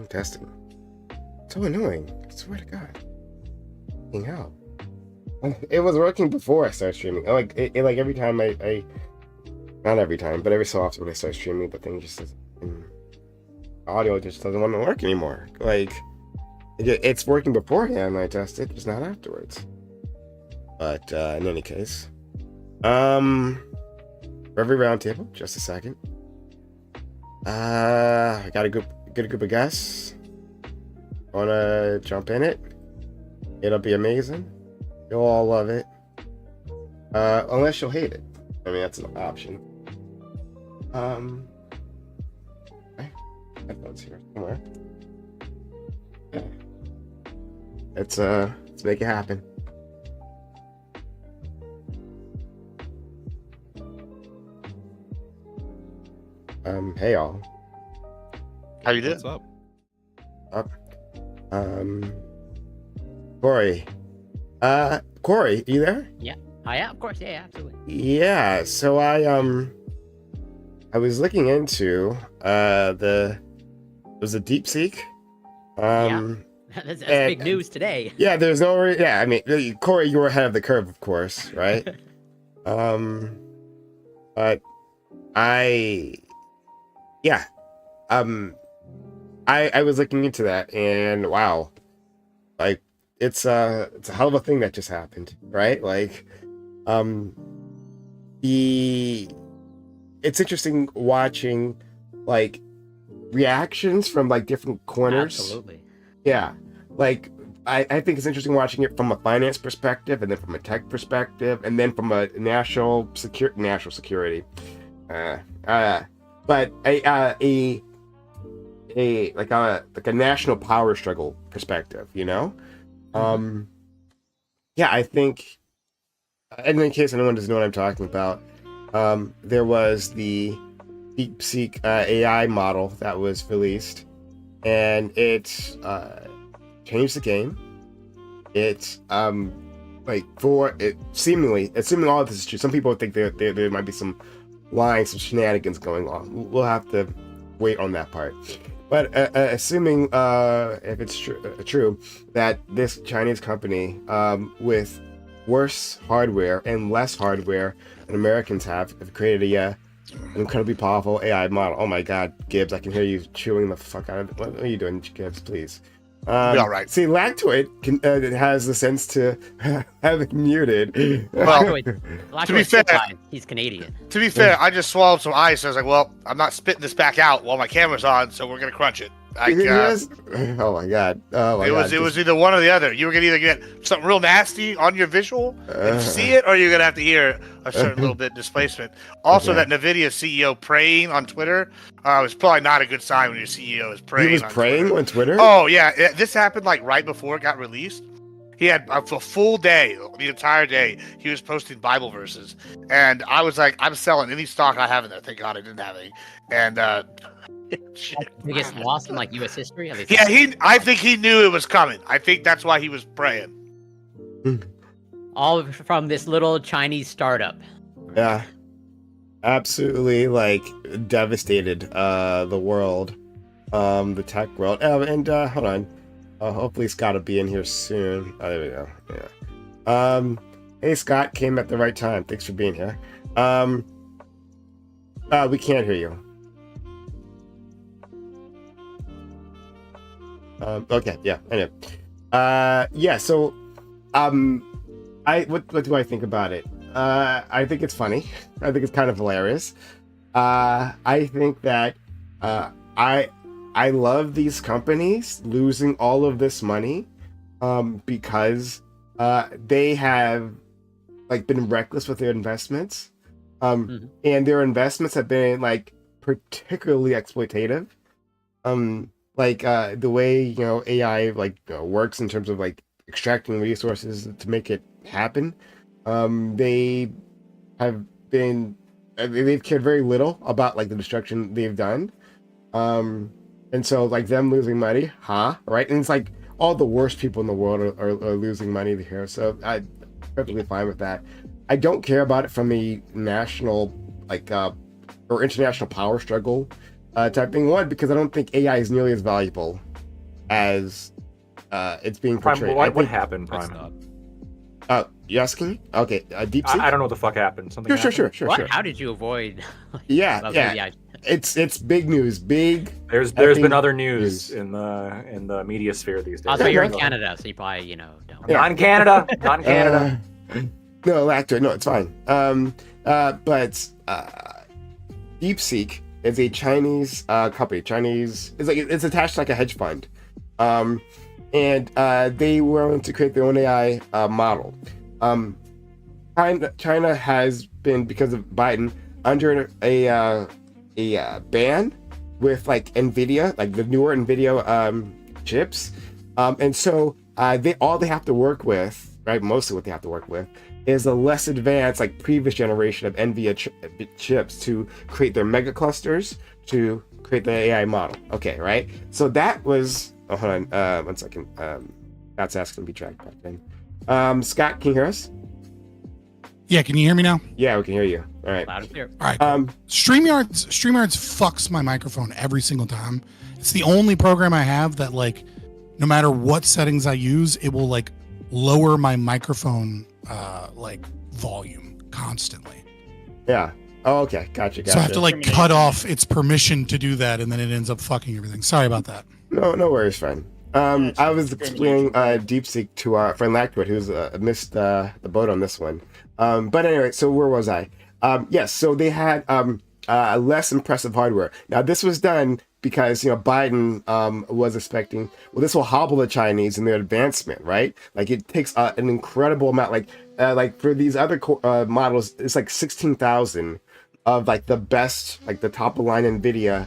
Testing. So annoying. I swear to God. Fucking hell. It was working before I started streaming. Like every time I not every time, but every so often when I start streaming, the thing just doesn't, audio just doesn't want to work anymore. Like it's working beforehand when I test it, just not afterwards. But in any case, Reverie roundtable. Just a second. I got a group of guests. Wanna jump in it? It'll be amazing. You'll all love it. Unless you'll hate it. I mean, that's an option. Okay. Headphones here somewhere. Yeah. Let's make it happen. Hey y'all. How you doing? What's up? Corey. Corey, you there? Yeah. Oh, yeah, of course. Yeah, absolutely. Yeah, so I was looking into it was a DeepSeek. That's big news today. Yeah, there's no I mean, Corey, you were ahead of the curve, of course, right? But I was looking into that, and wow, like it's a hell of a thing that just happened, right? Like it's interesting watching like reactions from like different corners. Absolutely. Yeah, like I think it's interesting watching it from a finance perspective, and then from a tech perspective, and then from a national security. But a national power struggle perspective, you know. Yeah, I think, and in case anyone doesn't know what I'm talking about, there was the DeepSeek AI model that was released, and it changed the game. It's assuming all of this is true. Some people think there might be some lying, some shenanigans going on. We'll have to wait on that part. But assuming if it's true that this Chinese company with worse hardware and less hardware than Americans have created an incredibly powerful AI model. Oh my God, Gibbs, I can hear you chewing the fuck out of it. What are you doing, Gibbs, please? Be all right. See, Lactoid has the sense to have it muted. Well, To be fair, he's Canadian. To be fair, I just swallowed some ice. I was like, well, I'm not spitting this back out while my camera's on, so we're gonna crunch it. Oh my God. It was either one or the other. You were gonna either get something real nasty on your visual and see it, or you're gonna have to hear a certain little bit displacement. Also, that NVIDIA CEO praying on Twitter was probably not a good sign when your CEO is praying. He was praying on Twitter? Oh yeah, this happened like right before it got released. He had a full day, the entire day. He was posting Bible verses, and I was like, I'm selling any stock I have in there. Thank God I didn't have any. And Biggest loss in like U.S. history. I think he knew it was coming. I think that's why he was praying. All from this little Chinese startup. Yeah, absolutely, like devastated the world, the tech world. And hold on, hopefully Scott will be in here soon. Oh, there we go. Yeah. Hey Scott, came at the right time. Thanks for being here. We can't hear you. Okay, yeah, I know. Yeah, so, what do I think about it? I think it's funny. I think it's kind of hilarious. I think that, I love these companies losing all of this money, because, they have, like, been reckless with their investments, and their investments have been, like, particularly exploitative. Like the way AI works in terms of like extracting resources to make it happen. They've cared very little about like the destruction they've done, and so like them losing money, right? And it's like all the worst people in the world are losing money here. So I'm perfectly fine with that. I don't care about it from a national or international power struggle type thing. One, because I don't think AI is nearly as valuable as it's being Prime, portrayed. what happened, It's Prime? not. You asking? Okay, DeepSeek. I don't know what the fuck happened. Something Sure. happened? What? How did you avoid? Yeah, Well, yeah. maybe I- It's big news. Big. There's effing been other news in the media sphere these days. Also, Yeah, you're in no. Canada, so you probably don't. Yeah. Not in Canada. Not in Canada. No, actually, no, it's fine. But DeepSeek is a Chinese company. It's attached to like a hedge fund, and they wanted to create their own AI model. China has been, because of Biden, under a ban with like Nvidia, like the newer Nvidia chips, and so they have to work with, right? Mostly what they have to work with is a less advanced, like previous generation of Nvidia chips to create their mega clusters to create the AI model. Okay, right? So that was. Oh, hold on, 1 second. That's asking to be tracked back then. Scott, can you hear us? Yeah, can you hear me now? Yeah, we can hear you. All right. Loud and clear. All right. StreamYards fucks my microphone every single time. It's the only program I have that, like, no matter what settings I use, it will like lower my microphone like volume constantly. Yeah. Oh, okay. Gotcha. So I have to like cut off its permission to do that, and then it ends up fucking everything. Sorry about that. No worries, friend. I was explaining DeepSeek to our friend Lactwood, who's missed the boat on this one. But anyway, so where was I? Yes, so they had less impressive hardware. Now, this was done because, Biden was expecting, well, this will hobble the Chinese in their advancement, right? Like, it takes an incredible amount. Like for these other models, it's like 16,000 of like the best, like the top of line NVIDIA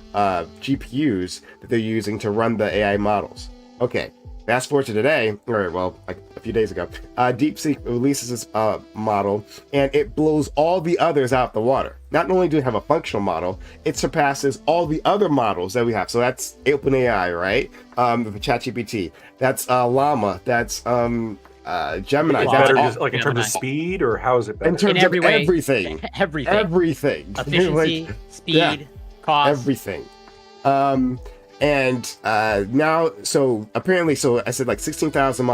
GPUs that they're using to run the AI models. Okay, fast forward to today, or well, like a few days ago, DeepSeek releases this model, and it blows all the others out the water. Not only do it have a functional model, it surpasses all the other models that we have. So that's OpenAI, right? The ChatGPT. That's Llama. That's Gemini. It's That's better all, just like in terms of speed, or how is it better? in terms In every of way. everything. Everything. Efficiency, Like, speed, yeah. cost. Everything. And now, so apparently, so I said like 16,000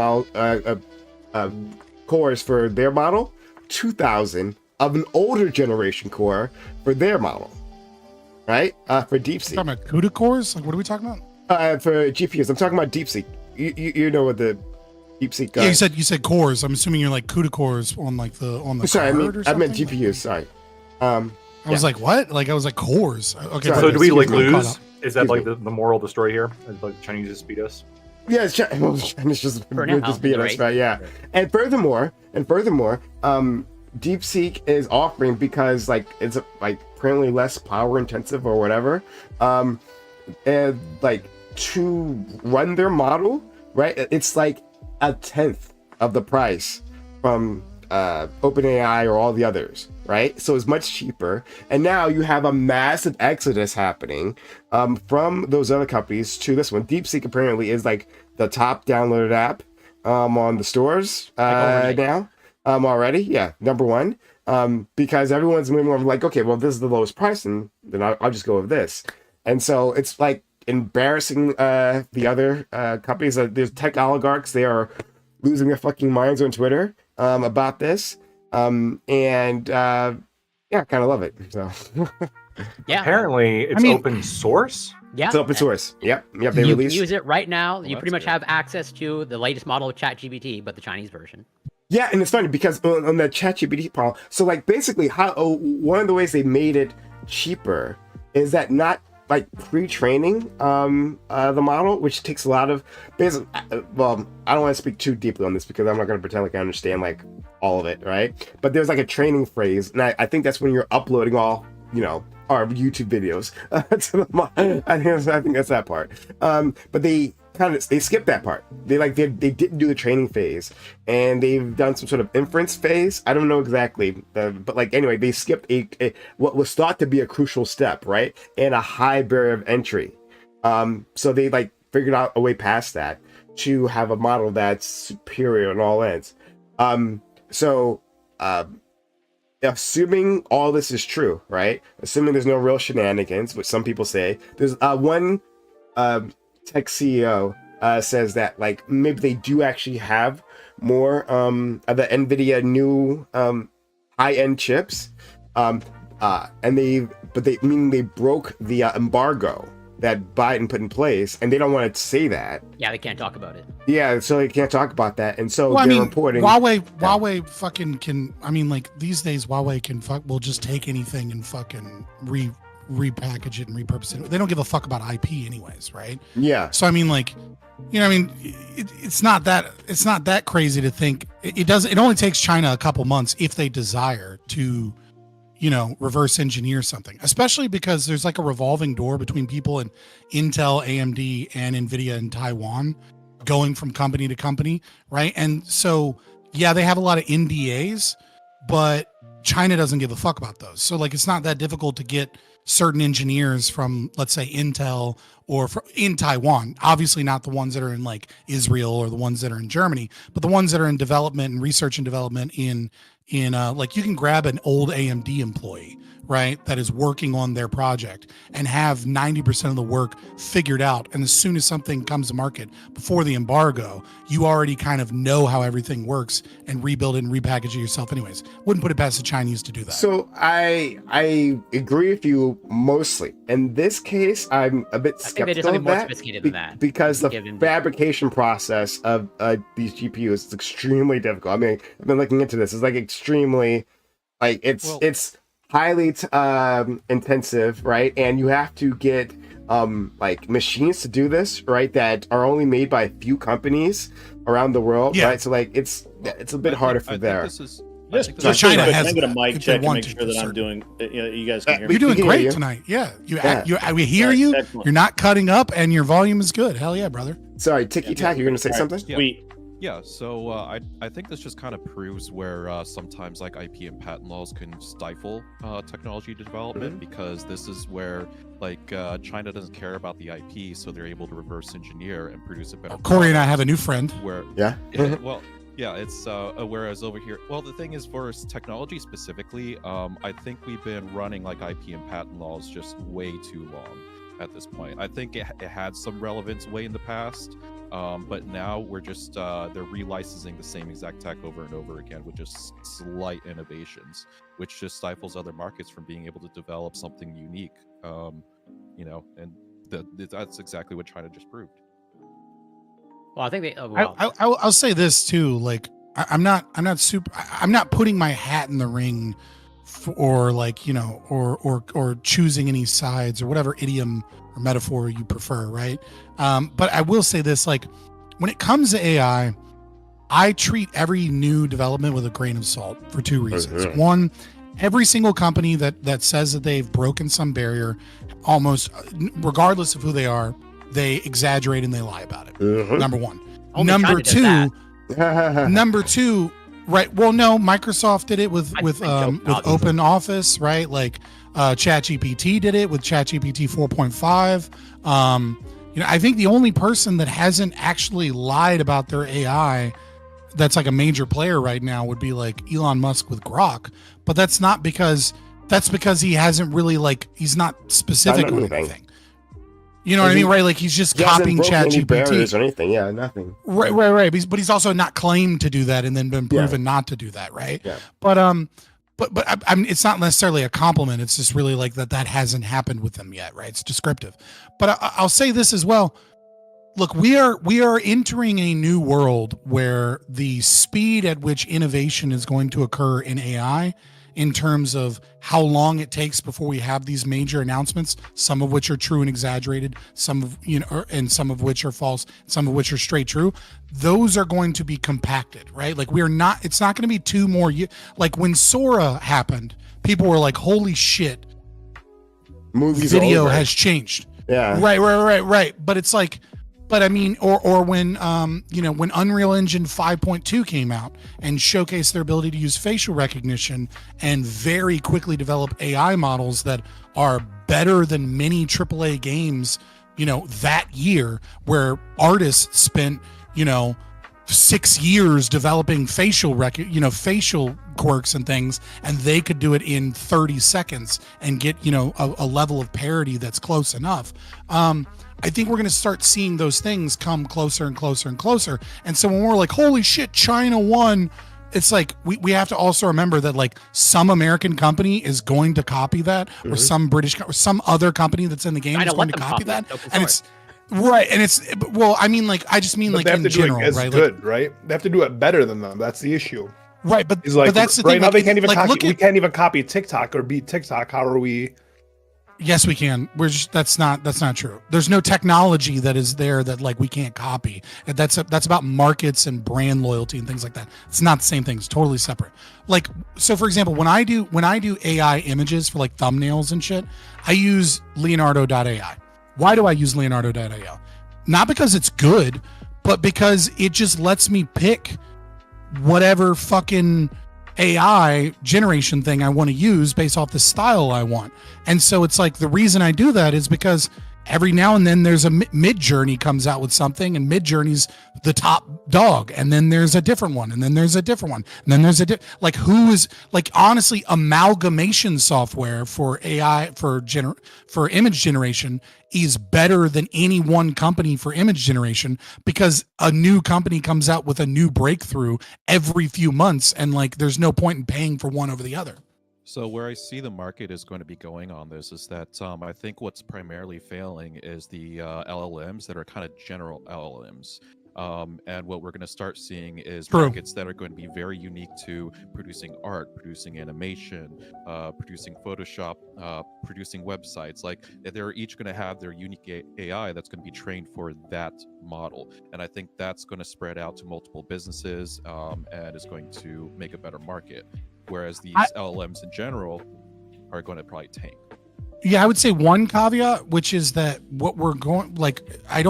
cores for their model, 2,000 of an older generation core for their model, right? For DeepSeek. Talking about CUDA cores? Like, what are we talking about? For GPUs, I'm talking about DeepSeek. You know what the DeepSeek. Yeah, you said cores. I'm assuming you're like CUDA cores on like the Sorry, card or I meant something? GPUs. Sorry. I was like, what? Like, I was like cores. Okay. Sorry. So do we like Excuse me. lose? Is that Excuse like the moral of the story here? Is like the Chinese just beat us? Yeah, it's just For now, just being us, right? Yeah. And furthermore, DeepSeek is offering, because like it's like apparently less power intensive or whatever, and like to run their model, right? It's like a tenth of the price from OpenAI or all the others, right? So it's much cheaper, and now you have a massive exodus happening from those other companies to this one. DeepSeek apparently is like the top downloaded app on the stores now already. Yeah, number one, because everyone's moving over like, okay, well, this is the lowest price, and then I'll just go with this. And so it's like embarrassing the other companies. There's tech oligarchs. They are losing their fucking minds on Twitter about this. Yeah, I kind of love it. So Yeah. Apparently, it's open source. Yeah. it's open source. Yep. They you can released. use it right now. You that's pretty much good. have access to the latest model of ChatGPT, but the Chinese version. Yeah, and it's funny because on the ChatGPT model, so like basically one of the ways they made it cheaper is that not like pre-training the model, which takes a lot of basically. Well, I don't want to speak too deeply on this because I'm not going to pretend like I understand like all of it, right? But there's like a training phase, and I think that's when you're uploading all our YouTube videos to the model. I think that's that part. But they skipped that part. They didn't do the training phase, and they've done some sort of inference phase. I don't know exactly, but like anyway, they skipped a what was thought to be a crucial step, right, and a high barrier of entry. So they like figured out a way past that to have a model that's superior on all ends. assuming all this is true, right? Assuming there's no real shenanigans, which some people say, there's one tech CEO says that like maybe they do actually have more of the NVIDIA new high-end chips, and they broke the embargo that Biden put in place, and they don't want to say that. Yeah, they can't talk about it. Yeah, so they can't talk about that, and so Well, I they're mean, reporting. Huawei fucking can. I mean, like these days, Huawei will just take anything and fucking repackage it and repurpose it. They don't give a fuck about IP, anyways, right? Yeah. So I mean, like, you know, I mean, it's not that crazy to think it only takes China a couple months if they desire to, you know, reverse engineer something, especially because there's like a revolving door between people in Intel, AMD, and NVIDIA in Taiwan going from company to company, right? And so, yeah, they have a lot of NDAs, but China doesn't give a fuck about those. So like, it's not that difficult to get certain engineers from, let's say, Intel or in Taiwan, obviously not the ones that are in like Israel or the ones that are in Germany, but the ones that are in development and research and development in like you can grab an old AMD employee, right, that is working on their project and have 90% of the work figured out. And as soon as something comes to market before the embargo, you already kind of know how everything works and rebuild it and repackage it yourself anyways. Wouldn't put it past the Chinese to do that. So I agree with you mostly. In this case, I'm a bit skeptical they did something of more that sophisticated than that. because the fabrication process of these GPUs is extremely difficult. I mean, I've been looking into this. It's like extremely, like it's highly intensive, right? And you have to get like machines to do this, right? That are only made by a few companies around the world, right? So like it's a bit harder for there. Just China can has I get a mic check to make to sure that I'm doing? You guys can hear me. You're doing can hear great you. tonight. Yeah, we hear Right, you. excellent. You're not cutting up, and your volume is good. Hell yeah, brother. Sorry, Ticky Tack, you're gonna say something? Sweet. Yeah, so I think this just kind of proves where sometimes like IP and patent laws can stifle technology development, because this is where like China doesn't care about the IP, so they're able to reverse engineer and produce a better. Corey and I have a new friend. Where Yeah. well, yeah, it's whereas over here, well, the thing is for technology specifically, I think we've been running like IP and patent laws just way too long at this point. I think it had some relevance way in the past. But now we're just they're relicensing the same exact tech over and over again with just slight innovations, which just stifles other markets from being able to develop something unique. You know, and that's exactly what China just proved. Well, I think they. I'll say this too. Like, I'm not putting my hat in the ring, or like, you know, or choosing any sides or whatever idiom or metaphor you prefer, right? But I will say this: like, when it comes to AI, I treat every new development with a grain of salt for two reasons. One, every single company that says that they've broken some barrier, almost regardless of who they are, they exaggerate and they lie about it. Number one. Only Number China two. Number two. Right. Well, no, Microsoft did it with Open Office, right? Like ChatGPT did it with ChatGPT 4.5. You know, I think the only person that hasn't actually lied about their AI that's like a major player right now would be like Elon Musk with Grok, but that's because he hasn't really, like, he's not specific on anything. You know what I mean, right? Like, he's just copying ChatGPT or anything. Yeah, nothing. Right. But he's also not claimed to do that and then been proven not to do that, right? Yeah. But I mean, it's not necessarily a compliment. It's just really like that hasn't happened with them yet, right? It's descriptive. But I'll say this as well. Look, we are entering a new world where the speed at which innovation is going to occur in AI, in terms of how long it takes before we have these major announcements, some of which are true and exaggerated, some of, you know, and some of which are false, some of which are straight true. Those are going to be compacted, right? Like, it's not going to be 2 more years. Like when Sora happened, people were like, holy shit, video has changed. Yeah. Right. But it's like, but I mean, or when, you know, when Unreal Engine 5.2 came out and showcased their ability to use facial recognition and very quickly develop AI models that are better than many AAA games, you know, that year, where artists spent, you know, 6 years developing facial quirks and things, and they could do it in 30 seconds and get, a level of parity that's close enough. I think we're going to start seeing those things come closer and closer and closer. And so when we're like, holy shit, China won, it's like we have to also remember that like some American company is going to copy that, or some British or some other company that's in the game is going to copy that. And it's right. And it's, well, I mean, like, I just mean But like they have in to do general, it as right? good, right? They have to do it better than them. That's the issue. Right. But, It's like, but that's the right thing. now like, they can't even like, copy. look We at, can't even copy TikTok or beat TikTok. How are we? yes, we can. We're just, that's not true. There's no technology that is there that like we can't copy. That's about markets and brand loyalty and things like that. It's not the same thing. It's totally separate. Like, so for example, when I do AI images for like thumbnails and shit, I use Leonardo.ai. Why do I use Leonardo.ai? Not because it's good, but because it just lets me pick whatever fucking AI generation thing I want to use based off the style I want. And so it's like the reason I do that is because every now and then there's a Mid-Journey comes out with something, and Mid-Journey's the top dog, and then there's a different one, and then there's a different one, and then there's like, who is, like, honestly, amalgamation software for AI for image generation is better than any one company for image generation, because a new company comes out with a new breakthrough every few months, and like there's no point in paying for one over the other. So where I see the market is going to be going on this is that I think what's primarily failing is the LLMs that are kind of general LLMs. And what we're going to start seeing is markets that are going to be very unique to producing art, producing animation, producing Photoshop, producing websites. Like, they're each going to have their unique AI that's going to be trained for that model. And I think that's going to spread out to multiple businesses and is going to make a better market. Whereas these LLMs in general are going to probably tank. Yeah, I would say one caveat, which is that what we're going, like, I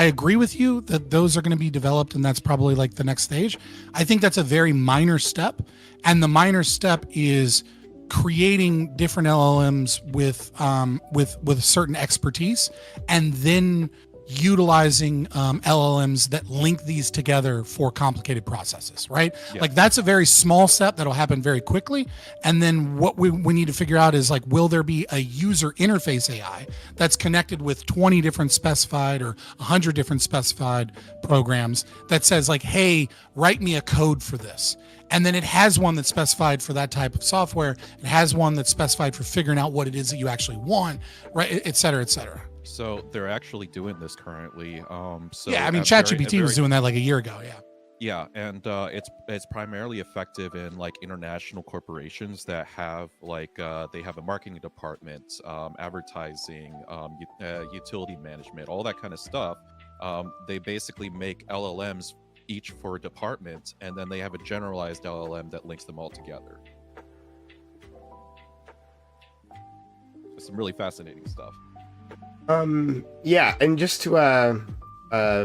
agree with you that those are going to be developed, and that's probably like the next stage. I think that's a very minor step, and the minor step is creating different LLMs with certain expertise, and then utilizing LLMs that link these together for complicated processes, right? Yeah. Like, that's a very small step that'll happen very quickly. And then what we need to figure out is, like, will there be a user interface AI that's connected with 20 different specified or 100 different specified programs that says, like, hey, write me a code for this. And then it has one that's specified for that type of software. It has one that's specified for figuring out what it is that you actually want, right? Et cetera, et cetera. So they're actually doing this currently. So yeah, I mean, ChatGPT was doing that like a year ago. Yeah. Yeah, and it's primarily effective in like international corporations that have like they have a marketing department, advertising, utility management, all that kind of stuff. They basically make LLMs each for a department, and then they have a generalized LLM that links them all together. It's some really fascinating stuff. Yeah, and just to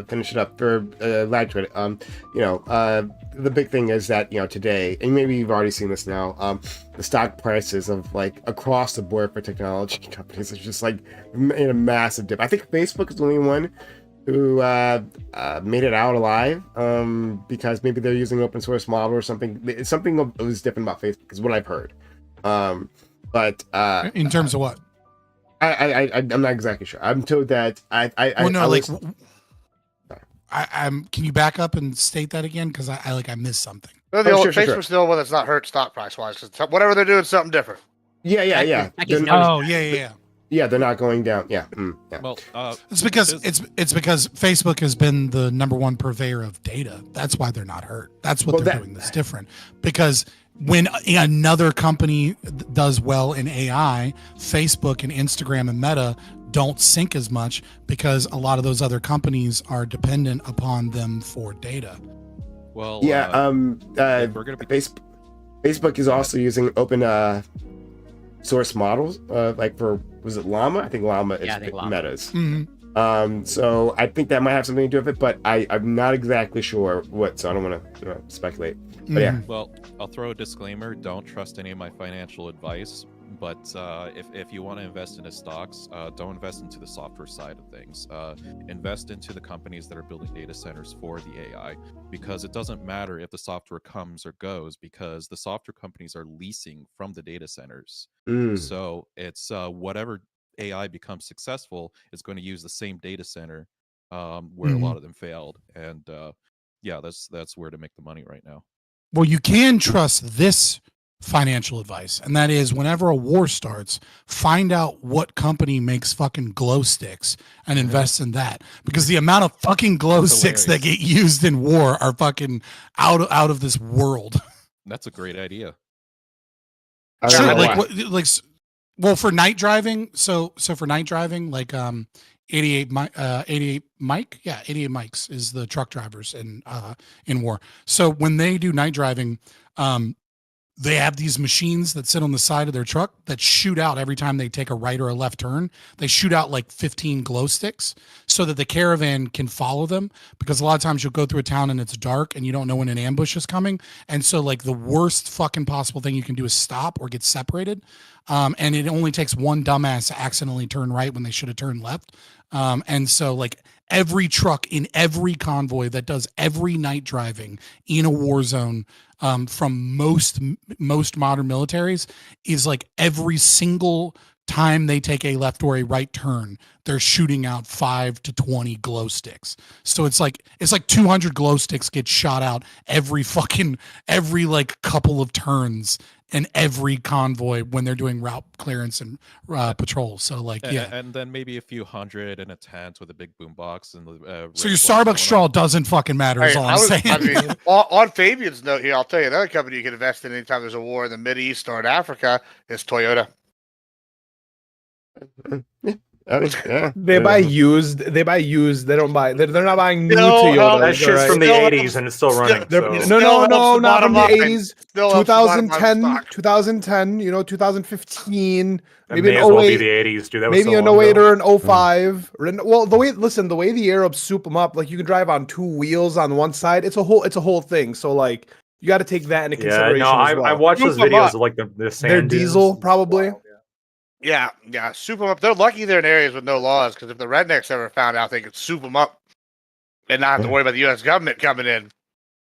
finish it up for live Twitter, the big thing is that, today, and maybe you've already seen this now, the stock prices of, like, across the board for technology companies is just like in a massive dip. I think Facebook is the only one who made it out alive, because maybe they're using an open source model or something. It's something that was different about Facebook is what I've heard. But in terms of what? I'm not exactly sure. I'm told that can you back up and state that again? Because I missed something. No, Facebook's the only one that's not hurt stock price wise. Whatever they're doing, is something different. Yeah. Yeah, they're not going down. Yeah. Well, it's because Facebook has been the number one purveyor of data. That's why they're not hurt. That's what they're doing that's different. Because when another company does well in AI, Facebook and Instagram and Meta don't sync as much because a lot of those other companies are dependent upon them for data. Well, Facebook is also using open source models, like for, was it Llama? I think Llama is Meta's. Mm-hmm. So I think that might have something to do with it, but I'm not exactly sure what, so I don't want to speculate. But yeah. Well, I'll throw a disclaimer. Don't trust any of my financial advice. But if you want to invest into stocks, don't invest into the software side of things. Invest into the companies that are building data centers for the AI, because it doesn't matter if the software comes or goes, because the software companies are leasing from the data centers. So it's whatever AI becomes successful is going to use the same data center where a lot of them failed, and yeah, that's where to make the money right now. Well, you can trust this financial advice, and that is whenever a war starts, find out what company makes fucking glow sticks and invest in that, because the amount of fucking glow sticks that get used in war are fucking out of this world. That's a great idea. Sure, well, for night driving, so for night driving, like 88 Mike, yeah, 88 Mikes is the truck drivers in war. So when they do night driving, they have these machines that sit on the side of their truck that shoot out every time they take a right or a left turn. They shoot out like 15 glow sticks so that the caravan can follow them, because a lot of times you'll go through a town and it's dark and you don't know when an ambush is coming. And so like the worst fucking possible thing you can do is stop or get separated. And it only takes one dumbass to accidentally turn right when they should have turned left. And so like every truck in every convoy that does every night driving in a war zone, from most modern militaries, is like every single time they take a left or a right turn, they're shooting out 5 to 20 glow sticks. So it's like 200 glow sticks get shot out every like couple of turns in every convoy when they're doing route clearance and patrol. So like, yeah. And then maybe a few hundred in a tent with a big boombox. And so your Starbucks straw doesn't fucking matter, is all I'm saying. I mean, on Fabian's note here, I'll tell you another company you can invest in anytime there's a war in the Mideast or in Africa is Toyota. Yeah. They buy used. They don't buy. They're not buying new No, Toyotas. That shit's from the Still 80s and it's still running. They're- So. No, Still not from the helps the 80s. Still helps the bottom line 2010, stock. 2010. 2015. It Maybe may an as well be 08. the 80s, dude. That was Maybe so an long 08 ago. or an 05. Well, the way the Arabs soup them up, like you can drive on two wheels on one side. It's a whole thing. So like you got to take that into Yeah, consideration. no, as well. I watched those Soup 'em videos up. of like the sand They're dunes. diesel, probably. Wow, Yeah, soup them up. They're lucky they're in areas with no laws, because if the rednecks ever found out, they could soup them up and not have to worry about the U.S. government coming in.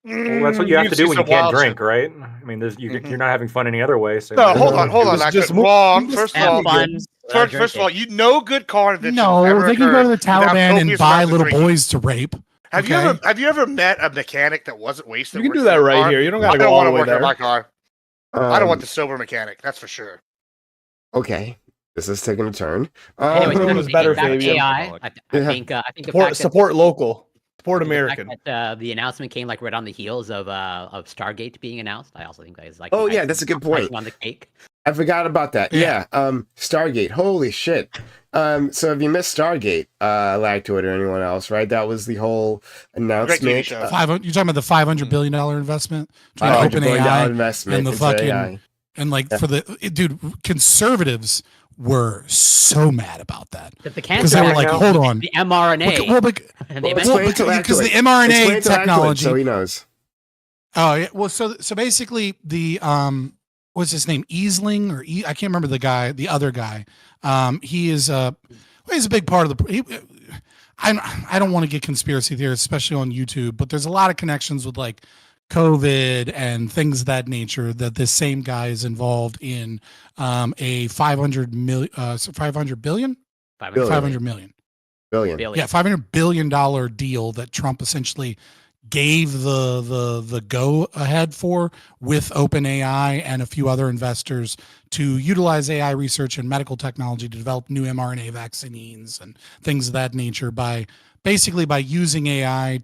Well, that's what you have to do when you can't drink, right? I mean, you're not having fun any other way. So No, hold on. It's I just could wrong. just First of Have all, fun. first of all, no good car invention. No, ever they can go to the occurred without Taliban and copious buy amounts of little drinking. boys to rape. Have okay? you ever met a mechanic that wasn't wasted? You can do working that on a right car? here. You don't I got to don't go all want the to way work on there. my car. I don't want the sober mechanic. That's for sure. Okay, this is taking a turn. Anyway, It was better, back to Fabian. AI. I think the Support, fact support local. Support that, American. the fact that the announcement came like right on the heels of Stargate being announced. I also think that is like Oh, yeah, that's a good point. icing on the cake. I forgot about that. Yeah. Stargate. Holy shit. So if you missed Stargate, Lactoid or anyone else, right? That was the whole announcement. show. You're talking about the $500 billion investment between $500 billion OpenAI investment and the into fucking AI. and like for the dude, conservatives were so mad about that That the because cancer they were like, vaccine, hold on, the mRNA. explain and they mentioned to because the Lactoid. Explain mRNA to Lactoid technology. so he knows. Oh yeah, well, so basically the what's his name, Easling or I can't remember the other guy. He is he's a big part of the. I don't want to get conspiracy theorists, especially on YouTube, but there's a lot of connections with like COVID and things of that nature that this same guy is involved in a 500 million. Yeah, $500 billion deal that Trump essentially gave the go ahead for with OpenAI and a few other investors to utilize AI research and medical technology to develop new mRNA vaccines and things of that nature by using AI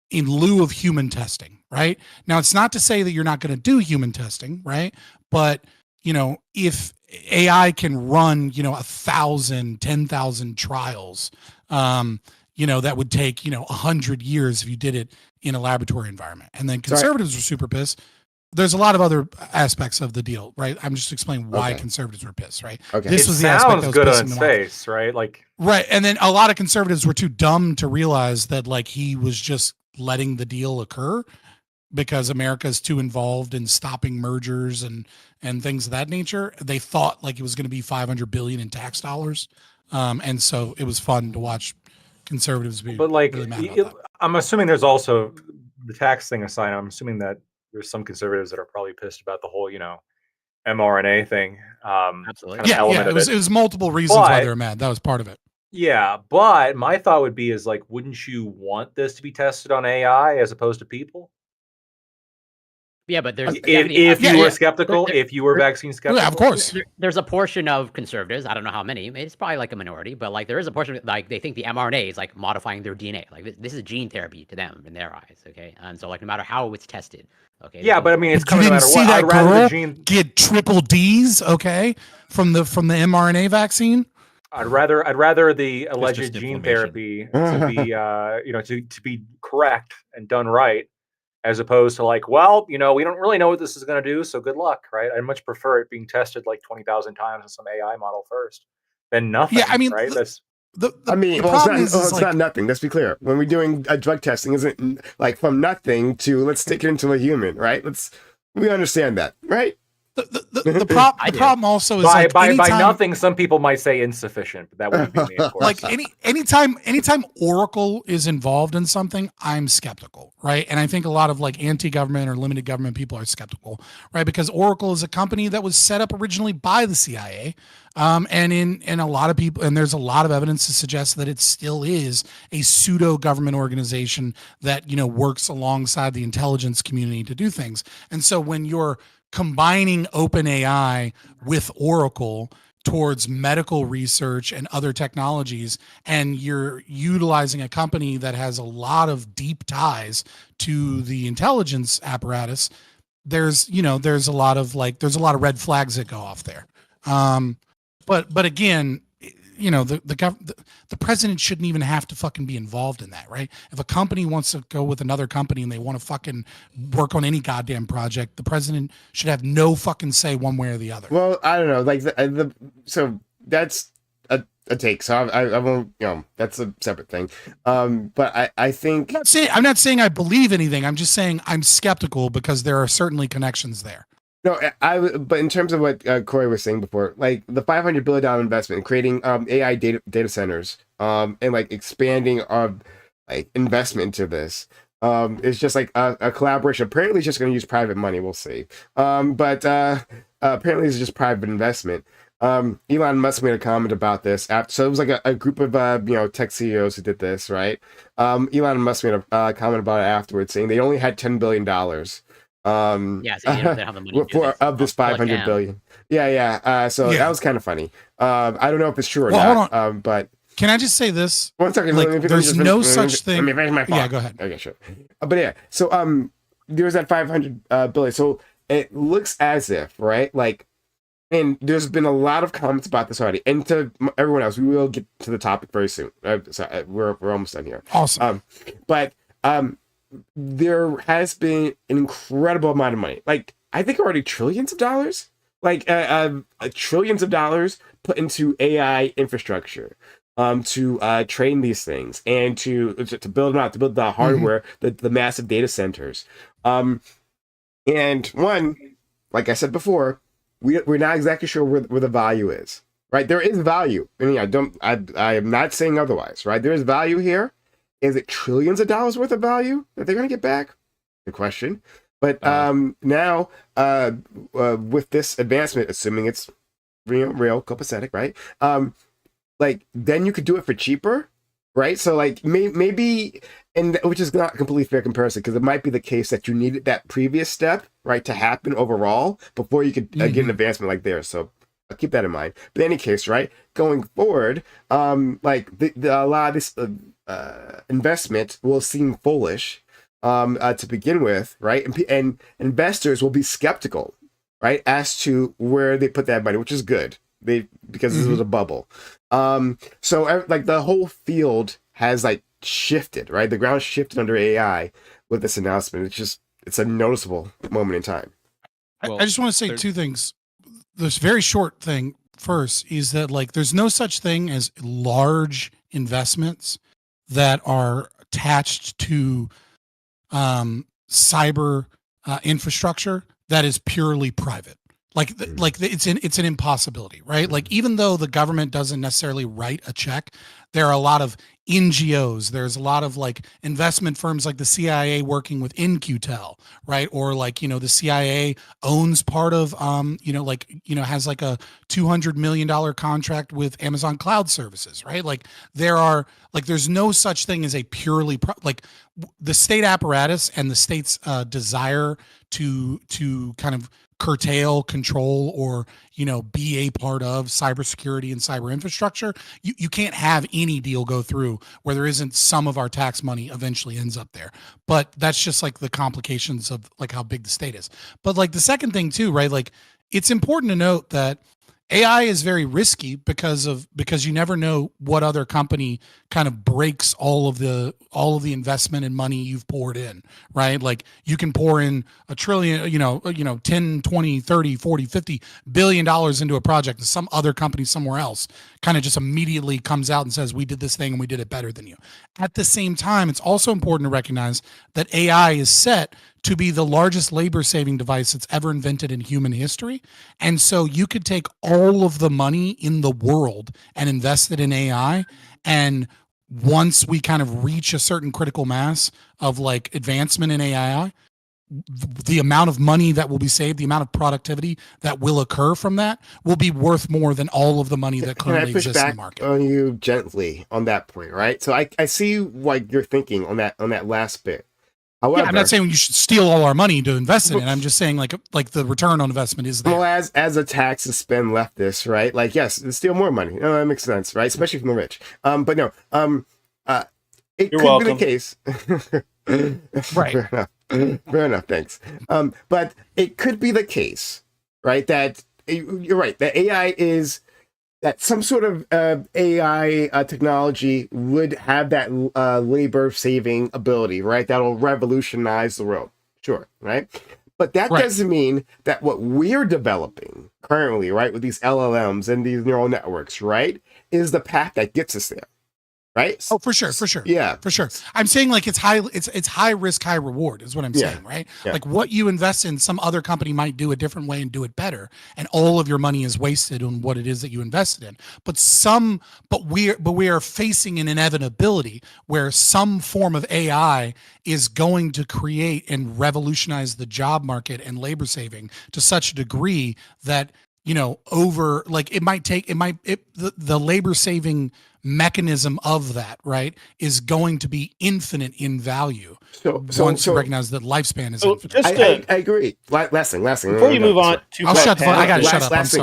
in lieu of human testing, right? Now, it's not to say that you're not going to do human testing, right? But, if AI can run, 1,000, 10,000 trials, that would take, 100 years if you did it in a laboratory environment. And then conservatives were super pissed. There's a lot of other aspects of the deal, right? I'm just explaining why conservatives were pissed, right? Okay. This it was the aspect sounds that was good pissing on its them off. face, right? Like, right. And then a lot of conservatives were too dumb to realize that like he was just letting the deal occur. because America's too involved in stopping mergers and things of that nature. They thought like it was going to be 500 billion in tax dollars, and so it was fun to watch conservatives be But like, really mad about that. I'm assuming there's also the tax thing aside. I'm assuming that there's some conservatives that are probably pissed about the whole, mRNA thing. Absolutely. Kind of element It was multiple reasons why they were mad. That was part of it. Yeah, but my thought would be is like, wouldn't you want this to be tested on AI as opposed to people? Yeah, but there's If you were skeptical, if you were vaccine skeptical, yeah, of course. There's a portion of conservatives. I don't know how many. It's probably like a minority, but like there is a portion like they think the mRNA is like modifying their DNA. Like this is gene therapy to them in their eyes. Okay, and so like no matter how it's tested. Okay. Yeah, but I mean, it's you coming no didn't matter see what. that I'd rather girl the gene get triple D's. Okay, from the mRNA vaccine. I'd rather the just alleged gene inflammation. therapy to be to be correct and done right, as opposed to like, well, we don't really know what this is going to do, so good luck, right? I'd much prefer it being tested like 20,000 times in some AI model first than nothing. Yeah, I mean, right? The It's not nothing. Let's be clear. When we're doing drug testing, isn't like from nothing to let's take it into a human, right? We understand that, right? The problem also is by nothing. Some people might say insufficient, but that wouldn't be me, of course. Like anytime Oracle is involved in something, I'm skeptical, right? And I think a lot of like anti-government or limited government people are skeptical, right? Because Oracle is a company that was set up originally by the CIA, and in a lot of people, and there's a lot of evidence to suggest that it still is a pseudo government organization that works alongside the intelligence community to do things. And so when you're combining OpenAI with Oracle towards medical research and other technologies, and you're utilizing a company that has a lot of deep ties to the intelligence apparatus, there's a lot of red flags that go off there. But again, the president shouldn't even have to fucking be involved in that, right? If a company wants to go with another company and they want to fucking work on any goddamn project, the president should have no fucking say one way or the other. Well, I don't know, like so that's a take. So I won't, that's a separate thing. But I think I'm not saying I believe anything. I'm just saying I'm skeptical because there are certainly connections there. No, but in terms of what Corey was saying before, like the $500 billion investment in creating AI data centers, and like expanding our like investment into this, is just like a collaboration. Apparently, it's just going to use private money. We'll see. But apparently, it's just private investment. Elon Musk made a comment about this so it was like a group of tech CEOs who did this, right? Elon Musk made a comment about it afterwards, saying they only had $10 billion. So they don't have the money of this 500 billion. So that was kind of funny. I don't know if it's true or not. But can I just say this? 1 second. There's no such thing. Yeah, go ahead. Okay, sure. But yeah, so there's that 500 billion. So it looks as if, right? Like, and there's been a lot of comments about this already. And to everyone else, we will get to the topic very soon. So we're almost done here. Awesome. But there has been an incredible amount of money. Like, I think already trillions of dollars, like trillions of dollars put into AI infrastructure, to train these things and to build them out, to build the hardware, the massive data centers. And one, like I said before, we're not exactly sure where the value is, right? There is value. I mean, I am not saying otherwise, right? There is value here. Is it trillions of dollars worth of value that they're going to get back? Good question. But now, with this advancement, assuming it's real, copacetic, right? Like, then you could do it for cheaper, right? So, like, maybe, and which is not a completely fair comparison, because it might be the case that you needed that previous step, right, to happen overall before you could get an advancement like theirs. So, I'll keep that in mind. But in any case, right, going forward, like a lot of this investment will seem foolish to begin with, right? And investors will be skeptical, right, as to where they put that money, which is good. Because this was a bubble. So like the whole field has like shifted, right? The ground shifted under AI with this announcement. It's a noticeable moment in time. I just want to say two things. This very short thing first is that like there's no such thing as large investments that are attached to cyber infrastructure that is purely private. It's an impossibility, right? Like, even though the government doesn't necessarily write a check, there are a lot of NGOs. There's a lot of like investment firms like the CIA working with InQtel, right? Or like, the CIA owns part of, has like a $200 million contract with Amazon Cloud Services, right? Like, there's no such thing as a purely the state apparatus and the state's desire to kind of curtail, control, or be a part of cybersecurity and cyber infrastructure. You can't have any deal go through where there isn't some of our tax money eventually ends up there. But that's just like the complications of like how big the state is. But like the second thing too, right? Like, it's important to note that AI is very risky because you never know what other company kind of breaks all of the investment and money you've poured in, right? Like, you can pour in $1 trillion, 10, 20, 30, 40, 50 billion dollars into a project, and some other company somewhere else kind of just immediately comes out and says, we did this thing and we did it better than you. At the same time, it's also important to recognize that AI is set to be the largest labor saving device that's ever invented in human history. And so you could take all of the money in the world and invest it in AI. And once we kind of reach a certain critical mass of like advancement in AI, the amount of money that will be saved, the amount of productivity that will occur from that will be worth more than all of the money that currently exists in the market. On you gently on that point, right? So I see what you're thinking on that last bit. However, yeah, I'm not saying you should steal all our money to invest in it. I'm just saying like the return on investment is there. Well, as a tax and spend leftist, right? Like, yes, steal more money. No, that makes sense, right? Especially from the rich. But no, it You're could welcome. be the case. Right. Fair enough. Fair enough. Thanks. But it could be the case, right? That you're right. That AI is that some sort of AI technology would have that labor saving ability, right? That'll revolutionize the world. Sure, right? But that doesn't mean that what we're developing currently, right, with these LLMs and these neural networks, right, is the path that gets us there. Right? Oh, for sure. Yeah, for sure. I'm saying like it's high risk, high reward is what I'm saying, right? Yeah. Like, what you invest in, some other company might do a different way and do it better, and all of your money is wasted on what it is that you invested in. But we are facing an inevitability where some form of AI is going to create and revolutionize the job market and labor saving to such a degree that over like the labor saving mechanism of that, right, is going to be infinite in value. Once you recognize that lifespan is infinite. I agree. Last thing. Before you move on, I'll shut the fuck. I gotta shut up. Last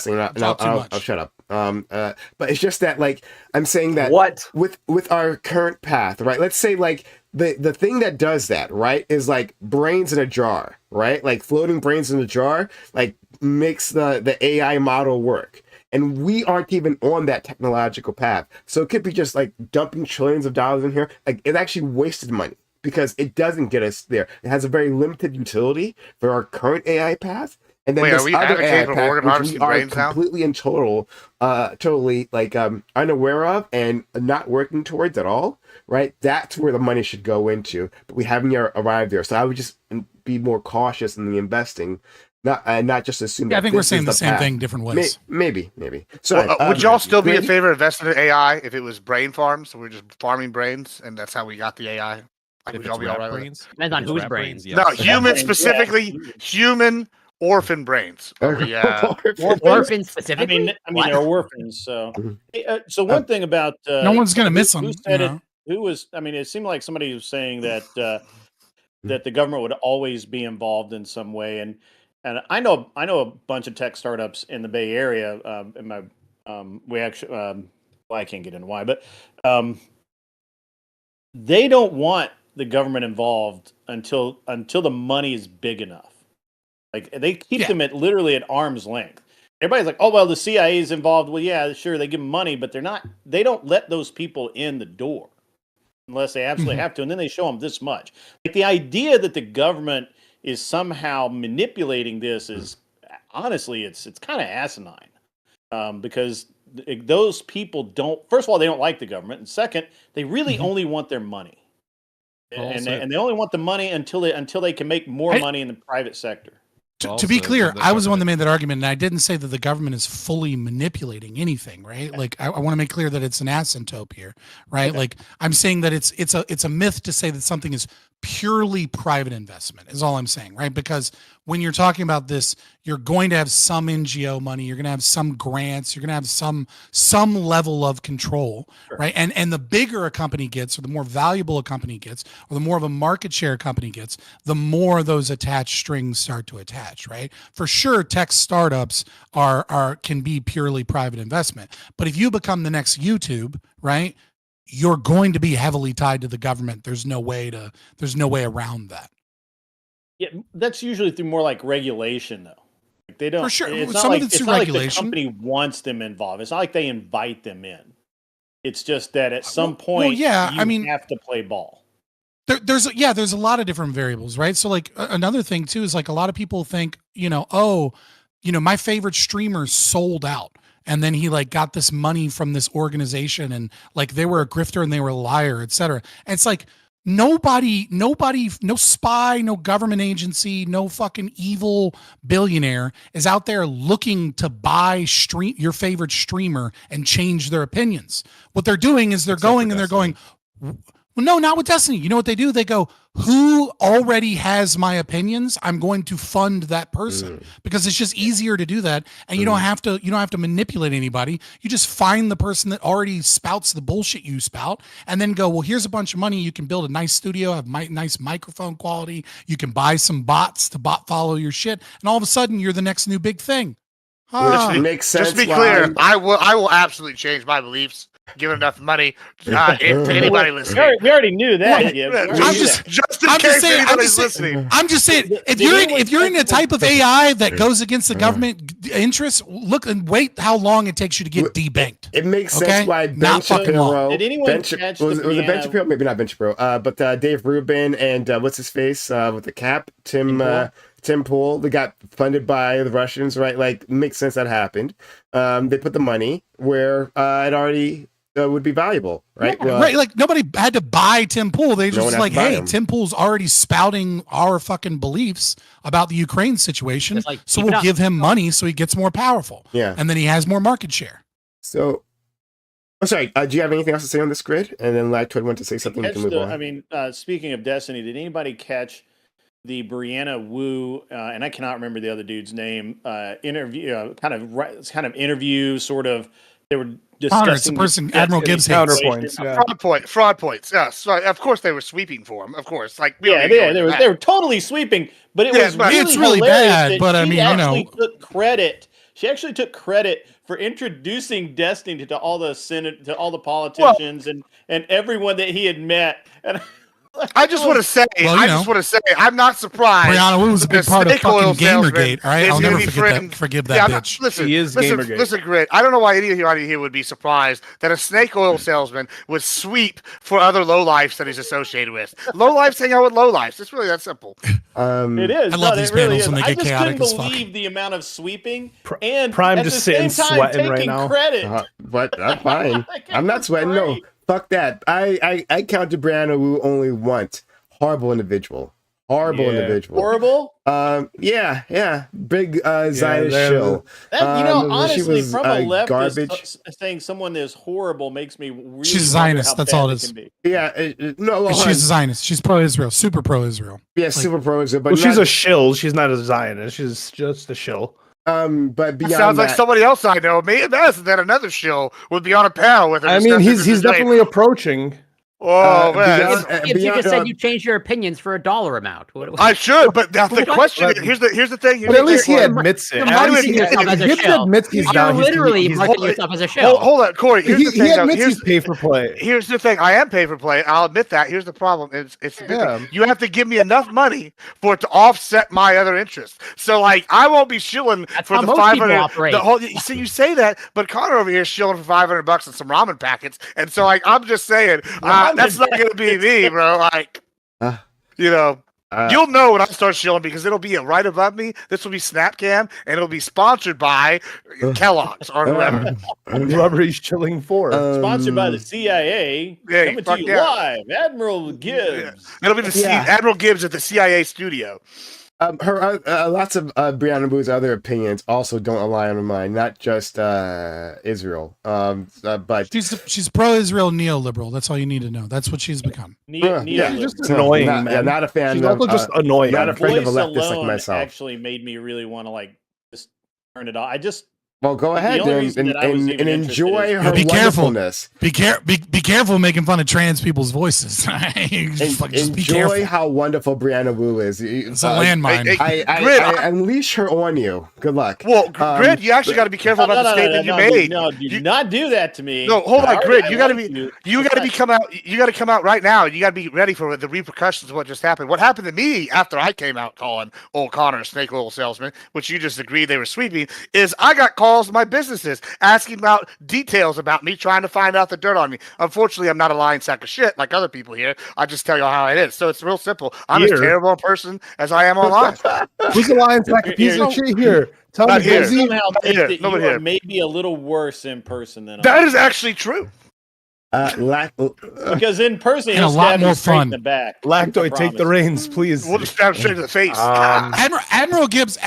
thing. I'll shut up. But it's just that, like, I'm saying that with our current path, right? Let's say like the thing that does that, right, is like brains in a jar, right? Like floating brains in a jar, like makes the AI model work. And we aren't even on that technological path. So it could be just like dumping trillions of dollars in here. Like, it's actually wasted money because it doesn't get us there. It has a very limited utility for our current AI path. And then Wait, this are we other AI advocating for path, organ which harvesting we are brains now? completely and totally like unaware of and not working towards at all, right? That's where the money should go into. But we haven't yet arrived there. So I would just be more cautious in the investing. Not just assume. Yeah, I think we're saying the same thing different ways. Maybe. So, would y'all still be in favor of investing in AI if it was brain farms? So we're just farming brains, and that's how we got the AI. Would y'all be all right with it? Depends on whose brains. No, human specifically, human orphan brains. Orphan specifically. I mean, they're orphans. So, so one thing about no one's gonna miss them. Who said it? Who was? I mean, it seemed like somebody was saying that that the government would always be involved in some way, and I know a bunch of tech startups in the Bay Area. In my we actually, well, I can't get into why, but they don't want the government involved until the money is big enough. Like, they keep them literally at arm's length. Everybody's like, oh well, the CIA is involved. Well, yeah, sure, they give them money, but they don't let those people in the door unless they absolutely have to, and then they show them this much. Like, the idea that the government is somehow manipulating this is honestly, it's kind of asinine, because those people don't. First of all, they don't like the government, and second, they really only want their money. And they only want the money until they can make more money in the private sector. To be clear, I was the one that made that argument, and I didn't say that the government is fully manipulating anything, right? Like, I want to make clear that it's an asymptote here, right? Okay. Like, I'm saying that it's a myth to say that something is purely private investment, is all I'm saying, right? Because when you're talking about this, you're going to have some NGO money, you're going to have some grants, you're going to have some level of control, sure. Right? And the bigger a company gets, or the more valuable a company gets, or the more of a market share a company gets, the more those attached strings start to attach, right? For sure, tech startups can be purely private investment, but if you become the next YouTube, right, you're going to be heavily tied to the government. There's no way around that. Yeah, that's usually through more like regulation, though. Like they don't. For sure, it's some not of it's through regulation. Like the company wants them involved. It's not like they invite them in. It's just that at some point, you have to play ball. There's a lot of different variables, right? So like another thing too is like a lot of people think, my favorite streamer sold out. And then he like got this money from this organization and like they were a grifter and they were a liar, et cetera. And it's like nobody, no spy, no government agency, no fucking evil billionaire is out there looking to buy your favorite streamer and change their opinions. What they're doing is they're going, well, no, not with Destiny. You know what they do? They go, who already has my opinions? I'm going to fund that person because it's just easier to do that. And you don't have to manipulate anybody. You just find the person that already spouts the bullshit you spout and then go, well, here's a bunch of money. You can build a nice studio, have nice microphone quality. You can buy some bots to bot follow your shit. And all of a sudden you're the next new big thing. Which makes sense. Just to be clear, I will absolutely change my beliefs. Give enough money to anybody listening. We already knew that. I'm just saying, if you're in a type of AI that goes against the government interests, look and wait how long it takes you to get debanked. It makes sense why Ben Shapiro. Did anyone catch was it Ben Shapiro? Maybe not Ben Shapiro. But Dave Rubin and what's his face with the cap, Tim Pool, they got funded by the Russians, right? Like, makes sense that happened. They put the money where it already would be valuable, right? Yeah, right. Like, nobody had to buy Tim Pool. They just like, hey, Tim Pool's already spouting our fucking beliefs about the Ukraine situation, like, so we'll give him money so he gets more powerful. Yeah. And then he has more market share. So, I'm sorry, do you have anything else to say on this grid? And then Lactoid went to say something. We can move on. I mean, speaking of Destiny, did anybody catch the Brianna Wu, and I cannot remember the other dude's name, interview, kind of interview, sort of, they were discussing it's the person Admiral Gibbs counterpoints. Yeah. Fraud points. Yes, of course they were sweeping for him. Of course, like they were totally sweeping, but it's really bad. But I mean, took credit. She actually took credit for introducing Destiny to all the politicians and everyone that he had met. And I just want to say, I'm not surprised. Brianna Wu was a big part of fucking Gamergate. All right, I'll never forgive that bitch. Listen, Grit. I don't know why anybody here would be surprised that a snake oil salesman would sweep for other lowlifes that he's associated with. Lowlifes hang out with lowlifes. It's really that simple. It is. I love these panels when they get chaotic as fuck. I just couldn't believe the amount of sweeping and Prime just sitting sweating right now. Credit. But that's fine. I'm not sweating. No. Fuck that. I counted Brianna Wu only once. Horrible individual. Horrible? Yeah. Big Zionist shill. Honestly, from a leftist saying someone is horrible makes me really she's a Zionist, that's all it is. Yeah, she's a Zionist. She's pro-Israel, super pro-Israel. Yeah, super pro-Israel. But she's a shill. She's not a Zionist. She's just a shill. But beyond sounds like somebody else I know. Maybe that's that another show would be on a panel with her. I mean, he's definitely approaching. Oh man! You just said you changed your opinions for a dollar amount. I should, but now the question is, here's the thing. But at least he admits it. At least he admits he's down. You're literally marketing yourself as a shell. Hold on, Corey. Here's the thing. He admits he's pay for play. Here's the thing. I am pay for play. I'll admit that. Here's the problem. You have to give me enough money for it to offset my other interests. So like, I won't be shilling for the 500. So you say that, but Connor over here is shilling for $500 and some ramen packets, and so like, I'm just saying. That's not going to be me, bro. Like, You'll know when I start shilling because it'll be right above me. This will be Snapcam, and it'll be sponsored by Kellogg's or whoever. Reverie's chilling for. Sponsored by the CIA. Hey, Coming to fuck you yeah. live, Admiral Gibbs. It'll be the Yeah. Admiral Gibbs at the CIA studio. Her lots of Brianna Boo's other opinions also don't align with mine. Not just Israel. But She's pro-Israel neoliberal. That's all you need to know. That's what she's become. Yeah. She's just So, annoying, not, man. yeah, not a fan. She's of, also just annoying. not a friend of a Voice leftist like alone myself. actually made me really want to like just turn it off. I just Well, go The ahead only and, reason that I was even interested enjoy is- her Be careful. wonderfulness. Be careful making fun of trans people's voices. Just be Enjoy careful. how wonderful Brianna Wu is. It's a landmine. Grid, I unleash her on you. Good luck. Well, Grid, you actually got to be careful about the statement you made. No, do not do that to me. No, hold on, I Grid. already- You got to I be. like you. You got to be come out. You got to come out right now. You got to be ready for the repercussions of what just happened. What happened to me after I came out calling old Connor a snake oil salesman, which you just agreed they were sweeping, is I got calls to my businesses asking about details about me, trying to find out the dirt on me. Unfortunately, I'm not a lying sack of shit like other people here. I just tell you how it is. So it's real simple. I'm as Here. terrible a person as I am online. Who's the lion's like a piece of shit here? Tell me, Not here. Busy. Somehow think here, that you nobody are here. maybe a little worse in person than That I is actually true. because in person And he'll a lot stab you more straight fun. in the back. Lactoid, I take the promise. reins, please. We'll just stab straight to the face. Admiral Gibbs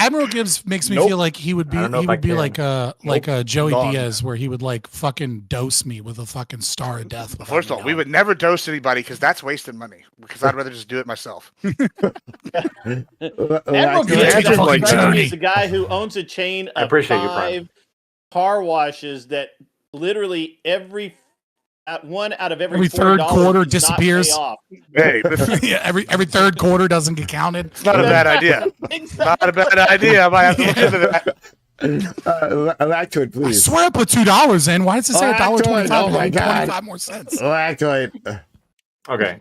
makes me Nope. feel like he would be I don't know if I can. like a Joey Dog. Diaz, where he would like fucking dose me with a fucking star of death. without First of all, me we knowing. would never dose anybody because that's wasting money. Because I'd rather just do it myself. Admiral Take Gibbs the fucking journey. is a guy who owns a chain I of appreciate you, Prime. 5 car washes that literally one out of every third $4 quarter does not pay disappears. off. Hey, it's Yeah, every third quarter doesn't get counted. not a bad idea. Not a bad idea. I might have to look into that. Lactoid, I please. swear I put $2 in. Why does it say Lactoid, $1.25? oh my God. 25 more cents. Lactoid. Okay.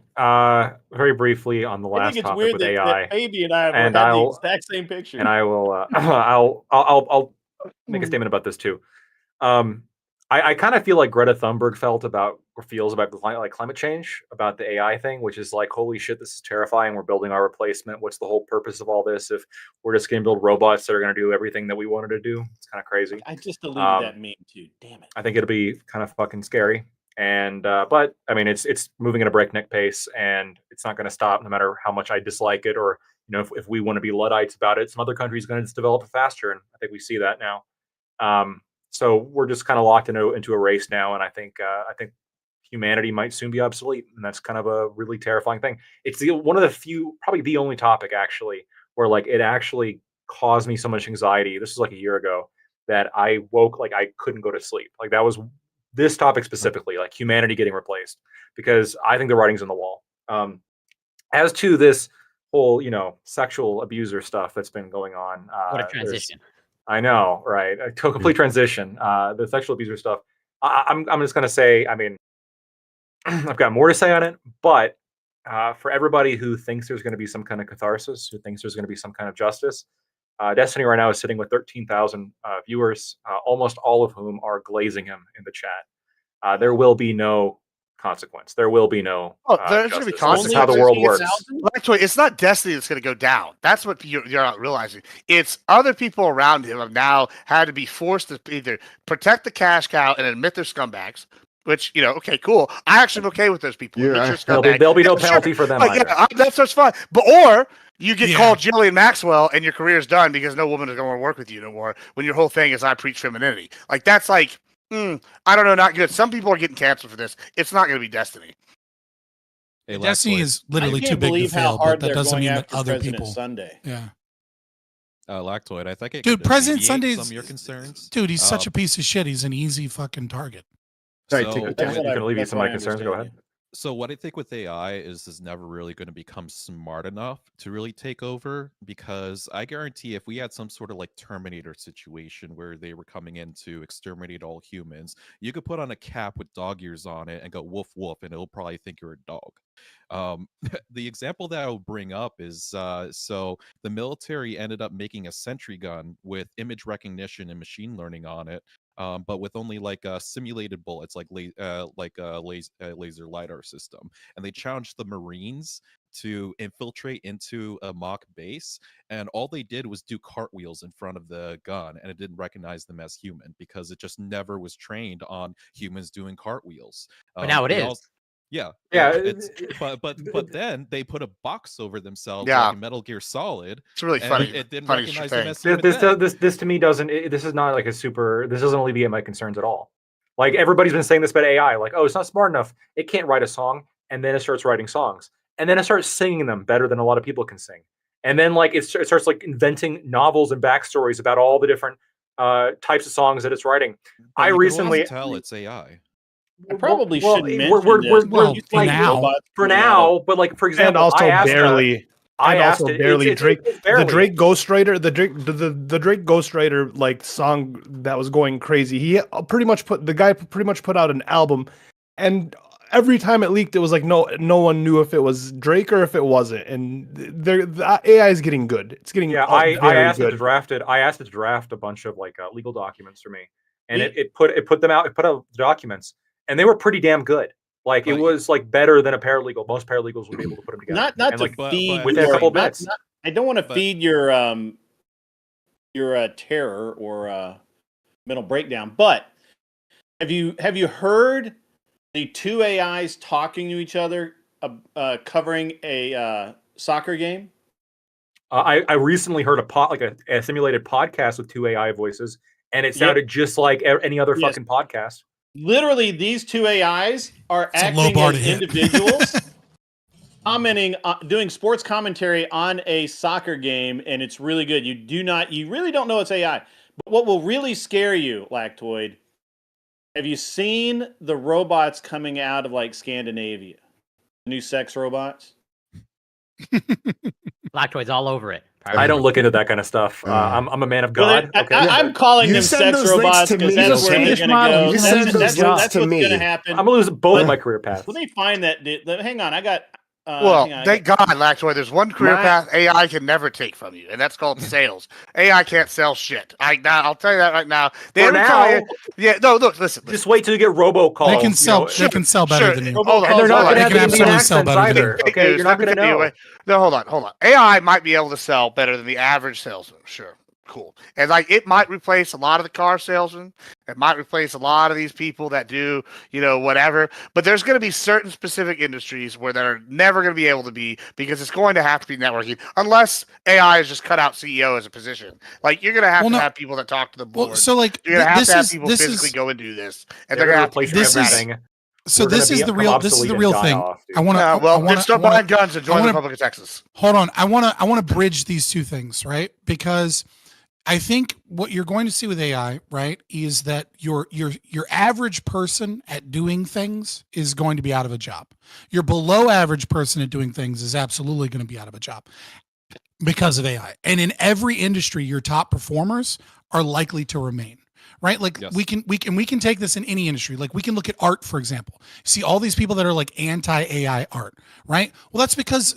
Very briefly on the I last think it's topic weird with that, AI, that Baby and I have And had the I'll- exact same picture. and I will. I'll make a statement about this too. I kind of feel like Greta Thunberg feels about climate change, about the AI thing, which is like, holy shit, this is terrifying. We're building our replacement. What's the whole purpose of all this if we're just going to build robots that are going to do everything that we wanted to do? It's kind of crazy. I just deleted that meme too. Damn it. I think it'll be kind of fucking scary. And but I mean, it's moving at a breakneck pace, and it's not going to stop no matter how much I dislike it, or if we want to be Luddites about it. Some other countries going to just develop it faster, and I think we see that now. So we're just kind of locked into a race now, and I think humanity might soon be obsolete, and that's kind of a really terrifying thing. It's one of the few, probably the only topic actually, where like it actually caused me so much anxiety. This was like a year ago that I woke like I couldn't go to sleep. Like that was this topic specifically, like humanity getting replaced, because I think the writing's on the wall. As to this whole sexual abuser stuff that's been going on, What a there's- transition. I know, right? A complete transition. The sexual abuser stuff. I'm just gonna say. I mean, I've got more to say on it, but for everybody who thinks there's going to be some kind of catharsis, who thinks there's going to be some kind of justice, Destiny right now is sitting with 13,000 viewers, almost all of whom are glazing him in the chat. There will be no consequence. There will be no. There's going to be justice. This is consequences. how the world works. Actually, it's not Destiny that's going to go down. That's what you're not realizing. It's other people around him have now had to be forced to either protect the cash cow and admit they're scumbags. Which okay, cool. I actually am okay with those people. Yeah. Admit you're a There'll be no scumbag. Sure. penalty for them Like, either. yeah, that's fine. But or you get Yeah. called Jillian Maxwell and your career's done because no woman is going to work with you no more. When your whole thing is I preach femininity. Like that's like I don't know, not good. Some people are getting canceled for this. It's not going to be Destiny. Hey, Destiny Lactoid. is literally I too can't big to believe how fail, but hard that they're doesn't going mean that after other President people. Sunday. Yeah, Lactoid. I think it dude, could President alleviate Sunday's some of your concerns. Dude, he's such Um, a piece of shit. He's an easy fucking target. Sorry, So, take your You time. can alleviate that's some of what my I concerns. Go understand ahead. So what I think with AI is never really going to become smart enough to really take over, because I guarantee if we had some sort of like Terminator situation where they were coming in to exterminate all humans, you could put on a cap with dog ears on it and go woof woof, and it'll probably think you're a dog. The example that I will bring up is so the military ended up making a sentry gun with image recognition and machine learning on it, but with only like simulated bullets, like a laser lidar system. And they challenged the Marines to infiltrate into a mock base, and all they did was do cartwheels in front of the gun, and it didn't recognize them as human because it just never was trained on humans doing cartwheels. But now it they is. also- yeah, Yeah, it's but then they put a box over themselves Yeah. like in Metal Gear Solid. It's really and funny. It didn't funny recognize thing. them as human. then. This to me doesn't. This is not like a super. This doesn't alleviate my concerns at all. Like everybody's been saying this about AI. Like, oh, it's not smart enough. It can't write a song, and then it starts writing songs, and then it starts singing them better than a lot of people can sing, and then like it starts like inventing novels and backstories about all the different types of songs that it's writing. But I you can recently always tell it's AI. I probably well, shouldn't we're- mention we're- this. we're- Well, You for think now. robots for coming out of- now, but like for example, And also I asked, barely. I And asked also it, barely Drake. it's The barely. Drake Ghostwriter, the Drake Ghostwriter like song that was going crazy. He pretty much put out an album, and every time it leaked, it was like no one knew if it was Drake or if it wasn't. And the AI is getting good. It's getting I very asked it good. to draft it. I asked it to draft a bunch of like legal documents for me, and We- it put them out. It put out the documents, and they were pretty damn good. Like it But- was like better than a paralegal. Most paralegals would be able to put them together. not and to like but- feed within a your, couple not- minutes. not- I don't want to But- feed your terror or mental breakdown. But have you heard the two AIs talking to each other covering a soccer game? I recently heard a simulated podcast with two AI voices, and it sounded just like any other Yes. fucking podcast. Literally, these two AIs are It's a low acting bar as to hit. individuals, commenting, doing sports commentary on a soccer game, and it's really good. You really don't know it's AI. But what will really scare you, Lactoid, have you seen the robots coming out of like Scandinavia? The new sex robots? Lactoid's all over it. I don't look into that kind of stuff. I'm a man of God. Well, Okay, I'm calling You them send sex those links robots to because me, that's where okay? they're Swedish going to model, go. you send those That's links what's to going me. to happen. I'm gonna lose both of my career paths. Let me find that. Hang on, I got. Well, hang on, I thank got- God, Lactoid. There's one career My- path AI can never take from you, and that's called sales. AI can't sell shit. I'll tell you that right now. They For ever tell now, you- yeah, no, look, listen. just wait till you get robocalls. They can sell. You know, They can sell better sure. than you. Hold on, and they're not hold going on. to They have can Indian absolutely sell accents better than either. Fake Okay, news. you're not going to Let me tell you know. what- No, hold on. AI might be able to sell better than the average salesman. Sure. Cool. And like it might replace a lot of the car salesmen. It might replace a lot of these people that do, whatever. But there's going to be certain specific industries where they're never going to be able to be because it's going to have to be networking unless AI is just cut out CEO as a position. Like you're going to have Well, to no. have people that talk to the board. Well, so like You're going to have this to have is people this physically is go and do this. And They're they're going going to to have replace to this is- everything. so We're gonna this is the become real this is obsolete the and real die thing. off, dude. I want to. well, then start buying guns and join the wanna- Republic of Texas. Hold on. I want to bridge these two things, right? Because I think what you're going to see with AI, right, is that your average person at doing things is going to be out of a job. Your below average person at doing things is absolutely going to be out of a job because of AI. And in every industry, your top performers are likely to remain. Right, like Yes. we can take this in any industry. Like we can look at art, for example. See all these people that are like anti-AI art, right? Well, that's because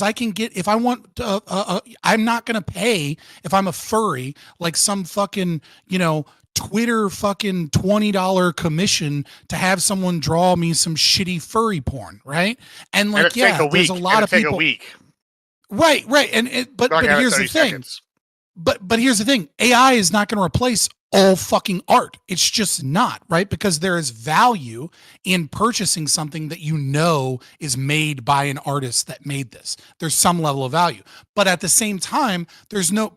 I can get if I want. I'm not going to pay if I'm a furry like some fucking Twitter fucking $20 commission to have someone draw me some shitty furry porn, right? And like and it take a week. there's a lot and of it take people. a week. Right, but Not gonna have here's the 30 thing. seconds. But here's the thing. AI is not going to replace all fucking art. It's just not, right? Because there is value in purchasing something that is made by an artist that made this. There's some level of value. But at the same time, there's no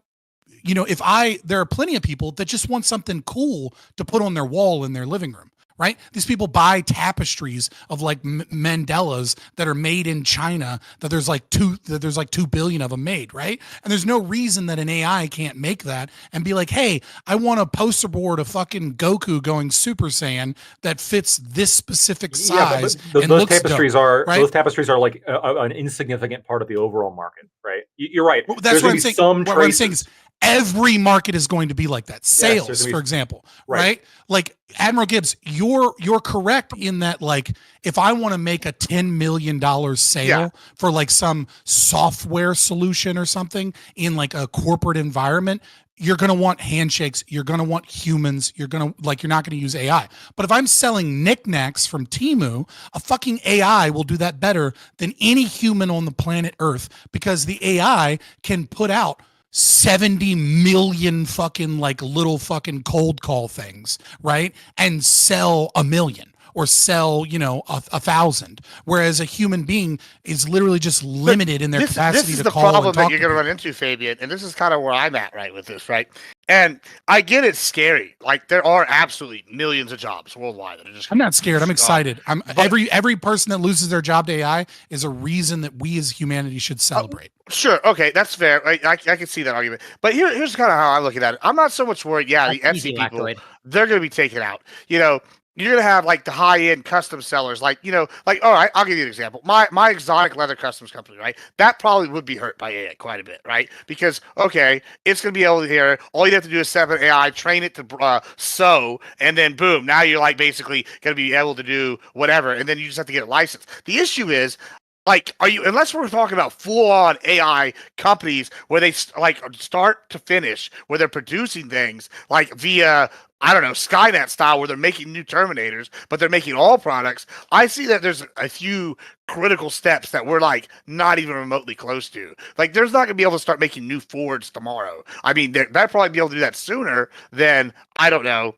there are plenty of people that just want something cool to put on their wall in their living room. Right? These people buy tapestries of like Mandelas that are made in China that there's like 2 billion of them made, right? And there's no reason that an AI can't make that and be like, "Hey, I want a poster board of fucking Goku going Super Saiyan that fits this specific size and those looks tapestries dope," are right? those tapestries are like an insignificant part of the overall market, right? You're right. Well, that's There's what gonna I'm be saying. Some What I'm saying traces. is every market is going to be like that. there's Sales, gonna be- for example, Right. right? Like Admiral Gibbs, you're correct in that. Like, if I want to make a $10 million sale Yeah. for like some software solution or something in like a corporate environment, you're going to want handshakes. You're going to want humans. You're not going to use AI. But if I'm selling knickknacks from Temu, a fucking AI will do that better than any human on the planet Earth, because the AI can put out 70 million fucking like little fucking cold call things, right? And sell a million or sell, you know, 1,000. Whereas a human being is literally just limited in their capacity this is to the call problem and talk that you're to going to people. run into, Fabian, and this is kind of where I'm at right with this, right? And I get it's scary. Like there are absolutely millions of jobs worldwide that are just. I'm not scared. I'm gone. excited. But- Every person that loses their job to AI is a reason that we as humanity should celebrate. Sure. Okay, that's fair. I can see that argument. But here's kind of how I'm looking at it. I'm not so much worried. Yeah, the That's Etsy easy, people, Lactoid. they're going to be taken out. You know, you're going to have like the high end custom sellers, like, you know, like, all right, I'll give you an example. My exotic leather customs company, right? That probably would be hurt by AI quite a bit, right? Because, okay, it's going to be able to hear, all you have to do is set up an AI, train it to sew, and then boom, now you're like basically going to be able to do whatever, and then you just have to get a license. The issue is, like, are you, unless we're talking about full-on AI companies where they like start to finish, where they're producing things like via, I don't know, Skynet style, where they're making new Terminators, but they're making all products. I see that there's a few critical steps that we're like not even remotely close to. Like, there's not going to be able to start making new Fords tomorrow. I mean, they'll probably be able to do that sooner than, I don't know,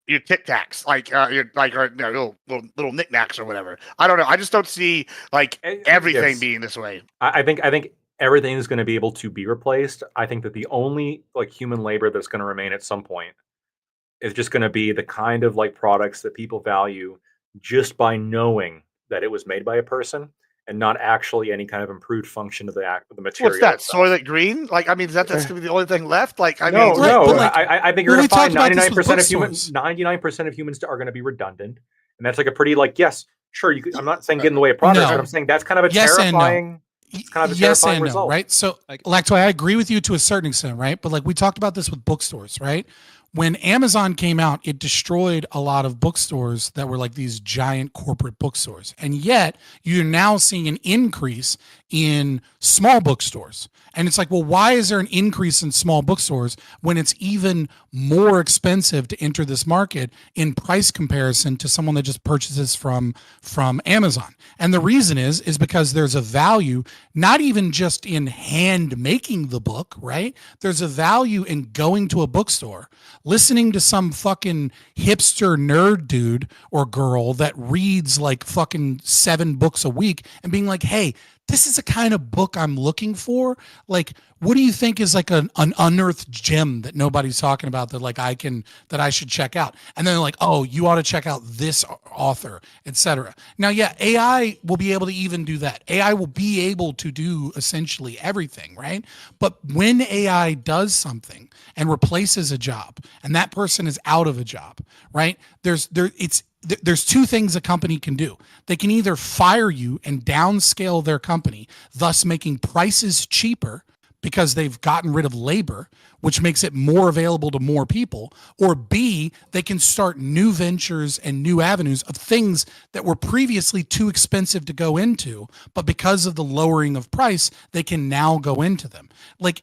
your Tic Tacs, like your like or you know, little knickknacks or whatever. I don't know. I just don't see like everything Yes. being this way. I think everything is going to be able to be replaced. I think that the only like human labor that's going to remain at some point is just going to be the kind of like products that people value just by knowing that it was made by a person and not actually any kind of improved function of the material. What's that? itself. Soylent Green? Like, I mean, that's gonna be the only thing left. Like, I No, mean, Right, no. but, like, I think you're well, going to we find talked about this with 99% of humans. bookstores. 99% of humans are going to be redundant, and that's like a pretty like yes, sure. You could, I'm not saying get in the way of progress, No. but I'm saying that's kind of a Yes and no. terrifying. It's kind of a Yes terrifying and no, result. right? So, Lactoy, I agree with you to a certain extent, right? But like we talked about this with bookstores, right? When Amazon came out, it destroyed a lot of bookstores that were like these giant corporate bookstores. And yet you're now seeing an increase in small bookstores. And it's like, well, why is there an increase in small bookstores when it's even more expensive to enter this market in price comparison to someone that just purchases from Amazon? And the reason is because there's a value, not even just in hand making the book, right? There's a value in going to a bookstore, listening to some fucking hipster nerd dude or girl that reads like fucking 7 books a week and being like, hey, this is the kind of book I'm looking for. Like, what do you think is like an unearthed gem that nobody's talking about that like that I should check out? And then they're like, oh, you ought to check out this author, etc. Now, yeah, AI will be able to even do that. AI will be able to do essentially everything, right? But when AI does something and replaces a job and that person is out of a job, right? There's 2 things a company can do. They can either fire you and downscale their company, thus making prices cheaper because they've gotten rid of labor, which makes it more available to more people, or B, they can start new ventures and new avenues of things that were previously too expensive to go into, but because of the lowering of price, they can now go into them. The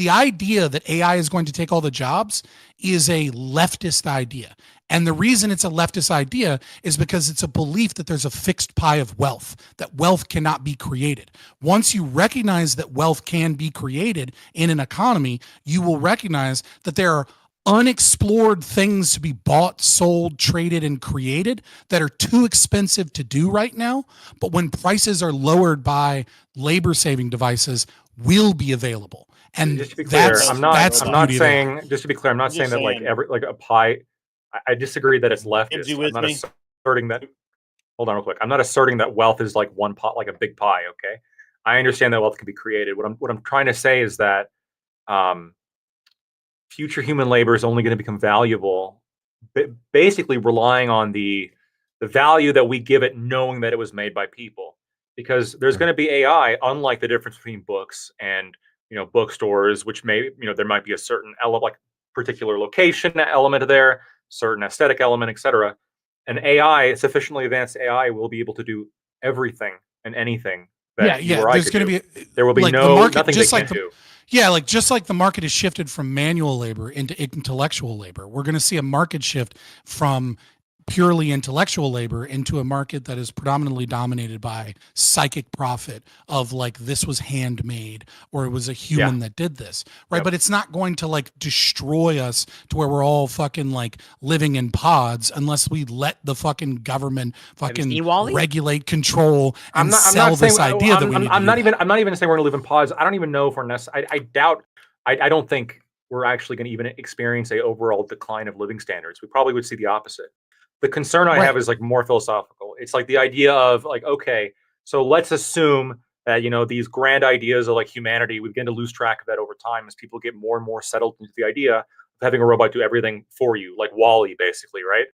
idea that AI is going to take all the jobs is a leftist idea. And the reason it's a leftist idea is because it's a belief that there's a fixed pie of wealth, that wealth cannot be created. Once you recognize that wealth can be created in an economy, you will recognize that there are unexplored things to be bought, sold, traded, and created that are too expensive to do right now. But when prices are lowered by labor saving devices, will be available. And Just to be clear, that's I'm not the saying. Just to be clear, I'm not Just saying that like saying. every like a pie. I disagree that it's Gibbs, leftist. you I'm with not me? asserting that. Hold on, real quick. I'm not asserting that wealth is like one pot, like a big pie. Okay, I understand that wealth can be created. What I'm trying to say is that future human labor is only going to become valuable, basically relying on the value that we give it, knowing that it was made by people. Because there's going to be AI, unlike the difference between books and bookstores, which may there might be a certain element, like particular location element there, certain aesthetic element, etc. An AI, sufficiently advanced AI, will be able to do everything and anything that you or I There's could going to do. be There will be like, the no market, nothing they just like can't do. Yeah, like just like the market has shifted from manual labor into intellectual labor, we're going to see a market shift from purely intellectual labor into a market that is predominantly dominated by psychic profit of like this was handmade or it was a human that did this, right? Yep. But it's not going to like destroy us to where we're all fucking like living in pods unless we let the fucking government fucking seen WALL-E? regulate, control, and I'm not sell saying this idea that we need to I'm do not that. even I'm not even saying we're gonna live in pods. I don't even know if we're necessary. I doubt. I don't think we're actually going to even experience a overall decline of living standards. We probably would see the opposite. The concern I have is like more philosophical. It's like the idea of like, okay, so let's assume that, you know, these grand ideas of like humanity, we begin to lose track of that over time as people get more and more settled into the idea of having a robot do everything for you, like WALL-E, basically, right?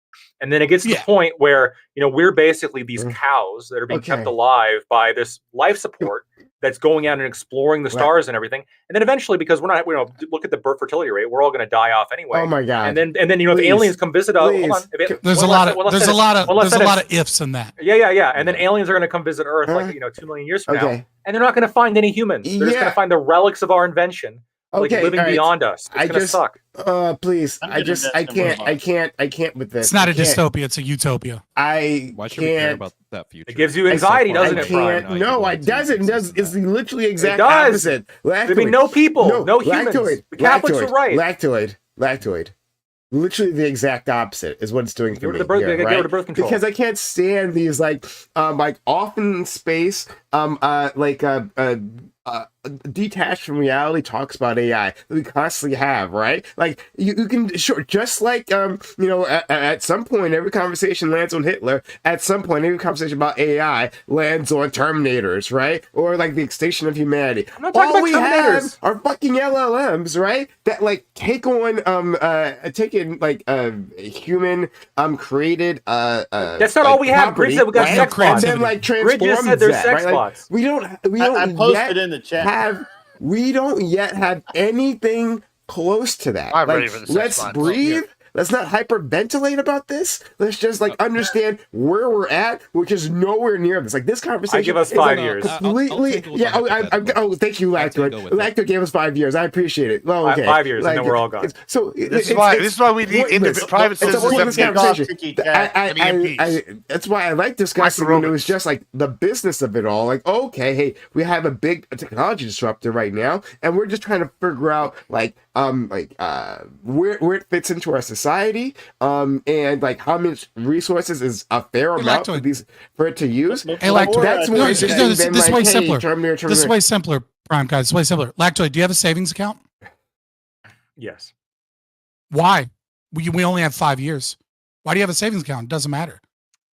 And then it gets to the point where, you know, we're basically these cows that are being kept alive by this life support that's going out and exploring the stars and everything. And then eventually, because we're not, you know, look at the birth fertility rate, we're all going to die off anyway. Oh my god! And then you know, if aliens come visit us, hold on. There's a lot of ifs in that. Yeah. And then aliens are going to come visit Earth, like, you know, 2 million years from now, and they're not going to find any humans. They're just going to find the relics of our invention, like living beyond us. It's going to suck. Please, I can't with this. It's not a dystopia; it's a utopia. Why should we care about that future? It gives you anxiety, doesn't it, Brian? No, it doesn't. It's literally exact it does. opposite. There'd be no people, no humans. The Catholics are right. Lactoid. Literally the exact opposite is what it's doing for me. Get rid of birth control. Because I can't stand these like often in space detached from reality talks about AI that we constantly have, right? Like you can just like at some point every conversation lands on Hitler. At some point every conversation about AI lands on Terminators, right? Or like the extinction of humanity. I'm not talking All about we Terminators. have are fucking LLMs, right? That like take on human created that's not all we have. Grid said we got sex bots. And then like Grid transform just said there's sex right? bots. We don't I posted in the chat. we don't yet have anything close to that. I'm like, ready for the sex let's bots. breathe. Let's not hyperventilate about this. Let's just like understand where we're at, which is nowhere near this. Like this conversation. I give us 5 years. Completely. Thank you, Lactoid. Lactoid gave us 5 years. I appreciate it. Well, okay. 5 years, and then we're all gone. So this is why we need private citizens. That's why I like discussing when it was just like the business of it all. Like, okay, hey, we have a big technology disruptor right now, and we're just trying to figure out where it fits into our society, and like how much resources is a fair amount for it to use. Hey, Lactoid, this way simpler. This is way simpler, Prime guys. This way simpler. Lactoid, do you have a savings account? Yes. Why? We only have 5 years. Why do you have a savings account? It doesn't matter.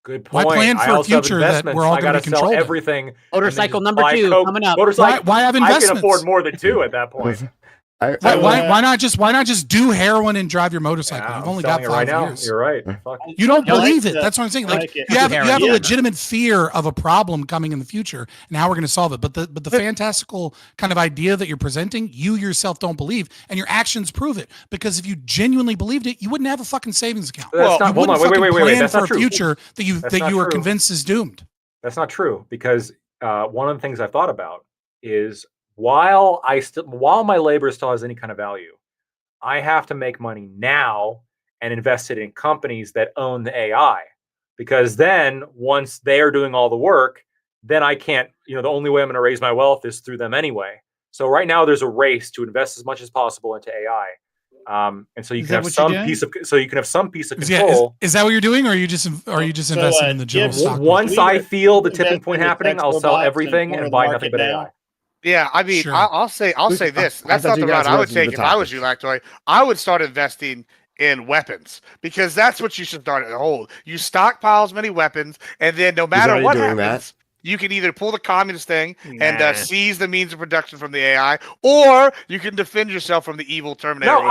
Good point. Why plan for a future that we're all going to be controlled? Everything. Motorcycle number 2 coming up. Why have investments? I can afford more than 2 at that point. Why not just do heroin and drive your motorcycle? You've only got 5 years. You're right. You don't believe it. That's what I'm saying. Like you have a legitimate fear of a problem coming in the future and how we're going to solve it. But the fantastical kind of idea that you're presenting, you yourself don't believe, and your actions prove it. Because if you genuinely believed it, you wouldn't have a fucking savings account. Well, you wouldn't plan That's for not a true. future that you are convinced is doomed. That's not true, because one of the things I've thought about is while my labor still has any kind of value, I have to make money now and invest it in companies that own the AI, because then once they are doing all the work, then I can't, the only way I'm going to raise my wealth is through them anyway. So right now there's a race to invest as much as possible into AI. And so you can have some piece of control. Is that what you're doing, or are you just investing in the general stock? Once I feel the tipping point happening, I'll sell everything and buy nothing but AI. Yeah, I mean, sure. I'll say this. That's not the route I would take if I was you, Lactoid. I would start investing in weapons, because that's what you should start at hold. You stockpile as many weapons, and then no matter what happens, you can either pull the communist thing and seize the means of production from the AI, or you can defend yourself from the evil Terminator. No,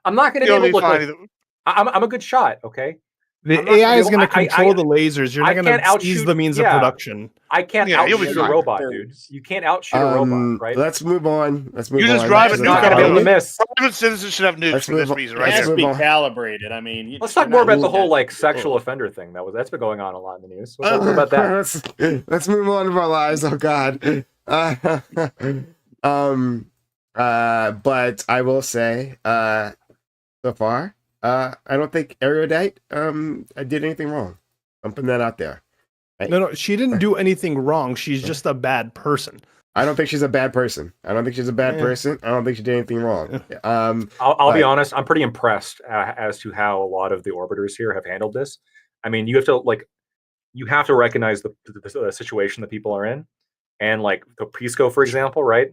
I'm not going to be able to. I'm a good shot, okay? The I'm not AI is gonna going be to able- control the lasers. You're I not going can't to seize outshoot- the means of yeah. production. I can't Yeah, you'll be outshoot a fine. robot, dude. You can't outshoot a robot, right? Let's move on. Let's move You on. just drive to it. the You're not No, gonna be able to topic. miss. Private citizens should have nukes Let's for this move on. reason, It right has here. to be move on. calibrated. I mean, Let's you're talk more not about the doing whole that. like sexual offender thing that's been going on a lot in the news. We'll talk about that. let's move on with our lives. Oh God. But I will say, so far, I don't think Erudite did anything wrong. I'm putting that out there. No, she didn't do anything wrong. She's just a bad person. I don't think she's a bad person. I don't think she's a bad Yeah. person. I don't think she did anything wrong. I'll be but- honest. I'm pretty impressed as to how a lot of the orbiters here have handled this. I mean, you have to recognize the situation that people are in, and like the Pisco, for example, right?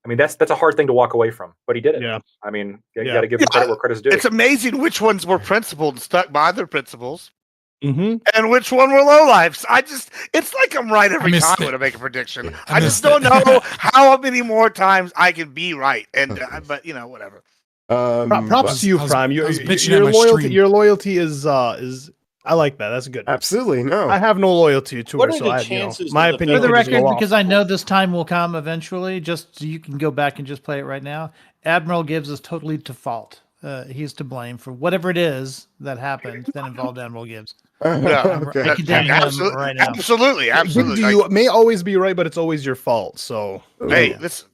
I mean, that's a hard thing to walk away from, but he did it. Yeah. I mean, you Yeah. got to give him credit where credit's due. It's amazing which ones were principled and stuck by their principles, Mm-hmm. and which one were lowlifes. It's like I'm right every missed time it. when I make a prediction. I I just missed it. don't know how many more times I can be right, and but whatever. Props to you, I was- Prime. I Your, was bitching your at my loyalty, stream. your loyalty is I like that. That's good. Absolutely no. I have no loyalty to What her, are so the I, chances my that the opinion For the could just record, go off. because I know this time will come eventually, just so you can go back and just play it right now. Admiral Gibbs is totally to fault. He's to blame for whatever it is that happened that involved Admiral Gibbs. Yeah, Okay. I condemn him right now. Absolutely. You may always be right, but it's always your fault. So Hey, this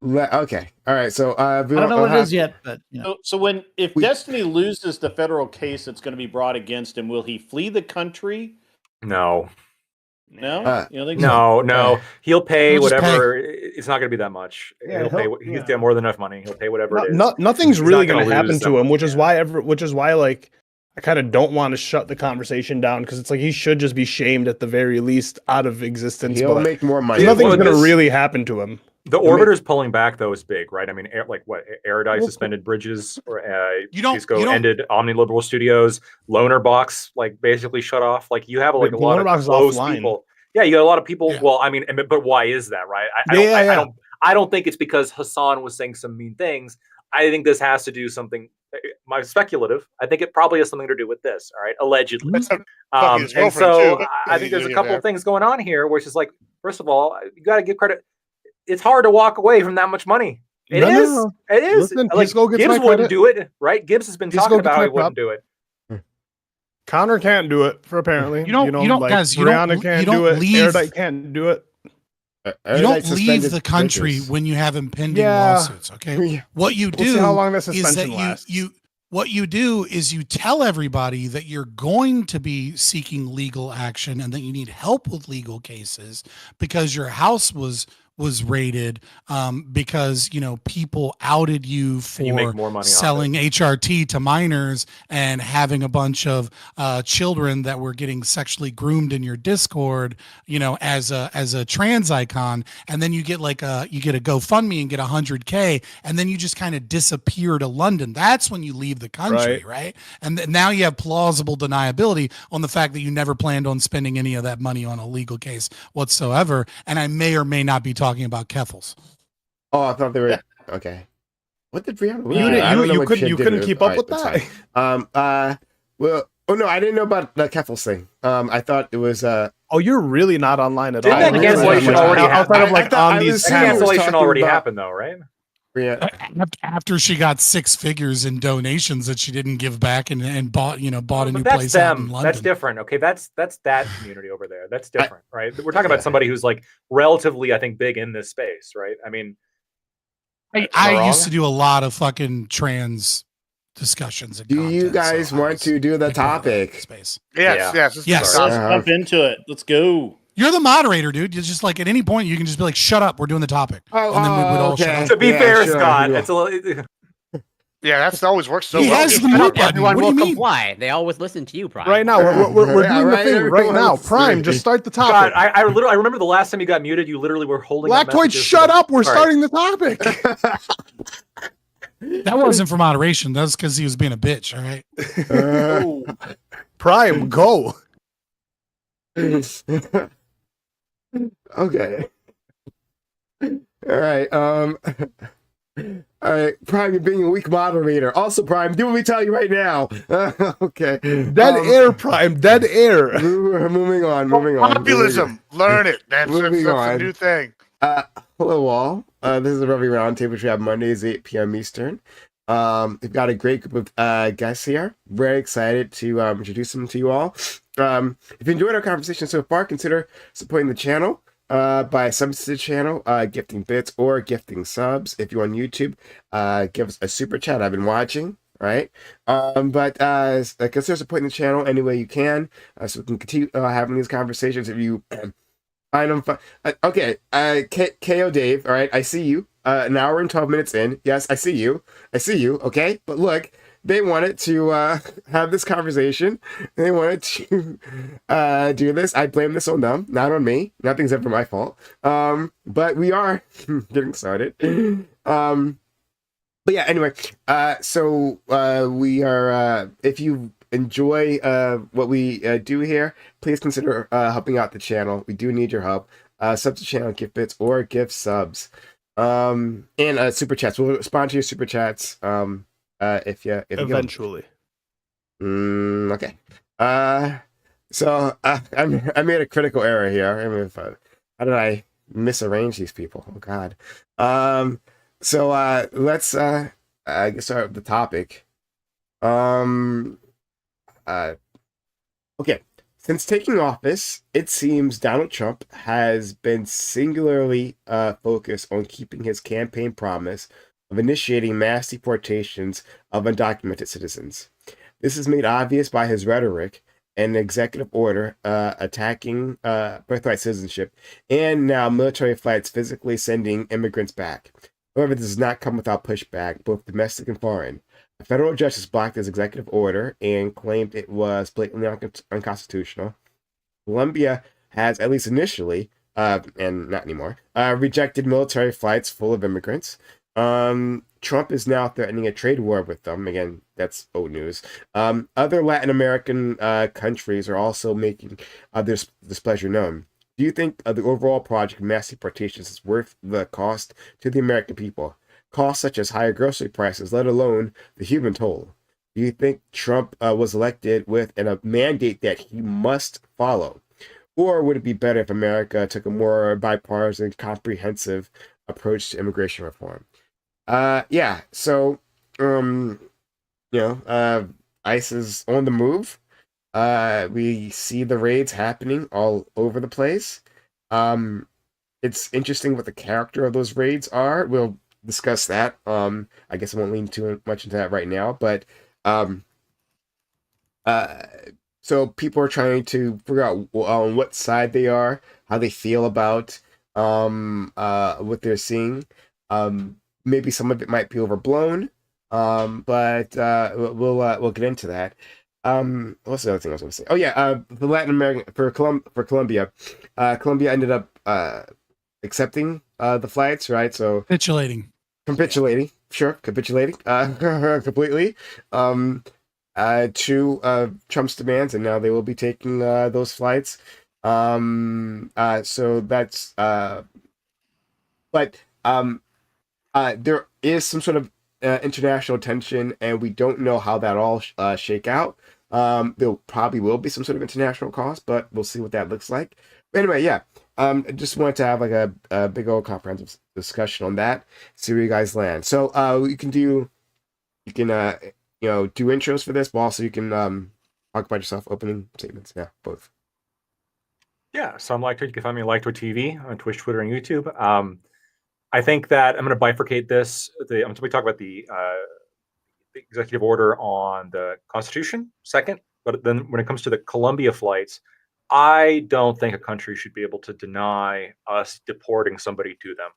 Okay. All right. So I don't know what it is yet, but So if Destiny loses the federal case that's going to be brought against him, will he flee the country? No, No, you don't think so? no. He'll pay He'll just whatever. It's not going to be that much. Yeah, he'll pay. He's got more than enough money. He'll pay whatever it is. nothing's He's really not going gonna to happen lose to that him, much, which is why like I kind of don't want to shut the conversation down because it's like he should just be shamed at the very least out of existence. He'll but make more money. nothing's Well, going to this- really happen to him. The orbiters pulling back though is big, right? I mean, Erudite Well, suspended bridges, or You don't- Pisco you don't- ended Omniliberal Studios. Loner Box like basically shut off. Like you have like a Wait, lot Loner of Box is close offline. people. Yeah, you got a lot of people. Yeah. Well, I mean, but why is that, right? I don't think it's because Hassan was saying some mean things. I think this has to do something. My speculative. I think it probably has something to do with this. All right, allegedly. That's fucking his And girlfriend, so too. I think there's a Yeah, couple there. of things going on here, which is like, first of all, you got to give credit. It's hard to walk away from that much money. It No, no, is. no. It is. Listen, Like Pisco gets Gibbs my wouldn't credit. do it, right? Gibbs has been Pisco talking gets about how my he wouldn't prop. do it. Connor can't do it for apparently. You don't- guys, you don't- Brianna can't you don't do it. leave- Erudite can't do it. You don't leave the country when you have impending Yeah. lawsuits. Okay, what you We'll see do how long that is that suspension lasts. what you do is you tell everybody that you're going to be seeking legal action and that you need help with legal cases because your house was raided because people outed you And you make for more money off selling HRT to minors and having a bunch of children that were getting sexually groomed in your Discord, as a trans icon, and then you get you get a GoFundMe and get 100K, and then you just kind of disappear to London. That's when you leave the country, right? And now you have plausible deniability on the fact that you never planned on spending any of that money on a legal case whatsoever. And I may or may not be talking about Keffels. Oh, I thought they were okay. What did Brianna? You couldn't keep up with that. Well, oh no, I didn't know about the Keffels thing. I thought it was Oh, you're really not online at Didn't all. that Really cancellation not. already Outside happen? of like I thought on I these was The saying- channels. cancellation talking already about- happened, though, right? After she got six figures in donations that she didn't give back and bought a new But that's place out in them. London. That's different. Okay, that's that community over there. That's different, right? We're talking about somebody who's like relatively, I think, big in this space, right? I mean, I used to do a lot of fucking trans discussions. And Do you content, guys so I want was to do the big part of that topic? Space. Yes. Yeah. Yes. Let's jump into it. Let's go. You're the moderator, dude. It's just like at any point you can just be like, "Shut up, we're doing the topic," and then we would all shut okay. up. to be Yeah, fair, sure, Scott, yeah. it's a little. Yeah, that's always works so He well. has the Shut mute up, button. everyone What do will you mean? comply. They always listen to you, Prime. Right now, we're Yeah, doing right, the thing right now. everyone's Prime, free. just start the God, topic. I remember the last time you got muted, you literally were holding. up Lactoid, messages shut for the- up. We're All right. starting the topic. That wasn't for moderation. That was because he was being a bitch. All right. Oh, Prime, go. Okay. All right. All right, Prime, you're being a weak moderator. Also, Prime, do what we tell you right now. Okay. Dead air, Prime. Dead air. Moving on. Moving on. Populism. Learn it. That's Moving a on. new thing. Hello, all. This is the Reverie Roundtable, which we have Mondays, 8 p.m. Eastern. We've got a great group of guests here. Very excited to introduce them to you all. If you enjoyed our conversation so far, consider supporting the channel by subs to the channel, gifting bits or gifting subs. If you're on YouTube, give us a super chat. I've been watching, right? But consider supporting the channel any way you can, so we can continue having these conversations. If you find them fun. Okay, KO Dave, all right, I see you. An hour and 12 minutes in. Yes, I see you. Okay? But look, they wanted to have this conversation. They wanted to do this. I blame this on them, not on me. Nothing's ever my fault. But we are getting started. But yeah, anyway, so we are, if you enjoy what we do here, please consider helping out the channel. We do need your help. Sub to channel, gift bits, or gift subs. And super chats. We'll respond to your super chats if you Eventually. okay. So I made a critical error here. I mean, how did I misarrange these people? Oh God. So let's start with the topic. Okay. Since taking office, it seems Donald Trump has been singularly focused on keeping his campaign promise of initiating mass deportations of undocumented citizens. This is made obvious by his rhetoric and executive order attacking birthright citizenship, and now military flights physically sending immigrants back. However, this does not come without pushback, both domestic and foreign. A federal justice blocked his executive order and claimed it was blatantly unconstitutional. Colombia has, at least initially, and not anymore, rejected military flights full of immigrants. Trump is now threatening a trade war with them. Again, that's old news. Other Latin American countries are also making their displeasure known. Do you think the overall project of mass deportations is worth the cost to the American people? Costs such as higher grocery prices, let alone the human toll. Do you think Trump was elected with a mandate that he must follow? Or would it be better if America took a more bipartisan, comprehensive approach to immigration reform? Yeah, so, ICE is on the move. We see the raids happening all over the place. It's interesting what the character of those raids are. We'll discuss that. I guess I won't lean too much into that right now, but so people are trying to figure out on what side they are, how they feel about what they're seeing. Maybe some of it might be overblown, but we'll get into that. What's the other thing I was going to say? Oh yeah, the Latin American for Colombia, Colombia ended up accepting the flights, right? So Capitulating completely to Trump's demands, and now they will be taking those flights. So that's but there is some sort of international tension, and we don't know how that all shake out. There probably will be some sort of international cost, but we'll see what that looks like. But anyway, yeah. I just wanted to have like a big old comprehensive discussion on that. See where you guys land. So you can do intros for this, but also you can talk about yourself, opening statements. Yeah, both. Yeah, so I'm Lacto. You can find me on Lacto TV on Twitch, Twitter, and YouTube. I think that I'm going to bifurcate this. I'm going to talk about the executive order on the Constitution second, but then when it comes to the Colombia flights, I don't think a country should be able to deny us deporting somebody to them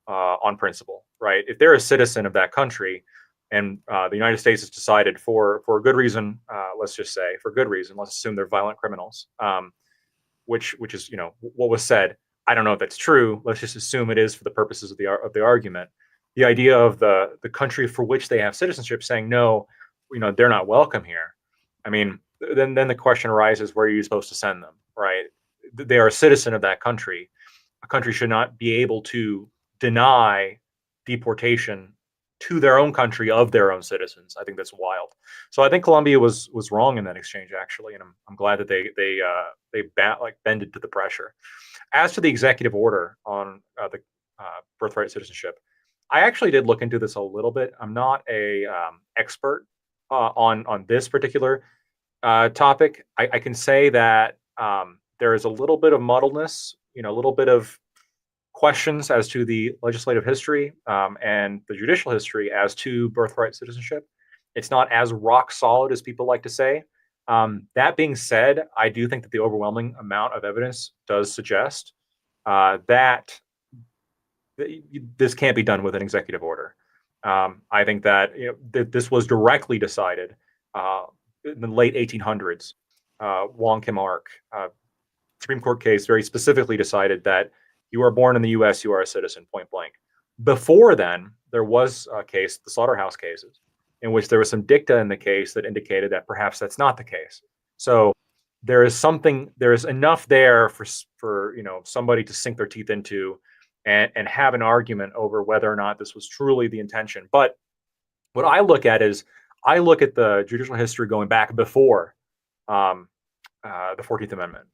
on principle, right? If they're a citizen of that country, and the United States has decided for a good reason, let's just say for good reason, let's assume they're violent criminals, which is what was said. I don't know if that's true. Let's just assume it is for the purposes of the argument. The idea of the country for which they have citizenship saying no, they're not welcome here. I mean, then the question arises: where are you supposed to send them? Right? They are a citizen of that country. A country should not be able to deny deportation to their own country of their own citizens. I think that's wild. So I think Colombia was wrong in that exchange, actually, and I'm glad that they bended to the pressure. As to the executive order on the birthright citizenship, I actually did look into this a little bit. I'm not a expert on this particular topic. I can say that there is a little bit of muddleness, a little bit of questions as to the legislative history and the judicial history as to birthright citizenship. It's not as rock solid as people like to say. That being said, I do think that the overwhelming amount of evidence does suggest that this can't be done with an executive order. I think that this was directly decided in the late 1800s. Wong Kim Ark, Supreme Court case, very specifically decided that you are born in the U.S., you are a citizen, point blank. Before then, there was a case, the slaughterhouse cases, in which there was some dicta in the case that indicated that perhaps that's not the case. So there is enough there for somebody to sink their teeth into and have an argument over whether or not this was truly the intention. But what I look at is I look at the judicial history going back before the 14th Amendment.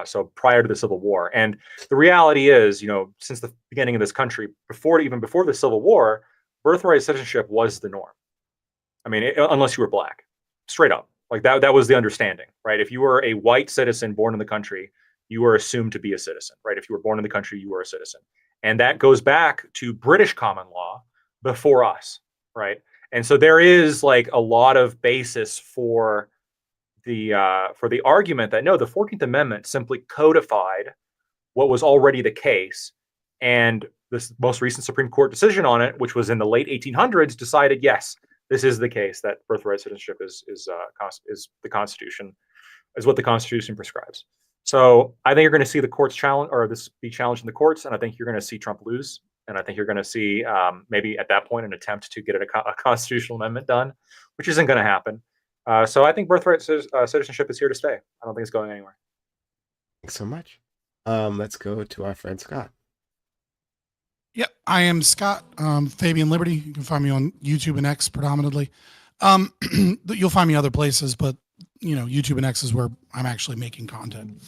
So prior to the Civil War. And the reality is, since the beginning of this country, even before the Civil War, birthright citizenship was the norm. I mean, unless you were black, straight up. Like that was the understanding, right? If you were a white citizen born in the country, you were assumed to be a citizen, right? If you were born in the country, you were a citizen. And that goes back to British common law before us, right? And so there is like a lot of basis for the argument that no, the 14th Amendment simply codified what was already the case, and this most recent Supreme Court decision on it, which was in the late 1800s, decided yes, this is the case, that birthright citizenship is the Constitution, is what the Constitution prescribes. So I think you're going to see the courts challenge, or this be challenged in the courts, and I think you're going to see Trump lose, and I think you're going to see maybe at that point an attempt to get a constitutional amendment done, which isn't going to happen. So I think birthright citizenship is here to stay. I don't think it's going anywhere. Thanks so much. Let's go to our friend Scott. Yep, I am Scott, Fabian Liberty. You can find me on YouTube and X predominantly. You'll find me other places, but YouTube and X is where I'm actually making content.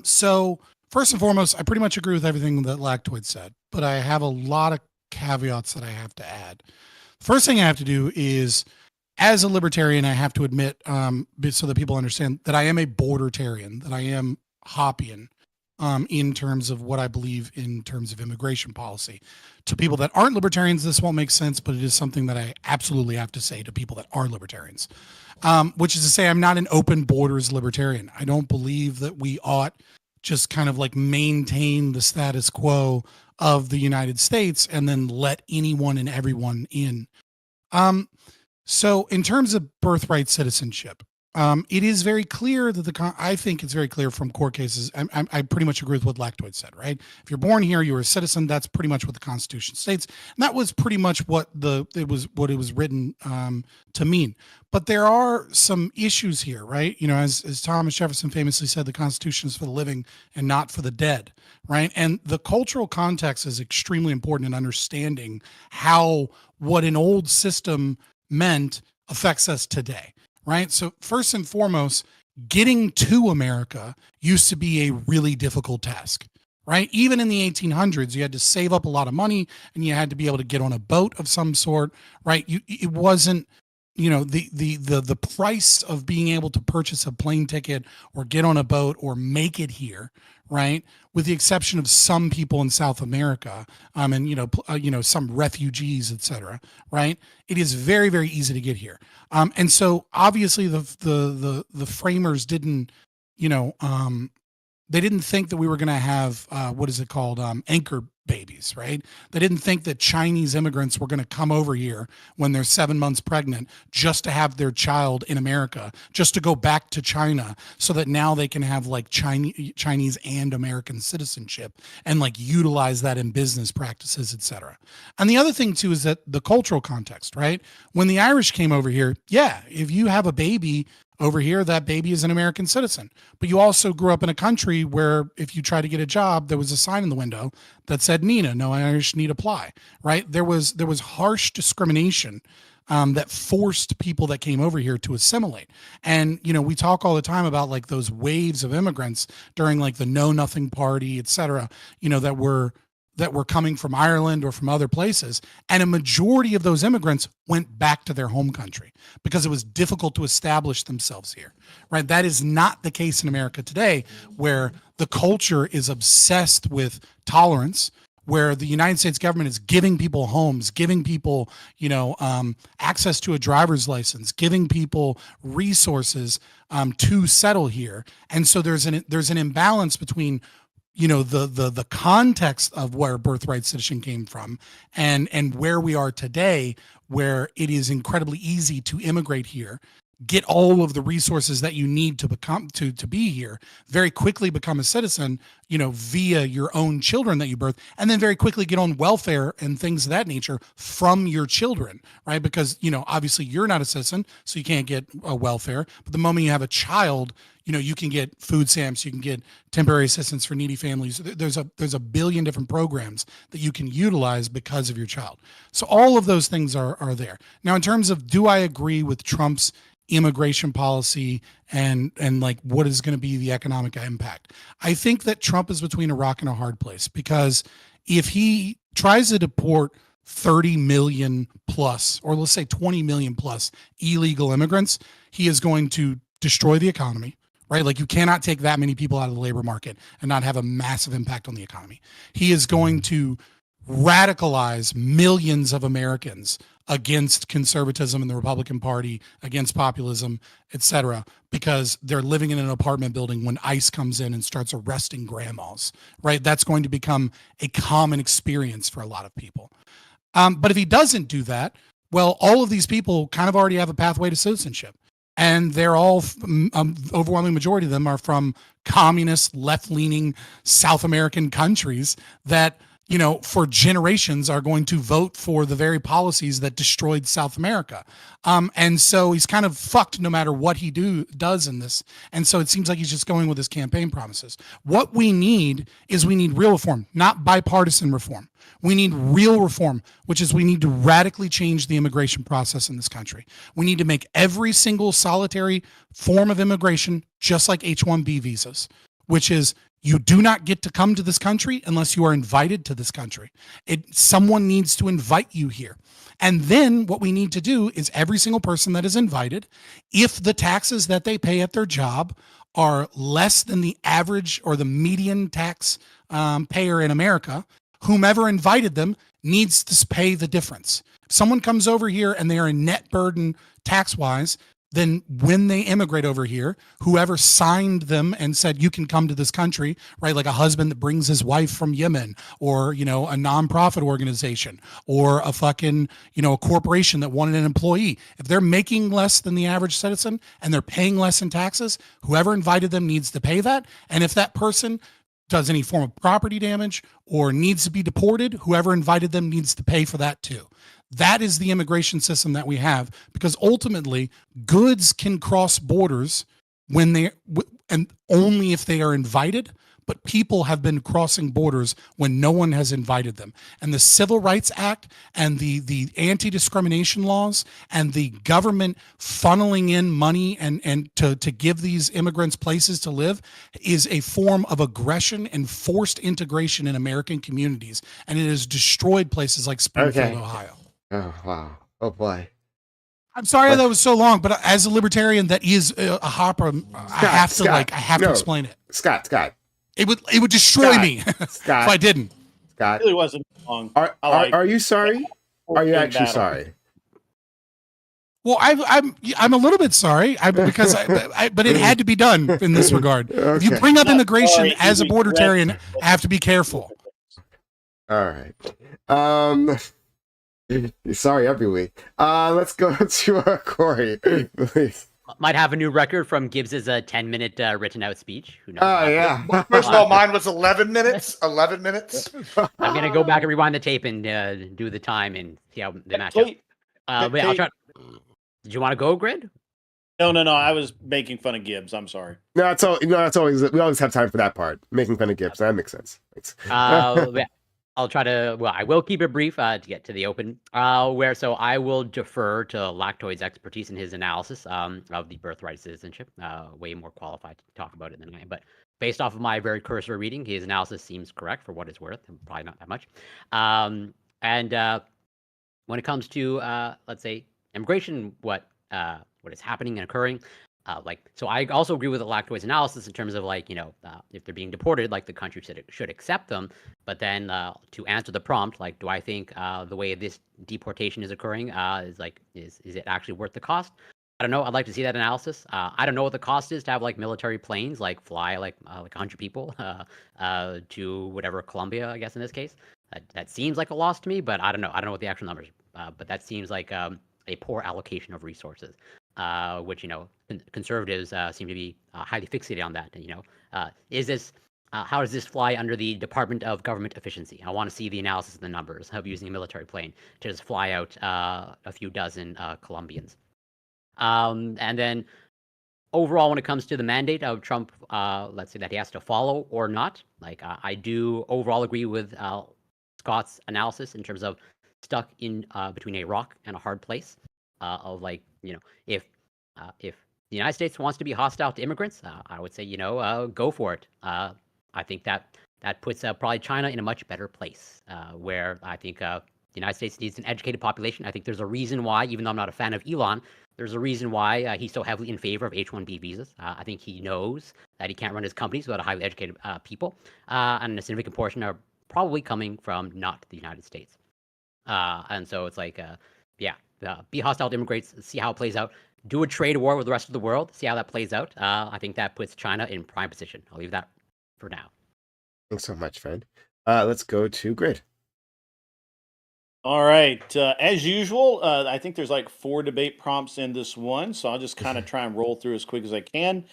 So first and foremost, I pretty much agree with everything that Lactoid said, but I have a lot of caveats that I have to add. First thing I have to do is, as a libertarian, I have to admit, so that people understand, that I am a bordertarian, that I am Hoppian in terms of what I believe in terms of immigration policy. To people that aren't libertarians, this won't make sense, but it is something that I absolutely have to say to people that are libertarians, which is to say I'm not an open borders libertarian. I don't believe that we ought just kind of like maintain the status quo of the United States and then let anyone and everyone in. So in terms of birthright citizenship, it is very clear that I think it's very clear from court cases. I pretty much agree with what Lactoid said, right? If you're born here, you're a citizen. That's pretty much what the Constitution states. And that was pretty much what it was written to mean. But there are some issues here, right? As Thomas Jefferson famously said, the Constitution is for the living and not for the dead, right? And the cultural context is extremely important in understanding how what an old system meant affects us today, right? So first and foremost, getting to America used to be a really difficult task, right? Even in the 1800s, you had to save up a lot of money and you had to be able to get on a boat of some sort, right? It wasn't, the price of being able to purchase a plane ticket or get on a boat or make it here, right? With the exception of some people in South America, and some refugees, etc. Right? It is very, very easy to get here, and so obviously the framers didn't, they didn't think that we were going to have anchor babies, right? They didn't think that Chinese immigrants were going to come over here when they're 7 months pregnant just to have their child in America, just to go back to China so that now they can have like Chinese and American citizenship and like utilize that in business practices, etc. And the other thing too is that the cultural context, right? When the Irish came over here, yeah, if you have a baby Over here, that baby is an American citizen. But you also grew up in a country where if you tried to get a job, there was a sign in the window that said Nina, no Irish need apply, right? There was harsh discrimination that forced people that came over here to assimilate. And, we talk all the time about like those waves of immigrants during like the Know Nothing Party, et cetera, that were coming from Ireland or from other places. And a majority of those immigrants went back to their home country because it was difficult to establish themselves here, right? That is not the case in America today, where the culture is obsessed with tolerance, where the United States government is giving people homes, giving people, access to a driver's license, giving people resources to settle here. And so there's an imbalance between the context of where birthright citizenship came from and where we are today, where it is incredibly easy to immigrate here, get all of the resources that you need to become to be here, very quickly become a citizen, via your own children that you birth, and then very quickly get on welfare and things of that nature from your children, right? Because, obviously you're not a citizen, so you can't get a welfare. But the moment you have a child, you can get food stamps, you can get temporary assistance for needy families. There's a billion different programs that you can utilize because of your child. So all of those things are there. Now, in terms of, do I agree with Trump's immigration policy and like what is going to be the economic impact? I think that Trump is between a rock and a hard place, because if he tries to deport 30 million plus, or let's say 20 million plus illegal immigrants, he is going to destroy the economy, right? Like, you cannot take that many people out of the labor market and not have a massive impact on the economy. He is going to radicalize millions of Americans against conservatism in the Republican Party, against populism, etc., because they're living in an apartment building when ICE comes in and starts arresting grandmas, right? That's going to become a common experience for a lot of people. But if he doesn't do that, well, all of these people kind of already have a pathway to citizenship. And they're all, overwhelming majority of them are from communist, left-leaning South American countries that, for generations are going to vote for the very policies that destroyed South America. And so he's kind of fucked no matter what he does in this. And so it seems like he's just going with his campaign promises. What we need is real reform, not bipartisan reform. We need real reform, which is we need to radically change the immigration process in this country. We need to make every single solitary form of immigration just like H-1B visas, which is, you do not get to come to this country unless you are invited to this country. Someone needs to invite you here. And then what we need to do is every single person that is invited, if the taxes that they pay at their job are less than the average or the median tax payer in America, whomever invited them needs to pay the difference. If someone comes over here and they are a net burden tax-wise, then when they immigrate over here, whoever signed them and said, you can come to this country, right? Like a husband that brings his wife from Yemen, or, a nonprofit organization, or a fucking, a corporation that wanted an employee. If they're making less than the average citizen and they're paying less in taxes, whoever invited them needs to pay that. And if that person does any form of property damage or needs to be deported, whoever invited them needs to pay for that too. That is the immigration system that we have, because ultimately goods can cross borders and only if they are invited, but people have been crossing borders when no one has invited them. And the Civil Rights Act and the anti-discrimination laws and the government funneling in money and to give these immigrants places to live is a form of aggression and forced integration in American communities. And it has destroyed places like Springfield, Ohio. Oh, wow. Oh, boy. I'm sorry that was so long, but as a libertarian that is a hopper, I have to explain it. Scott. It would destroy me if I didn't. Scott. It really wasn't long. Are you sorry? Are you actually sorry? Well, I'm a little bit sorry but it had to be done in this regard. Okay. If you bring up immigration as a bordertarian, I have to be careful. All right. Sorry every week. Let's go to Corey, please. Might have a new record from Gibbs's 10-minute written out speech. Who knows? Oh, yeah. First of all, mine was 11 minutes. 11 minutes. I'm going to go back and rewind the tape and do the time and see how they match up. But I'll try. Did you want to go, Grid? No. I was making fun of Gibbs. I'm sorry. No, it's all. No, it's always. We always have time for that part. Making fun of Gibbs. That makes sense. Thanks. Yeah, I'll try to. Well, I will keep it brief to get to the open. So I will defer to Lactoid's expertise in his analysis of the birthright citizenship. Way more qualified to talk about it than I am. But based off of my very cursory reading, his analysis seems correct for what it's worth. Probably not that much. And when it comes to let's say immigration, what is happening and occurring. So I also agree with the Lactoid's analysis in terms of if they're being deported, like the country should accept them. But then to answer the prompt, like, do I think the way this deportation is occurring is it actually worth the cost? I don't know. I'd like to see that analysis. I don't know what the cost is to have like military planes like fly like 100 people to whatever Colombia, I guess in this case. That seems like a loss to me, but I don't know. I don't know what the actual numbers. But that seems like a poor allocation of resources, which conservatives seem to be highly fixated on that. Is this how does this fly under the Department of Government Efficiency? I want to see the analysis of the numbers of using a military plane to just fly out a few dozen Colombians. And then overall, when it comes to the mandate of Trump, let's say that he has to follow or not, I do overall agree with Scott's analysis in terms of stuck in between a rock and a hard place of if the United States wants to be hostile to immigrants, I would say go for it. I think that puts probably China in a much better place where I think the United States needs an educated population. I think there's a reason why, even though I'm not a fan of Elon, there's a reason why he's so heavily in favor of H-1B visas. I think he knows that he can't run his companies without a highly educated people, and a significant portion are probably coming from not the United States. And so it's be hostile to immigrants, see how it plays out. Do a trade war with the rest of the world, see how that plays out. I think that puts China in prime position. I'll leave that for now. Thanks so much, friend. Let's go to Grid. All right. As usual, I think there's like 4 debate prompts in this one, so I'll just kind of try and roll through as quick as I can.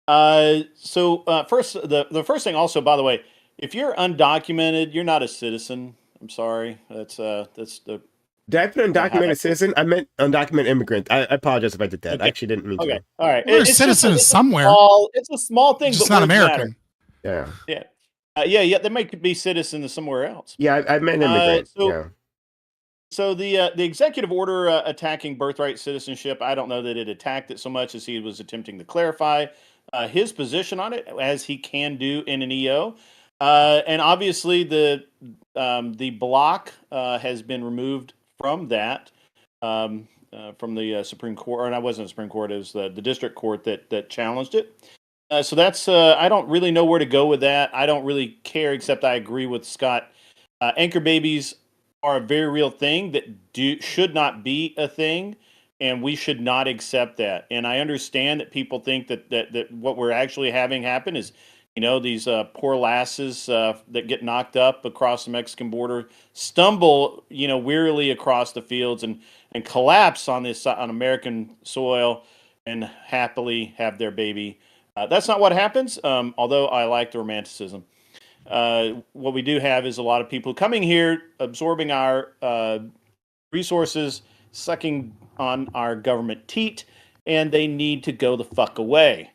First, the first thing also, by the way, if you're undocumented, you're not a citizen. I'm sorry. That's the. Did I put undocumented citizen? I meant undocumented immigrant. I apologize if I did that. Okay. I actually didn't mean to. All right. We're a citizen somewhere. It's a small thing, Just but not words matter. American. Yeah. Yeah. They might be citizens somewhere else. Yeah, I meant immigrant. So the executive order attacking birthright citizenship, I don't know that it attacked it so much as he was attempting to clarify his position on it, as he can do in an EO. And obviously the block has been removed from that, from the Supreme Court, or it wasn't the Supreme Court, it was the district court that challenged it. So that's, I don't really know where to go with that. I don't really care, except I agree with Scott. Anchor babies are a very real thing that should not be a thing, and we should not accept that. And I understand that people think that what we're actually having happen is, these poor lasses that get knocked up across the Mexican border stumble, wearily across the fields and collapse on American soil and happily have their baby. That's not what happens, although I like the romanticism. What we do have is a lot of people coming here, absorbing our resources, sucking on our government teat, and they need to go the fuck away.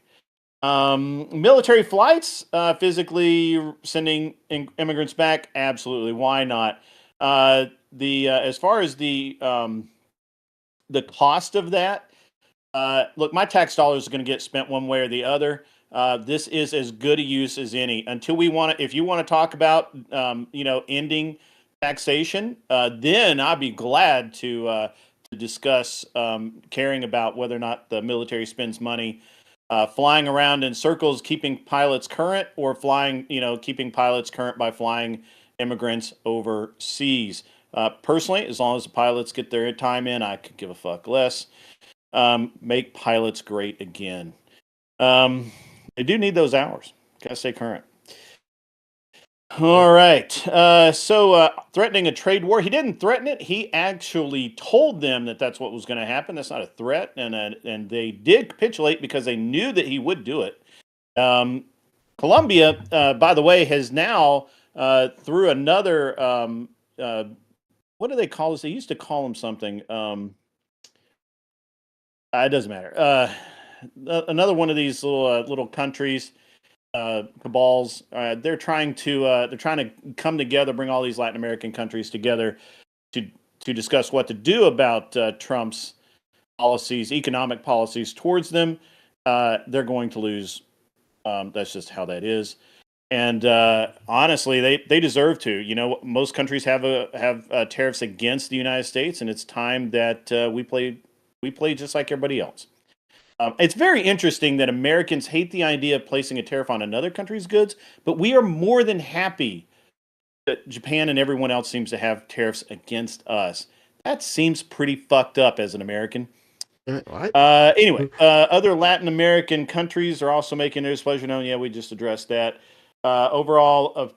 Military flights, physically sending immigrants back, absolutely. Why not? As far as the cost of that, look, my tax dollars are going to get spent one way or the other. This is as good a use as any. Until if you want to talk about, ending taxation, then I'd be glad to discuss caring about whether or not the military spends money flying around in circles, keeping pilots current, or keeping pilots current by flying immigrants overseas. Personally, as long as the pilots get their time in, I could give a fuck less. Make pilots great again. They do need those hours. Gotta stay current. All right. So threatening a trade war. He didn't threaten it. He actually told them that that's what was going to happen. That's not a threat. And they did capitulate because they knew that he would do it. Colombia, by the way, has now, through another, what do they call this? They used to call him something. It doesn't matter. another one of these little countries, cabals. They're trying to come together, bring all these Latin American countries together to discuss what to do about Trump's policies, economic policies towards them. They're going to lose. That's just how that is. And honestly, they deserve to. You know, most countries have tariffs against the United States, and it's time that we play just like everybody else. It's very interesting that Americans hate the idea of placing a tariff on another country's goods, but we are more than happy that Japan and everyone else seems to have tariffs against us. That seems pretty fucked up as an American. What? Anyway, other Latin American countries are also making their displeasure known. Yeah, we just addressed that. The overall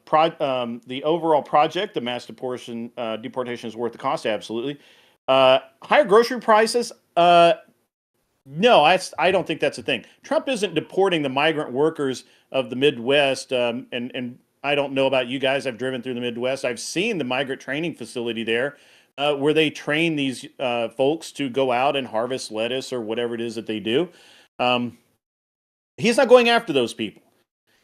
project, the mass deportation is worth the cost. Absolutely. Higher grocery prices. No, I don't think that's a thing. Trump isn't deporting the migrant workers of the Midwest, and I don't know about you guys. I've driven through the Midwest. I've seen the migrant training facility there, where they train these folks to go out and harvest lettuce or whatever it is that they do. He's not going after those people.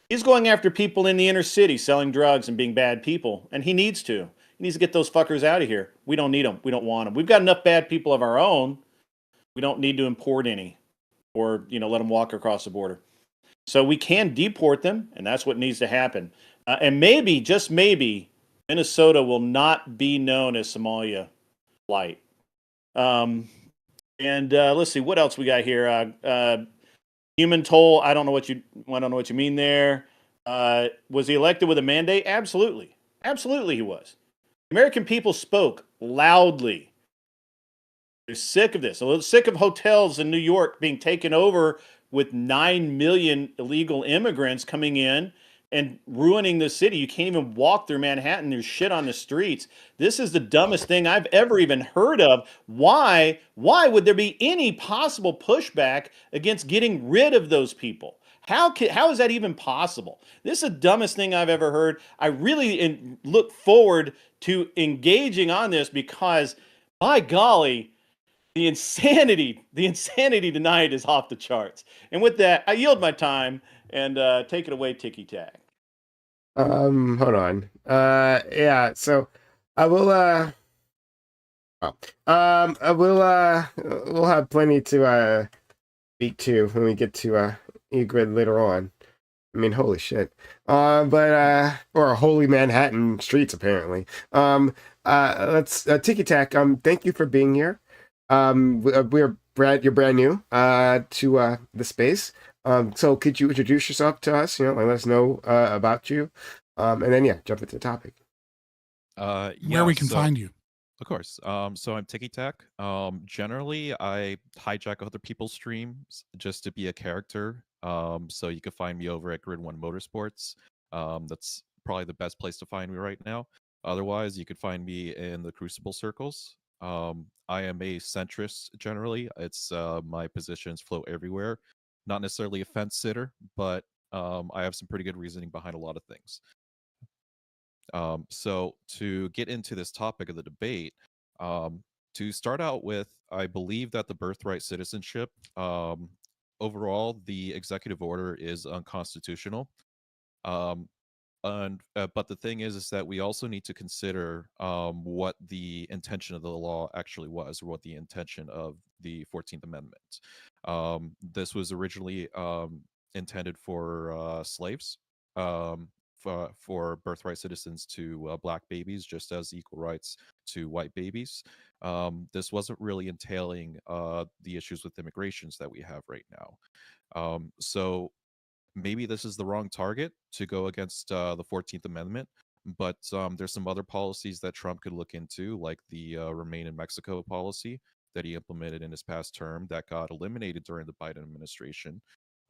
He's going after people in the inner city selling drugs and being bad people, and he needs to. He needs to get those fuckers out of here. We don't need them. We don't want them. We've got enough bad people of our own. We don't need to import any or, let them walk across the border. So we can deport them, and that's what needs to happen. And maybe, just maybe, Minnesota will not be known as Somalia light. And let's see what else we got here. Human toll. I don't know what you mean there. Was he elected with a mandate? Absolutely, absolutely, he was. American people spoke loudly. They're sick of this. They're sick of hotels in New York being taken over with 9 million illegal immigrants coming in and ruining the city. You can't even walk through Manhattan. There's shit on the streets. This is the dumbest thing I've ever even heard of. Why would there be any possible pushback against getting rid of those people? How is that even possible? This is the dumbest thing I've ever heard. I really look forward to engaging on this because, my golly, the insanity tonight is off the charts. And with that, I yield my time and take it away, Ticky Tack. Hold on. Yeah. So I will. We'll have plenty to speak to when we get to E-Grid later on. I mean, holy shit. Or holy Manhattan streets apparently. Let's Tiki Tack. Thank you for being here. You're brand new to the space. So could you introduce yourself to us? Let us know about you. And then jump into the topic. Where we can find you. Of course. So I'm Tiki Tack. Generally, I hijack other people's streams just to be a character. So you can find me over at Grid One Motorsports. That's probably the best place to find me right now. Otherwise, you could find me in the Crucible circles. I am a centrist generally. It's my positions flow everywhere. Not necessarily a fence sitter, but I have some pretty good reasoning behind a lot of things. So to get into this topic of the debate, to start out with, I believe that the birthright citizenship, overall, the executive order is unconstitutional. But the thing is that we also need to consider what the intention of the law actually was, or what the intention of the 14th Amendment. This was originally intended for slaves, for birthright citizens to black babies, just as equal rights to white babies. This wasn't really entailing the issues with immigrations that we have right now. So maybe this is the wrong target to go against the 14th Amendment, but there's some other policies that Trump could look into, like the Remain in Mexico policy that he implemented in his past term that got eliminated during the Biden administration.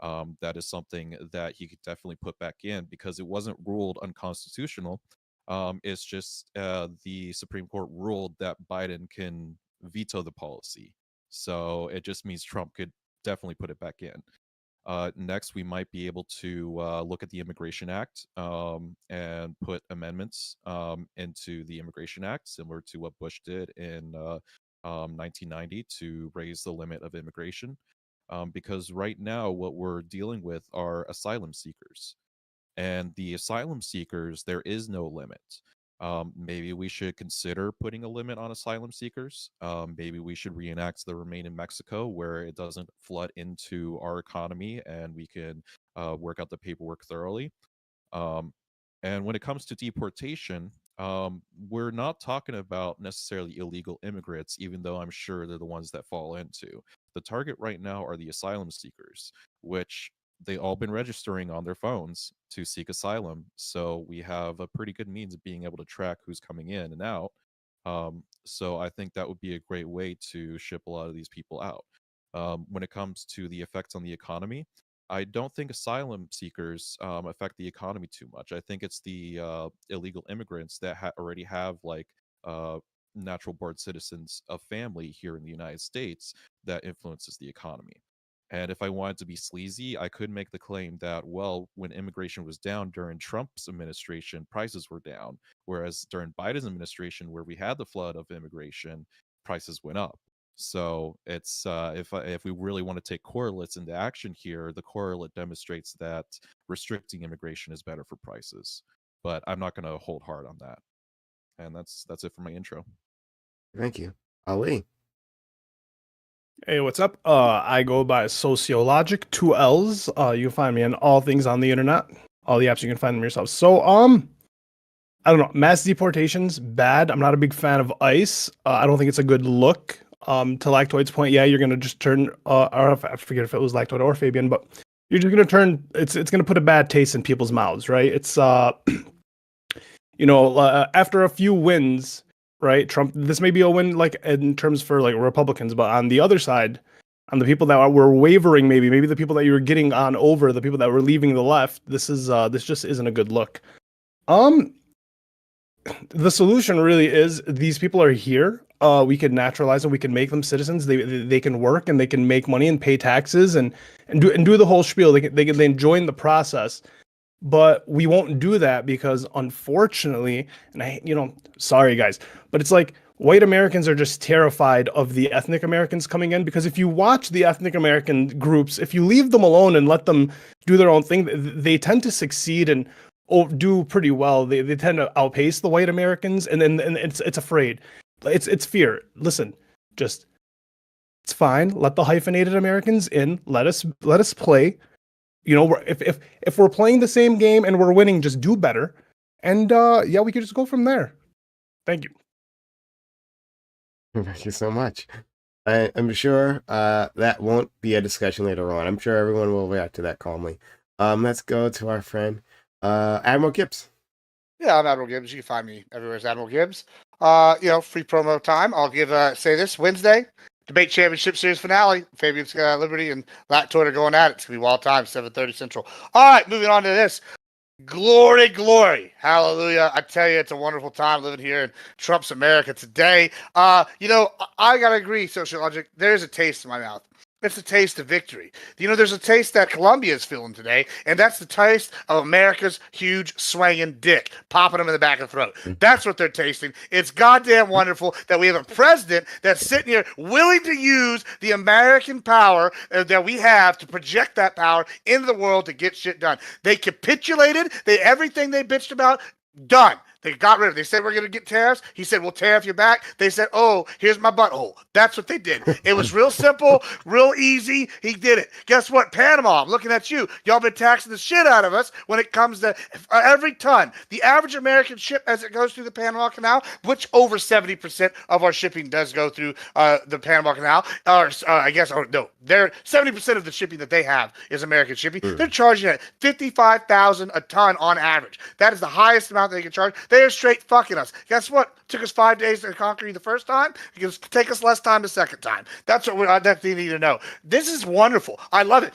That is something that he could definitely put back in because it wasn't ruled unconstitutional. It's just the Supreme Court ruled that Biden can veto the policy. So it just means Trump could definitely put it back in. Next, we might be able to look at the Immigration Act and put amendments into the Immigration Act, similar to what Bush did in 1990 to raise the limit of immigration. because right now what we're dealing with are asylum seekers. And the asylum seekers, there is no limit. Maybe we should consider putting a limit on asylum seekers. Maybe we should reenact the Remain in Mexico, where it doesn't flood into our economy and we can work out the paperwork thoroughly. Um, and when it comes to deportation, we're not talking about necessarily illegal immigrants, even though I'm sure they're the ones that fall into. The target right now are the asylum seekers, which they all been registering on their phones to seek asylum. So we have a pretty good means of being able to track who's coming in and out. So I think that would be a great way to ship a lot of these people out. When it comes to the effects on the economy, I don't think asylum seekers affect the economy too much. I think it's the illegal immigrants that already have like natural born citizens of family here in the United States that influences the economy. And if I wanted to be sleazy, I could make the claim that, well, when immigration was down during Trump's administration, prices were down. Whereas during Biden's administration, where we had the flood of immigration, prices went up. So it's if we really want to take correlates into action here, the correlate demonstrates that restricting immigration is better for prices. But I'm not going to hold hard on that. And that's it for my intro. Thank you, Ali. Hey, what's up? I go by Sociologic, 2 L's. You can find me on all things on the internet. All the apps you can find them yourself. So, I don't know. Mass deportations, bad. I'm not a big fan of ICE. I don't think it's a good look. To Lactoid's point, yeah, you're gonna just turn. Or I forget if it was Lactoid or Fabian, but you're just gonna turn. It's gonna put a bad taste in people's mouths, right? It's after a few wins, right? Trump. This may be a win, like in terms for like Republicans, but on the other side, on the people that were wavering, maybe the people that you were getting on over, the people that were leaving the left. This just isn't a good look. The solution really is these people are here. We could naturalize them. We can make them citizens. They can work and they can make money and pay taxes and do the whole spiel. They can join the process. But we won't do that because unfortunately, and sorry guys, but it's like white Americans are just terrified of the ethnic Americans coming in, because if you watch the ethnic American groups, if you leave them alone and let them do their own thing, they tend to succeed and do pretty well. They tend to outpace the white Americans, and it's afraid. It's fear. Listen, it's fine. Let the hyphenated Americans in. Let us play. If we're playing the same game and we're winning, just do better. And we could just go from there. Thank you. Thank you so much. I'm sure that won't be a discussion later on. I'm sure everyone will react to that calmly. Let's go to our friend Admiral Gibbs. Yeah, I'm Admiral Gibbs. You can find me everywhere as Admiral Gibbs. Free promo time. I'll say this Wednesday. Debate Championship Series finale. Fabian's Liberty and Lactoid are going at it. It's going to be wild time, 7:30 Central. All right, moving on to this. Glory, glory. Hallelujah. I tell you, it's a wonderful time living here in Trump's America today. I got to agree, Sociologic. There's a taste in my mouth. It's a taste of victory. There's a taste that Colombia is feeling today, and that's the taste of America's huge swinging dick, popping them in the back of the throat. That's what they're tasting. It's goddamn wonderful that we have a president that's sitting here willing to use the American power that we have to project that power into the world to get shit done. They capitulated. Everything they bitched about, done. They got rid of it. They said, we're going to get tariffs. He said, we'll tariff you back. They said, oh, here's my butthole. That's what they did. It was real simple, real easy. He did it. Guess what? Panama, I'm looking at you. Y'all been taxing the shit out of us when it comes to every ton. The average American ship as it goes through the Panama Canal, which over 70% of our shipping does go through the Panama Canal. They're 70% of the shipping that they have is American shipping. They're charging at $55,000 a ton on average. That is the highest amount they can charge. They are straight fucking us. Guess what? Took us 5 days to conquer you the first time. It's going to take us less time the second time. That's what they need to know. This is wonderful. I love it.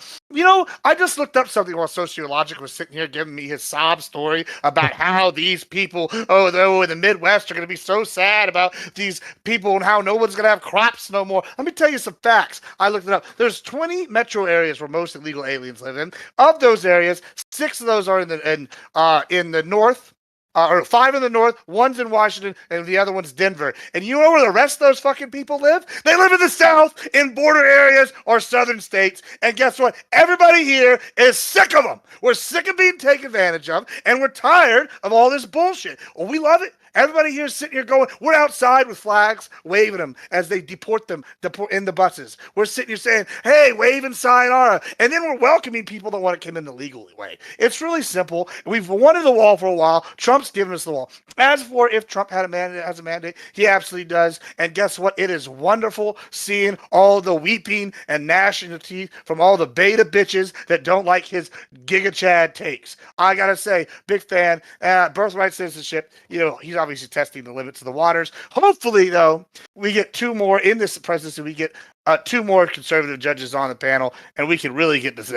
I just looked up something while Sociologic was sitting here giving me his sob story about how these people, in the Midwest are going to be so sad about these people and how no one's going to have crops no more. Let me tell you some facts. I looked it up. There's 20 metro areas where most illegal aliens live in. Of those areas, 6 of those are in the north. or 5 in the north, 1's in Washington, and the other one's Denver. And you know where the rest of those fucking people live? They live in the south, in border areas or southern states. And guess what? Everybody here is sick of them. We're sick of being taken advantage of, and we're tired of all this bullshit. Well, we love it. Everybody here is sitting here going, we're outside with flags, waving them as they deport them in the buses. We're sitting here saying, hey, waving sayonara. And then we're welcoming people that want to come in the legal way. It's really simple. We've wanted the wall for a while. Trump's given us the wall. As for if Trump has a mandate, he absolutely does. And guess what? It is wonderful seeing all the weeping and gnashing of teeth from all the beta bitches that don't like his Giga Chad takes. I got to say, big fan. Birthright citizenship, he's obviously testing the limits of the waters. Hopefully, though, we get 2 more in this presidency. We get 2 more conservative judges on the panel, and we can really get this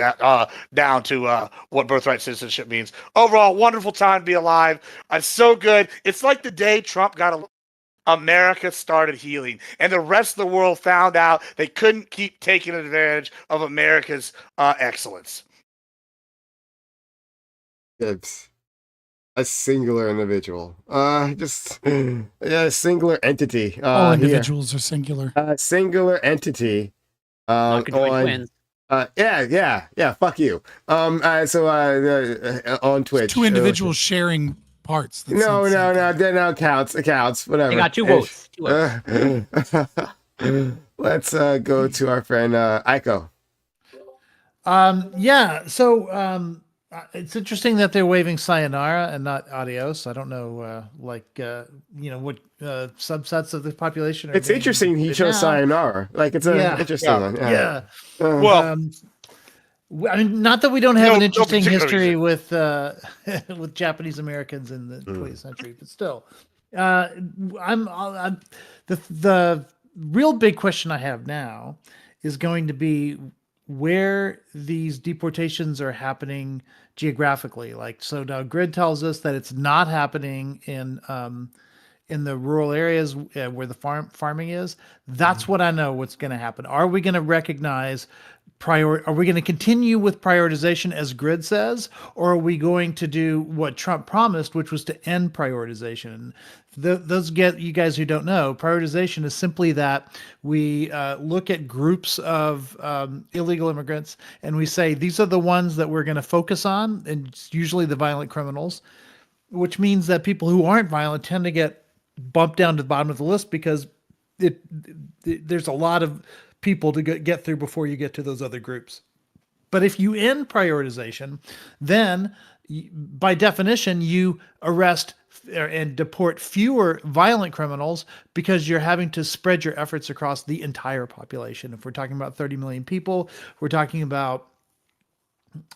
down to what birthright citizenship means. Overall, wonderful time to be alive. It's so good. It's like the day Trump got America started healing, and the rest of the world found out they couldn't keep taking advantage of America's excellence. It's a singular individual. Just a singular entity. All individuals are singular. Singular entity. Not On, yeah. Fuck you. On Twitch, It's 2 individuals sharing parts. That's No, insane. that counts. Whatever. They got 2 votes. 2 votes. Let's go to our friend Aiko. Yeah. So it's interesting that they're waving sayonara and not adios. I don't know, what subsets of the population are. It's interesting he chose sayonara. Like, it's an interesting one. Yeah. Well, I mean, not that we don't have an no interesting particular history reason. with Japanese Americans in the 20th century, but still, I'm the real big question I have now is going to be where these deportations are happening geographically. Like, so now Grid tells us that it's not happening in the rural areas where the farming is. That's what I know what's going to happen. Are we going to recognize are we going to continue with prioritization as Grid says, or are we going to do what Trump promised, which was to end prioritization? Those you guys who don't know, prioritization is simply that we look at groups of illegal immigrants and we say, these are the ones that we're going to focus on, and it's usually the violent criminals, which means that people who aren't violent tend to get bumped down to the bottom of the list because there's a lot of people to get through before you get to those other groups. But if you end prioritization, then by definition, you arrest and deport fewer violent criminals because you're having to spread your efforts across the entire population. If we're talking about 30 million people, we're talking about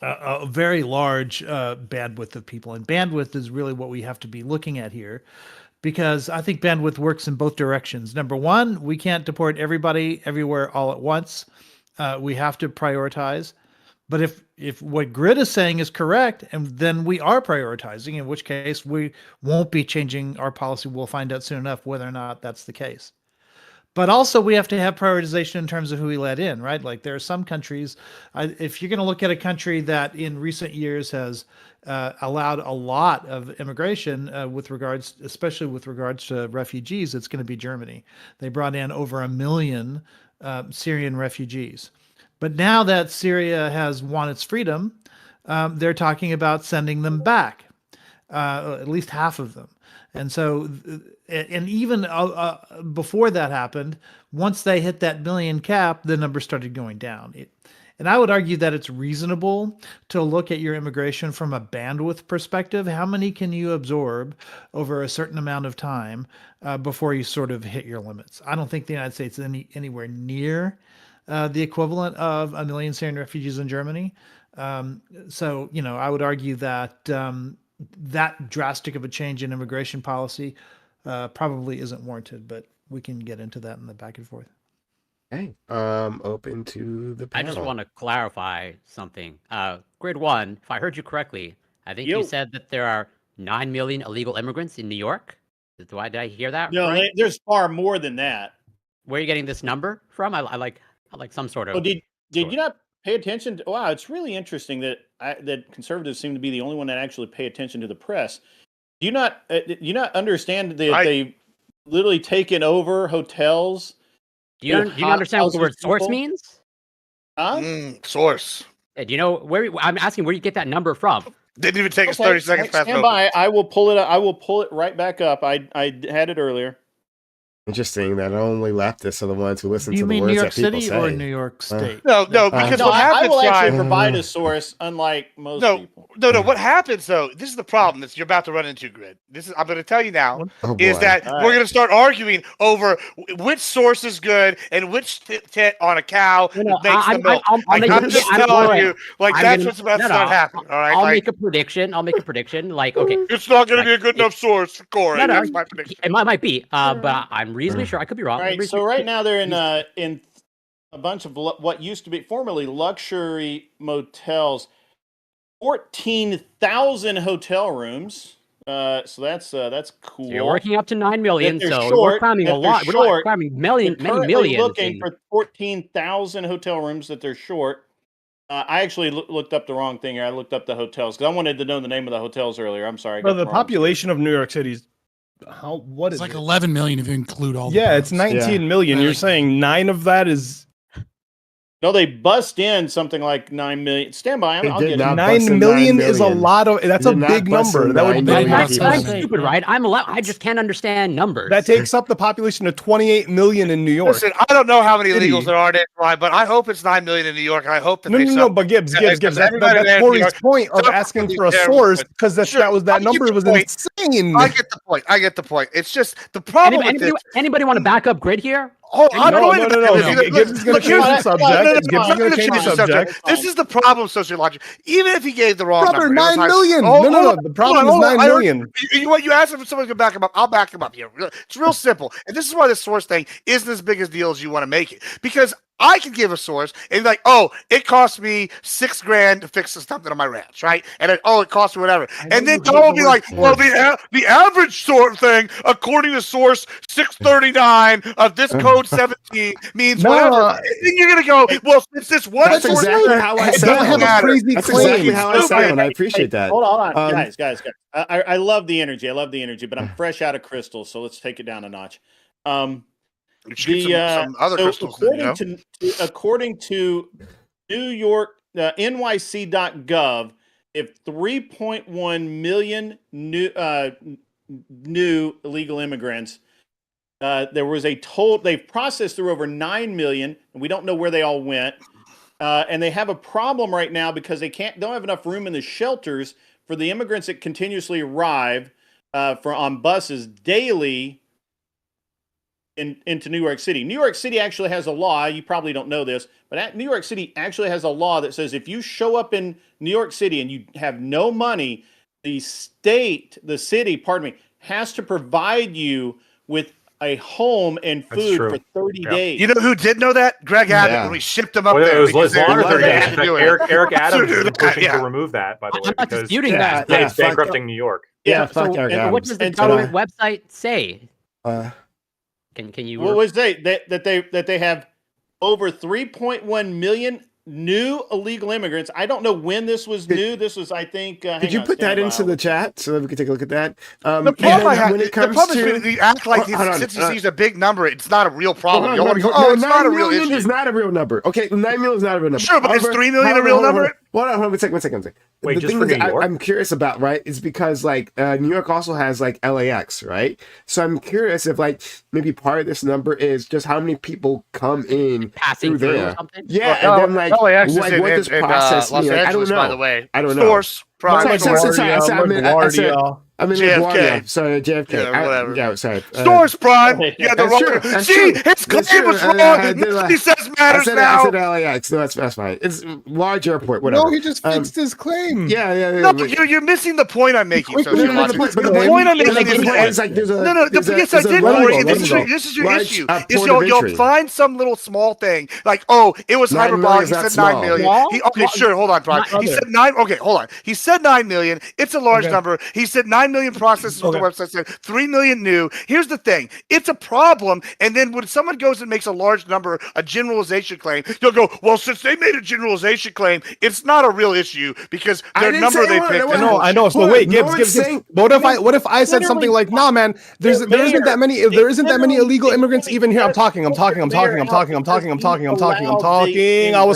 a very large bandwidth of people. And bandwidth is really what we have to be looking at here, because I think bandwidth works in both directions. Number one, we can't deport everybody everywhere all at once. We have to prioritize. But if what Grid is saying is correct, and then we are prioritizing, in which case we won't be changing our policy. We'll find out soon enough whether or not that's the case. But also we have to have prioritization in terms of who we let in, right? Like, there are some countries, if you're going to look at a country that in recent years has allowed a lot of immigration especially with regards to refugees, it's going to be Germany. They brought in over 1 million Syrian refugees. But now that Syria has won its freedom, they're talking about sending them back, at least half of them. And so, and even before that happened, once they hit that 1 million cap, the number started going down. And I would argue that it's reasonable to look at your immigration from a bandwidth perspective. How many can you absorb over a certain amount of time before you sort of hit your limits? I don't think the United States is anywhere near the equivalent of 1 million Syrian refugees in Germany. So, I would argue that that drastic of a change in immigration policy probably isn't warranted, but we can get into that in the back and forth. Okay. Open to the I panel. just want to clarify something. Grid 1, if I heard you correctly, I think you said that there are 9 million illegal immigrants in New York. Did I hear that No, right? there's far more than that. Where are you getting this number from? I like some sort of. Oh, did you not pay attention to? Wow, it's really interesting that that conservatives seem to be the only one that actually pay attention to the press. Do you not understand that I- they've literally taken over hotels? Do you understand what the word houses source people? means? Huh? Source. Do you know where? I'm asking where you get that number from. Didn't even take us Okay, 30 seconds past stand open. by. I will pull it. I will pull it right back up. I had it earlier. Interesting that only leftists are the ones who listen Do you to the mean words New York that people City say. or New York State? No, because No, what I happens, will actually Ryan, provide a source, unlike most No, people. no. What happens though? This is the problem that you're about to run into, Grid. I'm going to tell you now. Oh, Is boy. that All we're right. going to start arguing over which source is good and which tit on a cow makes the milk. I'll make I'm a just I'm- telling wait, you, like I'm that's gonna- what's about to no, start no, happening. All right, I'll like make a prediction. Like, okay, it's not going to be a like, good enough source for Corey. no, That's my prediction. it might be, but I'm reasonably sure I could be wrong. All right. So right now they're in a bunch of what used to be formerly luxury motels. 14,000 hotel rooms. So that's cool. So you're working up to 9 million, That they're so short, we're climbing a that they're lot. We're not short. climbing They're many currently millions. looking for 14,000 hotel rooms that they're short. I actually looked up the wrong thing here. I looked up the hotels because I wanted to know the name of the hotels earlier. I'm sorry. I Bro, got the wrong. population of New York City's what It's is like it? 11 million if you include all. Yeah, the it's boroughs. 19 million. Yeah. You're saying 9 of that is No, they bust in something like 9 million. Stand by. They I'll did get not it. bust 9 in million 9 is a million. lot of. That's They a did big not bust number. in That would 9 bring million that people. I'm to, stupid, right? I just can't understand numbers. that takes up the population of 28 million in New York. Listen, I don't know how many City. illegals there are in Ryan, but I hope it's 9 million in New York, and I hope that No, they no, suffer. no. But Gibbs. Yeah, That's everybody there in New Corey's York point of suffers asking from for a these source terrible- because Sure, that I get number the was point. insane. I get the point. I get the point. It's just the problem with this. Anybody want to back up Grid here? Oh, I'm No, going no, to no, back no. it with you. Gibbs is going Look, to change here's- the no, subject. no, no, Gibbs is I'm not going going to change the subject. This is the problem sociologically. Even if he gave the wrong Brother, number, it was 9 million. Oh, No, no, hold no. on, The problem hold is on, 9 million. You know what? You asked if someone could back him up. I'll back him up here. It's real simple. And this is why this source thing isn't as big a deal as you want to make it. Because I can give a source and be like, oh, it cost me $6,000 to fix something on my ranch, right? And then, oh, it cost me whatever. And then Don will be like, well, the average sort thing, according to source 639 of this code 17 means No. whatever. And then you're gonna go, well, since this one That's source exactly said how I it It sound. doesn't have a matter. crazy That's claim. exactly how I sound. I appreciate that. Hold on, Um, guys. I love the energy. I love the energy, but I'm fresh out of crystals, so let's take it down a notch. You should get some other So crystals then, you know? according to New York NYC.gov, if 3.1 million new illegal immigrants, there was a total. They've processed through over 9 million, and we don't know where they all went. And they have a problem right now because they don't have enough room in the shelters for the immigrants that continuously arrive on buses daily into New York City. New York City actually has a law. You probably don't know this, but New York City actually has a law that says if you show up in New York City and you have no money, the city, has to provide you with a home and That's food true. for 30 Yeah. days. You know who did know that? Greg Abbott Yeah. when we shipped him up Well, there. it was because Liz they Warner were 30 days. to In fact, do it. Eric Adams do has been that, pushing yeah. to remove that, by the way, I'm not because disputing Yeah, that. it's bankrupting New York. Yeah, fuck so- Eric and Adams. What does the And so- government website say? Uh, Can you? What was that they have over 3.1 million new illegal immigrants. I don't know when this was new. This was, I think. Could you put that into the chat so that we can take a look at that? The problem I have, when it the comes problem to is when you act like Hold on, since he sees a big number, it's not a real problem. Hold You on, want to go, no, oh, it's not a 9 real million issue. is not a real number. Okay, 9 million is not a real number. Sure, but is 3 million a real number? Hold on, one second. Wait, the just thing for is, New York? I'm curious about, right, is because, like, New York also has, like, LAX, right? So I'm curious if, like, maybe part of this number is just how many people come in Passing through through there. or something? Yeah, Well, and then, like, LAX is what in this process Los means. Like, I Angeles, don't know. by the way. I don't know. Source, prime Sorry, source. LaGuardia. I mean, JFK. LaGuardia. Sorry, JFK. Yeah, whatever. Yeah, sorry. Source prime. You had the That's true, wrong. that's See, true. his That's claim true. was I wrong. did, He says matters I now. said LAX. No, that's fine. It's large airport, whatever. No, he just fixed his claim. Yeah. No, but- you're missing the point I'm making. No, Sociologically. the The point I'm point making is is like there's a no. there's a- Yes, I there's a did. large- Corey, and let me go. this is your large, issue. port Is of you'll entry. find some little small thing like, oh, it was 9 million hyperbolic. is He not said 9 small. million. Small? Okay, sure. Hold on, Brian. He Brother. said 9. Okay, hold on. He said 9 million. It's a large Okay. number. He said 9 9 million processors what the website said, 3 million new. Here's the thing. It's a problem. And then when someone goes and makes a large number, a generalization claim, you'll go, well, since they made a generalization claim, it's not a real issue because their number they picked. I know. So wait, Gibbs. But what if I said something like, nah, man, there isn't that many illegal immigrants even here. I'm talking. I was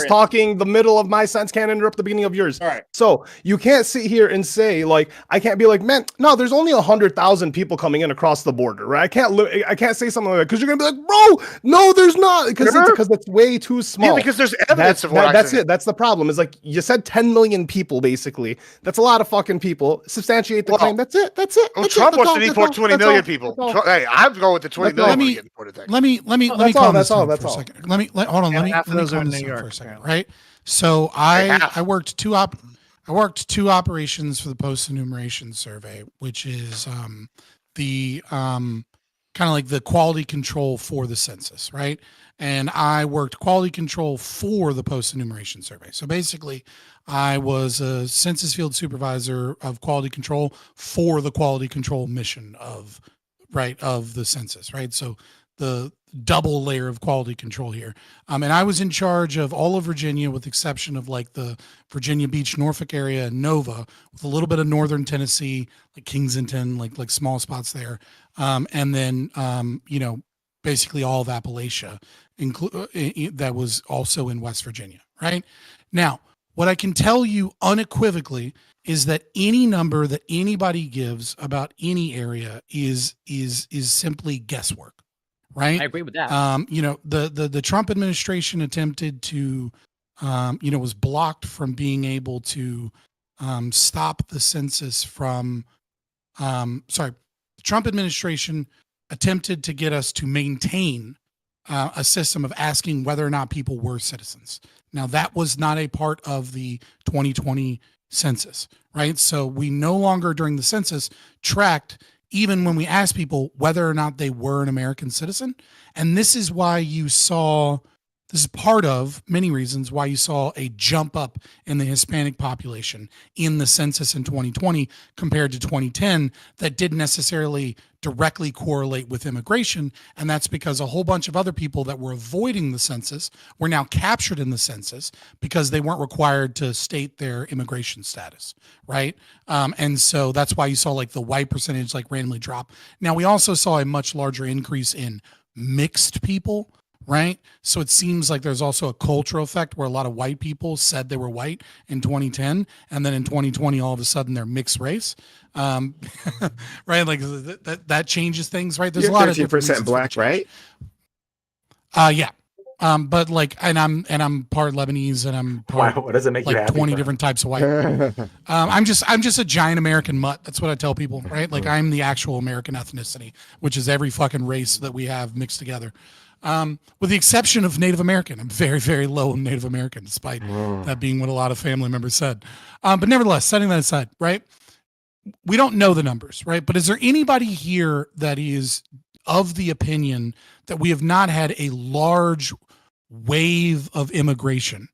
talking. The middle of my sentence can't interrupt the beginning of yours. All right. So you can't sit here and say, like, I can't be like, man, no, there's only 100,000 people coming in across the border, right? I can't say something like that because you're gonna be like, bro, no, there's not, because it's way too small. Yeah, because there's evidence of what that's it. That's the problem. Is like you said 10 million people basically. That's a lot of fucking people. Substantiate the claim. That's it. Well, Trump wants to deport 20 million people. Hey, I'm going with the 20 million. Let me calm this down for a second. Let me hold on. Let me calm this down for a second. Right. So I worked two operations for the post enumeration survey, which is the kind of like the quality control for the census, right? And I worked quality control for the post enumeration survey. So basically, I was a census field supervisor of quality control for the quality control mission of the census, right? So the double layer of quality control here. And I was in charge of all of Virginia with the exception of like the Virginia Beach, Norfolk area, and Nova, with a little bit of northern Tennessee, like Kensington, like small spots there. And then, basically all of Appalachia, that was also in West Virginia, right? Now, what I can tell you unequivocally is that any number that anybody gives about any area is simply guesswork. Right. I agree with that. The Trump administration attempted to, was blocked from being able to stop the census from, the Trump administration attempted to get us to maintain a system of asking whether or not people were citizens. Now, that was not a part of the 2020 census, right? So we no longer during the census tracked even when we asked people whether or not they were an American citizen. And this is why this is part of many reasons why you saw a jump up in the Hispanic population in the census in 2020 compared to 2010 that didn't necessarily directly correlate with immigration. And that's because a whole bunch of other people that were avoiding the census were now captured in the census because they weren't required to state their immigration status, right? And so that's why you saw like the white percentage like randomly drop. Now, we also saw a much larger increase in mixed people, right? So it seems like there's also a cultural effect where a lot of white people said they were white in 2010, and then in 2020, all of a sudden they're mixed race, right? Like that changes things, right? There's a lot of 13% black, right? Yeah. But like, and I'm part Lebanese, and I'm part, what does it make like you happy 20 for? different types of white. I'm just a giant American mutt. That's what I tell people, right? Like I'm the actual American ethnicity, which is every fucking race that we have mixed together. With the exception of Native American. I'm very, very low in Native American, despite that being what a lot of family members said. But nevertheless, setting that aside, right? We don't know the numbers, right? But is there anybody here that is of the opinion that we have not had a large wave of immigration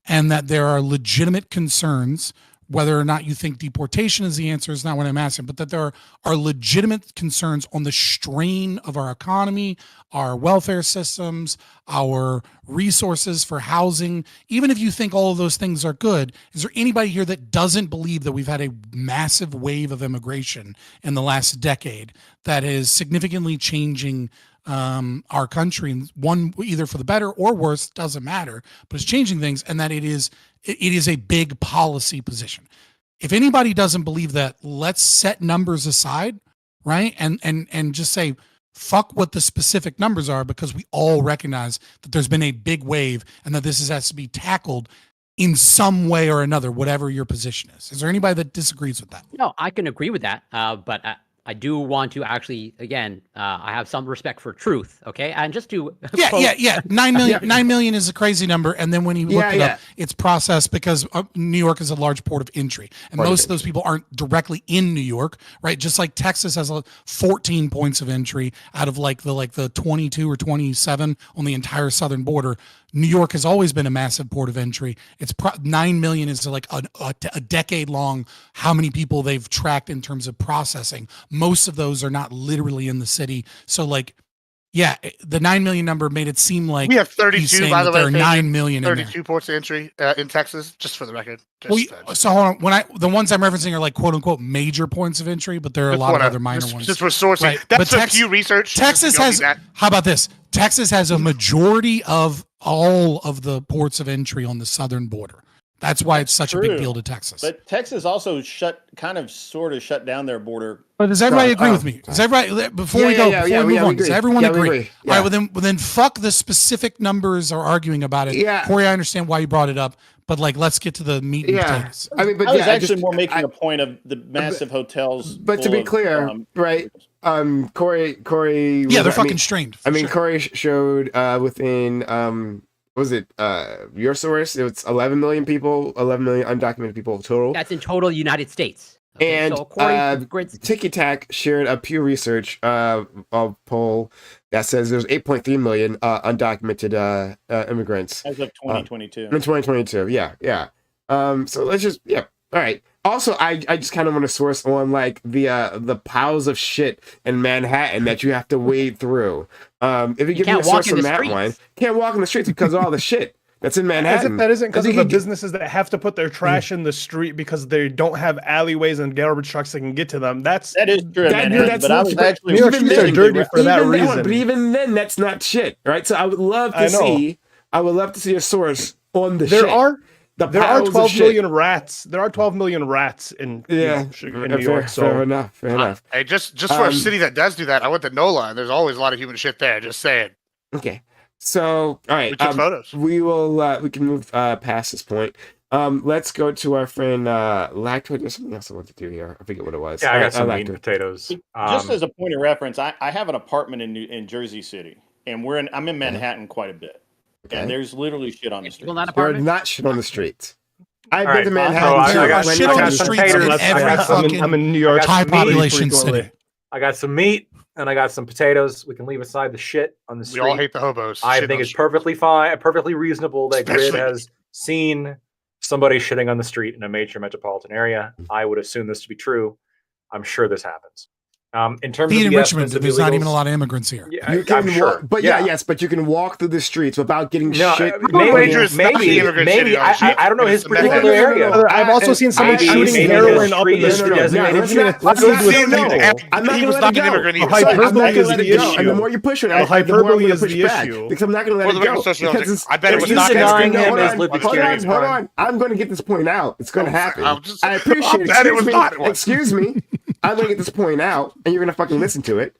and that there are legitimate concerns, whether or not you think deportation is the answer is not what I'm asking, but that there are legitimate concerns on the strain of our economy, our welfare systems, our resources for housing. Even if you think all of those things are good, is there anybody here that doesn't believe that we've had a massive wave of immigration in the last decade that is significantly changing our country, one either for the better or worse, doesn't matter, but it's changing things, and that it is a big policy position. If anybody doesn't believe that, let's set numbers aside, right? And just say, fuck what the specific numbers are, because we all recognize that there's been a big wave and that this has to be tackled in some way or another, whatever your position is. Is there anybody that disagrees with that? No, I can agree with that, but I do want to actually, again, I have some respect for truth, okay? And just to... Yeah. 9 million, 9 million is a crazy number. And then when you look it up, it's processed because New York is a large port of entry. And most of those people aren't directly in New York, right? Just like Texas has 14 points of entry out of like the 22 or 27 on the entire southern border. New York has always been a massive port of entry. It's 9 million is like a decade long how many people they've tracked in terms of processing. Most of those are not literally in the city. So like, yeah, the 9 million number made it seem like We have he's 32, saying by the that way. there are 9 million in there. 32 ports of entry in Texas, just for the record. So hold on. The ones I'm referencing are like quote unquote major points of entry, but there are a lot of other minor ones. Just for sourcing. Right. That's But a Pew Research. Texas has. How about this? Texas has a majority of all of the ports of entry on the southern border. That's why it's such a big deal to Texas. But Texas also sort of shut down their border. But does everybody agree with me? Does everybody, before we move on, does everyone agree? All right, well then fuck the specific numbers or arguing about it. Yeah. Corey, I understand why you brought it up, but like, let's get to the meat and potatoes. I mean, but I was actually more making a point of the massive hotels. But to be clear, right? Corey. Yeah, they're fucking strained. I mean, Corey showed within what was it your source? It's 11 million people, 11 million undocumented people total. That's in total United States. Okay, And so according to Grids, Tiki Tac shared a Pew Research poll that says there's 8.3 million undocumented immigrants as of 2022. In 2022, yeah. So let's just all right. Also, I just kind of want to source on like the piles of shit in Manhattan that you have to wade through. If you give me a source from that one, can't walk in the streets because of all the shit that's in Manhattan. As if that isn't because of the businesses that have to put their trash in the street because they don't have alleyways and garbage trucks that can get to them. That is true in Manhattan, but I was actually New York streets are dirty for that reason. But even then, that's not shit, right? So I would love to see a source on the shit. There are 12 million rats. There are 12 million rats in New York. So fair enough. Hey, just for a city that does do that, I went to NOLA, and there's always a lot of human shit there. Just saying. Okay. So, all right, we took photos. We will. We can move past this point. Let's go to our friend Lactoid. There's something else I want to do here. I forget what it was. Yeah, I got some meat and potatoes. Just as a point of reference, I have an apartment in Jersey City, and I'm in Manhattan quite a bit. Okay. And there's literally shit on the streets. There's not shit on the streets. I've been to Manhattan. I got shit on the streets in every fucking I'm in New York. high population city. I got some meat and I got some potatoes. We can leave aside the shit on the street. We all hate the hobos. I think it's perfectly fine, perfectly reasonable that Grid has seen somebody shitting on the street in a major metropolitan area. I would assume this to be true. I'm sure this happens. In terms of in Richmond, there's not even a lot of immigrants here. Yeah, you can I'm sure. But but you can walk through the streets without getting shit. Maybe. I don't know his particular area. I've also seen somebody shooting heroin up in the street. I'm not going to let it go. Hyperbole is the issue. And the more you push it, hyperbole is the issue. Because I'm not going to let it go. I bet it was not denying him his lived experience. Hold on. I'm going to get this point out. It's going to happen. I appreciate it. Excuse me. I'm going to get this point out, and you're going to fucking listen to it.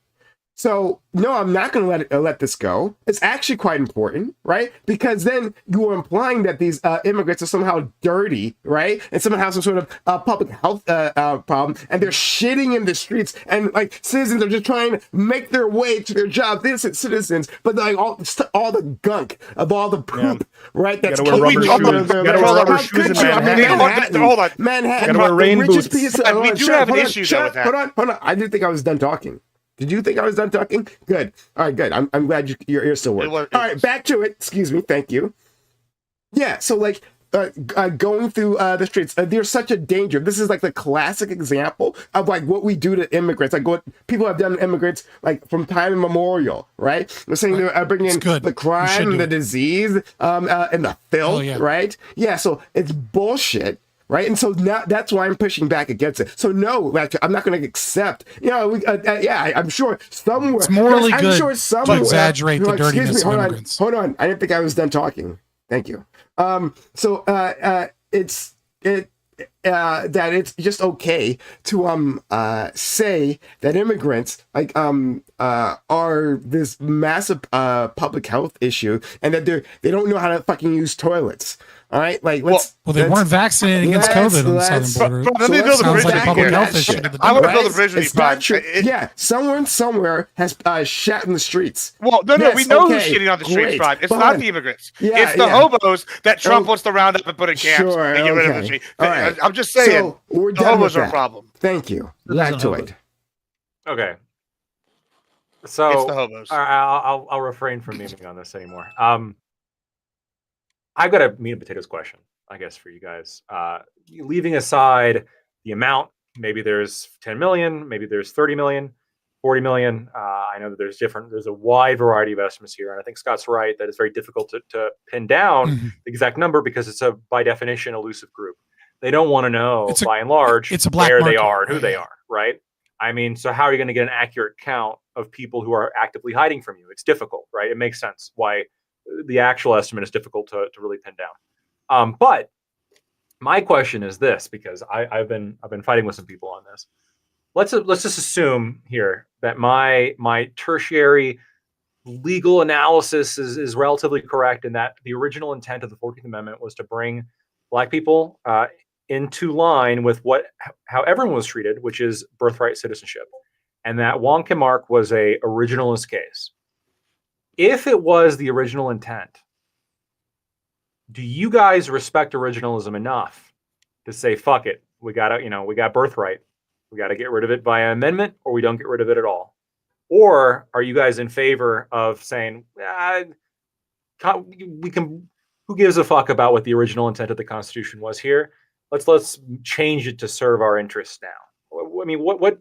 So, no, I'm not going to let this go. It's actually quite important, right? Because then you are implying that these immigrants are somehow dirty, right? And somehow have some sort of public health problem, and they're shitting in the streets, and like citizens are just trying to make their way to their jobs, innocent citizens, but like all the gunk of all the poop, right? That's gotta wear rubber shoes in Manhattan. Hold on. Manhattan. Gotta wear rain boots. We do have an issue though with that. Hold on. I didn't think I was done talking. Did you think I was done talking? Good. All right, good. I'm glad your ear still works. All right, back to it. Excuse me. Thank you. Yeah, so like going through the streets, there's such a danger. This is like the classic example of like what we do to immigrants, like what people have done to immigrants like from time immemorial, right? We're saying they're bringing in the crime, the disease, and the filth, right? Yeah, so it's bullshit. Right, and so now that's why I'm pushing back against it. So no, I'm not going to accept. You know, I'm sure somewhere. It's morally good to exaggerate the dirtiness of immigrants. Hold on, I didn't think I was done talking. Thank you. That it's just okay to say that immigrants like are this massive public health issue, and that they don't know how to fucking use toilets. All right, like they weren't vaccinated against COVID on the southern border. Let me build a bridge. Like a public health issue. I want to build a bridge with you, Brian. Yeah, someone somewhere has shat in the streets. Well, no, we know who's shitting on the streets, Brian. It's not the immigrants. It's the hobos that Trump wants to round up and put in camps and get rid of the street. Right. I'm just saying, so the hobos are a problem. Thank you. Back to it. Okay. So it's the hobos. I'll refrain from memeing on this anymore. I've got a meat and potatoes question, I guess, for you guys. Leaving aside the amount, maybe there's 10 million, maybe there's 30 million, 40 million. I know that there's a wide variety of estimates here. And I think Scott's right that it's very difficult to pin down Mhm. the exact number because it's by definition, elusive group. They don't want to know, It's a- by and large, it's a black where they market, are and who right? they are, right? I mean, so how are you going to get an accurate count of people who are actively hiding from you? It's difficult, right? It makes sense why the actual estimate is difficult to really pin down. But my question is this, because I've been fighting with some people on this. Let's just assume here that my tertiary legal analysis is relatively correct, and that the original intent of the 14th Amendment was to bring Black people into line with how everyone was treated, which is birthright citizenship, and that Wong Kim Ark was a originalist case. If it was the original intent, do you guys respect originalism enough to say, fuck it, we got birthright, we got to get rid of it via amendment, or we don't get rid of it at all? Or are you guys in favor of saying, who gives a fuck about what the original intent of the Constitution was here? Let's change it to serve our interests now. I mean, what?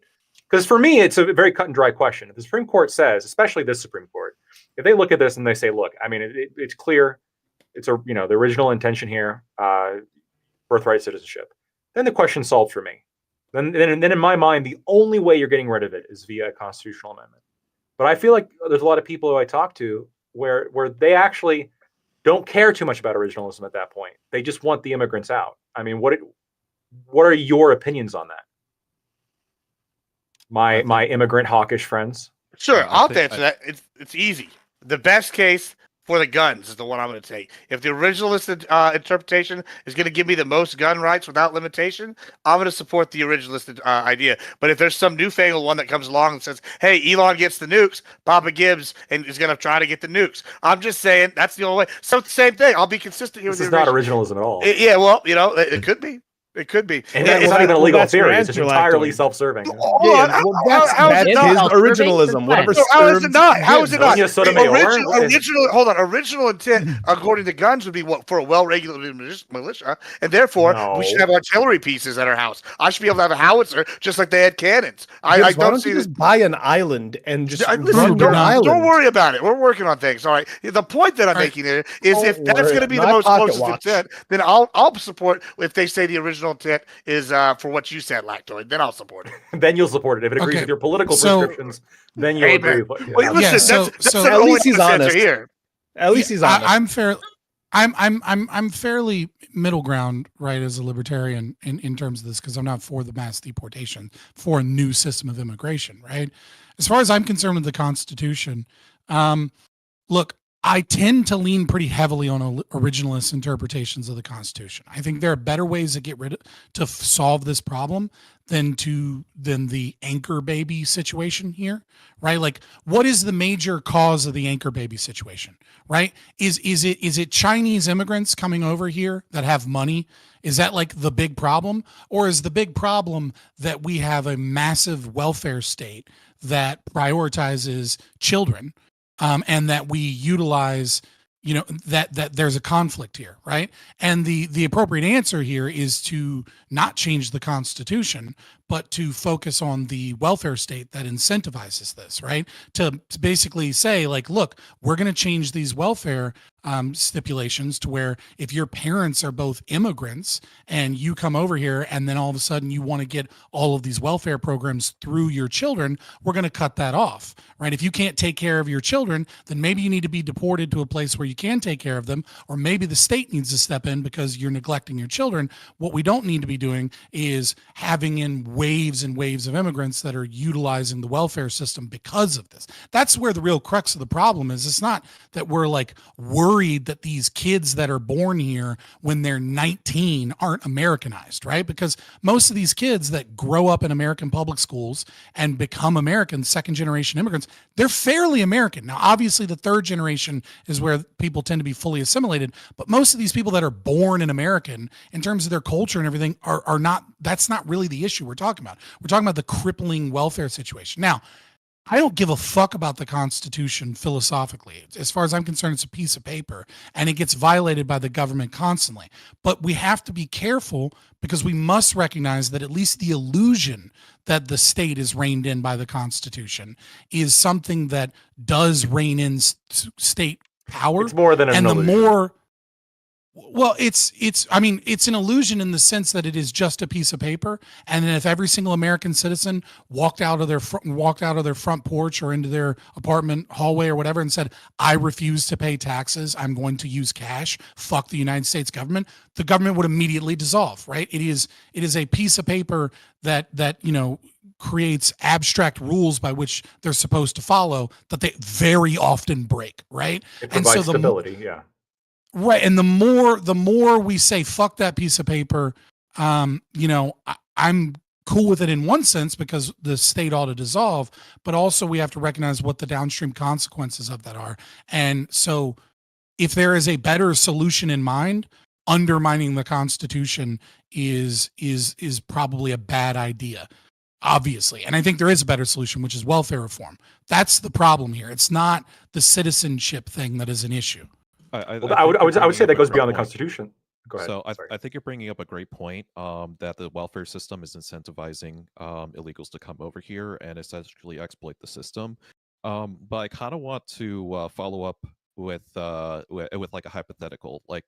Because for me, it's a very cut and dry question. If the Supreme Court says, especially this Supreme Court, if they look at this and they say, look, I mean, it's clear, it's the original intention here, birthright citizenship, then the question's solved for me. Then in my mind, the only way you're getting rid of it is via a constitutional amendment. But I feel like there's a lot of people who I talk to where they actually don't care too much about originalism at that point. They just want the immigrants out. I mean, what are your opinions on that? My immigrant hawkish friends. Sure, I I'll think answer that. It's easy. The best case for the guns is the one I'm going to take. If the originalist interpretation is going to give me the most gun rights without limitation, I'm going to support the originalist idea. But if there's some newfangled one that comes along and says, hey, Elon gets the nukes, Papa Gibbs and is going to try to get the nukes, I'm just saying that's the only way. So it's the same thing. I'll be consistent here This with is the not originalism at all. Yeah, well, it could be. It could be. And Yeah, it's not even a legal that's your theory. It's just answer, entirely Lactoid. self-serving. Yeah, well, that's how is it his not? originalism. Whatever No, how is it serves not? How is it not? Doña Sotomayor? Original intent, according to guns, would be for a well-regulated militia, and therefore we should have artillery pieces at our house. I should be able to have a howitzer just like they had cannons. I why don't don't see you this. just buy an island and just Listen, run your island? don't worry about it. We're working on things. All right. The point that I'm making here is if that's going to be the My most pocket closest watch. intent, then I'll support if they say the original intent is for what you said, Lactoid. Then I'll support it. Then you'll support it. If it agrees Okay, with your political so- prescriptions, then you'll agree with what you Wait, have. listen, Yeah, that's so the at only least he's answer honest. here. At least he's honest. I'm fairly middle ground, right, as a libertarian in terms of this, because I'm not for the mass deportation, for a new system of immigration, right? As far as I'm concerned with the Constitution, look, I tend to lean pretty heavily on originalist interpretations of the Constitution. I think there are better ways to solve this problem than the anchor baby situation here, right? Like, what is the major cause of the anchor baby situation, right? Is it Chinese immigrants coming over here that have money? Is that like the big problem? Or is the big problem that we have a massive welfare state that prioritizes children, and that we utilize, that there's a conflict here, right? And the appropriate answer here is to not change the Constitution, but to focus on the welfare state that incentivizes this, right? To basically say, like, look, we're going to change these welfare stipulations to where if your parents are both immigrants and you come over here and then all of a sudden you want to get all of these welfare programs through your children, we're going to cut that off, right? If you can't take care of your children, then maybe you need to be deported to a place where you can take care of them, or maybe the state needs to step in because you're neglecting your children. What we don't need to be doing is having in waves and waves of immigrants that are utilizing the welfare system because of this. That's where the real crux of the problem is. It's not that we're like worried that these kids that are born here when they're 19 aren't Americanized, right? Because most of these kids that grow up in American public schools and become American second generation immigrants, they're fairly American. Now, obviously the third generation is where people tend to be fully assimilated, but most of these people that are born in American in terms of their culture and everything are not, that's not really the issue we're talking about. We're talking about the crippling welfare situation. Now, I don't give a fuck about the Constitution philosophically. As far as I'm concerned, it's a piece of paper and it gets violated by the government constantly. But we have to be careful because we must recognize that at least the illusion that the state is reined in by the Constitution is something that does rein in state power. It's more than an and the illusion. more well, it's I mean, it's an illusion in the sense that it is just a piece of paper. And then if every single American citizen walked out of their front porch or into their apartment hallway or whatever and said, "I refuse to pay taxes. I'm going to use cash. Fuck the United States government," the government would immediately dissolve, right? It is a piece of paper that creates abstract rules by which they're supposed to follow that they very often break, right? It provides stability, yeah. Right. And the more we say, fuck that piece of paper, I'm cool with it in one sense because the state ought to dissolve, but also we have to recognize what the downstream consequences of that are. And so if there is a better solution in mind, undermining the Constitution is probably a bad idea, obviously. And I think there is a better solution, which is welfare reform. That's the problem here. It's not the citizenship thing that is an issue. I would say that goes beyond the Constitution. Go ahead. So I think you're bringing up a great point, that the welfare system is incentivizing illegals to come over here and essentially exploit the system. But I kind of want to follow up with like a hypothetical. Like,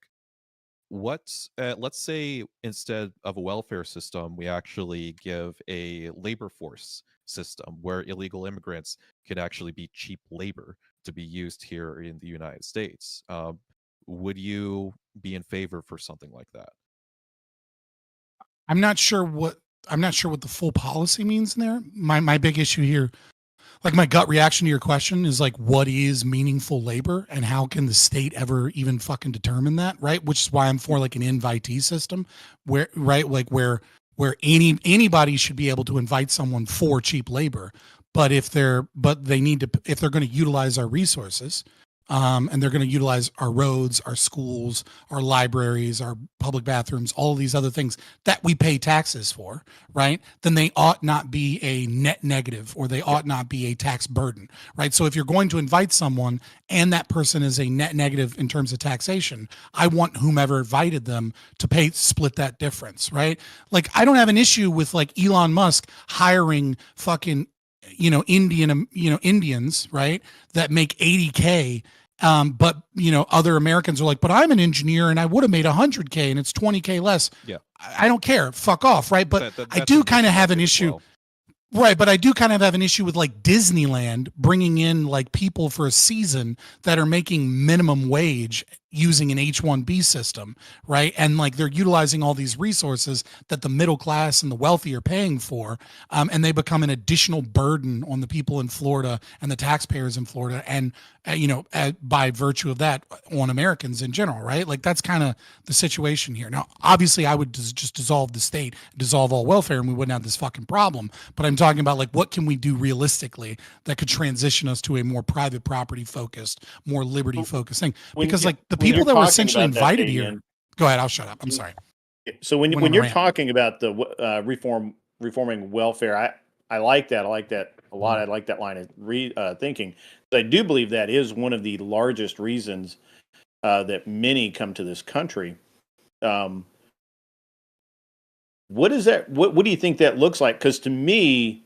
let's say instead of a welfare system, we actually give a labor force system where illegal immigrants can actually be cheap labor to be used here in the United States. Would you be in favor for something like that? I'm not sure what the full policy means in there. My big issue here, like my gut reaction to your question is like, what is meaningful labor and how can the state ever even fucking determine that, right? Which is why I'm for like an invitee system where anybody should be able to invite someone for cheap labor. But if they're going to utilize our resources, and they're going to utilize our roads, our schools, our libraries, our public bathrooms, all of these other things that we pay taxes for, right? Then they ought not be a net negative or they ought not be a tax burden, right? So if you're going to invite someone and that person is a net negative in terms of taxation, I want whomever invited them to split that difference, right? Like I don't have an issue with like Elon Musk hiring fucking Indians, right, that make 80K. But other Americans are like, but I'm an engineer and I would have made 100K and it's 20K less. Yeah, I don't care. Fuck off, right? But I do kind of have an issue. Well. Right, but I do kind of have an issue with like Disneyland bringing in like people for a season that are making minimum wage using an H-1B system, right? And like they're utilizing all these resources that the middle class and the wealthy are paying for, and they become an additional burden on the people in Florida and the taxpayers in Florida, and by virtue of that, on Americans in general, right? Like that's kind of the situation here. Now, obviously, I would just dissolve the state, dissolve all welfare, and we wouldn't have this fucking problem. But I'm talking about like what can we do realistically that could transition us to a more private property focused, more liberty focused thing? Because like the people that were essentially invited here. Go ahead, I'll shut up. I'm sorry. So when you're talking about the reforming welfare, I like that. I like that a lot. I like that line of thinking. I do believe that is one of the largest reasons that many come to this country. What is that? What do you think that looks like? Because to me,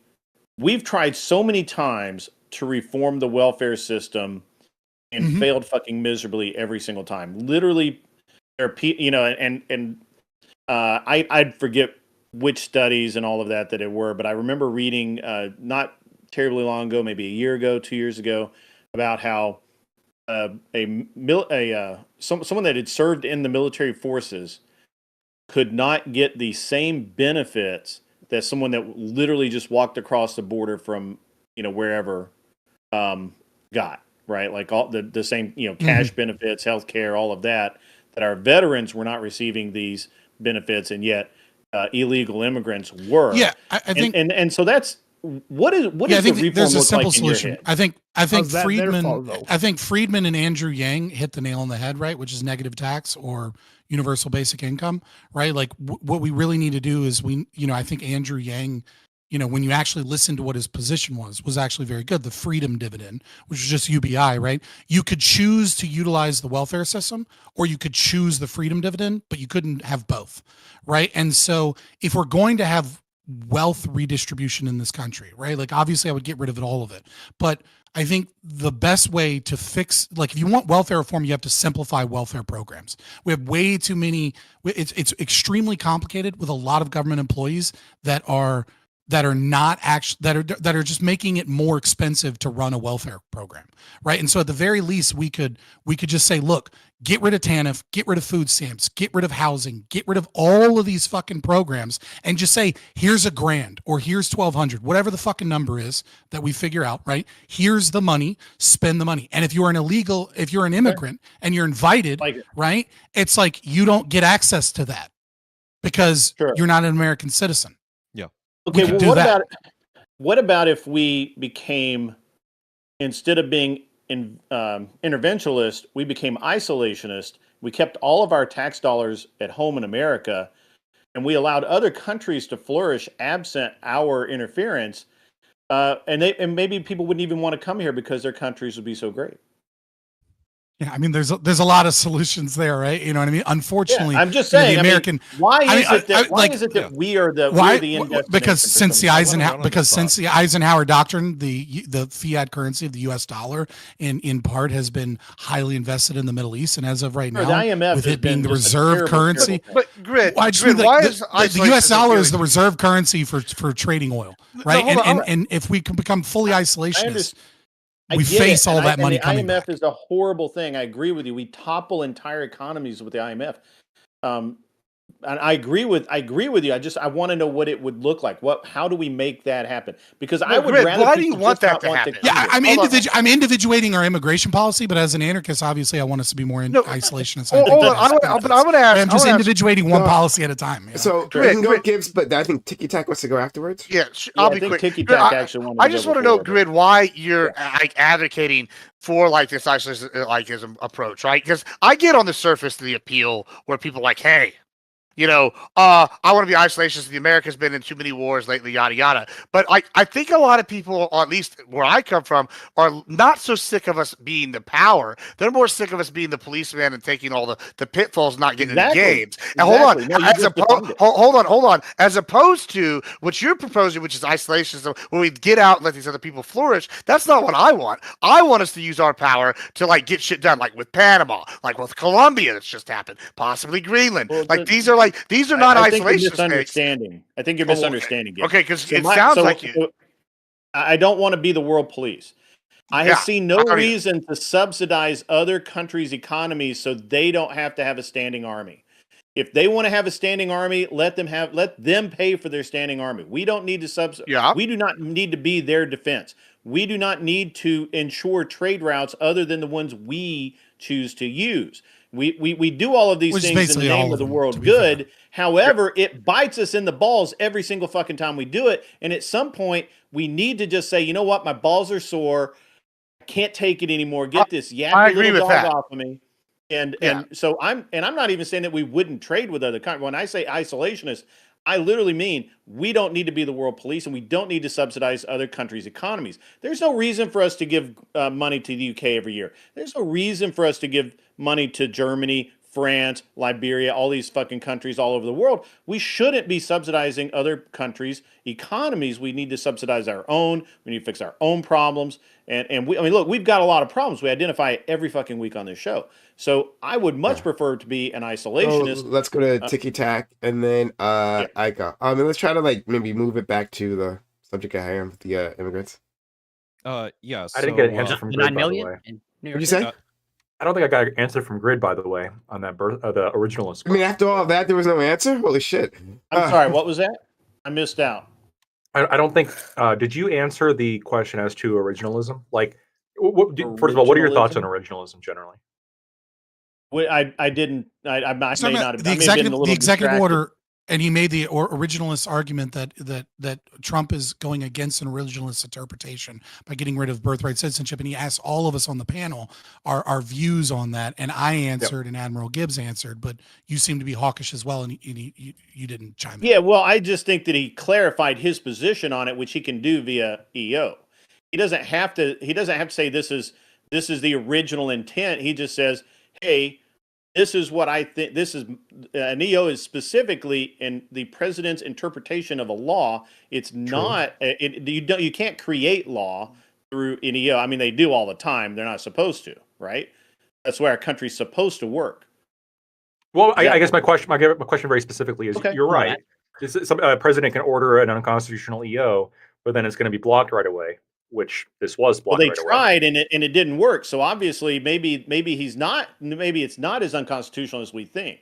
we've tried so many times to reform the welfare system and failed fucking miserably every single time. Literally, there are I'd forget which studies and all of that it were, but I remember reading not terribly long ago, maybe a year ago, 2 years ago, about how someone that had served in the military forces could not get the same benefits that someone that literally just walked across the border from wherever got, right? Like all the same cash benefits, health care, all of that our veterans were not receiving these benefits, and yet illegal immigrants were. Yeah, I think, and so that's what does the reform there's a look simple like solution. in your head? I think Friedman and Andrew Yang hit the nail on the head, right? Which is negative tax or universal basic income, right? Like what we really need to do is I think Andrew Yang, when you actually listen to what his position was actually very good. The freedom dividend, which is just UBI, right? You could choose to utilize the welfare system, or you could choose the freedom dividend, but you couldn't have both, right? And so if we're going to have wealth redistribution in this country, right? Like obviously I would get rid of all of it, but I think the best way to fix, like if you want welfare reform, you have to simplify welfare programs. We have way too many. It's extremely complicated with a lot of government employees that are not actually that are just making it more expensive to run a welfare program, right? And so at the very least, we could just say, look, get rid of TANF, get rid of food stamps, get rid of housing, get rid of all of these fucking programs, and just say, here's $1,000 or here's $1,200, whatever the fucking number is that we figure out, right? Here's the money, spend the money. And if you're an immigrant and you're invited, right? It's like you don't get access to that because you're not an American citizen. Okay, well, what about if we became, instead of being interventionist, we became isolationist. We kept all of our tax dollars at home in America, and we allowed other countries to flourish absent our interference. And maybe people wouldn't even want to come here because their countries would be so great. Yeah, I mean, there's a lot of solutions there, right? You know what I mean? Unfortunately, I'm just saying, the American. Why is it that we are the because since the Eisenhower doctrine, the fiat currency of the U.S. dollar, in part has been highly invested in the Middle East, and as of right now, the IMF with it being the reserve currency, but Grid, why is the U.S. dollar is the reserve currency for trading oil, right? And if we can become fully isolationist. We face all that money coming back. The IMF is a horrible thing. I agree with you. We topple entire economies with the IMF. And I agree with you. I want to know what it would look like. How do we make that happen? Because I would rather. Why do you want that to happen? Yeah, I'm individuating our immigration policy, but as an anarchist, obviously, I want us to be more isolationist. But I'm going to ask. I'm just individuating one policy at a time. Yeah. So we can go Gibbs, but I think Tiki Tak wants to go afterwards. Yeah, I'll be quick. Tiki Tak actually I just want to know, Grid, why you're advocating for like this isolationism approach, right? Because I get on the surface the appeal where people are like, hey, I want to be isolationist. The America's been in too many wars lately, yada yada. But I think a lot of people, or at least where I come from, are not so sick of us being the power. They're more sick of us being the policeman and taking all the pitfalls, not getting in the games. And hold on. As opposed to what you're proposing, which is isolationism, where we get out and let these other people flourish. That's not what I want. I want us to use our power to get shit done, like with Panama, like with Colombia, that's just happened, possibly Greenland. These are not isolation states. I think you're misunderstanding. Okay, because it sounds like you. I don't want to be the world police. I have seen no reason to subsidize other countries' economies so they don't have to have a standing army. If they want to have a standing army, let them pay for their standing army. We don't need to subsidize. Yeah. We do not need to be their defense. We do not need to ensure trade routes other than the ones we choose to use. We do all of these things in the name of the world good. However, it bites us in the balls every single fucking time we do it. And at some point, we need to just say, you know what? My balls are sore. I can't take it anymore. Get this yappy little dog off of me. And so I'm not even saying that we wouldn't trade with other countries. When I say isolationist, I literally mean we don't need to be the world police, and we don't need to subsidize other countries' economies. There's no reason for us to give money to the UK every year. There's no reason for us to give money to Germany, France, Liberia, all these fucking countries all over the world. We shouldn't be subsidizing other countries' economies. We need to subsidize our own. We need to fix our own problems. And look, we've got a lot of problems. We identify it every fucking week on this show. So I would much prefer to be an isolationist. So let's go to Tiki Tak, and then Ika. Let's try to maybe move it back to the subject at hand, the immigrants. Yeah. I didn't get an answer from Grid, by the way. What did you say? I don't think I got an answer from Grid, by the way, on that the originalist. I mean, after all of that, there was no answer? Holy shit. I'm sorry, what was that? I missed out. I don't think. Did you answer the question as to originalism? First of all, what are your thoughts on originalism generally? I didn't. I may not have. The executive order. And he made the originalist argument that Trump is going against an originalist interpretation by getting rid of birthright citizenship. And he asked all of us on the panel our views on that. And I answered, and Admiral Gibbs answered, but you seem to be hawkish as well, and you didn't chime in. Yeah, well, I just think that he clarified his position on it, which he can do via EO. He doesn't have to. He doesn't have to say this is the original intent. He just says, "Hey, this is what I think." This is an EO is specifically in the president's interpretation of a law. It's not. You can't create law through an EO. I mean, they do all the time. They're not supposed to, right? That's where our country's supposed to work. Well, I guess my question very specifically is: Okay. you're right. A president can order an unconstitutional EO, but then it's going to be blocked right away, which this was blocked. Well, they right tried away. and it didn't work. So obviously, maybe he's not. Maybe it's not as unconstitutional as we think.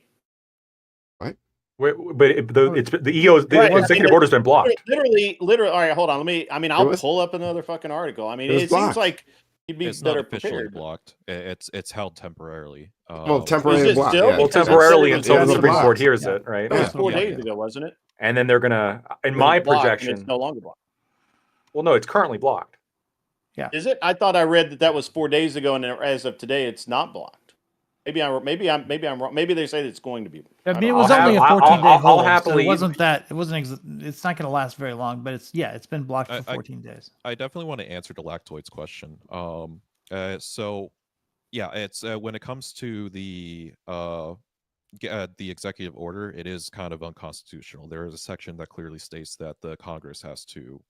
What? The EO's Right, executive order's been blocked. Literally. All right, hold on. I'll pull up another fucking article. I mean, it seems blocked. like he'd be It's not better officially prepared. blocked. It's held temporarily. Well, temporarily Is it blocked. still? Yeah. Well, Because temporarily I until said the it Supreme was Court blocked. hears it, right? That was Yeah. 4 days ago, wasn't it? And then they're gonna, in It my was blocked, and projection. it's no longer blocked. Well, no, it's currently blocked. Is it? I thought I read that was 4 days ago, and as of today, it's not blocked. Maybe I'm wrong. Maybe they say that it's going to be. I mean, it I'll was only a have- 14-day I'll hold, so happily- it wasn't that. It wasn't. It's not going to last very long, but it's been blocked for 14 days. I definitely want to answer Delactoid's question. So yeah, it's when it comes to the executive order, it is kind of unconstitutional. There is a section that clearly states that the Congress has to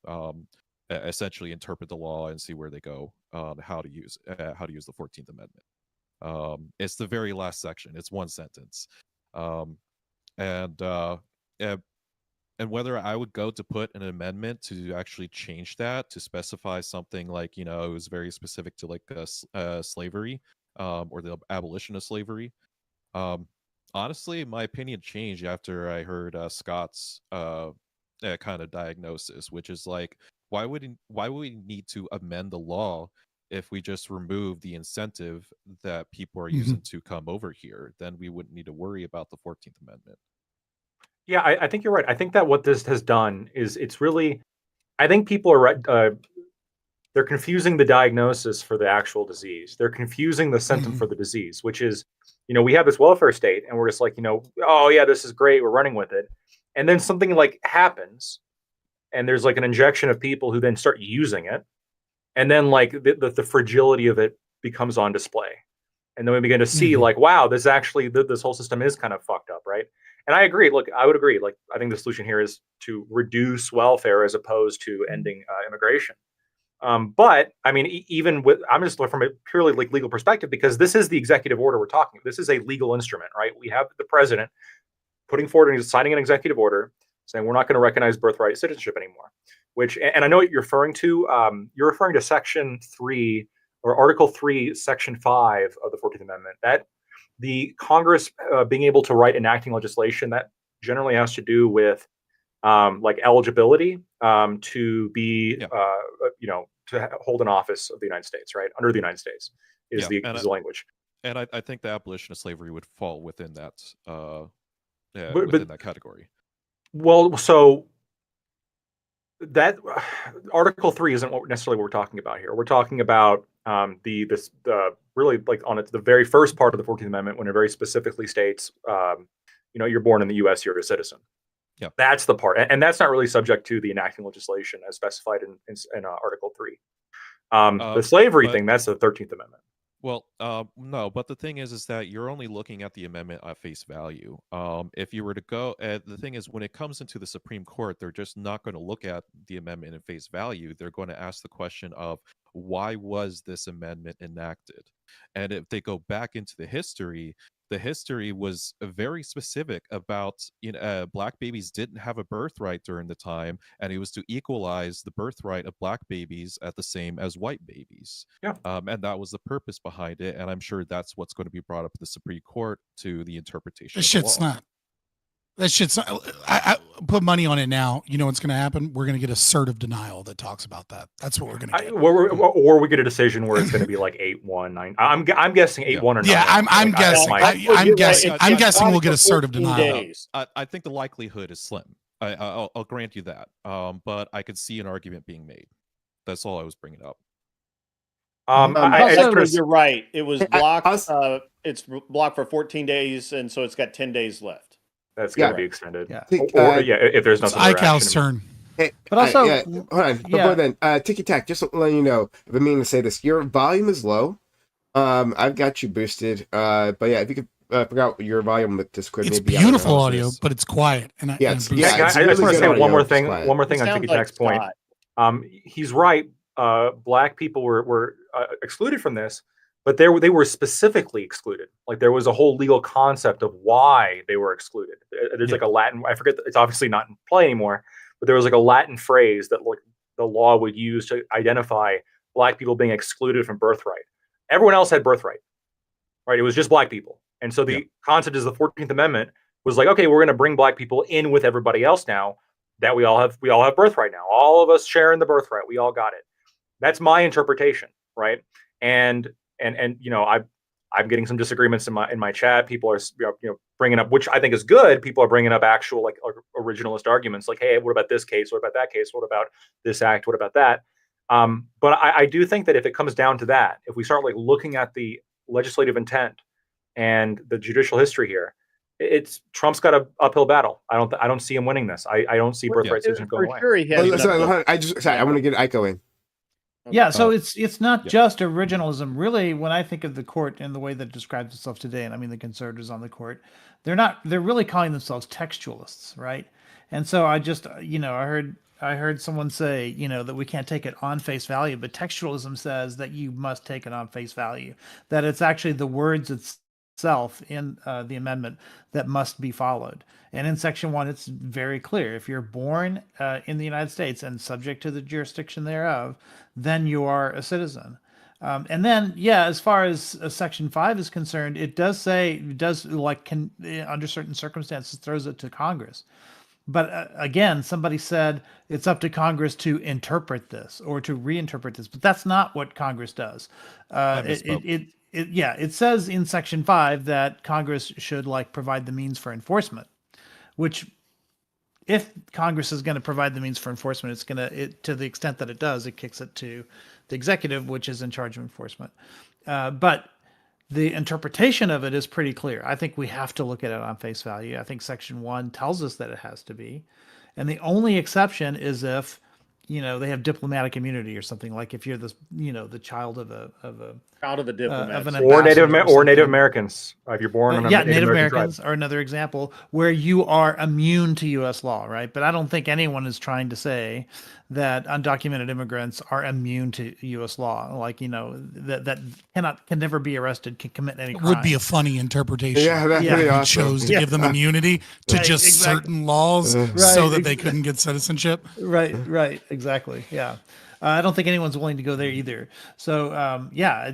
essentially interpret the law and see where they go on how to use the 14th Amendment. It's the very last section. It's one sentence, and whether I would go to put an amendment to actually change that to specify something like, it was very specific to like slavery, or the abolition of slavery. Honestly, my opinion changed after I heard Scott's kind of diagnosis, which is like, why would we need to amend the law if we just remove the incentive that people are using to come over here? Then we wouldn't need to worry about the 14th Amendment. Yeah, I think you're right. I think that what this has done is it's really, I think people are they're confusing the diagnosis for the actual disease. They're confusing the symptom for the disease, which is, we have this welfare state, and we're just like, oh yeah, this is great, we're running with it, and then something like happens, and there's like an injection of people who then start using it, and then like the fragility of it becomes on display, and then we begin to see like, wow, this actually this whole system is kind of fucked up, right? And I agree. Look, I would agree. Like, I think the solution here is to reduce welfare as opposed to ending immigration. But I mean, even with, I'm just from a purely like legal perspective, because this is the executive order we're talking. This is a legal instrument, right? We have the president putting forward and signing an executive order saying we're not going to recognize birthright citizenship anymore. Which, and I know what you're referring to. You're referring to Section 3 or Article 3, Section 5 of the 14th Amendment. That the Congress being able to write enacting legislation that generally has to do with like eligibility to be, to hold an office of the United States, right? Under the United States is the language. And I think the abolition of slavery would fall within that within that category. Well, so that Article 3 isn't necessarily what we're talking about here. We're talking about the really like on the very first part of the 14th Amendment, when it very specifically states, you're born in the U.S., you're a citizen. Yeah, that's the part, and that's not really subject to the enacting legislation as specified in Article 3. The slavery thing, that's the 13th Amendment. Well, no, but the thing is that you're only looking at the amendment at face value. If you were to go, the thing is, when it comes into the Supreme Court, they're just not going to look at the amendment at face value. They're going to ask the question of, why was this amendment enacted? And if they go back into the history was very specific about, black babies didn't have a birthright during the time, and it was to equalize the birthright of black babies at the same as white babies. Yeah. And that was the purpose behind it, and I'm sure that's what's going to be brought up at the Supreme Court to the interpretation. This of the shit's law. not. That shit's. I put money on it now. You know what's going to happen? We're going to get assertive denial that talks about that. That's what we're going to get. Or we get a decision where it's going to be like 8-1, 9. I'm guessing 8-1 or 9. Yeah, I'm guessing. I'm guessing we'll get assertive denial. I think the likelihood is slim. I'll grant you that. But I could see an argument being made. That's all I was bringing up. You're right. It was blocked. It's blocked for 14 days, and so it's got 10 days left. That's going to be extended. Yeah. If there's nothing. It's ICAL's turn. Hey, But also, hold on. Before then, Ticky Tack, just to let you know, I've been meaning to say this. Your volume is low. I've got you boosted. But yeah, if you could figure out your volume with Discord. It's beautiful audio, but it's quiet. And I just want to say one more thing. One more thing on Ticky Tack's point. He's right. Black people were excluded from this, but they were specifically excluded. Like there was a whole legal concept of why they were excluded. There's like a Latin, I forget, it's obviously not in play anymore, but there was like a Latin phrase that like the law would use to identify Black people being excluded from birthright. Everyone else had birthright, right? It was just Black people. And so the concept is the 14th Amendment was like, okay, we're going to bring Black people in with everybody else now that we all have birthright now. All of us share in the birthright. We all got it. That's my interpretation, right? And you know, I'm getting some disagreements in my chat. People are bringing up, which I think is good. People are bringing up actual like originalist arguments, like, hey, what about this case? What about that case? What about this act? What about that? But I do think that if it comes down to that, if we start like looking at the legislative intent and the judicial history here, Trump's got an uphill battle. I don't see him winning this. I don't see birthright citizenship going away. Sure he has I want to get Iko in. Yeah, so it's not just originalism. Really, when I think of the court and the way that it describes itself today, and I mean the conservatives on the court, they're really calling themselves textualists, right? And so I just, I heard someone say, that we can't take it on face value, but textualism says that you must take it on face value, that it's actually the words itself in the amendment that must be followed. And in Section 1, it's very clear. If you're born in the United States and subject to the jurisdiction thereof, then you are a citizen. And then, as far as Section 5 is concerned, it does say, under certain circumstances, throws it to Congress. But again, somebody said it's up to Congress to interpret this or to reinterpret this. But that's not what Congress does. It says in Section 5 that Congress should provide the means for enforcement, which if Congress is going to provide the means for enforcement, it's going to the extent that it does, it kicks it to the executive, which is in charge of enforcement. But the interpretation of it is pretty clear. I think we have to look at it on face value. I think Section 1 tells us that it has to be. And the only exception is if, they have diplomatic immunity or something, like if you're the child of a diplomat or Native Americans. If you're born in Native Americans are another example where you are immune to U.S. law, right? But I don't think anyone is trying to say that undocumented immigrants are immune to U.S. law, that can never be arrested, can commit any crime. It would be a funny interpretation. Yeah, that's really awesome. Chose to give them immunity to certain laws so that they couldn't get citizenship. Right, exactly. Yeah. I don't think anyone's willing to go there either. So,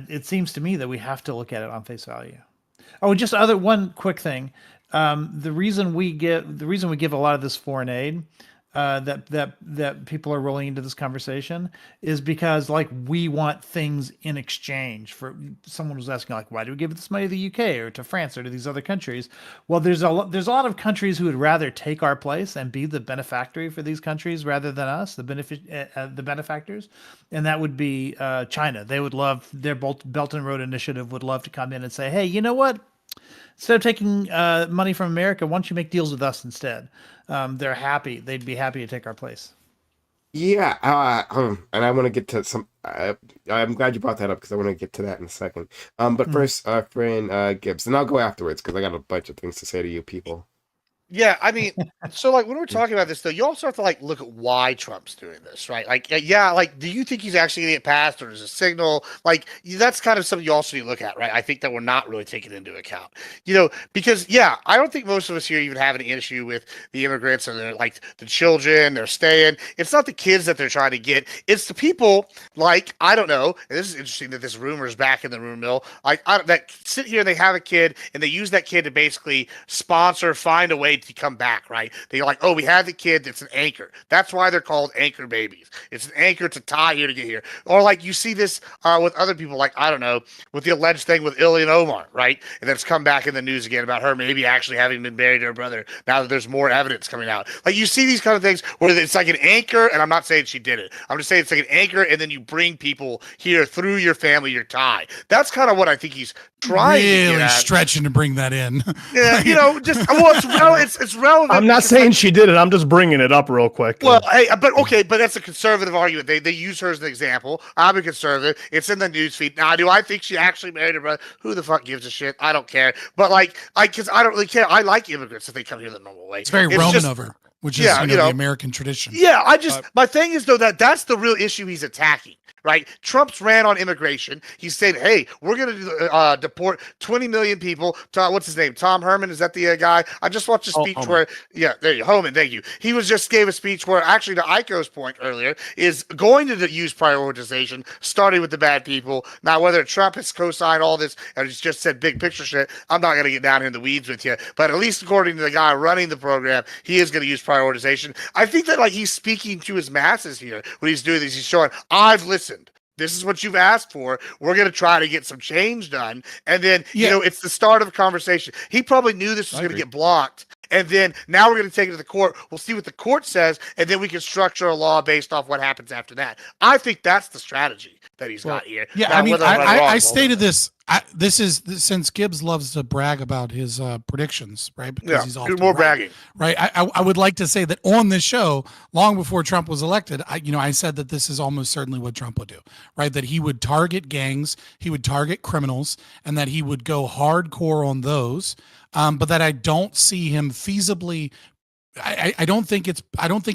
it seems to me that we have to look at it on face value. Oh, just one quick thing. The reason we give a lot of this foreign aid, that people are rolling into this conversation, is because we want things in exchange. For someone was asking why do we give this money to the UK or to France or to these other countries? Well, there's a lot of countries who would rather take our place and be the benefactor for these countries rather than us, the benefactors, and that would be China. They would love their Belt and Road Initiative would love to come in and say, hey, you know what? Instead of taking money from America, why don't you make deals with us instead? They're happy. They'd be happy to take our place. Yeah, and I want to get to some. I'm glad you brought that up because I want to get to that in a second. But first, friend Gibbs, and I'll go afterwards because I got a bunch of things to say to you people. Yeah, I mean, so when we're talking about this, though, you also have to look at why Trump's doing this, right? Do you think he's actually going to get passed, or is it a signal? That's kind of something you also need to look at, right? I think that we're not really taking into account, because I don't think most of us here even have an issue with the immigrants and the children they're staying. It's not the kids that they're trying to get; it's the people I don't know. And this is interesting that this rumor is back in the rumor mill. That sit here and they have a kid and they use that kid to basically find a way made to come back, right? They're like, oh, we had the kid that's an anchor. That's why they're called anchor babies. It's an anchor to tie here to get here. Or like you see this with other people, like, I don't know, with the alleged thing with Ilhan Omar, right? And that's come back in the news again about her maybe actually having been married to her brother now that there's more evidence coming out. Like you see these kind of things where it's like an anchor, and I'm not saying she did it. I'm just saying it's like an anchor, and then you bring people here through your family, your tie. That's kind of what I think he's trying to get really at. stretching to bring that in. Yeah, you know, just well, it's relevant. I'm not because, saying she did it. I'm just bringing it up real quick. well, hey, but okay, but that's a conservative argument. They use her as an example. I'm a conservative. It's in the newsfeed. Now, do I think she actually married her brother? Who the fuck gives a shit? I don't care. But because I don't really care. I like immigrants if they come here the normal way. It's very Roman just, of her, which is yeah, the American tradition. Yeah, my thing is though that's the real issue he's attacking. Right, Trump's ran on immigration. He said, "Hey, we're going to deport 20 million people." What's his name? Tom Herman, is that the guy? I just watched a speech where, yeah, there you, Homan. Thank you. He gave a speech where, actually, to Aiko's point earlier, is going to use prioritization, starting with the bad people. Now, whether Trump has co-signed all this and he's just said big picture shit, I'm not going to get down in the weeds with you. But at least according to the guy running the program, he is going to use prioritization. I think that he's speaking to his masses here when he's doing this. He's showing, I've listened. This is what you've asked for. We're going to try to get some change done. And then, it's the start of a conversation. He probably knew this was going to get blocked. And then now we're going to take it to the court. We'll see what the court says. And then we can structure a law based off what happens after that. I think that's the strategy that he's got here. Yeah, now, I mean, I stated this. This is since Gibbs loves to brag about his predictions, right? Because he's often more right, bragging, right? I would like to say that on this show, long before Trump was elected, I said that this is almost certainly what Trump would do, right? That he would target gangs, he would target criminals, and that he would go hardcore on those. But that I don't see him feasibly. I don't think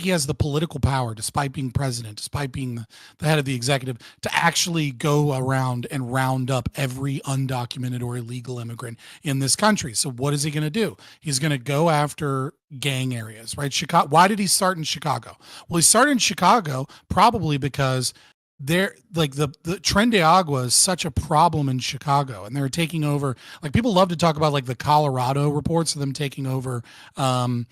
he has the political power, despite being president, despite being the head of the executive, to actually go around and round up every undocumented or illegal immigrant in this country. So what is he going to do? He's going to go after gang areas, right? Chicago. Why did he start in Chicago? Well, he started in Chicago probably because they're like the Tren de Agua is such a problem in Chicago, and they're taking over. Like, people love to talk about like the Colorado reports of them taking over apartment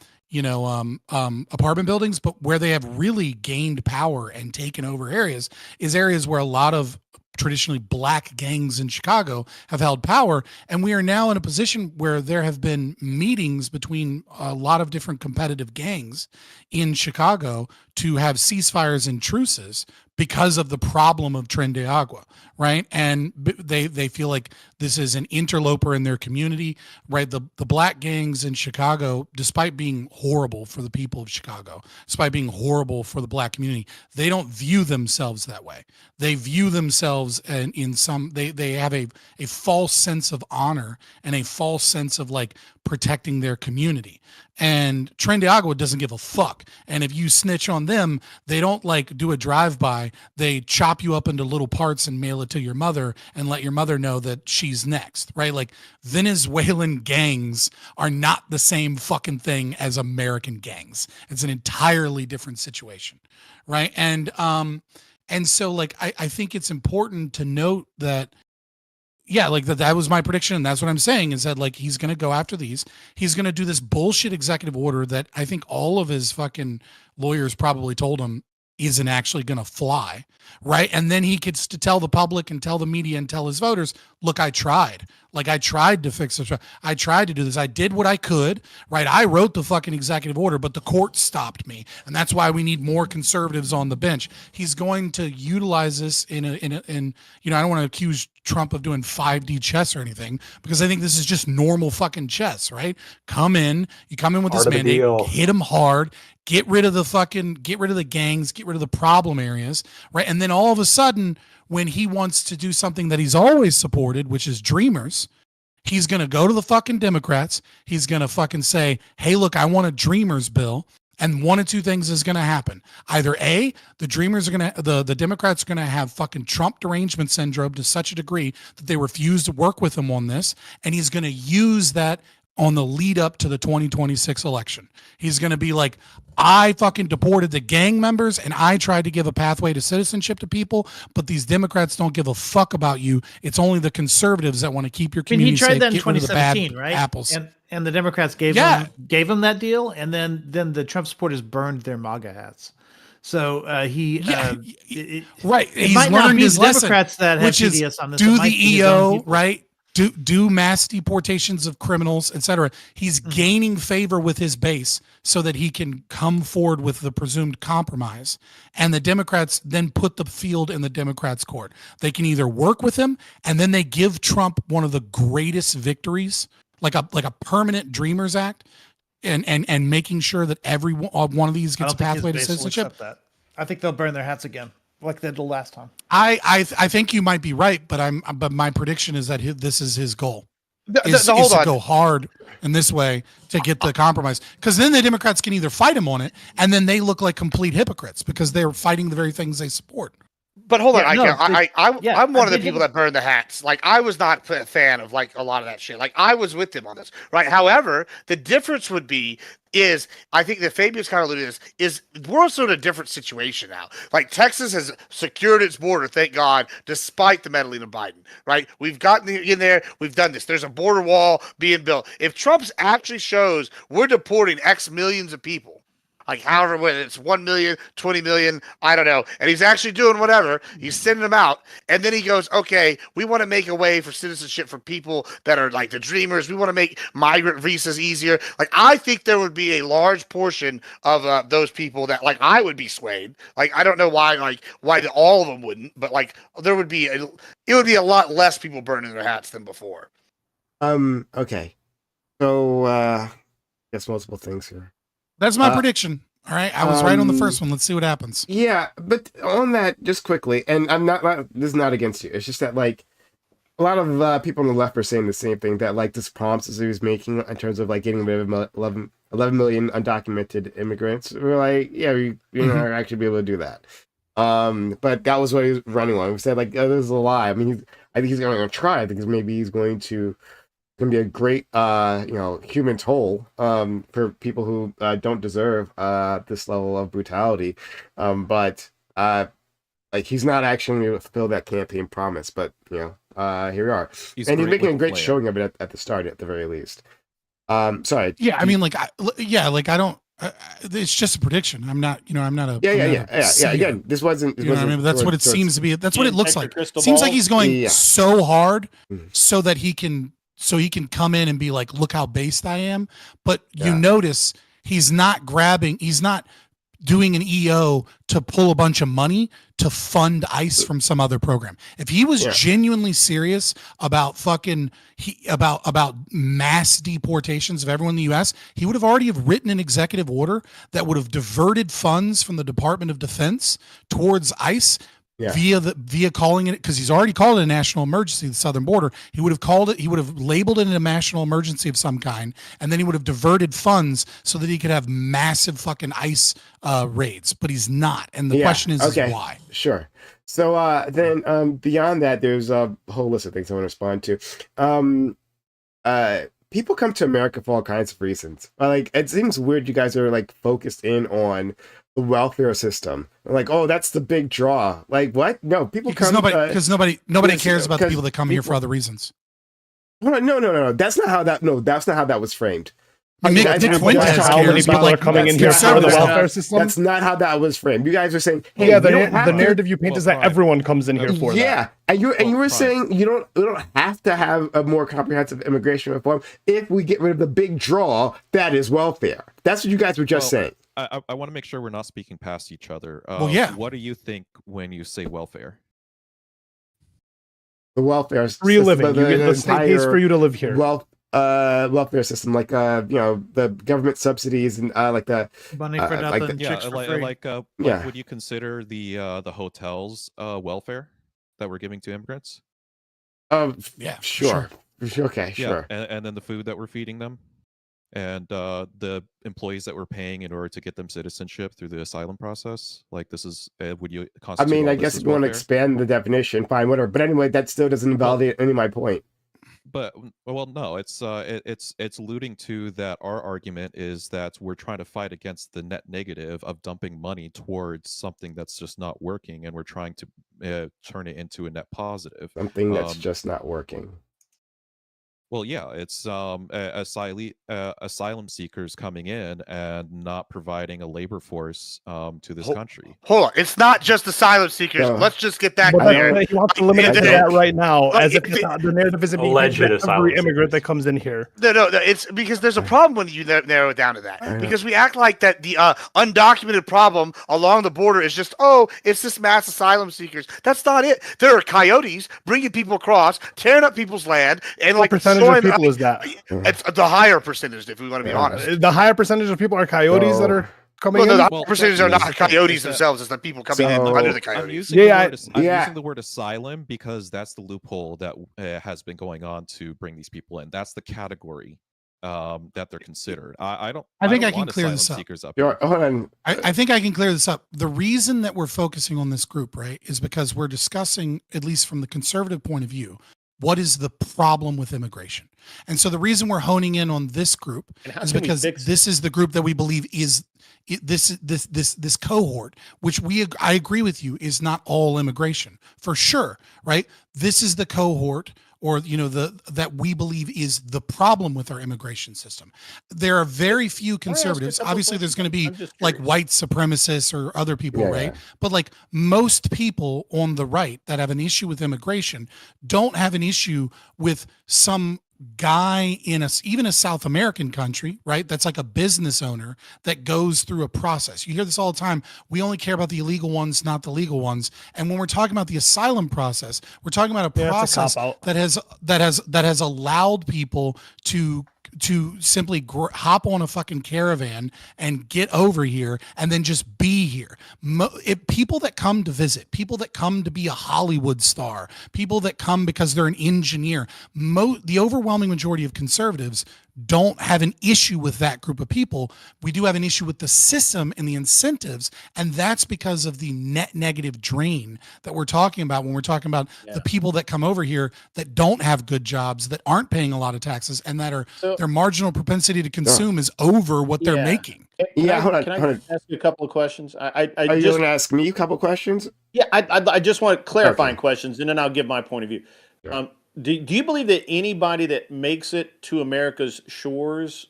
buildings, but where they have really gained power and taken over areas is areas where a lot of traditionally black gangs in Chicago have held power. And we are now in a position where there have been meetings between a lot of different competitive gangs in Chicago to have ceasefires and truces because of the problem of Tren de Agua, right? And they feel like this is an interloper in their community, right? The black gangs in Chicago, despite being horrible for the people of Chicago, despite being horrible for the black community, they don't view themselves that way. They view themselves they have a false sense of honor and a false sense of like protecting their community. And Tren de Agua doesn't give a fuck. And if you snitch on them, they don't like do a drive-by. They chop you up into little parts and mail it to your mother and let your mother know that she's next, right? Like, Venezuelan gangs are not the same fucking thing as American gangs. It's an entirely different situation, right? And so like I think it's important to note that, yeah, like that was my prediction, and that's what I'm saying, is that like he's going to go after these. He's going to do this bullshit executive order that I think all of his fucking lawyers probably told him isn't actually going to fly, right? And then he gets to tell the public and tell the media and tell his voters, look, I tried. Like, I tried to fix this. I tried to do this. I did what I could, right? I wrote the fucking executive order, but the court stopped me. And that's why we need more conservatives on the bench. He's going to utilize this in I don't want to accuse Trump of doing 5D chess or anything, because I think this is just normal fucking chess, right? You come in with this mandate, hit him hard, get rid of the gangs, get rid of the problem areas, right? And then all of a sudden, when he wants to do something that he's always supported, which is Dreamers, he's going to go to the fucking Democrats. He's going to fucking say, hey, look, I want a Dreamers bill. And one of two things is going to happen. Either A, the Democrats are going to have fucking Trump derangement syndrome to such a degree that they refuse to work with him on this. And he's going to use that on the lead up to the 2026 election. He's going to be like, I fucking deported the gang members and I tried to give a pathway to citizenship to people, but these Democrats don't give a fuck about you. It's only the conservatives that want to keep your I mean, community he tried safe. that in Get rid of the bad 2017, right? apples. And the Democrats gave him that deal, and then the Trump supporters burned their MAGA hats. So right. It He's might not learned be his lesson, Democrats that have which is TDS on this. do It the might be his own EO, people. right? Do mass deportations of criminals, etc. He's gaining favor with his base so that he can come forward with the presumed compromise. And the Democrats then put the field in the Democrats' court. They can either work with him, and then they give Trump one of the greatest victories, like a permanent Dreamers Act, and making sure that every one of these I gets a don't think his pathway to base will citizenship. accept that. I think they'll burn their hats again, like they did last time. I think you might be right, but my prediction is that this is his goal. Is hold to on. go hard in this way to get the compromise, because then the Democrats can either fight him on it, and then they look like complete hypocrites because they're fighting the very things they support. But hold on, Yeah, I'm one of the they people didn't- that burned the hats. Like, I was not a fan of like a lot of that shit. Like, I was with him on this, right? However, the difference would be is I think that Fabian's kind of alluded to this is we're also in a different situation now. Like, Texas has secured its border, thank God, despite the meddling of Biden, right? We've gotten in there, we've done this. There's a border wall being built. If Trump's actually shows we're deporting X millions of people, like however, whether it's 1 million, 20 million, I don't know. And he's actually doing whatever. He's sending them out. And then he goes, okay, we want to make a way for citizenship for people that are like the dreamers. We want to make migrant visas easier. Like, I think there would be a large portion of those people that, like, I would be swayed. Like, I don't know why all of them wouldn't, but like it would be a lot less people burning their hats than before. Okay. So, guess multiple things here. That's my prediction. All right, I was right on the first one. Let's see what happens. Yeah, but on that, just quickly, and I'm not this is not against you. It's just that, like, a lot of people on the left are saying the same thing, that like this promises he was making in terms of like getting rid of 11 million undocumented immigrants. We're like, yeah, you're not actually be able to do that. But that was what he was running on. We said like, oh, this is a lie. I mean, I think he's going to try. I think maybe he's going to be a great human toll for people who don't deserve this level of brutality, but like, he's not actually going to fulfill that campaign promise. But here we are. He's making a great showing of it at the start, at the very least. Sorry. Yeah, I mean, like, I don't. It's just a prediction. I'm not a. Yeah. Again, this wasn't. You know what I mean? That's what it seems to be. That's what it looks like. crystal Seems like ball. he's going so hard Mhm. so that he can come in and be like, look how based I am. But you notice he's not doing an EO to pull a bunch of money to fund ICE from some other program. If he was genuinely serious about about mass deportations of everyone in the US, he would have already have written an executive order that would have diverted funds from the Department of Defense towards ICE via calling it, because he's already called it a national emergency, the southern border. He would have labeled it a national emergency of some kind, and then he would have diverted funds so that he could have massive fucking ICE raids. But he's not, and the question is why. Sure. So then beyond that, there's a whole list of things I want to respond to. People come to America for all kinds of reasons. Like, it seems weird you guys are like focused in on the welfare system. Like, oh, that's the big draw. Like, what? No, people come because nobody cares about the people that come here for other reasons. No. That's not how that was framed. Dick Fuentes how many people are coming in here for the welfare system? That's not how that was framed. You guys are saying, hey, yeah, the narrative you paint is that everyone comes in here for that. Yeah, and you were saying you don't have to have a more comprehensive immigration reform if we get rid of the big draw that is welfare. That's what you guys were just saying. I want to make sure we're not speaking past each other. What do you think when you say welfare? The welfare free living. The state pays for you to live here. Welfare system, like the government subsidies and like the money for nothing, chicks for free. Would you consider the hotels welfare that we're giving to immigrants? Sure. Okay, sure. And then the food that we're feeding them, and the employees that we're paying in order to get them citizenship through the asylum process. Like, this is would you? I mean, I guess if you want to expand the definition, fine, whatever. But anyway, that still doesn't invalidate any of my point. but well, no, it's alluding to that our argument is that we're trying to fight against the net negative of dumping money towards something that's just not working, and we're trying to turn it into a net positive. Something that's just not working. Well, yeah, it's asylum seekers coming in and not providing a labor force to this country. Hold on, it's not just asylum seekers. No. Let's just get that But clear. he wants to limit it to Like, that right now, like, as if the narrative isn't being Alleged taken to asylum every immigrant seekers. that comes in here. No, it's because there's a problem when you narrow it down to that. Because we act like that the undocumented problem along the border is just, it's just mass asylum seekers. That's not it. There are coyotes bringing people across, tearing up people's land, and What percentage of people is that? It's the higher percentage, if we want to be honest. The higher percentage of people are coyotes that are coming Well, no, in. the Well, percentage are not that's the thing, coyotes is that- themselves. It's the people coming in So- under the I'm coyotes. using, Yeah, I'm yeah. using the word asylum because that's the loophole that has been going on to bring these people in. That's the category that they're considered. I don't. I think don't I can want clear asylum this up. seekers up Hold here. on. I think I can clear this up. The reason that we're focusing on this group, right, is because we're discussing, at least from the conservative point of view, what is the problem with immigration. And so the reason we're honing in on this group And how is can we because fix it? this is the group that we believe is this cohort, which I agree with you, is not all immigration for sure, right? This is the cohort, or that we believe is the problem with our immigration system. There are very few Can I ask a conservatives. couple Obviously, there's going to be I'm just like curious. white supremacists or other people, Yeah, right? yeah. But like most people on the right that have an issue with immigration don't have an issue with some guy in even a South American country, right? That's like a business owner that goes through a process. You hear this all the time. We only care about the illegal ones, not the legal ones. And when we're talking about the asylum process, we're talking about a Yeah, it's a process cop-out. that has allowed people to simply hop on a fucking caravan and get over here and then just be here. People that come to visit, people that come to be a Hollywood star, people that come because they're an engineer, the overwhelming majority of conservatives don't have an issue with that group of people. We do have an issue with the system and the incentives, and that's because of the net negative drain that we're talking about when we're talking about the people that come over here that don't have good jobs, that aren't paying a lot of taxes, and that are So- their marginal propensity to consume is over what they're Yeah. making. Hold on. Can I ask you a couple of questions? I Are you just going to ask me a couple questions? I just want clarifying Okay. questions, and then I'll give my point of view. Sure. Do you believe that anybody that makes it to America's shores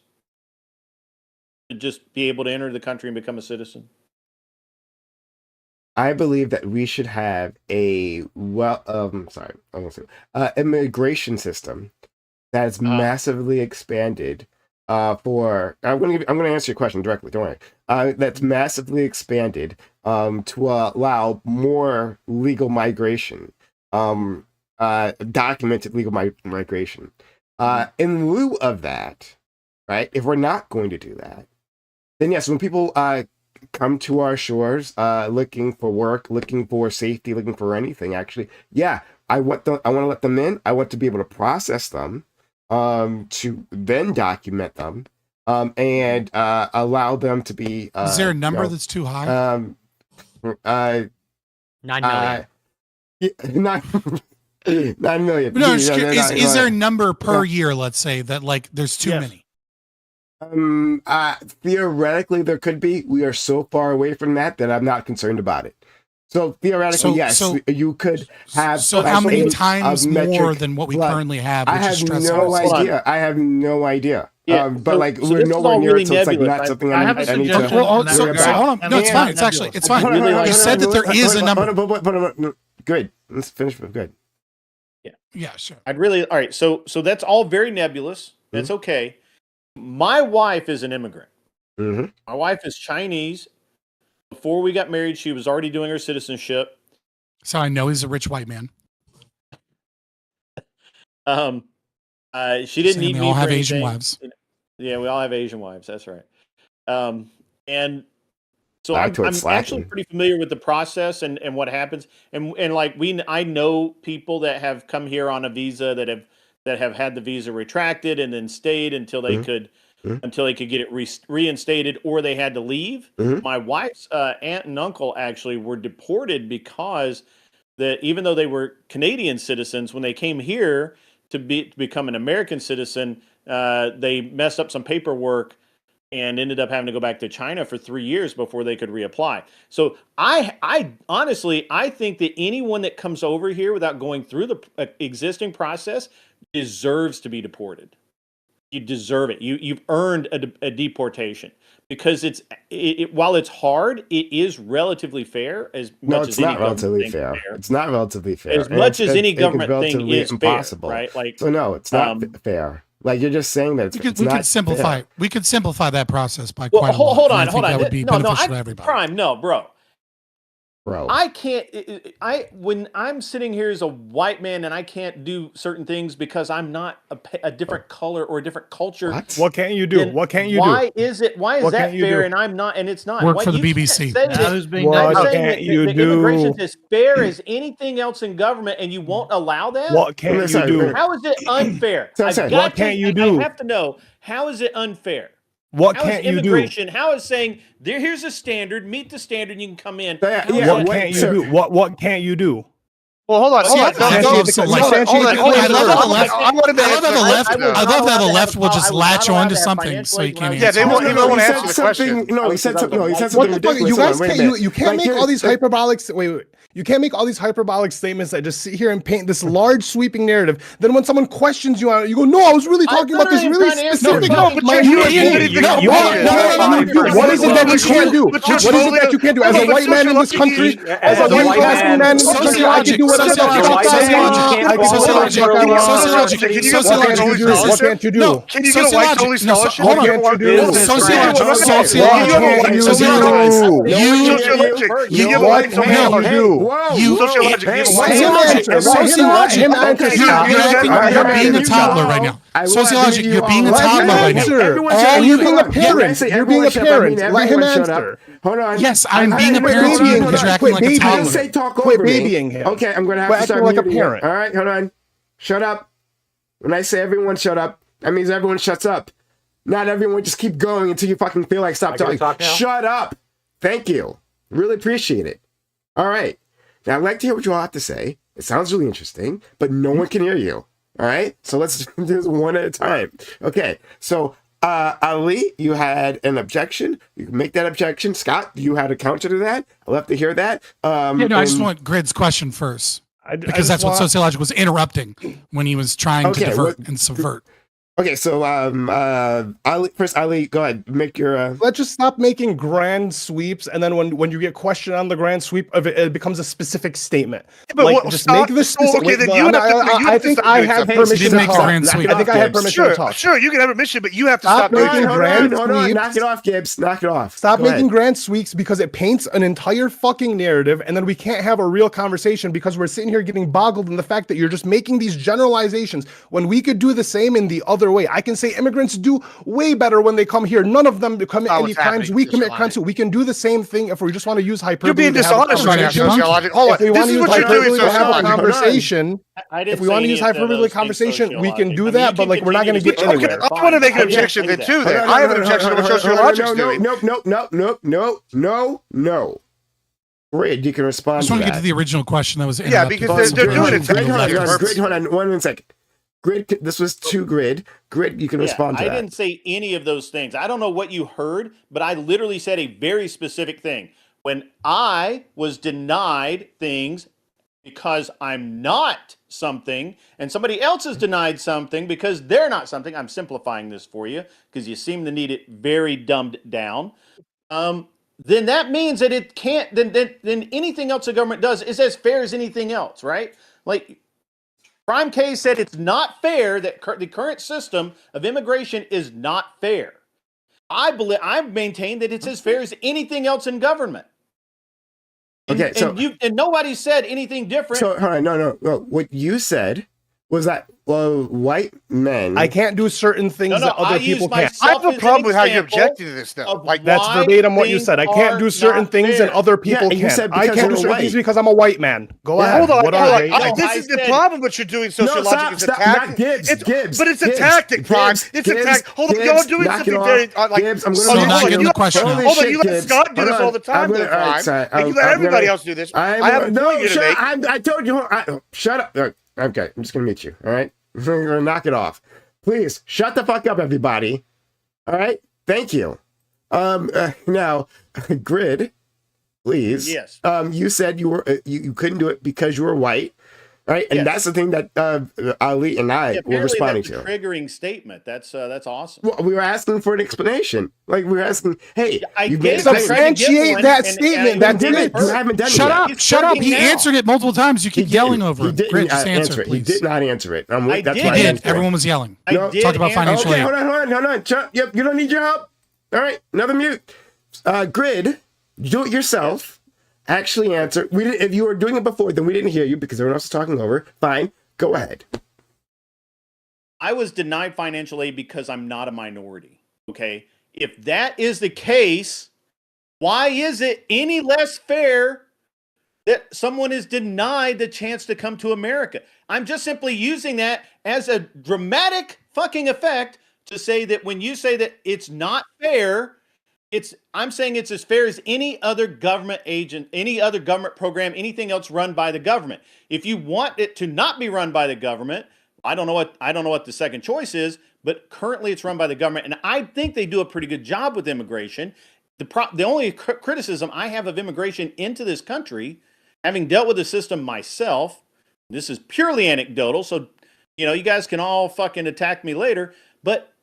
should just be able to enter the country and become a citizen? I believe that we should have immigration system that's massively expanded. I'm going to answer your question directly. Don't worry. That's massively expanded to allow more legal migration, documented legal migration. In lieu of that, right? If we're not going to do that, then yes, when people come to our shores looking for work, looking for safety, looking for anything, actually, I want to let them in. I want to be able to process them, to then document them, and allow them to be. Is there a number that's too high? 9 million. 9 million. No, Geez, is there a number per year, let's say, that like there's too Yes. many? Theoretically, there could be. We are so far away from that I'm not concerned about it. So theoretically, yes, you could have. So how many a times metric more than what we flood. currently have? I Which is have stressful. no Hold on. idea. I have no idea. Yeah, But so- like so we're this is nowhere all near really it, so it's like nebulous. not something I have a I need to. suggestion. Well, on that. so worry hold on. And No, it's it's fine. not It's actually nebulous. it's fine. really like You said that there is a number. Good. Let's finish with good. Yeah, sure. All right. So that's all very nebulous. That's okay. My wife is an immigrant. Mm-hmm. My wife is Chinese. Before we got married, she was already doing her citizenship. So I know he's a rich white man. She didn't Saying need they me all for have Asian anything. wives. Yeah, we all have Asian wives. That's right. And so Back I'm to it actually slacking. pretty familiar with the process and what happens. And like I know people that have come here on a visa that have had the visa retracted and then stayed until they could get it reinstated, or they had to leave. My wife's aunt and uncle actually were deported because even though they were Canadian citizens, when they came here to become an American citizen, they messed up some paperwork and ended up having to go back to China for 3 years before they could reapply. So I honestly, I think that anyone that comes over here without going through the existing process deserves to be deported. You deserve it. You've earned a deportation because while it's hard, it is relatively fair. No, it's not relatively fair. It's not relatively fair. As much as any government thing is impossible, fair, right? Like, so no, it's not fair. Like you're just saying that we could simplify. Fair. We could simplify that process by well, quite a lot. Hold I on. think that would be beneficial to everybody. Prime, no, bro. Bro, I can't. When I'm sitting here as a white man and I can't do certain things because I'm not a different color or a different culture. What can't you do? What can't you do? Why is that fair and I'm not? And it's not. Work for the BBC. What can't you do? Immigration is as fair as anything else in government, and you won't allow that. What can't you do? How is it unfair? What can't you do? I have to know, how is it unfair? What how can't is you do? immigration? How is saying here's a standard, meet the standard, you can come in. What can't you do? What can't you do? Well, hold on. I love how the left will just latch on to something so you can't answer. Yeah, they won't answer the question. No, he said something ridiculous. You guys can't. You can't make all these hyperbolic. Wait. You can't make all these hyperbolic statements that just sit here and paint this large sweeping narrative. Then when someone questions you on it, you go, "No, I was really talking about this really specific." What is it that you can't do? What is it that you can't do as a white man in this country? As a white passing man in this country, I can do whatever sociology. What can't you do? Can you get a white only scholarship? What can't you do? Sociology. You're being a toddler right now. Sociology, you're being a toddler right now. You're being a parent. You're being a parent. Let him answer. Hold on. Yes, I'm being a parent because you're acting like a toddler. I didn't say talk over me. Babying him. Okay, I'm going to have to start like a muting parent. All right, hold on. Shut up. When I say everyone shut up, that means everyone shuts up. Not everyone just keep going until you fucking feel like stop talking. Shut up. Thank you. Really appreciate it. All right. Now, I'd like to hear what you all have to say. It sounds really interesting, but no one can hear you. All right? So let's do this one at a time. Okay. So, Ali, you had an objection. You can make that objection. Scott, you had a counter to that. I'd love to hear that. I just want Grid's question first. Because that's what sociology was interrupting when he was trying to divert and subvert. Okay, so Ali, go ahead, make your. Let's just stop making grand sweeps, and then when you get questioned on the grand sweep of it, it becomes a specific statement. Yeah, like, just make this specific. Okay, then I think I have permission to talk. I think I have permission to talk. Sure, you can have permission, but you have to stop making grand sweeps. Knock it off, Gibbs. Knock it off. Stop making grand sweeps because it paints an entire fucking narrative, and then we can't have a real conversation because we're sitting here getting boggled in the fact that you're just making these generalizations when we could do the same in the other way. I can say immigrants do way better when they come here. None of them commit any crimes. We commit crimes too. We can do the same thing if we just want to use hyperbole. You're being dishonest right now, sociology. Hold on. If we want to use hyperbole to have a conversation, if we want to use hyperbole conversation, we can do that. But like, we're not going to get anywhere. I want to make an objection then too. Then I have an objection to what sociologic's doing. No. Grid, you can respond. I just want to get to the original question that was interrupted. Yeah, because they're doing it. Grid, hold on 1 second. Grid, this was to Grid. Grid, you can respond to that. I didn't say any of those things. I don't know what you heard, but I literally said a very specific thing. When I was denied things because I'm not something, and somebody else is denied something because they're not something, I'm simplifying this for you because you seem to need it very dumbed down. Then that means that it can't, then anything else the government does is as fair as anything else, right? Like, Prime K said it's not fair that the current system of immigration is not fair. I maintain that it's as fair as anything else in government. Okay, and nobody said anything different. So, hold on, no. What you said was that white men. I can't do certain things that other people can't. I have a problem with how you're objecting to this, though. Like, that's verbatim what you said. I can't do certain things and other people can't. I can't do certain things because I'm a white man. Go ahead. Hold on. This is the problem. What you're doing, sociological, is attacking. Gibbs. But it's a tactic, Prime. It's a tactic. Hold on, y'all doing something very like. Gibbs, I'm going to not getting the question. Hold on, you let Scott do this all the time, though, Prime. And you let everybody else do this. I have a point to make. I told you. Shut up. Okay, I'm just going to mute you. All right. We're gonna knock it off. Please shut the fuck up, everybody. All right, thank you. Now, Grid, please. Yes. You said you were you couldn't do it because you were white, right? And Yes. that's the thing that Ali and I were Apparently responding that's a to. triggering statement. That's awesome. Well, we were asking for an explanation. Like we were asking, hey, I you gave made him a a claim. credit. to get Substantiate one, that and statement. I That's did it. You haven't done Shut it yet. up! He's Shut up! talking He now. answered it multiple times. You keep yelling over He him. didn't Grid, just answer it, He please. did not answer it. I That's did why I He did. answered it. Everyone was yelling. I No, did talk about answer- financial Okay, aid. hold on. Yep, you don't need your help. All right, another mute. Grid, do it yourself. Actually answer. We didn't. If you were doing it before, then we didn't hear you because everyone else was talking over. Fine, go ahead. I was denied financial aid because I'm not a minority. Okay. If that is the case, why is it any less fair that someone is denied the chance to come to America? I'm just simply using that as a dramatic fucking effect to say that when you say that it's not fair, I'm saying it's as fair as any other government agent, any other government program, anything else run by the government. If you want it to not be run by the government, I don't know what the second choice is, but currently it's run by the government, and I think they do a pretty good job with immigration. The only criticism I have of immigration into this country, having dealt with the system myself, this is purely anecdotal, so you guys can all fucking attack me later, but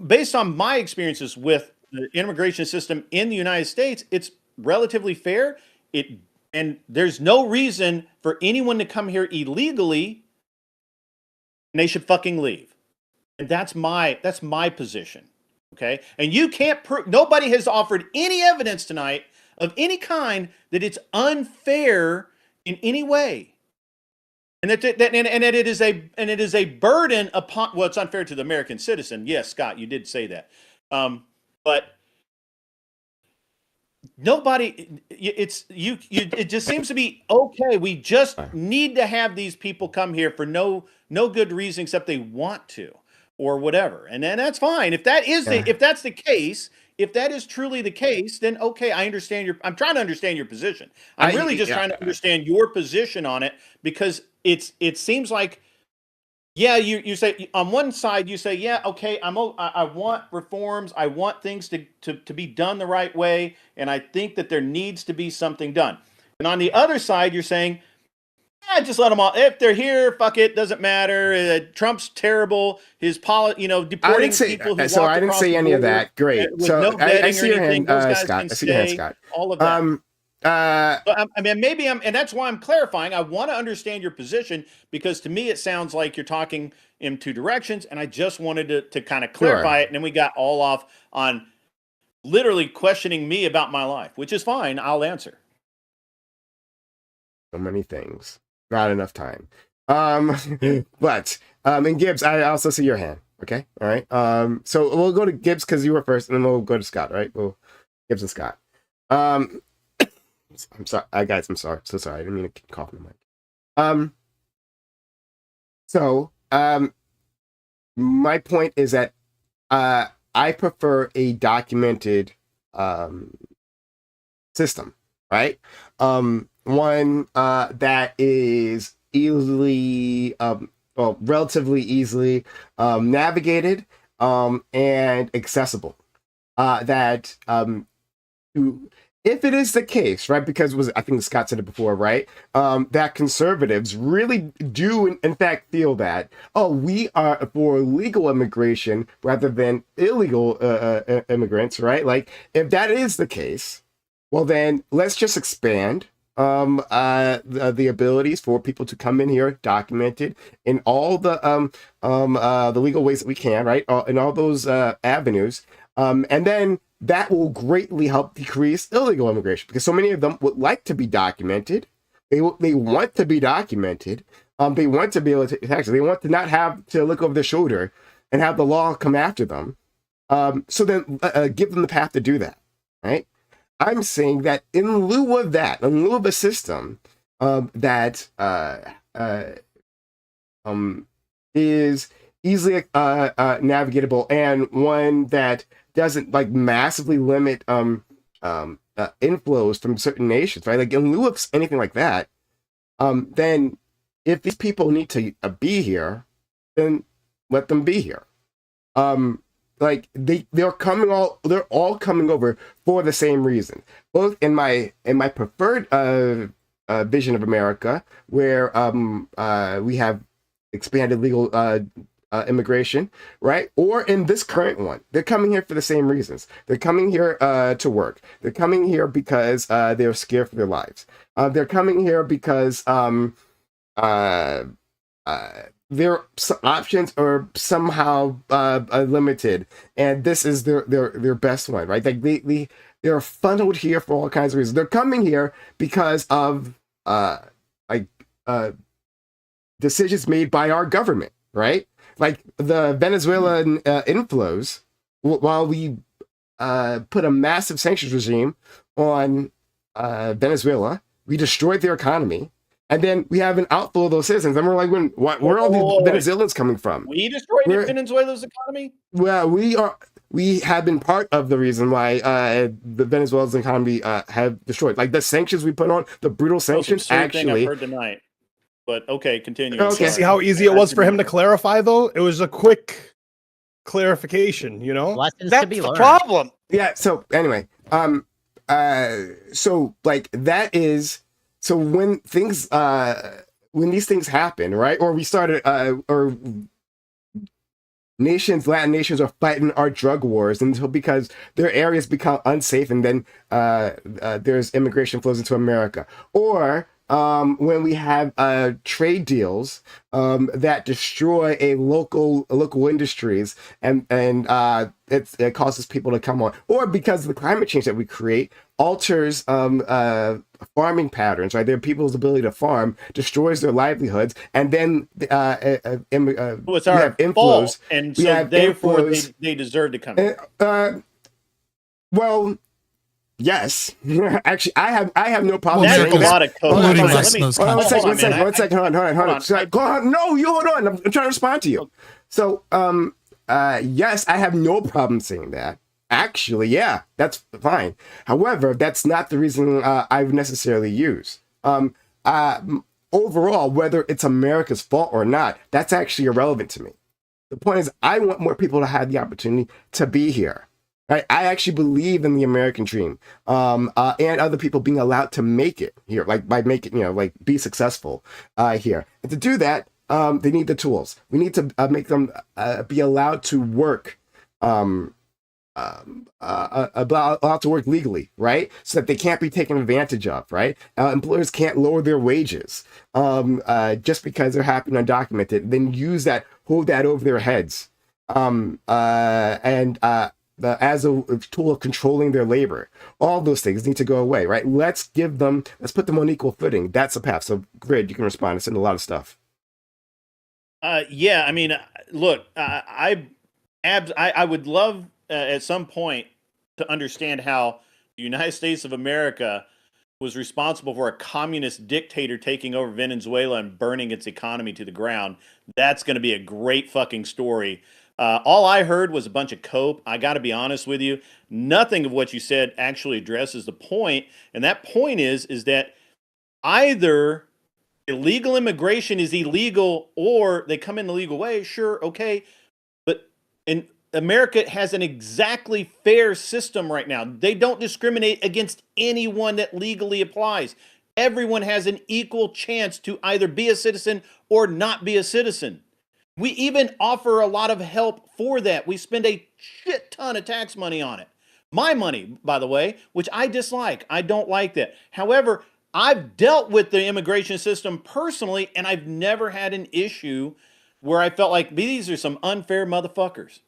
based on my experiences with the immigration system in the United States, it's relatively fair. And there's no reason for anyone to come here illegally, and they should fucking leave. And that's my position. Okay? And you can't prove, nobody has offered any evidence tonight of any kind that it's unfair in any way. And that it is a burden upon, well, it's unfair to the American citizen. Yes, Scott, you did say that. But nobody, it just seems to be okay. We just need to have these people come here for no good reason except they want to or whatever. And then that's fine. If that's the case, if that is truly the case, then okay, I'm trying to understand your position. I'm really just trying to understand your position on it, because it seems like, yeah, you say on one side, you say, yeah, okay, I want reforms, I want things to be done the right way, and I think that there needs to be something done. And on the other side, you're saying, yeah, just let them all. If they're here, fuck it, doesn't matter. Trump's terrible. His deporting people who so walked I didn't across say the any of border that. Great. with So no I vetting see or your anything. hand, Those guys Scott. can I see your hand, stay, Scott. all of that. So, And that's why I'm clarifying. I want to understand your position, because to me it sounds like you're talking in two directions, and I just wanted to kind of clarify it. And then we got all off on literally questioning me about my life, which is fine. I'll answer. so many things, not enough time. But and Gibbs, I also see your hand. Okay, all right. So we'll go to Gibbs because you were first, and then we'll go to Scott. Right? Well, Gibbs and Scott. I'm sorry, guys. I'm sorry. So sorry. I didn't mean to cough in the mic. My point is that I prefer a documented system, right? One that is easily, relatively easily navigated and accessible. That if it is the case, right, because I think Scott said it before, right, that conservatives really do, in fact, feel that, we are for legal immigration rather than illegal immigrants, right? Like, if that is the case, well, then let's just expand the abilities for people to come in here documented in all the legal ways that we can, right, in all those avenues, and then that will greatly help decrease illegal immigration, because so many of them would like to be documented. They want to be documented. They want to be able to they want to not have to look over their shoulder and have the law come after them. So then give them the path to do that, right? I'm saying that in lieu of that, in lieu of a system that is easily navigatable, and one that doesn't like massively limit inflows from certain nations, right? Like in lieu of anything like that, then if these people need to be here, then let them be here. Like they're all coming over for the same reason. Both in my preferred vision of America, where we have expanded legal immigration, right? Or in this current one, they're coming here for the same reasons. They're coming here to work. They're coming here because they're scared for their lives. They're coming here because their options are somehow limited, and this is their best one, right? Like they're funneled here for all kinds of reasons. They're coming here because of like decisions made by our government, right? Like the Venezuelan inflows, while we put a massive sanctions regime on Venezuela, we destroyed their economy. And then we have an outflow of those citizens, and we're like, where are all these Venezuelans coming from? We destroyed Venezuela's economy? Well, we have been part of the reason why the Venezuela's economy have destroyed. Like the sanctions we put on, the brutal sanctions, actually. I've heard tonight. But okay, continue. Okay. See how easy it was for him to clarify, though? It was a quick clarification, you know? Lessons to That's be the learned. problem. Yeah. So anyway, so like that is. So when these things happen, right? Or we started, or Latin nations are fighting our drug wars until because their areas become unsafe, and then there's immigration flows into America. Or when we have trade deals that destroy local industries, and it causes people to come on, or because the climate change that we create alters farming patterns, right? Their people's ability to farm destroys their livelihoods, and then it's our fault, and so therefore they deserve to come in. Well, yes. Actually, I have no problem That's saying a that. lot of code. Hold on. No, you hold on. I'm trying to respond to you. So, yes, I have no problem saying that. Actually, yeah, that's fine. However, that's not the reason I would necessarily use. Overall, whether it's America's fault or not, that's actually irrelevant to me. The point is, I want more people to have the opportunity to be here. Right? I actually believe in the American dream, and other people being allowed to make it here, like by making, like be successful here. And to do that, they need the tools. We need to make them be allowed to work. Allowed to work legally, right? So that they can't be taken advantage of, right? Employers can't lower their wages just because they're happy and undocumented, then hold that over their heads, as a tool of controlling their labor. All those things need to go away, right? Let's put them on equal footing. That's the path. So, Grid, you can respond. It's in a lot of stuff. Yeah, I mean, look, I would love at some point to understand how the United States of America was responsible for a communist dictator taking over Venezuela and burning its economy to the ground. That's going to be a great fucking story. All I heard was a bunch of cope. I got to be honest with you. Nothing of what you said actually addresses the point. And that point is that either illegal immigration is illegal or they come in the legal way. Sure, okay. But America has an exactly fair system right now. They don't discriminate against anyone that legally applies. Everyone has an equal chance to either be a citizen or not be a citizen. We even offer a lot of help for that. We spend a shit ton of tax money on it. My money, by the way, which I dislike. I don't like that. However, I've dealt with the immigration system personally, and I've never had an issue where I felt like these are some unfair motherfuckers.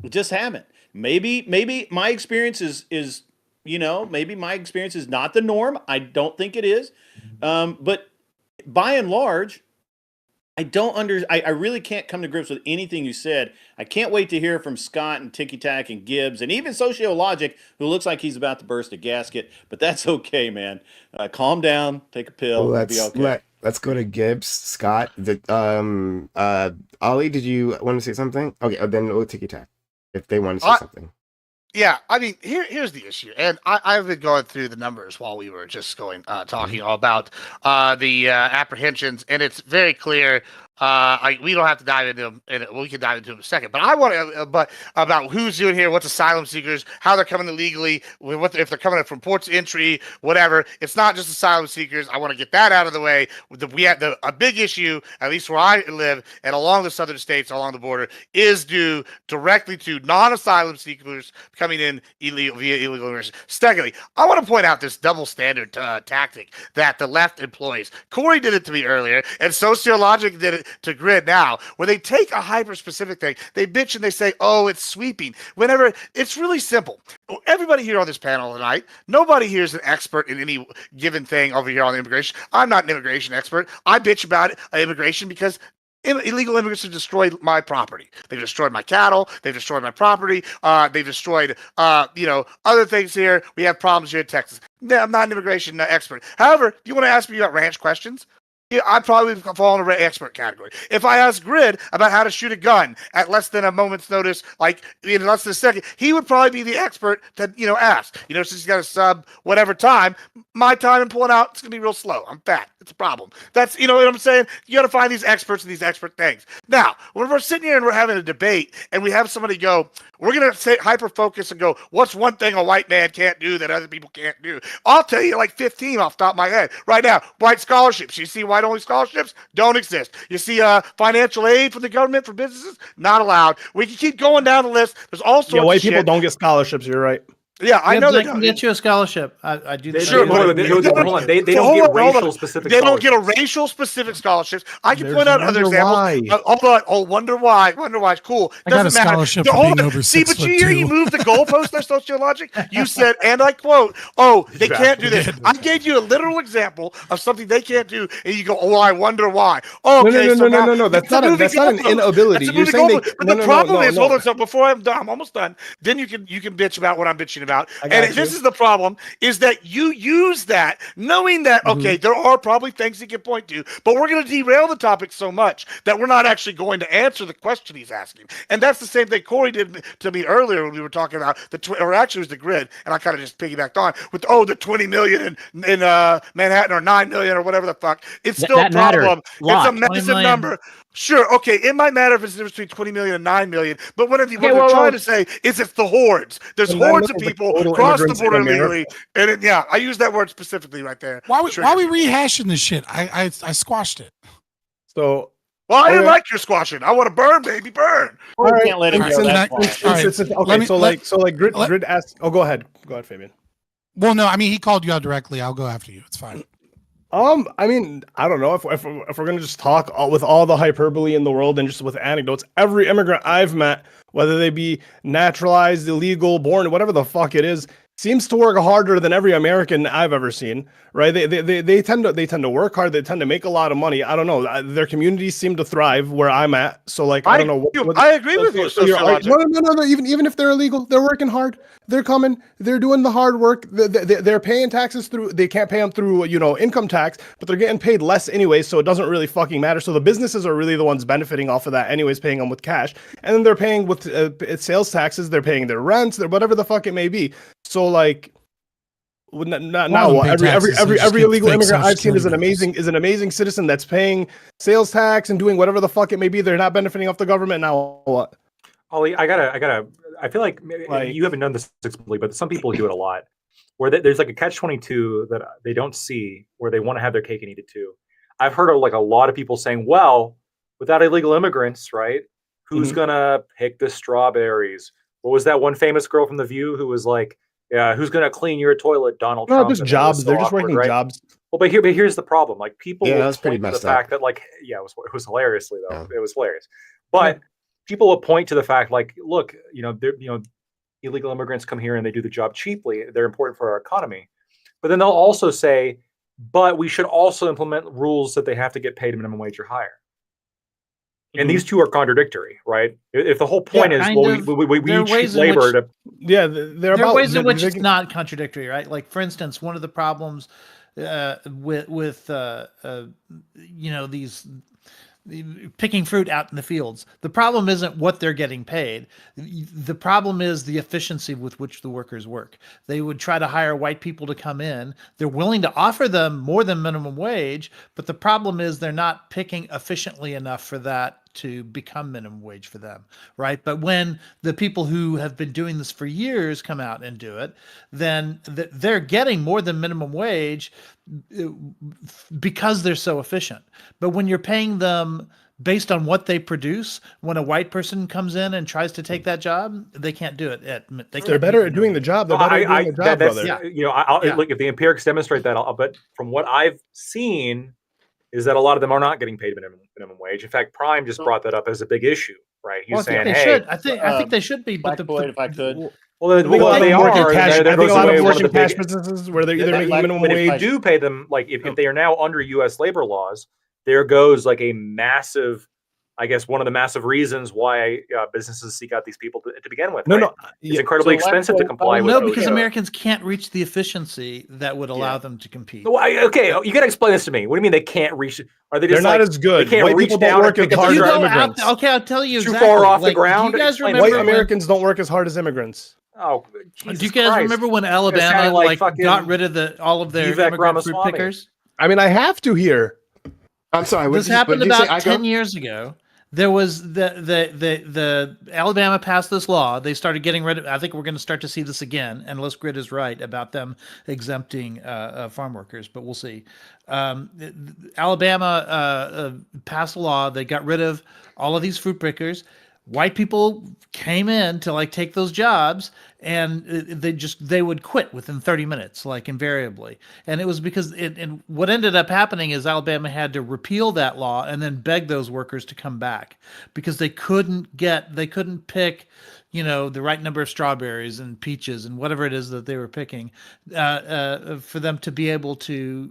We just haven't. Maybe my experience is maybe my experience is not the norm. I don't think it is. But by and large, I really can't come to grips with anything you said. I can't wait to hear from Scott and Ticky Tack and Gibbs and even Sociologic, who looks like he's about to burst a gasket, but that's okay, man. Calm down, take a pill, it'll be okay. Let's go to Gibbs, Scott. Ollie, did you want to say something? Okay, then we'll Ticky Tack if they want to say something. Yeah, I mean, here's the issue, and I've been going through the numbers while we were just talking all about the apprehensions, and it's very clear. We don't have to dive into them, and we can dive into them in a second. But I want to, but about who's doing here, what's asylum seekers, how they're coming illegally, if they're coming in from ports of entry, whatever. It's not just asylum seekers. I want to get that out of the way. We had a big issue, at least where I live, and along the southern states, along the border, is due directly to non-asylum seekers coming in via illegal immigration. Secondly, I want to point out this double standard tactic that the left employs. Corey did it to me earlier, and Sociologic did it to Grid now, where they take a hyper-specific thing, they bitch and they say, oh, it's sweeping. Whenever it's really simple. Everybody here on this panel tonight, nobody here is an expert in any given thing over here on immigration. I'm not an immigration expert. I bitch about immigration because illegal immigrants have destroyed my property. They've destroyed my cattle. They've destroyed my property. They've destroyed, other things here. We have problems here in Texas. I'm not an immigration expert. However, if you want to ask me about ranch questions, yeah, I'd probably fall in the expert category. If I asked Grid about how to shoot a gun at less than a moment's notice, like in less than a second, he would probably be the expert to, ask. Since he's got a sub whatever time, my time in pulling out, it's going to be real slow. I'm fat. It's a problem. That's, you know what I'm saying? You got to find these experts in these expert things. Now, when we're sitting here and we're having a debate and we have somebody go, we're going to say hyper-focus and go, what's one thing a white man can't do that other people can't do? I'll tell you like 15 off the top of my head. Right now, white scholarships. You see white-only scholarships? Don't exist. You see financial aid from the government for businesses? Not allowed. We can keep going down the list. There's all sorts of white shit. people don't get scholarships. You're right. Yeah, I know they they can get you a scholarship. I do. Sure, hold on. They don't get racial specific. They don't get a racial specific scholarships. I can There's point out a other wonder examples. why. Hold on. Oh, wonder why. Wonder why. Cool. I got a Doesn't matter. scholarship No, for hold being on. over See, 6 but foot you 2. moved the goalpost there, Sociologic. You said, and I quote, "Oh, they can't do this." I gave you a literal example of something they can't do, and you go, "Oh, I wonder why." Okay, No. That's not an inability. You're saying they. But the problem is, hold on. So before I'm done, I'm almost done. Then you can bitch about what I'm bitching about. And this is the problem: is that you use that knowing that okay, there are probably things he can point to, but we're going to derail the topic so much that we're not actually going to answer the question he's asking. And that's the same thing Corey did to me earlier when we were talking about or actually it was the Grid, and I kind of just piggybacked on with the 20 million in Manhattan or 9 million or whatever the fuck. It's still a problem. It's a massive number. Sure, okay, it might matter if it's between 20 million and 9 million, but what they're trying to say is it's the hordes. There's hordes of people across the border illegally, and I use that word specifically right there. Why we rehashing this shit? I squashed it. So. Well, I didn't like your squashing. I want to burn, baby, burn. All right. Can't let him go. Grid asked. Oh, go ahead, Fabian. Well, no, I mean he called you out directly. I'll go after you. It's fine. I mean, I don't know if we're gonna just talk with all the hyperbole in the world and just with anecdotes. Every immigrant I've met, whether they be naturalized, illegal, born, whatever the fuck it is, seems to work harder than every American I've ever seen. Right? They tend to work hard. They tend to make a lot of money. I don't know. Their communities seem to thrive where I'm at. So like, I don't know. I agree with you. No. Even if they're illegal, they're working hard. They're coming. They're doing the hard work. They're paying taxes through. They can't pay them through income tax, but they're getting paid less anyways. So it doesn't really fucking matter. So the businesses are really the ones benefiting off of that anyways, paying them with cash, and then they're paying with sales taxes. They're paying their rents. Their whatever the fuck it may be. So like. Now every illegal immigrant I've seen is an amazing citizen that's paying sales tax and doing whatever the fuck it may be. They're not benefiting off the government. Now what? Ollie, I feel like you haven't done this explicitly, but some people do it a lot. Where there's like a catch-22 that they don't see, where they want to have their cake and eat it too. I've heard of like a lot of people saying, "Well, without illegal immigrants, right? Who's gonna pick the strawberries?" What was that one famous girl from The View who was like? Yeah, who's gonna clean your toilet? Donald Trump. No, just jobs. They're just working jobs. Well, but here's the problem. Like people, that's pretty point to messed the fact that like, it was hilariously though. It was hilarious. But people will point to the fact like, look, illegal immigrants come here and they do the job cheaply. They're important for our economy. But then they'll also say, but we should also implement rules that they have to get paid minimum wage or higher. And these two are contradictory, right? If the whole point is, we use labor to... Yeah, there are ways in which it's not contradictory, right? Like, for instance, one of the problems with these picking fruit out in the fields. The problem isn't what they're getting paid. The problem is the efficiency with which the workers work. They would try to hire white people to come in. They're willing to offer them more than minimum wage, but the problem is they're not picking efficiently enough for that to become minimum wage for them, right? But when the people who have been doing this for years come out and do it, then they're getting more than minimum wage because they're so efficient. But when you're paying them based on what they produce, when a white person comes in and tries to take that job, they can't do it. They're better at doing the job. They're better at doing the job, brother. Yeah. You know, Yeah. look, if the empirics demonstrate that, but from what I've seen, is that a lot of them are not getting paid minimum wage. In fact, Prime just brought that up as a big issue, right? He's saying, they "Hey, should. I think they should be. But Black Boyd, if I could. well, I think a lot of they them work in are. cash. There I think goes a lot of away them one work of in the cash big- businesses where they're either But making like, minimum but if you wage. do pay them, like if they are now under U.S. labor laws, there goes like a massive, I guess, one of the massive reasons why businesses seek out these people to begin with. No, right? no, It's yeah, incredibly so expensive to Black Boyd- comply with. no, because OSHA. Americans can't reach the efficiency that would allow them to compete. No, okay, you got to explain this to me. What do you mean they can't reach? Are they They're just not like, as good. They can't White reach people don't down work and as pick up hard You their as go drugs? immigrants. out. Okay, I'll tell you Too exactly. far off the Like, ground? Do you guys Explain remember White when- Americans don't work as hard as immigrants. Oh, Do Jesus you guys Christ. remember when sound Alabama like like fucking got rid of all of their Vivek immigrant fruit Ramaswamy. pickers? I mean, I have to here. I'm sorry. What This did you- what happened did you say, about Ico? 10 years ago. There was the Alabama passed this law. They started getting rid of. I think we're going to start to see this again, unless Grid is right about them exempting farm workers. But we'll see. Alabama passed a law. They got rid of all of these fruit pickers. White people came in to like take those jobs, and they would quit within 30 minutes, like invariably. And it was because and what ended up happening is Alabama had to repeal that law and then beg those workers to come back because they couldn't pick, the right number of strawberries and peaches and whatever it is that they were picking for them to be able to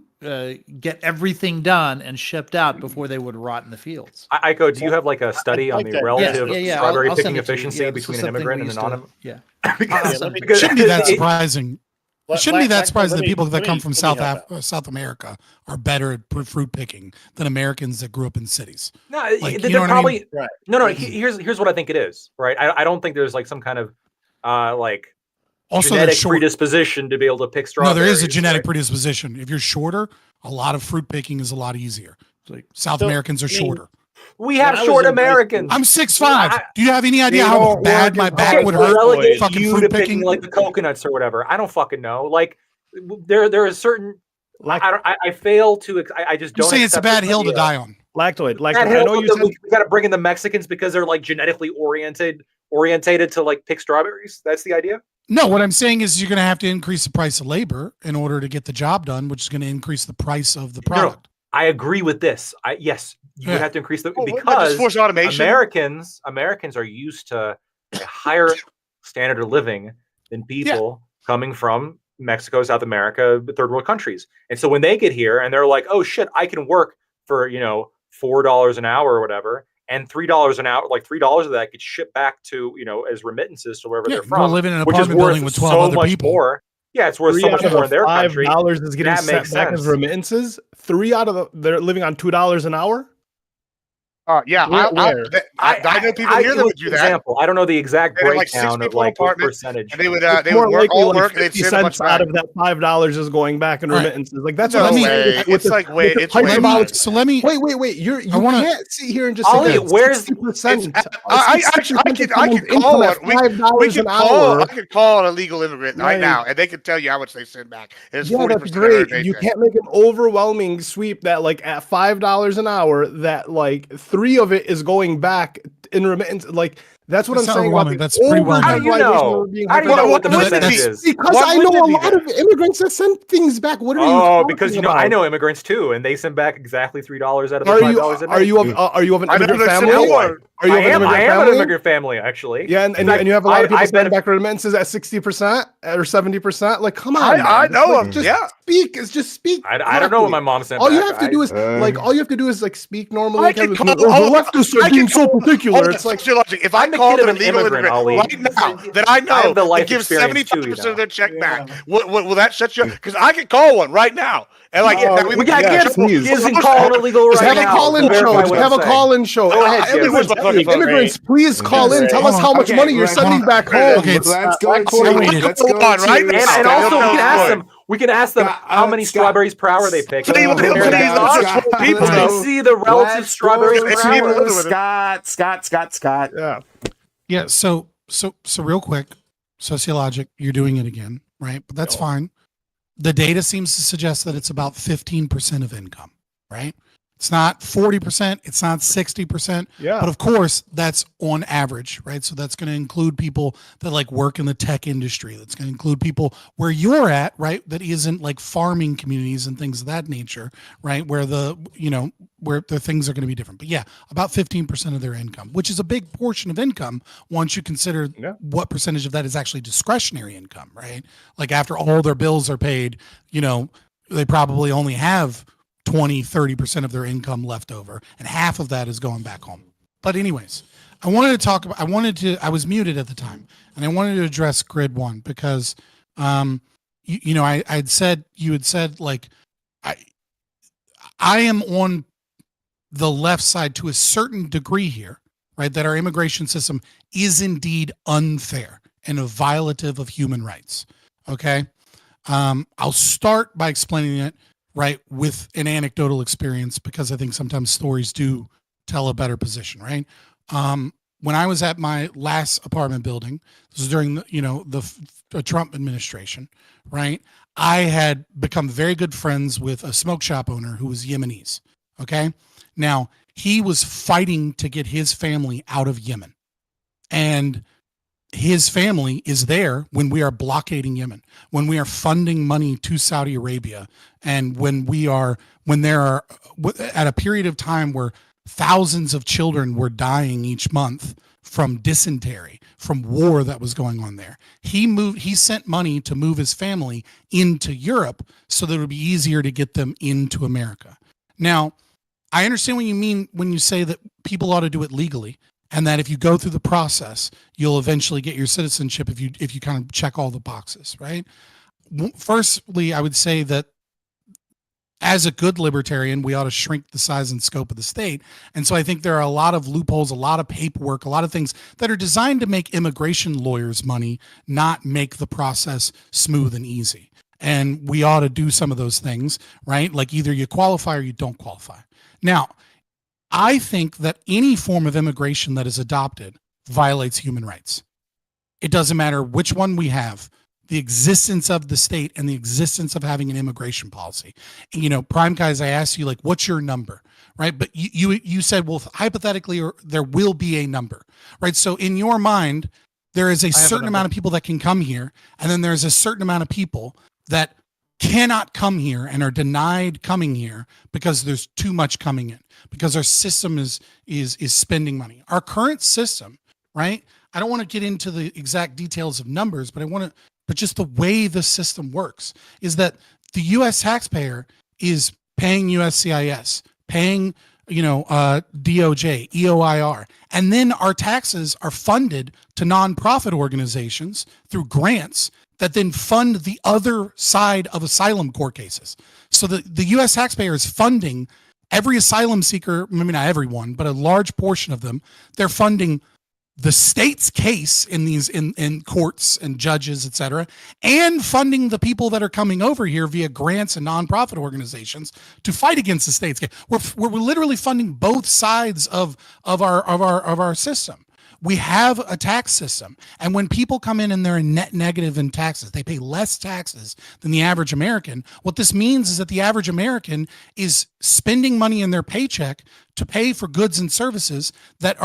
get everything done and shipped out before they would rot in the fields. Ico, do you have like a study on like the that. relative Yeah. strawberry I'll send picking it to you. efficiency Yeah, this is between an something immigrant we and an used to- non? Yeah. Because, let me- because Shouldn't be that it- surprising. It shouldn't be that surprising that people that let come me from help out. South America are better at fruit picking than Americans that grew up in cities. No, Like, they're you know what I probably mean? Right. no. Here's what I think it is. Right, I don't think there's like some kind of like Also, they're genetic short. predisposition to be able to pick No, strawberries. there is a genetic right? predisposition. If you're shorter, a lot of fruit picking is a lot easier. Like South So, Americans are I mean, shorter. We have When I was short in high Americans. I'm 6'5". I- Do you have any idea They how don't bad work my as back hard would as hurt? relegate Fucking you fruit to picking. picking like the coconuts or whatever. I don't fucking know. Like there is certain. I fail to. I just I'm don't. saying it's a accept bad this hill to idea. die on. Lactoid. That I hill, know you but said we got to bring in the Mexicans because they're like genetically orientated to like pick strawberries. That's the idea. No, what I'm saying is you're going to have to increase the price of labor in order to get the job done, which is going to increase the price of the product. I agree with this. Yes, you would have to increase the Wouldn't that because just force automation. Americans are used to a higher standard of living than people coming from Mexico, South America, third world countries. And so when they get here and they're like, "Oh shit, I can work for $4 an hour or whatever," and $3 an hour, like $3 of that gets shipped back to as remittances to wherever Yeah, they're go from, live in an which is apartment building worth with 12 so other much people. more. Yeah, it's worth so much more in their country. $5 is getting That sent makes back as sense. remittances. They're living on $2 an hour. Yeah, Where? I know people here that would do that. Example. I don't know the exact They had, like, 6 breakdown of people like what apartment, percentage. And they would It's they more would work likely all like work and they'd 50 send a bunch cents out back. of that $5 is going back in Right. remittances. Like that's No what I'm way. saying. It's like way. It's hype way Let about- me, more. so let me. Wait. You wanna- can't sit here and just Ollie, say that where's- 60%. I could call it. We $5 could an call. hour. I could call an illegal immigrant right Right. now, and they could tell you how much they send back. It's Yeah, 40% that's of their great. You paycheck. can't make an overwhelming sweep that like at $5 an hour that like 3 of it is going back in remittance. Like that's what That's I'm not saying. About overwhelming. the That's pretty well How do you know? How do you know what the No, percentage that's- is? Because What I would know it a be lot then? of immigrants that send things back. What are you? Oh, talking because I about? know immigrants too, and they send back exactly $3 out of the Are $5 you a are day. you of an I immigrant never said family? more. Are you I of am. an I immigrant am an family? immigrant family, actually. Yeah, and In fact, you have a lot of people I sending benef- back remittances at 60% or 70%. Like, come on, I man. know Like, them. just Yeah. speak. It's just speak. I don't know what my correctly. mom sent All you back. have to do is all you have to do is like speak normally. I can Like, call- the leftists are I being can so call- particular. It's like What's your logic? If I I'm the called kid an of an illegal immigrant, immigrant Ali. right now that I know I have the life that gives experience too, 75% you know. of their check back, will that shut you? Because I could call one right now And like, Oh, now We got Yeah, Gibbs. please. Gibbs and Colin illegal Just right have a now. call-in to verify show. what Just I'm have a saying. call-in show. Go ahead, Gibbs. Where's my fucking phone? Immigrants, please call in. Okay. Tell us how much Okay, money you're let's- sending back home. Okay, it's- let's go go to- to let's go Hold on, right? to And Scott, also, we no, can ask Lord. them. We can ask them Scott, how many Scott, strawberries per hour they pick. Please, and please, compare please, that. let's just Scott, people Let's know. see the relative let's strawberries go per Maybe hour. we'll- Scott. Yeah. Yeah, so real quick, sociologic, you're doing it again, right? But that's fine. The data seems to suggest that it's about 15% of income, right? It's not 40%, it's not 60%. Yeah. But of course, that's on average, right? So that's going to include people that like work in the tech industry. That's going to include people where you're at, right? That isn't like farming communities and things of that nature, right? Where where the things are going to be different. But yeah, about 15% of their income, which is a big portion of income once you consider what percentage of that is actually discretionary income, right? Like after all their bills are paid, they probably only have 20-30% of their income left over, and half of that is going back home. But anyways, I was muted at the time, and I wanted to address grid one because you had said like I am on the left side to a certain degree here, right? That our immigration system is indeed unfair and a violative of human rights. Okay. I'll start by explaining it right with an anecdotal experience because I think sometimes stories do tell a better position, right? When I was at my last apartment building, this was during the Trump administration, right? I had become very good friends with a smoke shop owner who was Yemenis. Okay. Now he was fighting to get his family out of Yemen, and his family is there when we are blockading Yemen, when we are funding money to Saudi Arabia, and when there are at a period of time where thousands of children were dying each month from dysentery, from war that was going on there. He sent money to move his family into Europe so that it would be easier to get them into America. Now, I understand what you mean when you say that people ought to do it legally, and that if you go through the process, you'll eventually get your citizenship if you kind of check all the boxes, right? Firstly, I would say that as a good libertarian, we ought to shrink the size and scope of the state. And so I think there are a lot of loopholes, a lot of paperwork, a lot of things that are designed to make immigration lawyers money, not make the process smooth and easy. And we ought to do some of those things, right? Like either you qualify or you don't qualify. Now, I think that any form of immigration that is adopted violates human rights. It doesn't matter which one we have, the existence of the state and the existence of having an immigration policy. And, Prime Guys, I asked you, like, what's your number, right? But you said, well, hypothetically, there will be a number, right? So in your mind, there is a certain amount of people that can come here, and then there's a certain amount of people that cannot come here and are denied coming here because there's too much coming in, because our system is spending money. Our current system, right? I don't want to get into the exact details of numbers, but but just the way the system works is that the U.S. taxpayer is paying USCIS, paying DOJ, EOIR, and then our taxes are funded to nonprofit organizations through grants that then fund the other side of asylum court cases. So the U.S. taxpayer is funding every asylum seeker, maybe not everyone, but a large portion of them. They're funding the state's case in courts and judges, et cetera, and funding the people that are coming over here via grants and nonprofit organizations to fight against the state's case. We're literally funding both sides of our system. We have a tax system, and when people come in and they're net negative in taxes, they pay less taxes than the average American. What this means is that the average American is spending money in their paycheck to pay for goods and services that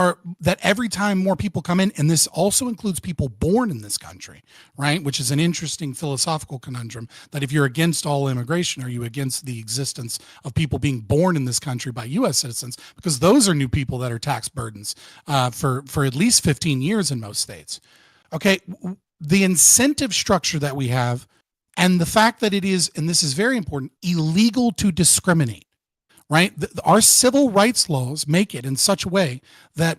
every time more people come in, and this also includes people born in this country, right? Which is an interesting philosophical conundrum, that if you're against all immigration, are you against the existence of people being born in this country by U.S. citizens? Because those are new people that are tax burdens for at least 15 years in most states. Okay, the incentive structure that we have, and the fact that it is, and this is very important, illegal to discriminate, right? Our civil rights laws make it in such a way that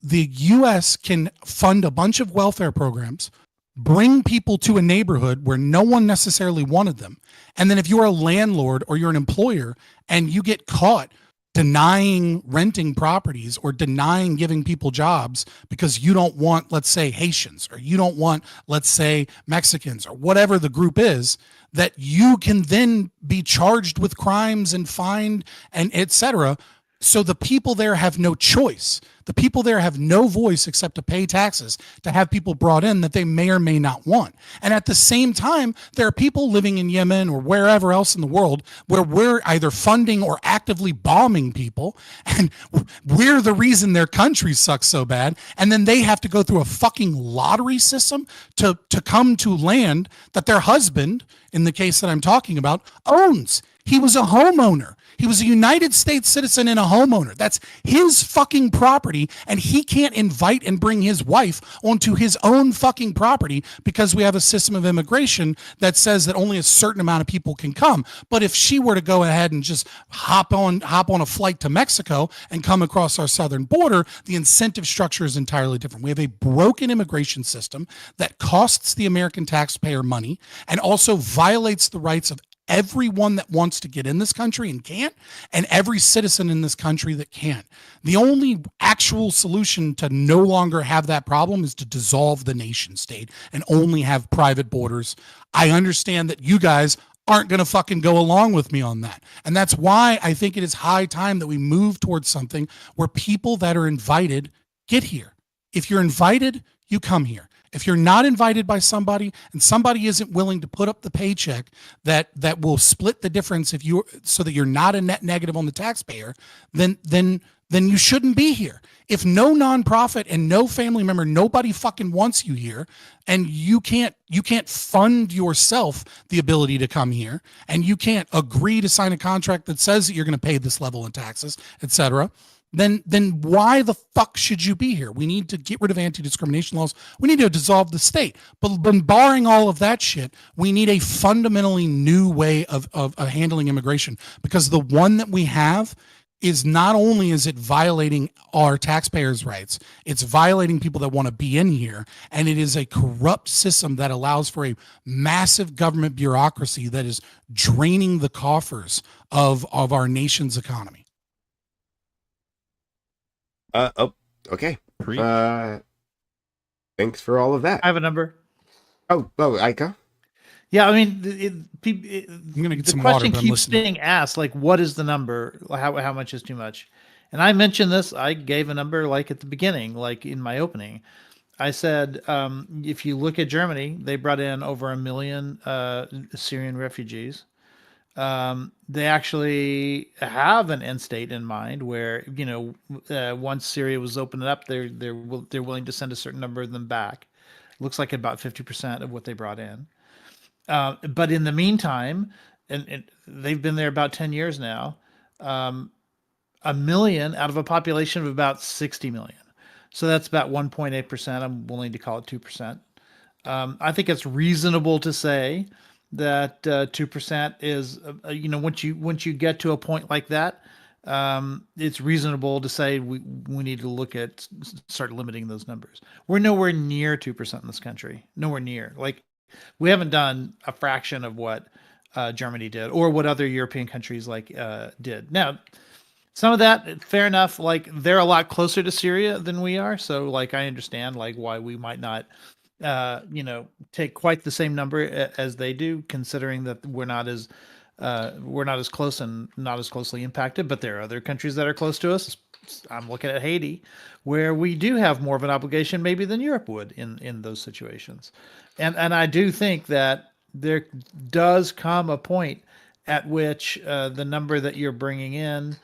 the U.S. can fund a bunch of welfare programs bring people to a neighborhood where no one necessarily wanted them. And then if you're a landlord or you're an employer and you get caught denying renting properties or denying giving people jobs because you don't want, let's say, Haitians, or you don't want, let's say, Mexicans, or whatever the group is, that you can then be charged with crimes and fined and etc. So the people there have no choice. The people there have no voice except to pay taxes to have people brought in that they may or may not want. And at the same time, there are people living in Yemen or wherever else in the world where we're either funding or actively bombing people, and we're the reason their country sucks so bad. And then they have to go through a fucking lottery system to come to land that their husband, in the case that I'm talking about, owns. He was a homeowner. He was a United States citizen and a homeowner. That's his fucking property, and he can't invite and bring his wife onto his own fucking property because we have a system of immigration that says that only a certain amount of people can come. But if she were to go ahead and just hop on a flight to Mexico and come across our southern border, the incentive structure is entirely different. We have a broken immigration system that costs the American taxpayer money and also violates the rights of everyone that wants to get in this country and can't, and every citizen in this country that can't. The only actual solution to no longer have that problem is to dissolve the nation state and only have private borders. I understand that you guys aren't going to fucking go along with me on that. And that's why I think it is high time that we move towards something where people that are invited get here. If you're invited, you come here. If you're not invited by somebody and somebody isn't willing to put up the paycheck that will split the difference if you so that you're not a net negative on the taxpayer, then you shouldn't be here. If no nonprofit and no family member, nobody fucking wants you here, and you can't fund yourself the ability to come here, and you can't agree to sign a contract that says that you're going to pay this level in taxes, etc., then why the fuck should you be here? We need to get rid of anti-discrimination laws. We need to dissolve the state. But barring all of that shit, we need a fundamentally new way of handling immigration, because the one that we have is not only is it violating our taxpayers' rights, it's violating people that want to be in here, and it is a corrupt system that allows for a massive government bureaucracy that is draining the coffers of our nation's economy. Okay. Preach. Thanks for all of that. I have a number. Oh, Ika. Yeah, I mean, I'm gonna get the some water, question but I'm keeps listening. being asked, like, what is the number? How much is too much? And I mentioned this. I gave a number like at the beginning, like in my opening. I said, if you look at Germany, they brought in over 1 million Syrian refugees. They actually have an end state in mind where, once Syria was opened up, they're willing to send a certain number of them back. Looks like about 50% of what they brought in. But in the meantime, and they've been there about 10 years now, 1 million out of a population of about 60 million. So that's about 1.8%. I'm willing to call it 2%. I think it's reasonable to say that 2% is, once you get to a point like that, it's reasonable to say we need to start limiting those numbers. We're nowhere near 2% in this country. Nowhere near. Like, we haven't done a fraction of what Germany did or what other European countries did. Now, some of that, fair enough. Like, they're a lot closer to Syria than we are, so I understand why we might not, take quite the same number as they do, considering that we're not as close and not as closely impacted. But there are other countries that are close to us. I'm looking at Haiti, where we do have more of an obligation maybe than Europe would in those situations. And I do think that there does come a point at which the number that you're bringing in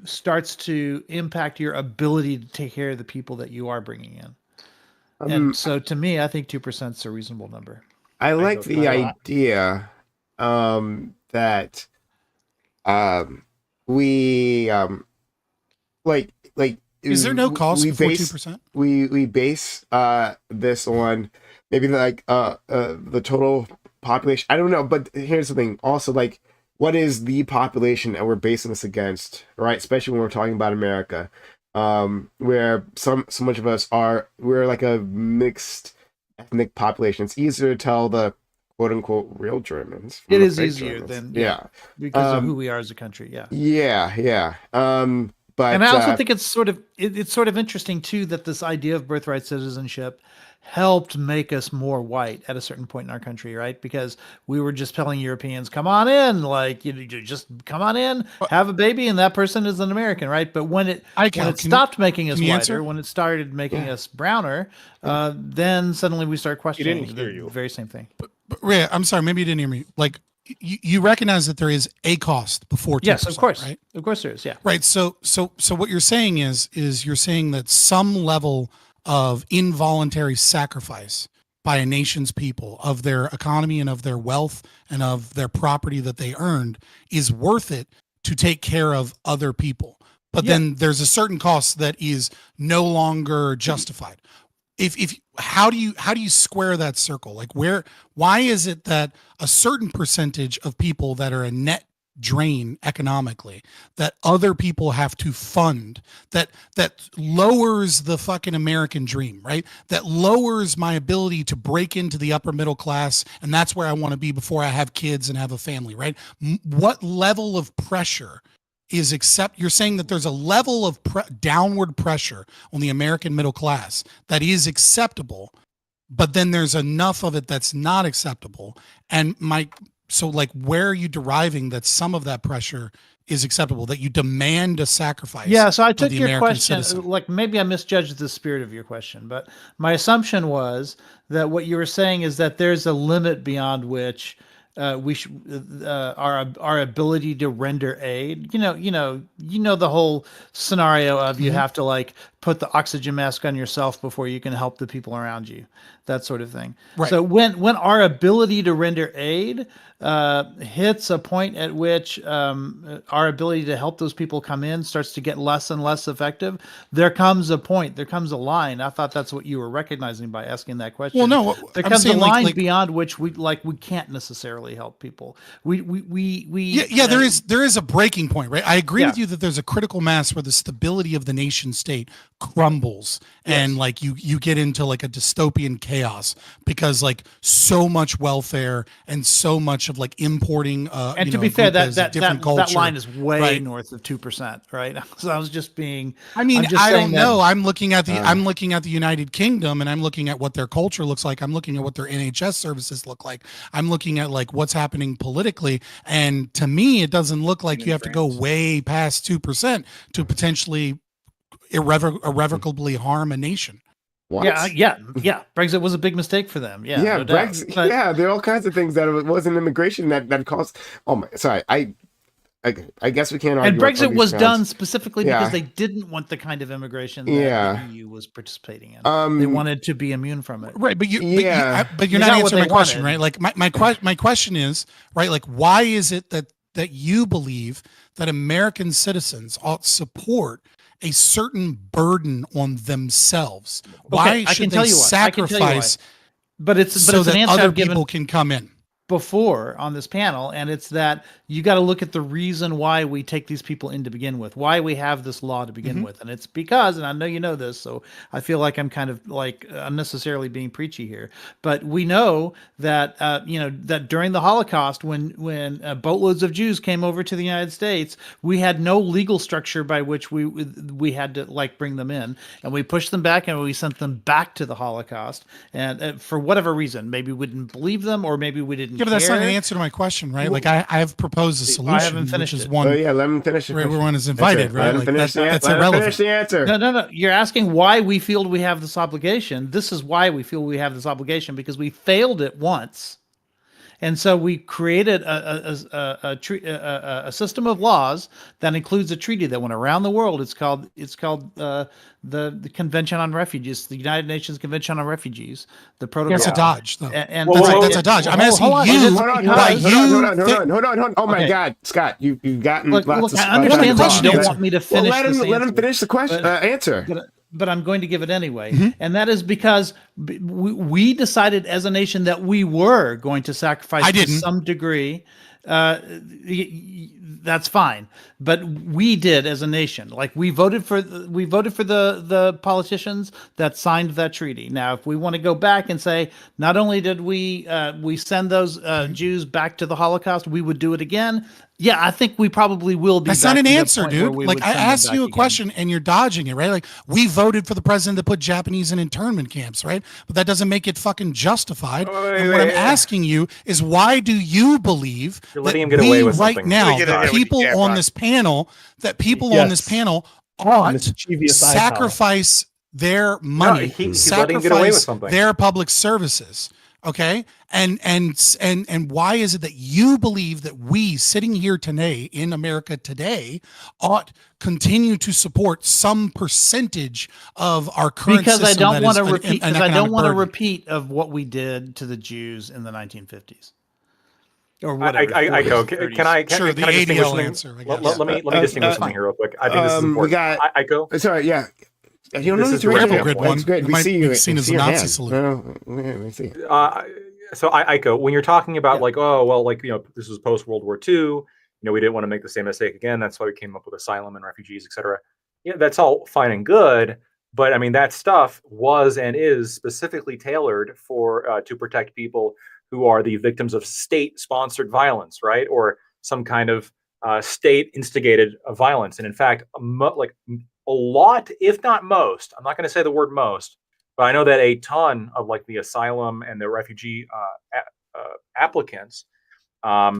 starts to impact your ability to take care of the people that you are bringing in. And so, to me, I think 2% is a reasonable number. I like the idea that we Is there no cost we before base 2%? we base this on maybe the total population. I don't know, but here's the thing. Also, what is the population that we're basing this against, right? Especially when we're talking about America. where so much of us we're like a mixed ethnic population. It's easier to tell the quote unquote real Germans from It the is fake easier Germans. than Yeah. because of who we are as a country. Yeah. Yeah. But And I also think it's sort of interesting too that this idea of birthright citizenship helped make us more white at a certain point in our country, right? Because we were just telling Europeans, "Come on in, like you just come on in, have a baby, and that person is an American," right? But when it stopped making us can you whiter, answer? when it started making us browner, then suddenly we start questioning didn't hear you. the very same thing. But Ray, I'm sorry, maybe you didn't hear me. Like you recognize that there is a cost before 2%, Yes, of course, right? of course there is. Yeah. Right. So what you're saying is you're saying that some level of involuntary sacrifice by a nation's people of their economy and of their wealth and of their property that they earned is worth it to take care of other people. But then there's a certain cost that is no longer justified. If how do you square that circle? Like why is it that a certain percentage of people that are a net drain economically that other people have to fund that lowers the fucking American dream, right? That lowers my ability to break into the upper middle class, and that's where I want to be before I have kids and have a family, right? What level of pressure is you're saying that there's a level of downward pressure on the American middle class that is acceptable, but then there's enough of it that's not acceptable. And so like, where are you deriving that some of that pressure is acceptable, that you demand a sacrifice? Yeah, so I took the your American question, citizen? like maybe I misjudged the spirit of your question, but my assumption was that what you were saying is that there's a limit beyond which we should our ability to render aid. You know the whole scenario of you have to like put the oxygen mask on yourself before you can help the people around you, that sort of thing. Right. So when our ability to render aid hits a point at which our ability to help those people come in starts to get less and less effective, there comes a point, there comes a line. I thought that's what you were recognizing by asking that question. Well, no, there I'm comes a saying, line like beyond which we can't necessarily help people. Yeah, there is a breaking point, right? I agree with you that there's a critical mass where the stability of the nation state crumbles and like you get into like a dystopian chaos because like so much welfare and so much of like importing and to be fair, that line is way right? north of 2%, right? So I was just being I mean, I'm just I saying don't know. I'm looking at the United Kingdom, and I'm looking at what their culture looks like. I'm looking at what their NHS services look like. I'm looking at like what's happening politically, and to me, it doesn't look like you have to go way past 2% to potentially irrevocably harm a nation. What? Yeah. Brexit was a big mistake for them. Yeah, no doubt. Brexit. But- there are all kinds of things that it wasn't immigration that caused. Oh my, sorry. I guess we can't argue. And Brexit was grounds. done specifically Yeah. because they didn't want the kind of immigration that the EU was participating in. They wanted to be immune from it. Right, but you're They not got what answering my they question, wanted. right? Like my question is, right, like why is it that you believe that American citizens ought support a certain burden on themselves? Why I should can they tell you why. sacrifice But it's so an that answer other I've given people can come in? before on this panel, and it's that you got to look at the reason why we take these people in to begin with, why we have this law to begin with. And it's because, and I know you know this, so I feel like I'm kind of like unnecessarily being preachy here, but we know that that during the Holocaust, when boatloads of Jews came over to the United States, we had no legal structure by which we had to like bring them in, and we pushed them back and we sent them back to the Holocaust, and for whatever reason, maybe we didn't believe them or maybe we didn't. Yeah, but that's not an care. answer to my question, right? Like I have proposed a solution, I haven't finished which is it. one. Oh yeah, let him finish. Where everyone is invited, right? Let him Like finish that's Let him irrelevant. finish the answer. No. You're asking why we feel we have this obligation. This is why we feel we have this obligation, because we failed it once. And so we created a system of laws that includes a treaty that went around the world. It's called the Convention on Refugees, the United Nations Convention on Refugees, the protocol. That's a dodge, though. And That's a dodge. I'm asking you why you. Hold on. Oh my Okay. God, Scott, you've gotten Look, lots of. I understand that you don't answer. want me to finish. Well, this let him answer. finish the question. Answer. But I'm going to give it anyway. And that is because we decided as a nation that we were going to sacrifice I to didn't. some degree that's fine. But we did as a nation, like we voted for the politicians that signed that treaty. Now, if we want to go back and say, not only did we send those Jews back to the Holocaust, we would do it again. Yeah, I think we probably will be. That's back not an to the answer, point where dude. we Like would I send them asked back you a again. question and you're dodging it, right? Like we voted for the president to put Japanese in internment camps, right? But that doesn't make it fucking justified. And what I'm asking you is, why do you believe You're that letting him get away with right something. now, Get in the there with people your on camp, this panel, ought Mischievous eyebrow. sacrifice their money, he's letting him get away with sacrifice something. their public services? Okay, and why is it that you believe that we sitting here today in America today ought continue to support some percentage of our current Because I system don't that want to is repeat. an Because I don't economic want a burden? repeat of what we did to the Jews in the 1950s, or I whatever. go. 40s, Can I 30s. Sure, can the I distinguish ADL something? answer, I Let, guess. let me distinguish something here real quick. I think this is important. We got. I go. Sorry, yeah. You don't This need is to the raise your Rebel hand. Grid one. That's good. It We might see be you. seen We as see a your Nazi hand. salute. No, we see it. So Aiko, when you're talking about like, oh well, like this was post World War II. We didn't want to make the same mistake again. That's why we came up with asylum and refugees, etc. Yeah, that's all fine and good. But I mean, that stuff was and is specifically tailored for to protect people who are the victims of state-sponsored violence, right, or some kind of state-instigated violence. And in fact, like a lot, if not most, I'm not going to say the word most, but I know that a ton of like the asylum and the refugee applicants are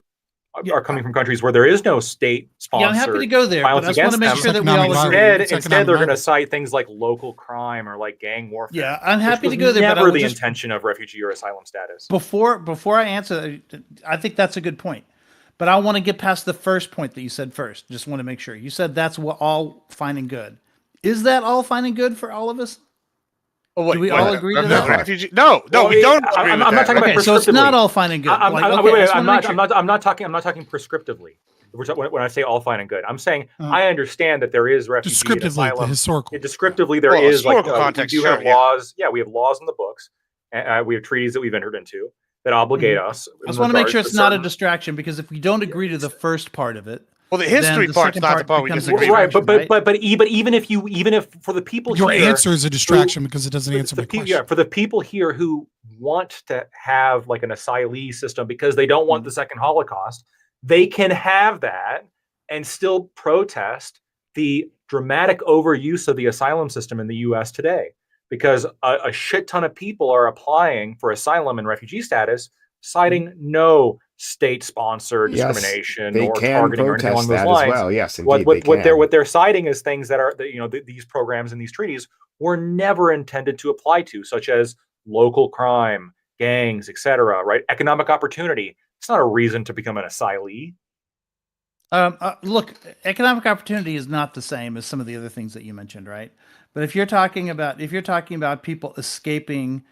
coming from countries where there is no state-sponsored Yeah, I'm happy to go there, but violence I just want to against make them. sure that we all Economic agree. violence. Instead, they're going to violence. cite things like local crime or like gang warfare. Yeah, I'm happy which to was go there, but I never would the just intention of refugee or asylum status. before I answer, I think that's a good point. But I want to get past the first point that you said first. Just want to make sure. You said that's what all fine and good. Is that all fine and good for all of us? Oh, wait, Do we wait, all agree to the that? refugee? No, Well, we don't agree I'm with not that. talking about Okay, so it's not prescriptively. all fine and good. I'm Like, okay, I just wanna make sure- not talking prescriptively. When I say all fine and good, I'm saying I understand that there is refugee and Descriptively, the asylum. historical. Descriptively, there Well, is like historical context, we do sure, have yeah. laws. Yeah, we have laws in the books. We have treaties that we've entered into that obligate us. I just want to make sure it's not a distraction, because if we don't agree to the first part of it, Well, the history then part's second not the part we becomes a disagree right, with. but even if for the people Your here, answer is a distraction because it doesn't answer my question. Yeah, for the people here who want to have like an asylee system because they don't want the second Holocaust, they can have that and still protest the dramatic overuse of the asylum system in the U.S. today, because a shit ton of people are applying for asylum and refugee status, citing no state-sponsored discrimination they or can targeting or anything along protest those that lines. as well. Yes, indeed, they What can. they're citing is things that are these programs and these treaties were never intended to apply to, such as local crime, gangs, etc. Right? Economic opportunity. It's not a reason to become an asylee. Look, economic opportunity is not the same as some of the other things that you mentioned, right? But if you're talking about people escaping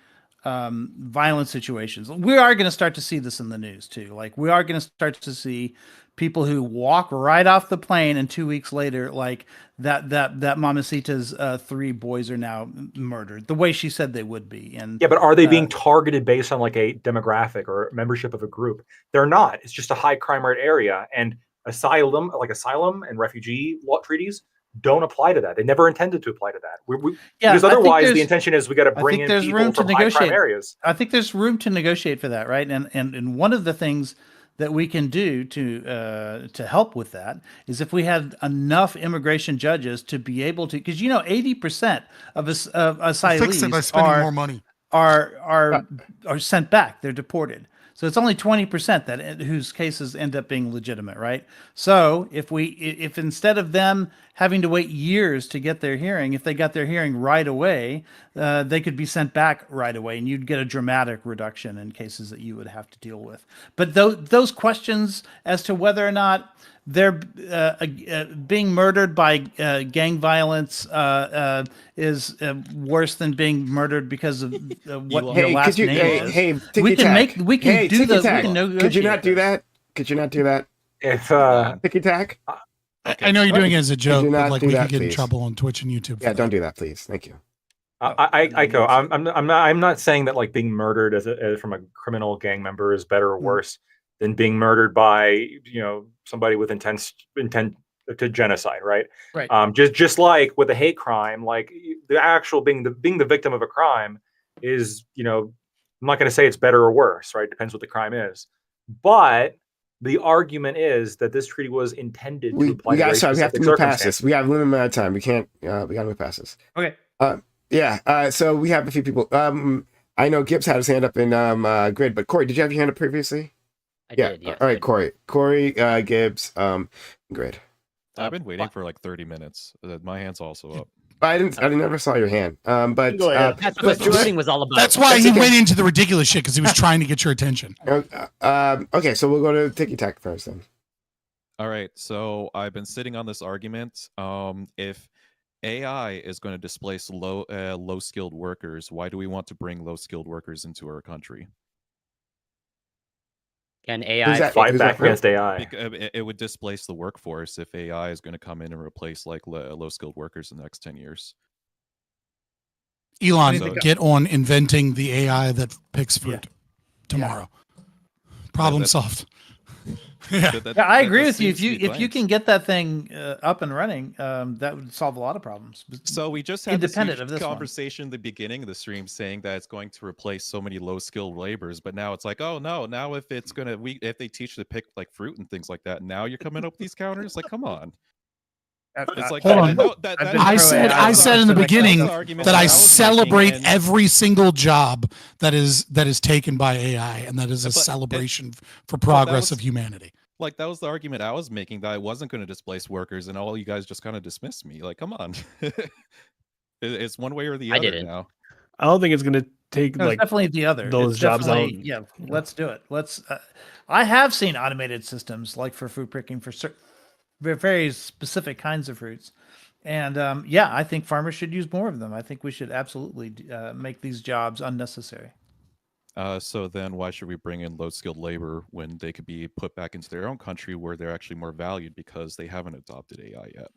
violent situations, we are going to start to see this in the news too. Like we are going to start to see people who walk right off the plane and 2 weeks later, like that Mamacita's 3 boys are now murdered the way she said they would be. And yeah, but are they being targeted based on like a demographic or membership of a group? They're not. It's just a high crime rate area, and asylum and refugee law treaties don't apply to that. They never intended to apply to that. Because otherwise, the intention is we got to bring in people from high crime areas. I think there's room to negotiate for that, right? And one of the things that we can do to help with that is if we had enough immigration judges to be able to, because 80% of Fix it by asylees spending more money. are sent back. They're deported. So it's only 20% that whose cases end up being legitimate, right? So if instead of them having to wait years to get their hearing, if they got their hearing right away, they could be sent back right away, and you'd get a dramatic reduction in cases that you would have to deal with. But those questions as to whether or not they're being murdered by gang violence is worse than being murdered because of what your last name is. We can negotiate. Could you not do that? Could you not do that? If Ticky tack. I know you're doing it as a joke, but like we that, could get in please? trouble on Twitch and YouTube. Yeah, don't do that, please. Thank you. I'm not saying that like being murdered as from a criminal gang member is better or worse than being murdered by somebody with intent to genocide, right? Right. Just like with a hate crime, like the actual being the victim of a crime is, I'm not going to say it's better or worse, right? Depends what the crime is, but the argument is that this treaty was intended to apply we to got very sorry, we have to specific move past circumstances. this. We have a limited amount of time. We can't. We got to move past this. Okay. Yeah. So we have a few people. I know Gibbs had his hand up in grid, but Corey, did you have your hand up previously? I did, yes. All right, Corey, Gibbs, grid. I've been waiting for like 30 minutes. My hand's also up. I never saw your hand. But Go ahead. That's what the voting was all about. That's why he went into the ridiculous shit, because he was trying to get your attention. Okay, so we'll go to Ticky Tack first then. All right, so I've been sitting on this argument. If AI is going to displace low skilled workers, why do we want to bring low skilled workers into our country? Can AI Fight back against AI. It would displace the workforce if AI is going to come in and replace like low skilled workers in the next 10 years. Elon, get on inventing the AI that picks fruit tomorrow. Problem solved. Yeah, I agree with you. If you can get that thing up and running, that would solve a lot of problems. So we just had this Independent of this conversation at the beginning of the stream saying that it's going to replace so many low skilled laborers, but now it's like, oh no, now if it's gonna if they teach to pick like fruit and things like that, now you're coming up with these counters? Like, come on. It's like, hold on. I said in the beginning that I celebrate every single job that is taken by AI, and that is a celebration for progress of humanity. Like, that was the argument I was making, that I wasn't going to displace workers, and all you guys just kind of dismissed me. Like, come on. It's one way or the other now. I don't think it's going to take No, it's definitely the other. those It's jobs out. definitely- Yeah, let's do it. Let's. I have seen automated systems like for fruit picking for very specific kinds of fruits, and I think farmers should use more of them. I think we should absolutely make these jobs unnecessary. So then why should we bring in low-skilled labor when they could be put back into their own country where they're actually more valued because they haven't adopted AI yet?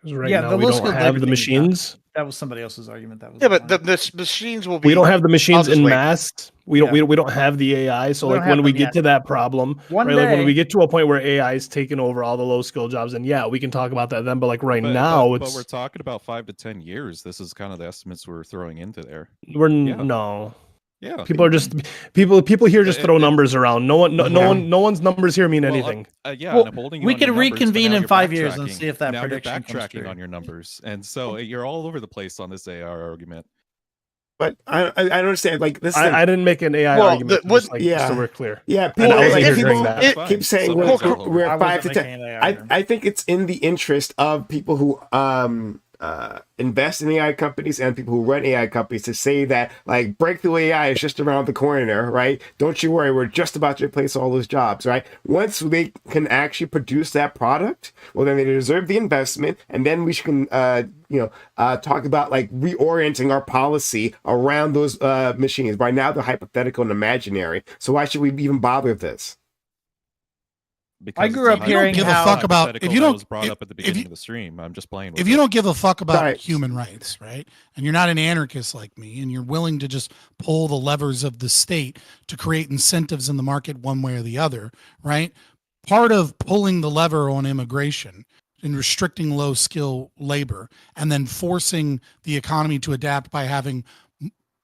Because now we don't have the machines. That was somebody else's argument. That was but the machines will be. We don't have the machines in wait. mass. We don't have the AI. So like when we get to that problem, One right? Like when day- we get to a point where AI is taking over all the low skill jobs, and we can talk about that then. But like now, but we're talking about 5 to 10 years. This is kind of the estimates we're throwing into there. No. Yeah, People are just people here just throw numbers around. No one's numbers here mean anything. And I'm holding you we on can your numbers, reconvene but now in you're 5 years and backtracking. see if that now prediction you're comes backtracking true. on your numbers, and so you're all over the place on this AI argument. But I don't understand. Like this, I didn't make an AI argument. So we're clear. Yeah, And people, I wasn't here people during that. keep saying we're 5 to 10. I think it's in the interest of people who invest in AI companies and people who run AI companies to say that like breakthrough AI is just around the corner, right? Don't you worry, we're just about to replace all those jobs, right? Once they can actually produce that product, well, then they deserve the investment, and then we can talk about like reorienting our policy around those machines. Right now, they're hypothetical and imaginary, so why should we even bother with this? I grew up hearing give a fuck about if you don't was brought up at the beginning of the stream. I'm just playing with if you don't give a fuck about human rights, right? And you're not an anarchist like me, and you're willing to just pull the levers of the state to create incentives in the market one way or the other, right? Part of pulling the lever on immigration and restricting low skill labor and then forcing the economy to adapt by having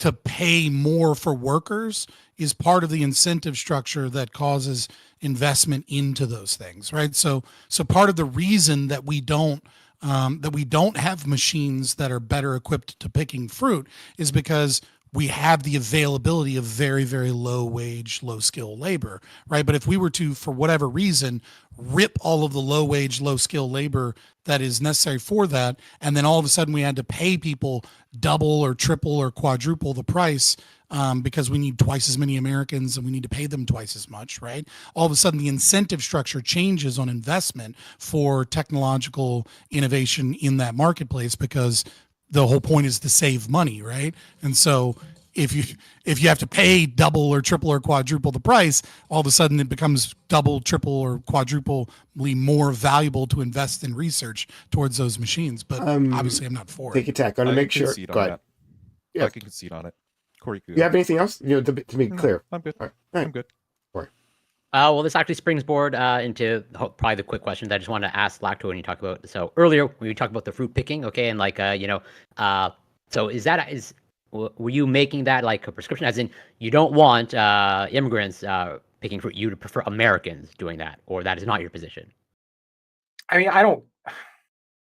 to pay more for workers is part of the incentive structure that causes investment into those things, right? So part of the reason that we don't have machines that are better equipped to picking fruit is because we have the availability of very, very low wage, low skill labor, right? But if we were to, for whatever reason, rip all of the low wage, low skill labor that is necessary for that, and then all of a sudden we had to pay people double or triple or quadruple the price because we need twice as many Americans and we need to pay them twice as much, right? All of a sudden the incentive structure changes on investment for technological innovation in that marketplace because the whole point is to save money, right? And so if you have to pay double or triple or quadruple the price, all of a sudden it becomes double, triple, or quadruply more valuable to invest in research towards those machines. But obviously I'm not for Take it. attack. Got to make sure. Go ahead. Yeah, I can concede on it. Corey, you have anything else? To be clear. I'm good. All right. I'm good. Corey. Well, this actually springboard into probably the quick question that I just wanted to ask Lacto when you talk about. So earlier when you talked about the fruit picking, okay, and like so were you making that like a prescription, as in you don't want immigrants picking fruit, you prefer Americans doing that, or that is not your position, I mean, I don't.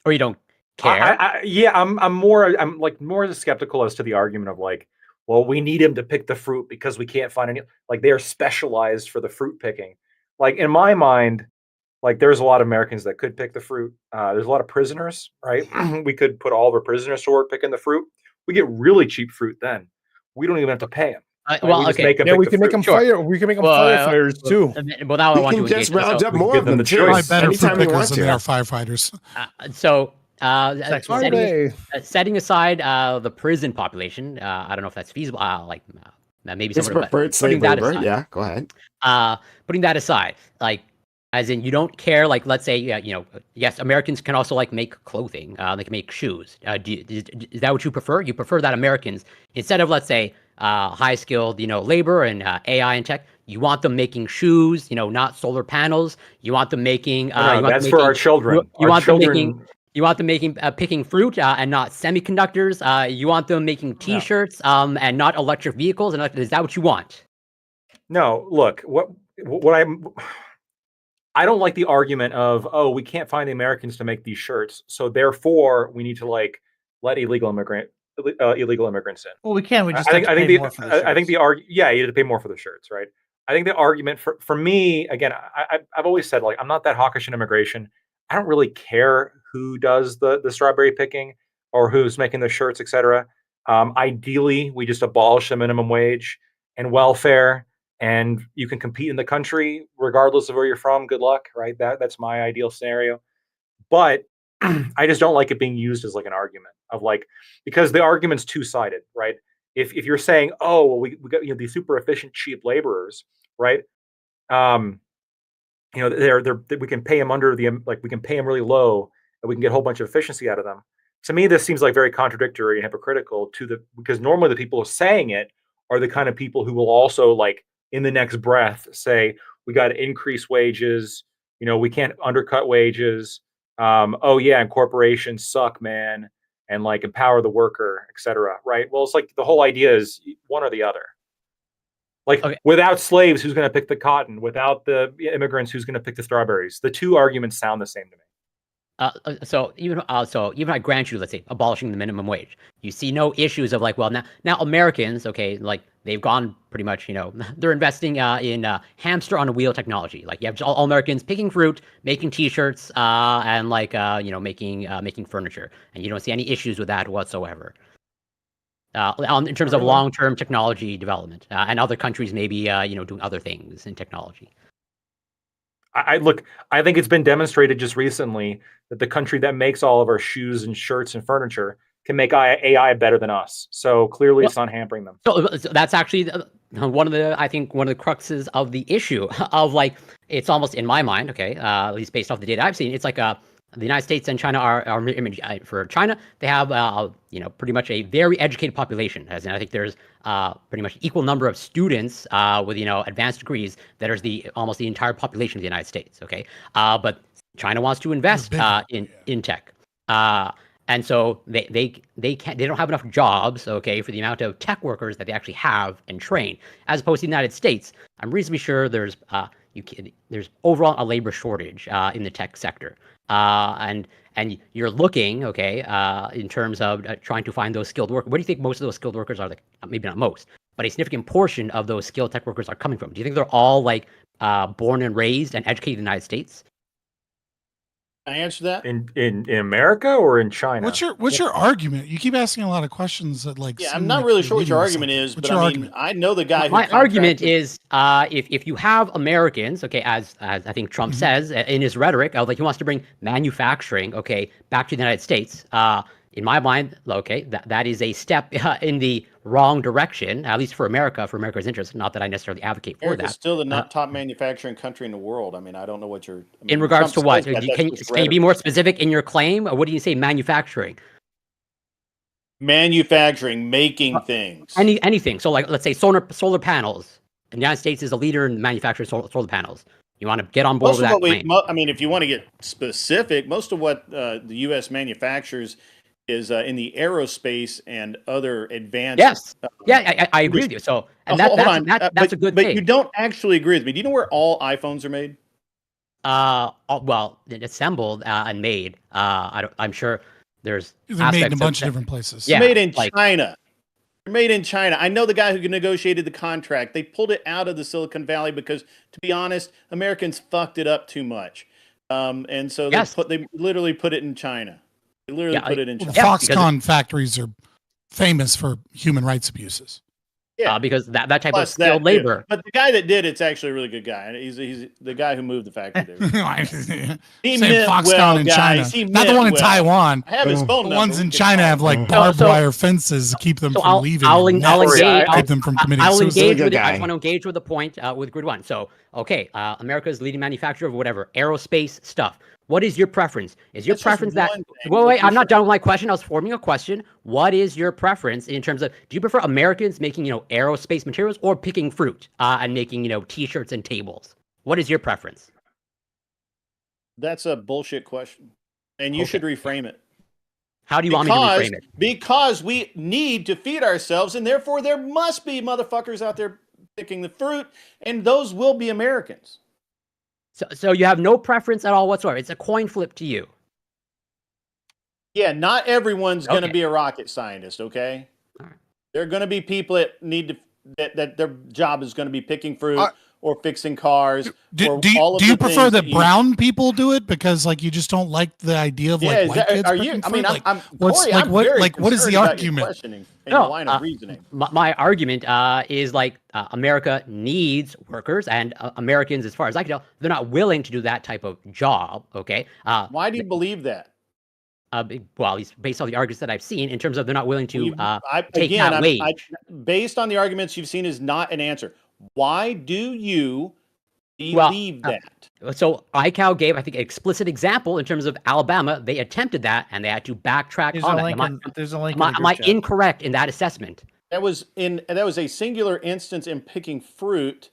or you don't care? I'm more skeptical as to the argument of like, well, we need him to pick the fruit because we can't find any. Like they are specialized for the fruit picking. Like in my mind, like there's a lot of Americans that could pick the fruit. There's a lot of prisoners, right? We could put all of our prisoners to work picking the fruit. We get really cheap fruit then. We don't even have to pay them. Right? Well, We just okay. make them Yeah, pick we the can make fruit. them Sure. fire. We can make them Well, firefighters too. Well, now I We want can to just engage. round up we more give of them them the too. choice. Probably better Anytime fruit we pickers want than they are to. firefighters. So Sex Are setting, they? setting aside the prison population, I don't know if that's feasible. Maybe It's someone, but preferred slave putting that labor. aside, Yeah, go ahead. putting that aside, like as in you don't care. Like let's say, yes, Americans can also like make clothing. They can make shoes. Is that what you prefer? You prefer that Americans, instead of, let's say, high skilled, labor and AI and tech, you want them making shoes. Not solar panels. You want them making. No, You want that's them for making, our children. You Our want them making. children. You want them making picking fruit and not semiconductors. You want them making T-shirts and not electric vehicles. And is that what you want? No, look, what I don't like the argument of, oh, we can't find the Americans to make these shirts, so therefore we need to like let illegal immigrants in. Well, we can. We just I have think to I think pay the more for the I think shirts. yeah, you have to pay more for the shirts, right? I think the argument for me, again, I've always said, like, I'm not that hawkish in immigration. I don't really care who does the strawberry picking or who's making the shirts, etc. Ideally, we just abolish the minimum wage and welfare, and you can compete in the country regardless of where you're from. Good luck, right? That's my ideal scenario. But I just don't like it being used as like an argument of like, because the argument's two-sided, right? If you're saying, oh, well, we got these super efficient cheap laborers, right? Um, they're we can pay them under the, like, we can pay them really low and we can get a whole bunch of efficiency out of them. To me, this seems like very contradictory and hypocritical to the, because normally the people saying it are the kind of people who will also, like, in the next breath say, we got to increase wages, we can't undercut wages. Oh yeah, and corporations suck, man, and like empower the worker, etc. Right? Well, it's like the whole idea is one or the other. Like, Okay. without slaves, who's going to pick the cotton? Without the immigrants, who's going to pick the strawberries? The two arguments sound the same to me. So even I grant you, let's say, abolishing the minimum wage, you see no issues of like, well, now Americans, okay, like they've gone pretty much, they're investing in hamster on a wheel technology. Like you have all Americans picking fruit, making T-shirts, and like making furniture, and you don't see any issues with that whatsoever. In terms of long-term technology development, and other countries maybe doing other things in technology. I think it's been demonstrated just recently that the country that makes all of our shoes and shirts and furniture can make AI better than us. So clearly, it's not hampering them. So that's actually one of the cruxes of the issue of, like, it's almost, in my mind, okay, at least based off the data I've seen, it's like the United States and China are for China, they have pretty much a very educated population, as in I think there's pretty much equal number of students with advanced degrees that is almost the entire population of the United States. Okay, but China wants to invest in tech, and so they don't have enough jobs, okay, for the amount of tech workers that they actually have and train, as opposed to the United States. I'm reasonably sure there's overall a labor shortage in the tech sector. And you're looking, okay, in terms of trying to find those skilled workers. Where do you think most of those skilled workers are? Like, maybe not most, but a significant portion of those skilled tech workers are coming from. Do you think they're all like born and raised and educated in the United States? Can I answer that? In America or in China? What's your argument? You keep asking a lot of questions that, like, Yeah, seem I'm not like really you're sure what leading your with argument something. is, What's but your I mean, argument? I know the guy. My who argument contracted- is, if you have Americans, okay, as I think Trump says in his rhetoric, like he wants to bring manufacturing, okay, back to the United States. In my mind, okay, that is a step in the wrong direction, at least for America's interest. Not that I necessarily advocate for America's that. still the top manufacturing country in the world. I mean, I don't know what you're. I mean, In regards to Trump what? says that, Can that's you be more specific in your claim? Or what do you say manufacturing? manufacturing, making things. Anything. So, like, let's say solar panels. the United States is a leader in manufacturing solar panels. You want to get on board Most with of that what claim. I mean, if you want to get specific, most of what the U.S. manufactures is in the aerospace and other advanced. Yes. Yeah, I agree with you. So, and hold that's on. that's a good but thing. you don't actually agree with me. Do you know where all iPhones are made? Well, assembled and made. I'm sure there's They're made in a aspects bunch of that- different places. Yeah, Made in like- China. They're made in China. I know the guy who negotiated the contract. They pulled it out of the Silicon Valley because, to be honest, Americans fucked it up too much. And so Yes. they literally put it in China. They literally Yeah, put it in Well, China. the Yeah, because Foxconn factories are famous for human rights abuses. Yeah. because that type of Plus that, skilled too. labor. But the guy that did it's actually a really good guy. He's the guy who moved the factory there. He Same meant Foxconn well, in guys. China, He not the meant one in well. Taiwan. I have his phone The number. ones We in can China call have him. like barbed So- wire fences to keep them So from leaving. I'll and nets engage. to keep them from committing I'll suicide. engage Good with it. I guy. just want to engage with the point with Grid One. So, okay, America's leading manufacturer of whatever aerospace stuff. What is your preference? Is your That's just preference that? one thing. Wait, I'm not done with my question. I was forming a question. What is your preference in terms of? Do you prefer Americans making aerospace materials or picking fruit and making T-shirts and tables? What is your preference? That's a bullshit question, and you should reframe it. How do you want me to reframe it? Because we need to feed ourselves, and therefore there must be motherfuckers out there picking the fruit, and those will be Americans. So you have no preference at all whatsoever. It's a coin flip to you. Yeah, not everyone's going to Okay. be a rocket scientist. Okay, All right. there are going to be people that need to that their job is going to be picking fruit Uh, or fixing cars. Do, or do you, all of do you the prefer things that you- brown people do it because you just don't like the idea of Yeah, like is white that, kids are you? picking I mean, fruit? I'm what's Corey, like I'm what very like what is the concerned about your argument? questioning and No, your line of reasoning. My argument is America needs workers, and Americans, as far as I can tell, they're not willing to do that type of job. Okay. Why do you believe that? Well, at least based on the arguments that I've seen, in terms of they're not willing to take Again, that wage. based on the arguments you've seen, is not an answer. Why do you Well, believe that? So ICAO gave, I think, an explicit example in terms of Alabama. They attempted that, and they had to backtrack There's on a that. link. There's a link. Am I, in the am I group chat. incorrect in that assessment? That was a singular instance in picking fruit,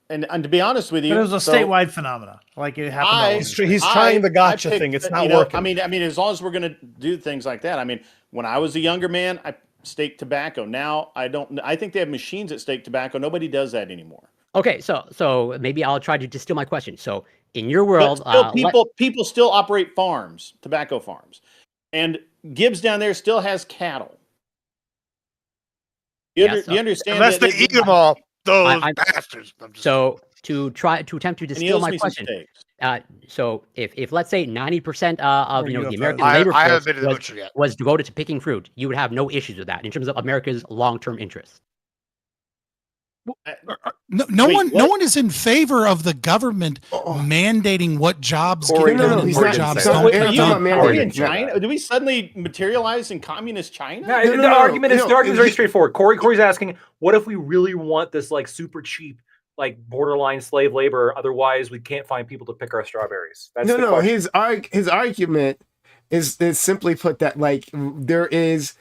and to be honest with you, But it was a so statewide phenomena. Like it happened. all I- over He's, the place. he's trying the I gotcha picked- thing. It's you not know, working. I mean, as long as we're gonna do things like that. I mean, when I was a younger man, I staked tobacco. Now I don't. I think they have machines that stake tobacco. Nobody does that anymore. Okay, so maybe I'll try to distill my question. So in your But world, still, people still operate farms, tobacco farms, and Gibbs down there still has cattle. Yes, You understand? Unless they that- eat them all, those I- bastards. I'm just- so to attempt to And he distill owes my me some question. steaks. So if let's say 90% of Or the UFOs. American I labor haven't force been to the butcher yet. was devoted to picking fruit, you would have no issues with that in terms of America's long-term interests. No Wait, one what? is in favor of the government mandating what jobs Corey, get no, done no, and he's what not jobs saying don't that. get Are you, done. are we in Yeah. China? Do we suddenly materialize in communist China? No, No, the no, no, argument is no, the argument is very he- straightforward. Corey's asking, what if we really want this super cheap, borderline slave labor? Otherwise, we can't find people to pick our strawberries. That's the question. His argument is simply put that there is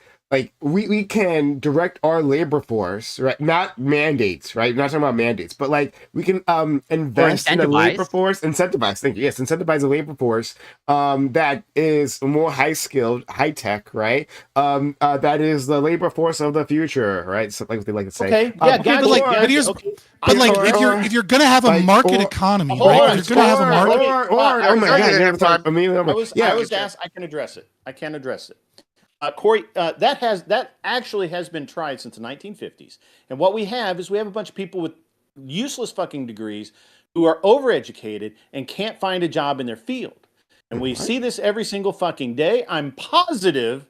we can direct our labor force, right? Not mandates, right? We're not talking about mandates, but we can invest in a labor incentivize. force, incentivize. Thank you. Yes, incentivize a labor force that is more high skilled, high tech, right? That is the labor force of the future, right? So like what they like to say. Okay, yeah, gotcha, but gotcha, here's- okay. But Or- if you're gonna have a like, market or- economy, Hold right? on, If you're gonna have a or- market. oh my I god, get it, never thought. Todd. I I was asked. I can address it. Corey, that actually has been tried since the 1950s. And what we have is we have a bunch of people with useless fucking degrees who are overeducated and can't find a job in their field. And we see this every single fucking day. I'm positive.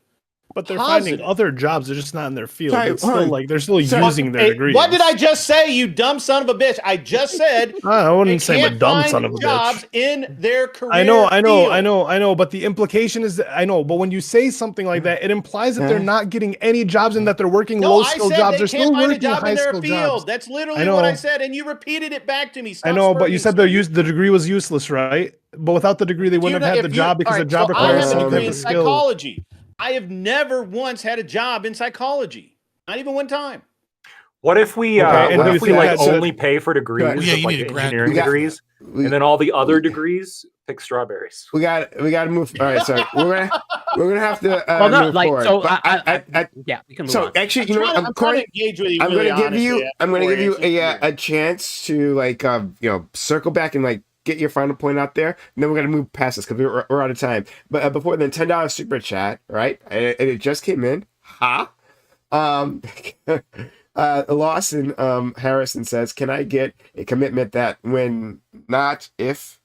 But they're Positive. finding other jobs. They're just not in their field. Sorry, It's still hold on. they're still Sorry, using their Hey, degrees. what did I just say, you dumb son of a bitch? I just said I they wouldn't say I'm a can't dumb find son of a jobs bitch. in their career I field. know. But the implication is that I know. But when you say something like that, it implies that they're not getting any jobs and that they're working No, low I skilled said jobs. they They're can't still find a working job in high their skilled field. jobs. That's literally I what I know. said, and you repeated it back to me. I Stop know, but you said spurting the degree was useless, right? But without the degree, they wouldn't have had the job because the job I requires have a some degree type in of skill. psychology. I have never once had a job in psychology, not even one time. What if we Okay, and what do if you we think like that's a- only pay for degrees, Yeah, of, you like need a grad- engineering We got- degrees, we- and then all the other degrees pick strawberries? we got to move. All right, so we're gonna have to Well, no, move like forward. so. But Yeah, we can move so on. actually, you know what? I'm trying to engage with you. I'm really gonna give honestly, you. I'm gonna before give you it's just weird. a chance to like circle back and like get your final point out there. And then we're gonna move past this because we're out of time. But before then, $10 super chat, right? And it just came in. Ha. Lawson Harrison says, "Can I get a commitment that when not if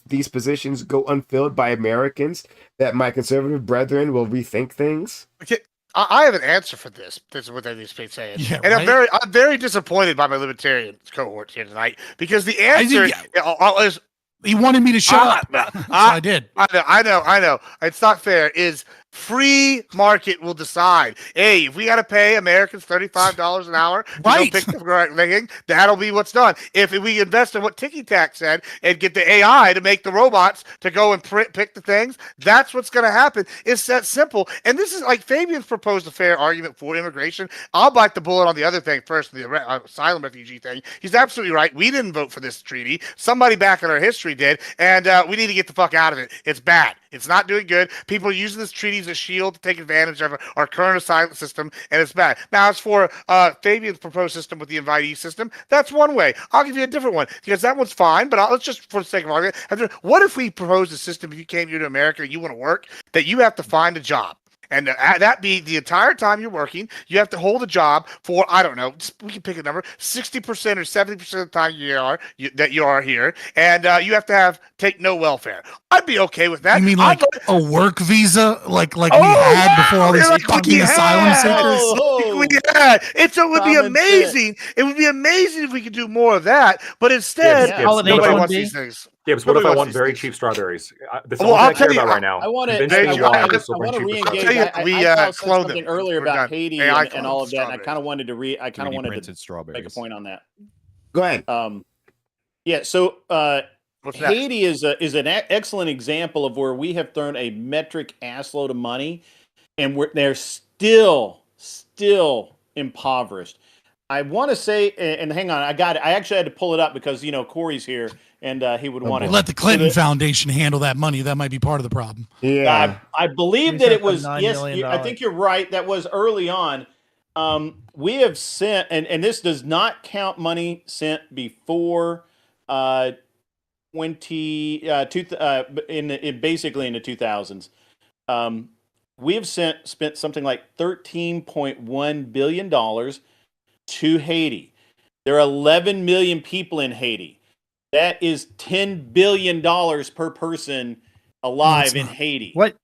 these positions go unfilled by Americans, that my conservative brethren will rethink things?" Okay, I have an answer for this. This is what they've been saying, Yeah, and right? I'm very disappointed by my libertarian cohort here tonight because the I answer think- is He wanted me to shut up. So I did. I know. It's not fair. Is free market will decide. Hey, if we got to pay Americans $35 an hour to Right. go pick the right thing, that'll be what's done. If we invest in what Tiki Tac said and get the AI to make the robots to go and pick the things, that's what's going to happen. It's that simple. And this is like Fabian's proposed a fair argument for immigration. I'll bite the bullet on the other thing first, the asylum refugee thing. He's absolutely right. We didn't vote for this treaty. Somebody back in our history did, and we need to get the fuck out of it. It's bad. It's not doing good. People are using this treaty as a shield to take advantage of our current asylum system, and it's bad. Now, as for Fabian's proposed system with the invitee system, that's one way. I'll give you a different one because that one's fine, but let's just, for the sake of argument, what if we propose a system, if you came here to America and you want to work, that you have to find a job? And that be the entire time you're working, you have to hold a job for, I don't know, we can pick a number, 60% or 70% of the time you are here, and you have to take no welfare. I'd be okay with that. You mean like a work visa, like we Oh, had before all these like fucking we asylum had. seekers? It would be Common amazing. It would be amazing if we could do more of that. But instead, Gibbs, Call it nobody H1B. wants these things. Gibbs, what if Nobody I wants want these very things. cheap strawberries? That's Well, all I'll I care tell you, about right now. I want to. Convince me I- why I- I'm I still want to cheaper re-engage. strawberries. Tell you what, I we, said clone something them. earlier We're about done. Haiti AI and all clone of that. And I strawberries. kind of wanted to I kind of 3D wanted printed to make a strawberries. point on that. Go ahead. Yeah. So What's next? Haiti is an excellent example of where we have thrown a metric assload of money, and they're still impoverished. I want to say, and hang on, I got it. I actually had to pull it up because Corey's here, and he would want to Let the Clinton Foundation handle that money. That might be part of the problem. Yeah. I believe We that sent it was them $9 yes. million. I think you're right. That was early on. We have sent, and this does not count money sent before 20 basically in the 2000s. We have spent something like $13.1 billion to Haiti. There are 11 million people in Haiti. That is $10 billion per person alive in not. Haiti. What?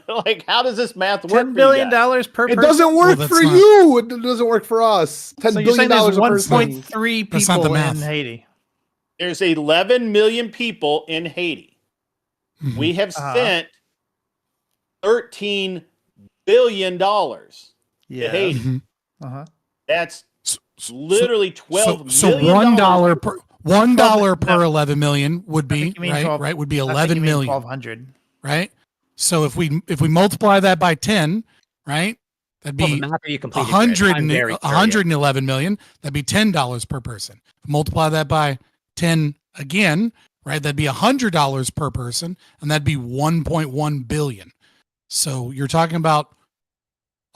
Like, how does this math work? $10 billion per It person? doesn't work that's for not- you. It doesn't work for us. $10 So you're saying billion there's a person. 1.3 That's not the people in math. Haiti? There's 11 million people in Haiti. Mhm. We have Uh-huh. spent $13 billion to Yeah. Haiti. Mhm. Uh-huh. That's So- literally $12 so million $1 per $1 per no. 11 million would I be think you mean right. 12 Right would be I think 11 you mean million. 1,200. Right. So if we multiply that by 10, right, that'd Well, the be math that you completed, Chris, I'm very curious. 111 million. That'd be $10 per person. Multiply that by 10 again, right? That'd be $100 per person, and that'd be 1.1 billion. So you're talking about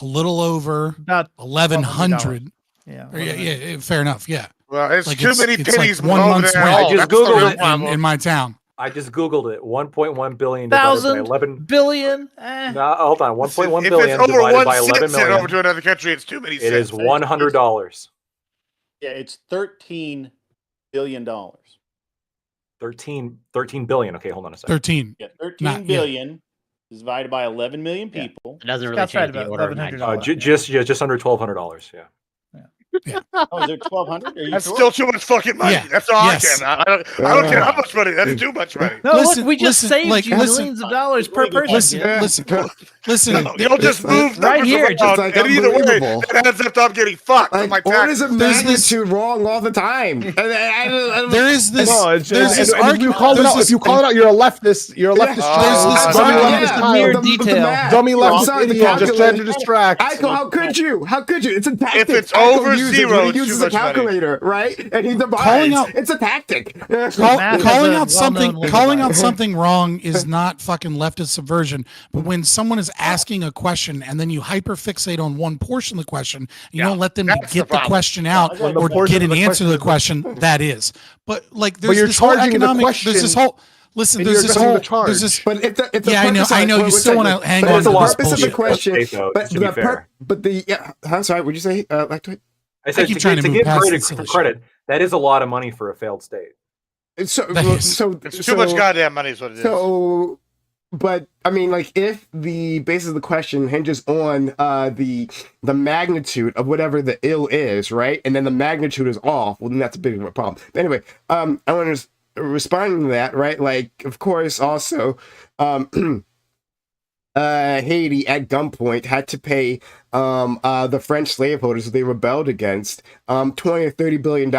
a little over About 1,100. yeah. Yeah, fair enough. Yeah, Well, it's Like too it's- many it's like pennies 1 below month's their rent. all. I just That's the Googled real it problem. in my town. I just Googled it. 1.1 billion divided by 1,000 11. billion? No, hold on. 1.1 if billion it's over divided one by cent 11 sent over million. to another country, it's too many It cents. is $100. Yeah, it's $13 billion. 13 billion. Okay, hold on a second. 13. Yeah, 13 Not yet. billion is divided by 11 million Yeah. people. It doesn't really Scott's right change the about order of $1,100. magnitude. Just under $1,200. Yeah. Oh, is it 1,200? Are you That's sure? still too much fucking money. Yeah. That's all Yes. I can. I don't care how much money. That's too much money. No, Listen, look, we just listen, saved like, you listen. millions of dollars per person. Listen, Jim. listen. You'll just move right numbers here, around, just like and either way, unbelievable. that ends up getting fucked. on my Like orders taxes. of There's this- magnitude wrong all the time. There is this. No, it's there's this and if you argument. call it there's out, this- if you call it out, you're a leftist. You're a leftist. There's child. this- Dummy yeah, leftist the mere child. detail. Dummy I'm leftist sorry, the idiot just trying to calculator. distract. Ico, how could you? How could you? It's a tactic. it's Ico over uses zero, when it's he too uses a much money. calculator, right? And he divides. Calling out- It's a tactic. Math is calling a out something well-known calling lingo. out something wrong is not fucking leftist subversion. But when someone is asking a question and then you hyperfixate on one portion of the question, you don't let them that's the get the problem. question out The or portion get of an the answer to the question question. That is, but like there's you're this whole charging the economic. There's this question whole. Listen, and there's you're this addressing whole. the charge. There's this. But if the Yeah, I know. purpose I know. wait, You wait, still wait, want to hang but on it's to a lot this of purpose of the bullshit. question, State, though, but just to be fair. but the I'm sorry. What'd you say? Lactoid? I said keep to, trying give- to to move give past credit this silly for credit, that is a lot of money for a failed state. So That is- so It's too much goddamn money is what it is. So, but I mean, like, if the basis of the question hinges on the magnitude of whatever the ill is, right, and then the magnitude is off, well, then that's a big of a problem. But anyway, I want to respond to that, right? Like, of course, also, Haiti at gunpoint had to pay the French slaveholders who they rebelled against $20 or $30 billion,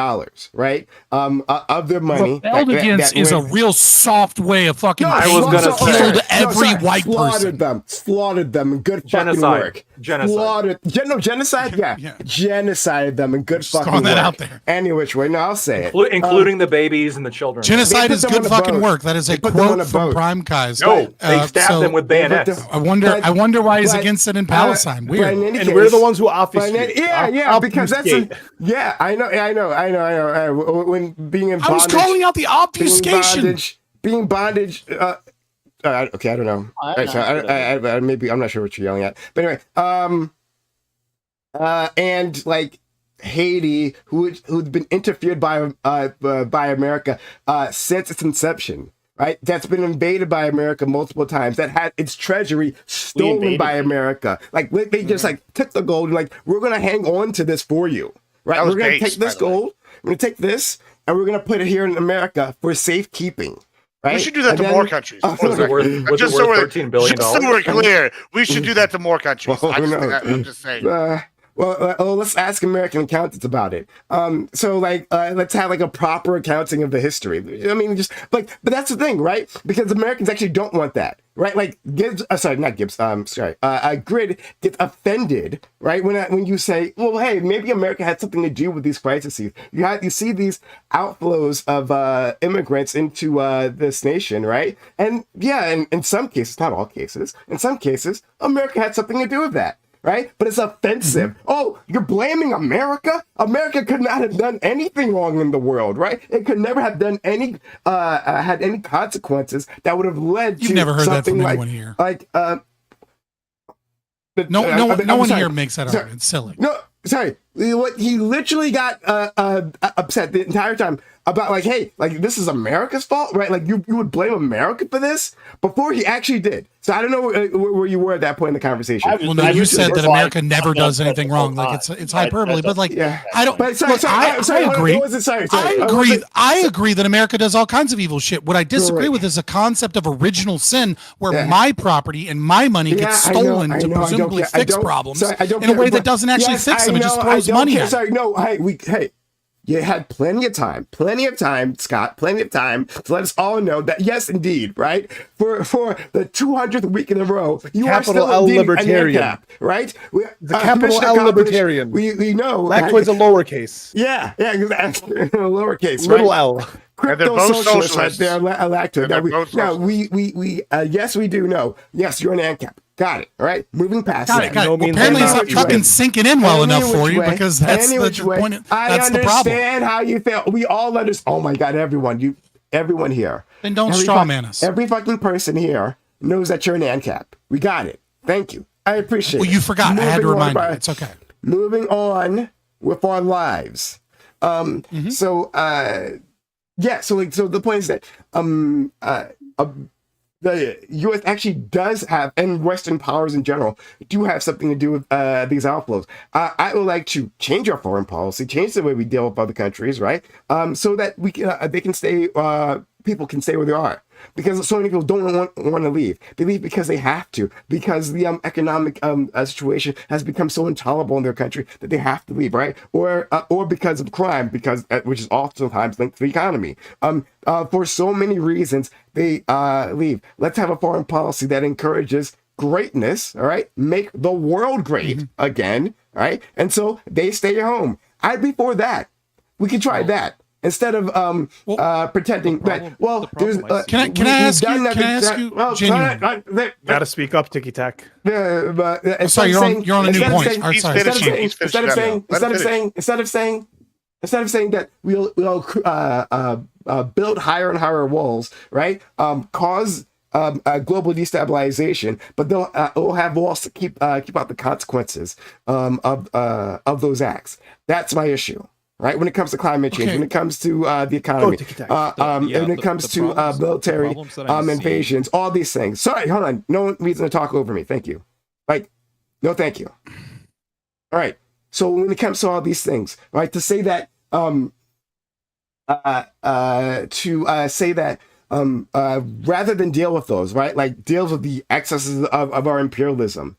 right? Of their money. Rebelled against is a real soft way of fucking. I was gonna say- killed every white slaughtered person. Slaughtered them in good fucking Genocide. work. Genocide. Genocide. Yeah. Yeah. Genocided them in good Just fucking throwing that work. out there. Any which way. No, I'll say it. Including the babies and the children. Genocide They is put them good on a fucking boat. work. That is a They put them on quote a from boat. Prime Kai's. No, they stabbed so them with they put bayonets. them- I wonder why he's but- against it in Palestine. but Weird. in any And case- we're the ones who but obfuscate. yeah, because that's Obfuscate. I know. When being in I was bondage, calling out the obfuscation. being bondage. Okay, I don't know. I don't know. I maybe I'm not sure what you're yelling at. But anyway, and like Haiti, who's been interfered by America since its inception. Right, that's been invaded by America multiple times. That had its treasury stolen invaded by it. America. Like they just like took the gold and like we're gonna hang on to this for you. Right, That was we're gonna base, take this by the way. gold. We're gonna take this and we're gonna put it here in America for safekeeping. Right, We should do that And to then- more countries. Oh, Was it worth Just so we're- $13 billion? Just so we're clear, we should do that to more countries. Well, I'm just saying. Let's ask American accountants about it. So like, let's have like a proper accounting of the history. I mean, just like, but that's the thing, right? Because Americans actually don't want that, right? Like Gibbs, Grid gets offended, right? When you say, well, hey, maybe America had something to do with these crises. You see these outflows of immigrants into this nation, right? And yeah, in some cases, not all cases, in some cases, America had something to do with that. Right, but it's offensive. Oh, you're blaming America? America could not have done anything wrong in the world, right? It could never have done any had any consequences that would have led You've to never heard that something from like anyone here. like No I'm one sorry. here makes that Sorry. argument. It's silly. No, sorry. What he literally got upset the entire time about, like, hey, like this is America's fault, right? Like you would blame America for this before he actually did. So I don't know where you were at that point in the conversation. Well, no, you said that America never does anything wrong. Like it's hyperbole, but like Yeah. I don't. But sorry, look, sorry, sorry, I what agree. was it? Sorry. I agree that America does all kinds of evil shit. What I disagree Right. with is a concept of original sin, where Yeah. my property and my money gets I know, stolen I to know, I don't presumably care. I fix don't- problems sorry, I don't in a care, way that but- doesn't actually yes, fix them. I It just know, throws I don't money care. at it. Sorry, no, hey, you had plenty of time, Scott, plenty of time to let us all know that yes, indeed, right? For the 200th week in a row, you Capital are still L indeed libertarian. an ANCAP, right? The capital Commissioner L Coppage, libertarian. We know. Lactoid's a lowercase. Yeah, exactly. Lowercase, Little right? L. And Crypto they're both socialists right socialists. there, Lactoid. And they're Now, we, both now we yes, we do know. Yes, you're an ANCAP. Got it. All right, moving past Got that. it. Got no it. Well, means apparently, it's any not which fucking way. sinking in well Any enough for which you way, because that's any which the way. point. I That's the problem. understand how you feel. We all understand. Oh my God, everyone here. Then don't Every straw fuck- man us. Every fucking person here knows that you're an ANCAP. We got it. Thank you. I appreciate Well, it. you forgot. I had to Moving on remind you. by- It's okay. Moving on with our lives. So the point is that the U.S. actually does have, and Western powers in general, do have something to do with these outflows. I would like to change our foreign policy, change the way we deal with other countries, right? So that we can, they can stay, people can stay where they are. Because so many people don't want to leave. They leave because they have to, because the economic situation has become so intolerable in their country that they have to leave, right? Or because of crime, because which is oftentimes linked to the economy. For so many reasons, they leave. Let's have a foreign policy that encourages greatness, all right? Make the world great again, all right? And so they stay home. I'd be for that. We can try that. Instead of pretending that, well, there's can I ask you, genuine? Gotta speak up, Tiki Tac. I'm sorry, you're on a new point. Instead of saying that we'll build higher and higher walls, right? Cause global destabilization, but we'll have walls to keep out the consequences of those acts. That's my issue. Right, when it comes to climate change, when it comes to the economy, when it comes to military invasions, all these things. Sorry, hold on. No reason to talk over me. Thank you. Like, no, thank you. All right. So when it comes to all these things, right, to say that, rather than deal with those, right, like deals with the excesses of our imperialism,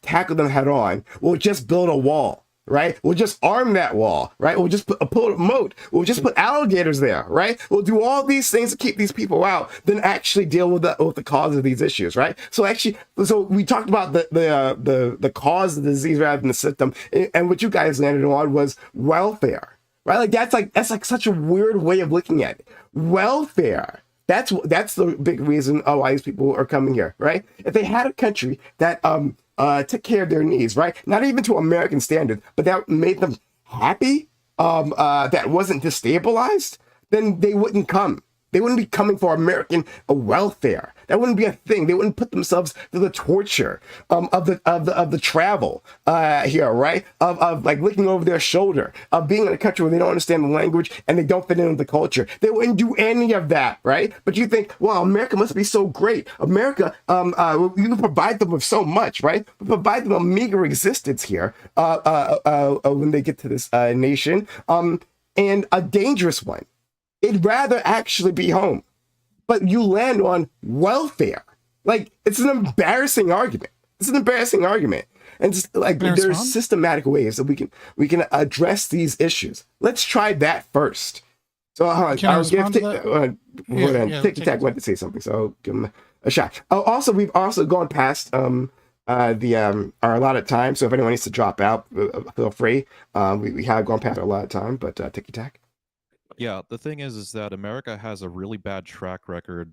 tackle them head on, we'll just build a wall. Right, we'll just arm that wall. Right, we'll just put a moat. We'll just put alligators there. Right, we'll do all these things to keep these people out. Then actually deal with the cause of these issues. Right. So we talked about the cause of the disease rather than the symptom. And what you guys landed on was welfare. Right, that's like such a weird way of looking at it. Welfare. That's the big reason why these people are coming here. Right. If they had a country that took care of their needs, right? Not even to American standard, but that made them happy, that wasn't destabilized, then they wouldn't come. They wouldn't be coming for American welfare. That wouldn't be a thing. They wouldn't put themselves through the torture of the travel here, right? Of like looking over their shoulder, of being in a country where they don't understand the language and they don't fit in with the culture. They wouldn't do any of that, right? But you think, wow, America must be so great. America, you provide them with so much, right? We provide them a meager existence here when they get to this nation, and a dangerous one. They'd rather actually be home, but you land on welfare. Like, it's an embarrassing argument. And just, like, there's systematic ways that we can address these issues. Let's try that first. So I'll give Tic Tac went to say something, so I'll give him a shot. Also, we've also gone past our allotted time. So if anyone needs to drop out, feel free. We have gone past our allotted time, but Tic Tac. Yeah, the thing is that America has a really bad track record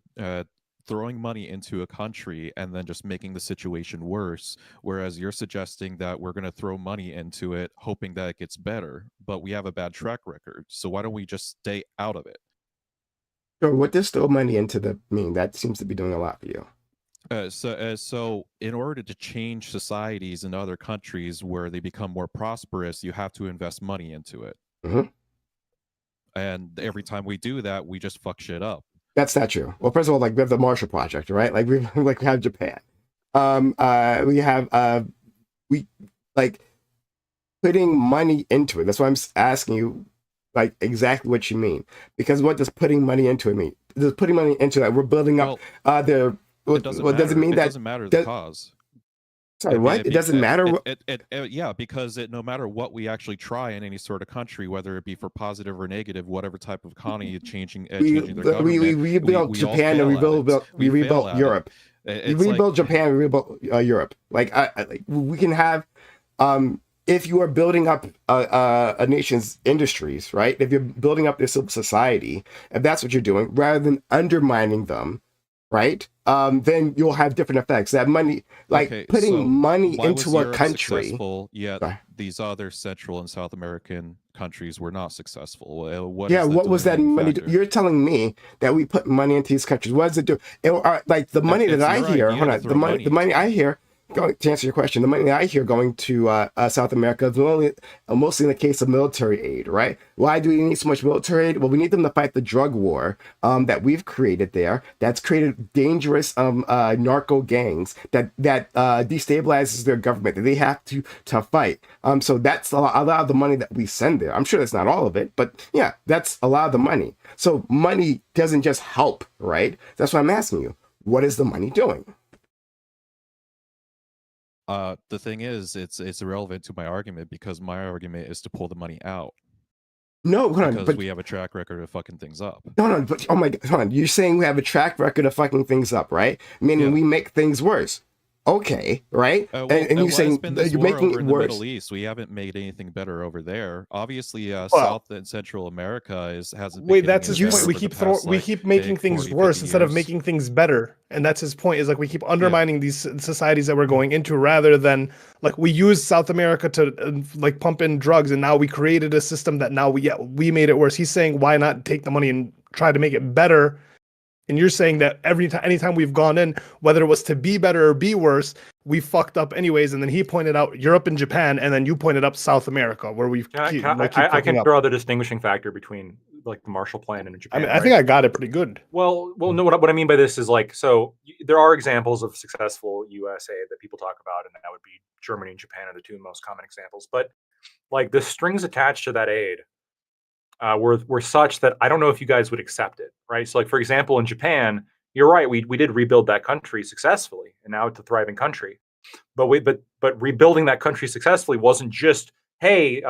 throwing money into a country and then just making the situation worse, whereas you're suggesting that we're going to throw money into it hoping that it gets better, but we have a bad track record, so why don't we just stay out of it? So what does throw money into mean? That seems to be doing a lot for you. So in order to change societies in other countries where they become more prosperous, you have to invest money into it. Mm-hmm. And every time we do that, we just fuck shit up. That's not true. Well, first of all, like we have the Marshall Project, right? Like we have Japan. We have we like putting money into it. That's why I'm asking you, like, exactly what you mean. Because what does putting money into it mean? Does putting money into that we're building up the? What does it mean? That doesn't matter the cause. Sorry, what? It doesn't matter. Yeah, because no matter what we actually try in any sort of country, whether it be for positive or negative, whatever type of economy changing their government, we rebuilt Japan and we rebuilt Europe. We rebuilt Japan, we rebuilt Europe. Like we can have, if you are building up a nation's industries, right? If you're building up their civil society, if that's what you're doing, rather than undermining them, right? Then you'll have different effects. That money, like putting money into a country. Yet these other Central and South American countries were not successful. What was that money? You're telling me that we put money into these countries. What does it do? Like the money that I hear. Hold on. The money I hear to answer your question, the money that I hear going to South America is mostly in the case of military aid, right? Why do we need so much military aid? Well, we need them to fight the drug war that we've created there. That's created dangerous narco gangs that destabilizes their government that they have to fight. So that's a lot of the money that we send there. I'm sure that's not all of it, but yeah, that's a lot of the money. So money doesn't just help, right? That's why I'm asking you, what is the money doing? The thing is, it's irrelevant to my argument because my argument is to pull the money out. No, hold on, Because but we have a track record of fucking things up. no, but oh my God, hold on. You're saying we have a track record of fucking things up, right? Meaning we make things worse. Okay, right? And you're saying that you're making over it in the worse. Middle East. We haven't made anything better over there. Obviously, South and Central America hasn't. Wait, that's his been point. better over the past, We keep making big things 40, worse 50 instead of years. making things better, and that's his point. Is like we keep undermining these societies that we're going into, rather than like we use South America to like pump in drugs, and now we created a system that now we made it worse. He's saying why not take the money and try to make it better. And you're saying that anytime we've gone in, whether it was to be better or be worse, we fucked up anyways. And then he pointed out Europe and Japan, and then you pointed up South America, where we've I can draw the distinguishing factor between like the Marshall Plan and Japan. I think I got it pretty good. Well, no. What I mean by this is like, so there are examples of successful USA that people talk about, and that would be Germany and Japan are the two most common examples. But like the strings attached to that aid were such that I don't know if you guys would accept it, right? So, like for example, in Japan, you're right, we did rebuild that country successfully, and now it's a thriving country. But rebuilding that country successfully wasn't just, hey,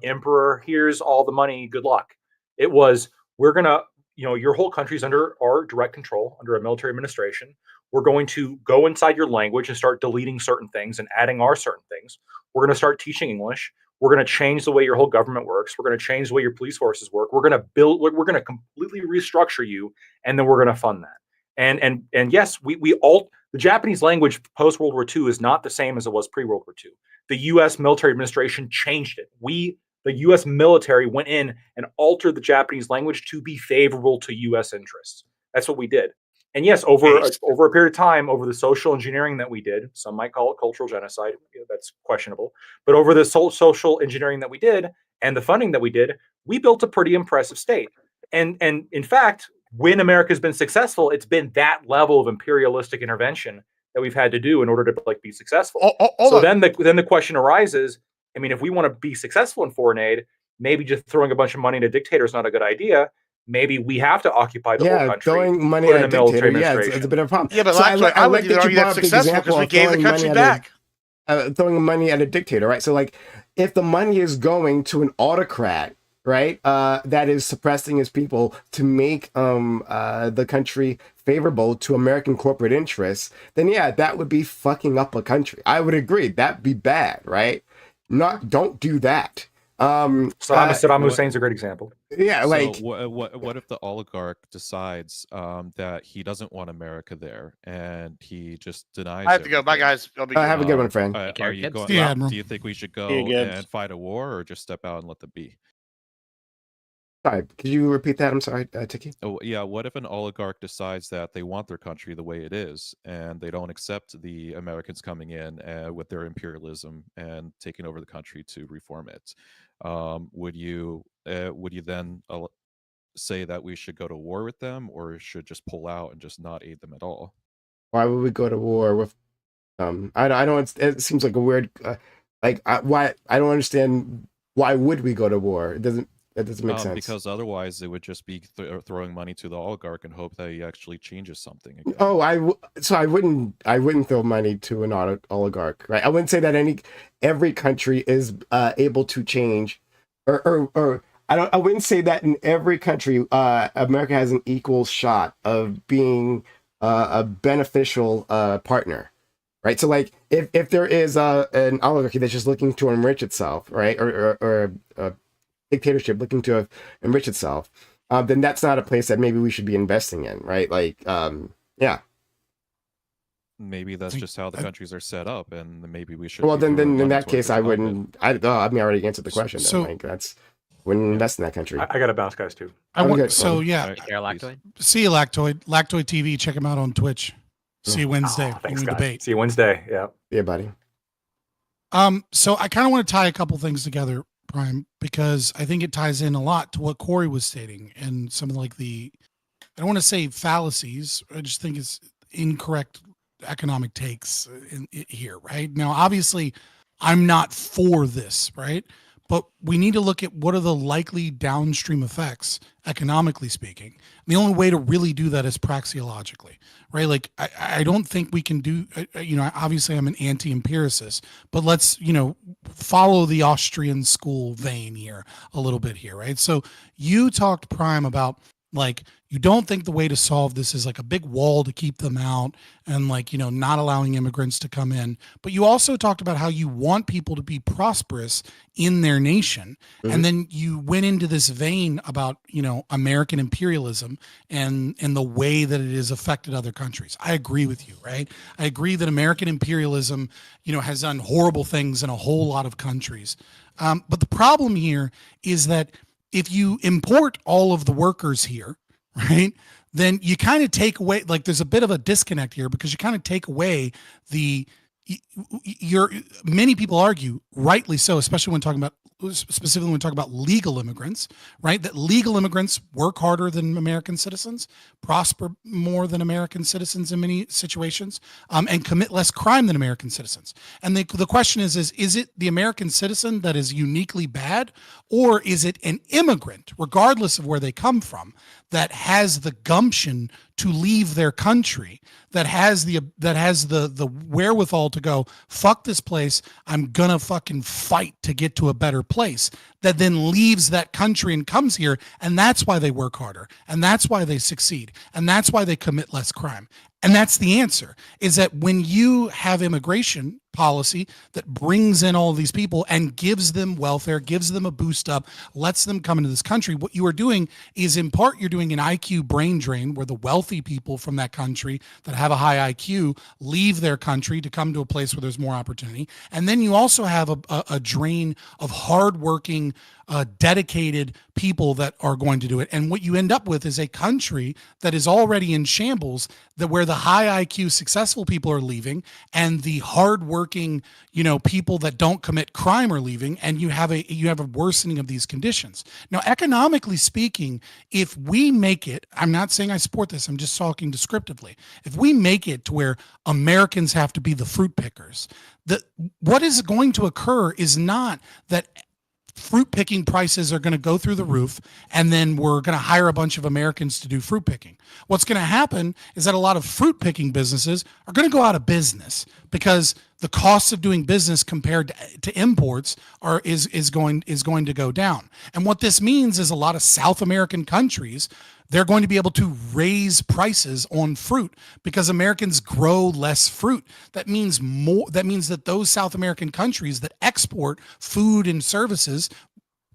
emperor, here's all the money, good luck. It was, we're gonna, your whole country's under our direct control, under a military administration. We're going to go inside your language and start deleting certain things and adding our certain things. We're going to start teaching English. We're going to change the way your whole government works. We're going to change the way your police forces work. We're going to completely restructure you, and then we're going to fund that. And yes, the Japanese language post World War II is not the same as it was pre World War II. The U.S. military administration changed it. The U.S. military went in and altered the Japanese language to be favorable to U.S. interests. That's what we did. And yes, over a period of time, over the social engineering that we did, some might call it cultural genocide. That's questionable. But over the social engineering that we did and the funding that we did, we built a pretty impressive state. And in fact, when America's been successful, it's been that level of imperialistic intervention that we've had to do in order to like be successful. Then the question arises. I mean, if we want to be successful in foreign aid, maybe just throwing a bunch of money at a dictator is not a good idea. Maybe we have to occupy the whole country. Throwing money at a dictator, it's a bit of a problem. Yeah, but so I would even argue that's successful because we gave the country back. Throwing money at a dictator, right? So, like, if the money is going to an autocrat, right, that is suppressing his people to make the country favorable to American corporate interests, then yeah, that would be fucking up a country. I would agree. That'd be bad, right? Don't do that. Saddam Hussein's a great example. Yeah, So like what if the oligarch decides that he doesn't want America there and he just denies? I have to go. Bye, guys. I'll be have a good one, friend. Are you going? Yeah, Do you think we should go and fight a war, or just step out and let them be? Sorry, could you repeat that? I'm sorry, Tiki. Oh yeah. What if an oligarch decides that they want their country the way it is, and they don't accept the Americans coming in with their imperialism and taking over the country to reform it? Would you then say that we should go to war with them, or should just pull out and just not aid them at all? Why would we go to war with? I don't. It seems like a weird. Why? I don't understand. Why would we go to war? That doesn't make sense. Because otherwise, it would just be throwing money to the oligarch and hope that he actually changes something again. Oh, I wouldn't throw money to an oligarch, right? I wouldn't say that every country is able to change, or I wouldn't say that in every country America has an equal shot of being a beneficial partner, right? So like if there is an oligarchy that's just looking to enrich itself, right, or dictatorship looking to enrich itself, then that's not a place that maybe we should be investing in, right? Like, yeah. Maybe that's just how the countries are set up, and maybe we should. Well, then in that case, I wouldn't. I already answered the question. So then, like, wouldn't invest in that country. I got to bounce, guys, too. I want, so yeah. Lactoid. See you, Lactoid. Lactoid TV. Check him out on Twitch. See you Wednesday Oh, when thanks, we guys. debate. See you Wednesday. Yeah. Yeah, buddy. So I kind of want to tie a couple things together, Prime, because I think it ties in a lot to what Corey was stating and some of like the, I don't want to say fallacies. I just think it's incorrect economic takes here, right? Now, obviously, I'm not for this, right? But we need to look at what are the likely downstream effects, economically speaking. The only way to really do that is praxeologically, right? Like, I don't think we can do, obviously I'm an anti-empiricist, but let's, follow the Austrian school vein here a little bit here, right? So you talked, Prime, about like, you don't think the way to solve this is like a big wall to keep them out and like, not allowing immigrants to come in. But you also talked about how you want people to be prosperous in their nation. Mhm. And then you went into this vein about, American imperialism and the way that it has affected other countries. I agree with you, right? I agree that American imperialism, has done horrible things in a whole lot of countries. But the problem here is that if you import all of the workers here, right, then you kind of take away, like there's a bit of a disconnect here because you kind of take away many people argue, rightly so, especially when talking about specifically when talking about legal immigrants, right? That legal immigrants work harder than American citizens, prosper more than American citizens in many situations, and commit less crime than American citizens. And the question is it the American citizen that is uniquely bad, or is it an immigrant, regardless of where they come from, that has the gumption to leave their country, that has the wherewithal to go, fuck this place, I'm gonna fucking fight to get to a better place, that then leaves that country and comes here, and that's why they work harder, and that's why they succeed, and that's why they commit less crime. And that's the answer, is that when you have immigration policy that brings in all these people and gives them welfare, gives them a boost up, lets them come into this country, what you are doing is, in part, you're doing an IQ brain drain where the wealthy people from that country that have a high IQ leave their country to come to a place where there's more opportunity. And then you also have a drain of hardworking, dedicated people that are going to do it. And what you end up with is a country that is already in shambles, that where the high IQ successful people are leaving and the hardworking, people that don't commit crime are leaving, and you have a worsening of these conditions. Now, economically speaking, if we make it, I'm not saying I support this, I'm just talking descriptively. If we make it to where Americans have to be the fruit pickers, what is going to occur is not that fruit picking prices are going to go through the roof and then we're going to hire a bunch of Americans to do fruit picking. What's going to happen is that a lot of fruit picking businesses are going to go out of business because the costs of doing business compared to imports is going to go down. And what this means is a lot of South American countries, they're going to be able to raise prices on fruit because Americans grow less fruit. That means that those South American countries that export food and services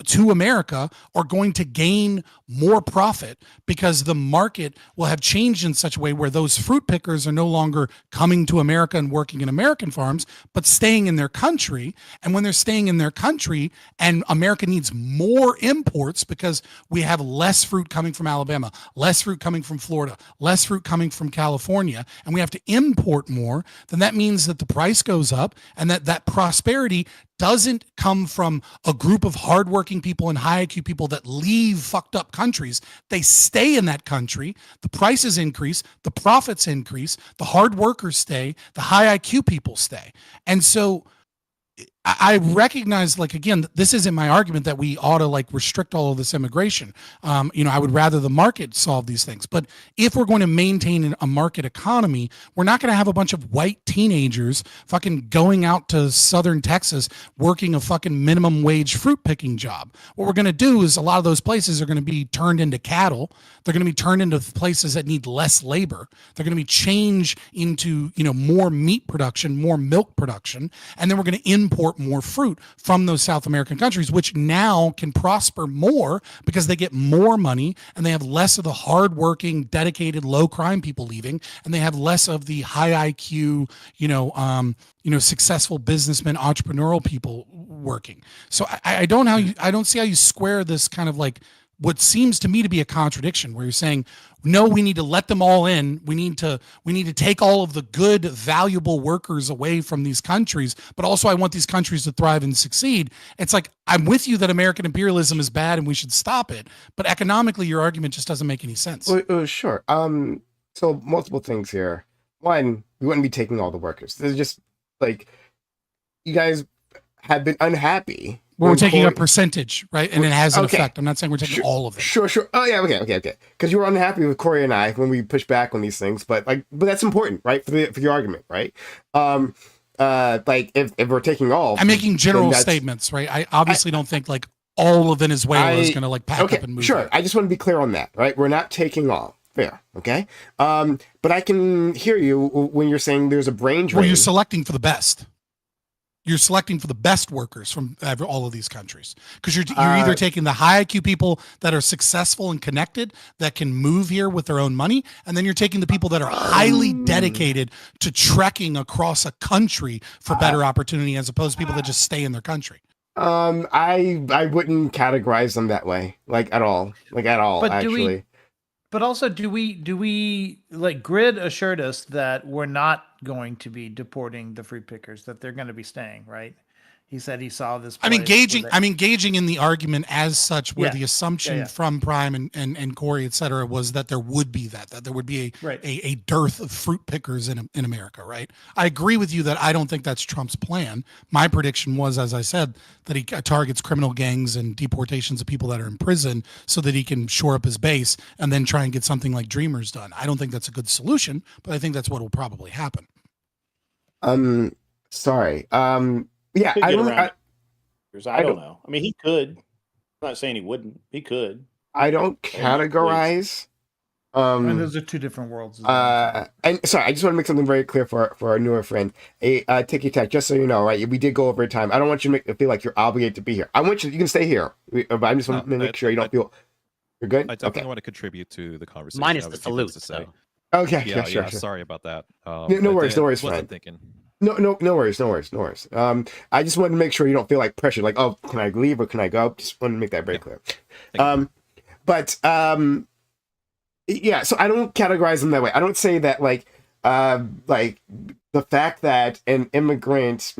to America are going to gain more profit because the market will have changed in such a way where those fruit pickers are no longer coming to America and working in American farms, but staying in their country. And when they're staying in their country and America needs more imports because we have less fruit coming from Alabama, less fruit coming from Florida, less fruit coming from California, and we have to import more, then that means that the price goes up and that prosperity doesn't come from a group of hardworking people and high IQ people that leave fucked up countries. They stay in that country. The prices increase, the profits increase, the hard workers stay, the high IQ people stay. And so I recognize, like, again, this isn't my argument that we ought to like restrict all of this immigration. I would rather the market solve these things. But if we're going to maintain a market economy, we're not going to have a bunch of white teenagers fucking going out to southern Texas working a fucking minimum wage fruit picking job. What we're going to do is a lot of those places are going to be turned into cattle. They're going to be turned into places that need less labor. They're going to be changed into, more meat production, more milk production. And then we're going to import more fruit from those South American countries, which now can prosper more because they get more money and they have less of the hardworking, dedicated, low crime people leaving, and they have less of the high IQ, successful businessmen, entrepreneurial people working. So I don't see how you square this kind of like what seems to me to be a contradiction, where you're saying, no, we need to let them all in. We need to take all of the good, valuable workers away from these countries, but also I want these countries to thrive and succeed. It's like, I'm with you that American imperialism is bad and we should stop it, but economically, your argument just doesn't make any sense. Sure. So multiple things here. One, we wouldn't be taking all the workers. This is just like, you guys have been unhappy. Well, we're taking a percentage, right? And it has an effect. I'm not saying we're taking all of it. Sure. Oh yeah, okay. Because you were unhappy with Corey and I when we pushed back on these things, but that's important, right? For your argument, right? Like if we're taking all, I'm making general statements, right? I obviously don't think like all of Venezuela is going to like pack up and move. Sure. I just want to be clear on that, right? We're not taking all. Fair, okay. But I can hear you when you're saying there's a brain drain. Well, you're selecting for the best. You're selecting for the best workers from all of these countries, because you're either taking the high IQ people that are successful and connected that can move here with their own money, and then you're taking the people that are highly dedicated to trekking across a country for better opportunity, as opposed to people that just stay in their country. I wouldn't categorize them that way, at all, But actually. But also, do we like Grid assured us that we're not going to be deporting the fruit pickers, that they're going to be staying, right? He said he saw this. I'm engaging in the argument as such, where the assumption from Prime and Corey, et cetera, was that there would be that there would be a dearth of fruit pickers in America, right? I agree with you that I don't think that's Trump's plan. My prediction was, as I said, that he targets criminal gangs and deportations of people that are in prison so that he can shore up his base and then try and get something like Dreamers done. I don't think that's a good solution, but I think that's what will probably happen. Sorry. Yeah, I don't know. I mean, he could. I'm not saying he wouldn't. He could. I don't categorize. I mean, those are two different worlds. And sorry, I just want to make something very clear for our newer friend. Ticky Tack, just so you know, right? We did go over time. I don't want you to feel like you're obligated to be here. I want you can stay here, but I just want to make sure you don't feel. You're good. I definitely want to contribute to the conversation. Minus the salute. Say. Okay. Yeah, sure. Sorry about that. No worries, wasn't thinking. No worries. I just wanted to make sure you don't feel like pressure, like, oh, can I leave or can I go? Just want to make that very clear. Yeah, so I don't categorize them that way. I don't say that like the fact that an immigrant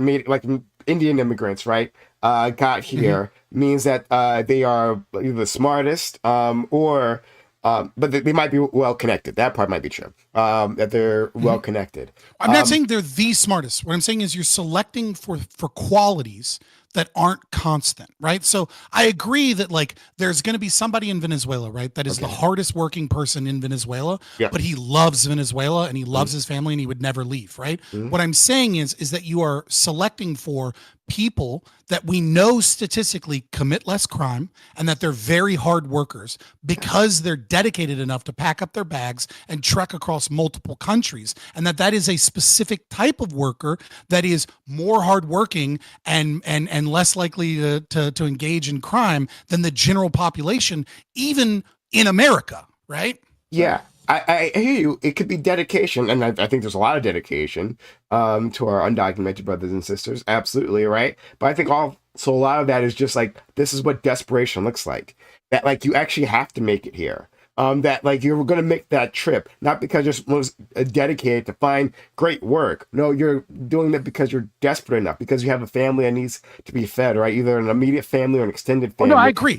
Indian immigrants, right, got here means that they are either the smartest or but they might be well connected. That part might be true. That they're well connected. I'm not saying they're the smartest. What I'm saying is you're selecting for qualities that aren't constant, right? So I agree that like there's going to be somebody in Venezuela, right, that is the hardest working person in Venezuela, but he loves Venezuela and he loves his family and he would never leave, right? What I'm saying is that you are selecting for people that we know statistically commit less crime and that they're very hard workers because they're dedicated enough to pack up their bags and trek across multiple countries, and that is a specific type of worker that is more hardworking and less likely to engage in crime than the general population, even in America, right? Yeah. I hear you. It could be dedication, and I think there's a lot of dedication to our undocumented brothers and sisters. Absolutely, right? But I think also a lot of that is just like, this is what desperation looks like. That like you actually have to make it here. That like you're going to make that trip, not because you're most dedicated to find great work. No, you're doing it because you're desperate enough, because you have a family that needs to be fed, right? Either an immediate family or an extended family. Oh, no, I agree.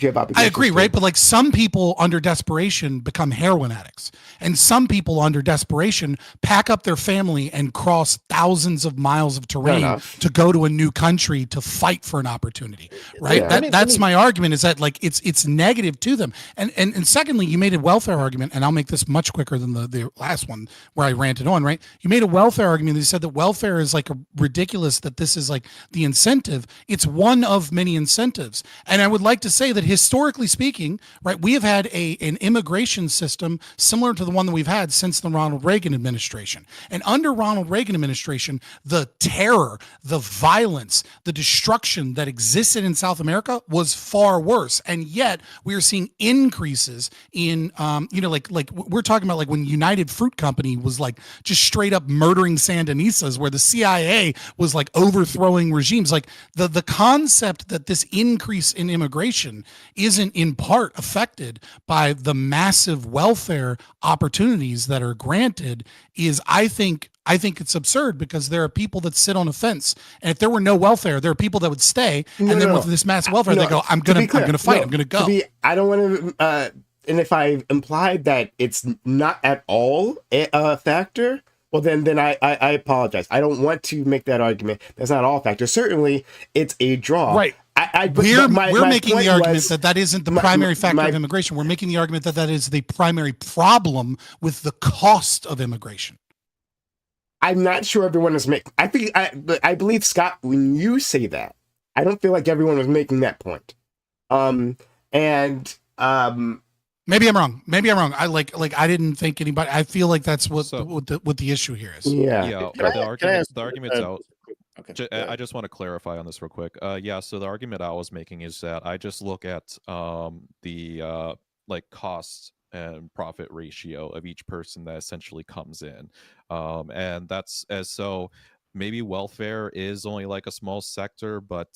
Right? But like some people under desperation become heroin addicts, and some people under desperation pack up their family and cross thousands of miles of terrain to go to a new country to fight for an opportunity, right? Yeah. That's my argument, is that like it's negative to them. And secondly, you made a welfare argument, and I'll make this much quicker than the last one where I ranted on, right? You made a welfare argument that said that welfare is like ridiculous, that this is like the incentive. It's one of many incentives. And I would like to say that historically speaking, right, we have had an immigration system similar to the one that we've had since the Ronald Reagan administration. And under Ronald Reagan administration, the terror, the violence, the destruction that existed in South America was far worse. And yet we are seeing increases in like we're talking about like when United Fruit Company was like just straight up murdering Sandinistas, where the CIA was like overthrowing regimes. Like the concept that this increase in immigration isn't in part affected by the massive welfare opportunities that are granted is, I think it's absurd, because there are people that sit on a fence, and if there were no welfare, there are people that would stay, with this mass welfare, they go, I'm gonna fight, I'm gonna go. I don't want to. And if I implied that it's not at all a factor, well, then I apologize. I don't want to make that argument. That's not all a factor. Certainly, it's a draw. Right. We're making the argument that isn't the primary factor of immigration. We're making the argument that is the primary problem with the cost of immigration. I'm not sure everyone is making. I believe, Scott, when you say that, I don't feel like everyone was making that point. Maybe I'm wrong. I didn't think anybody. I feel like that's what the issue here is. Yeah. The argument's out. Okay. I just want to clarify on this real quick. So the argument I was making is that I just look at the cost and profit ratio of each person that essentially comes in, and that's so maybe welfare is only like a small sector, but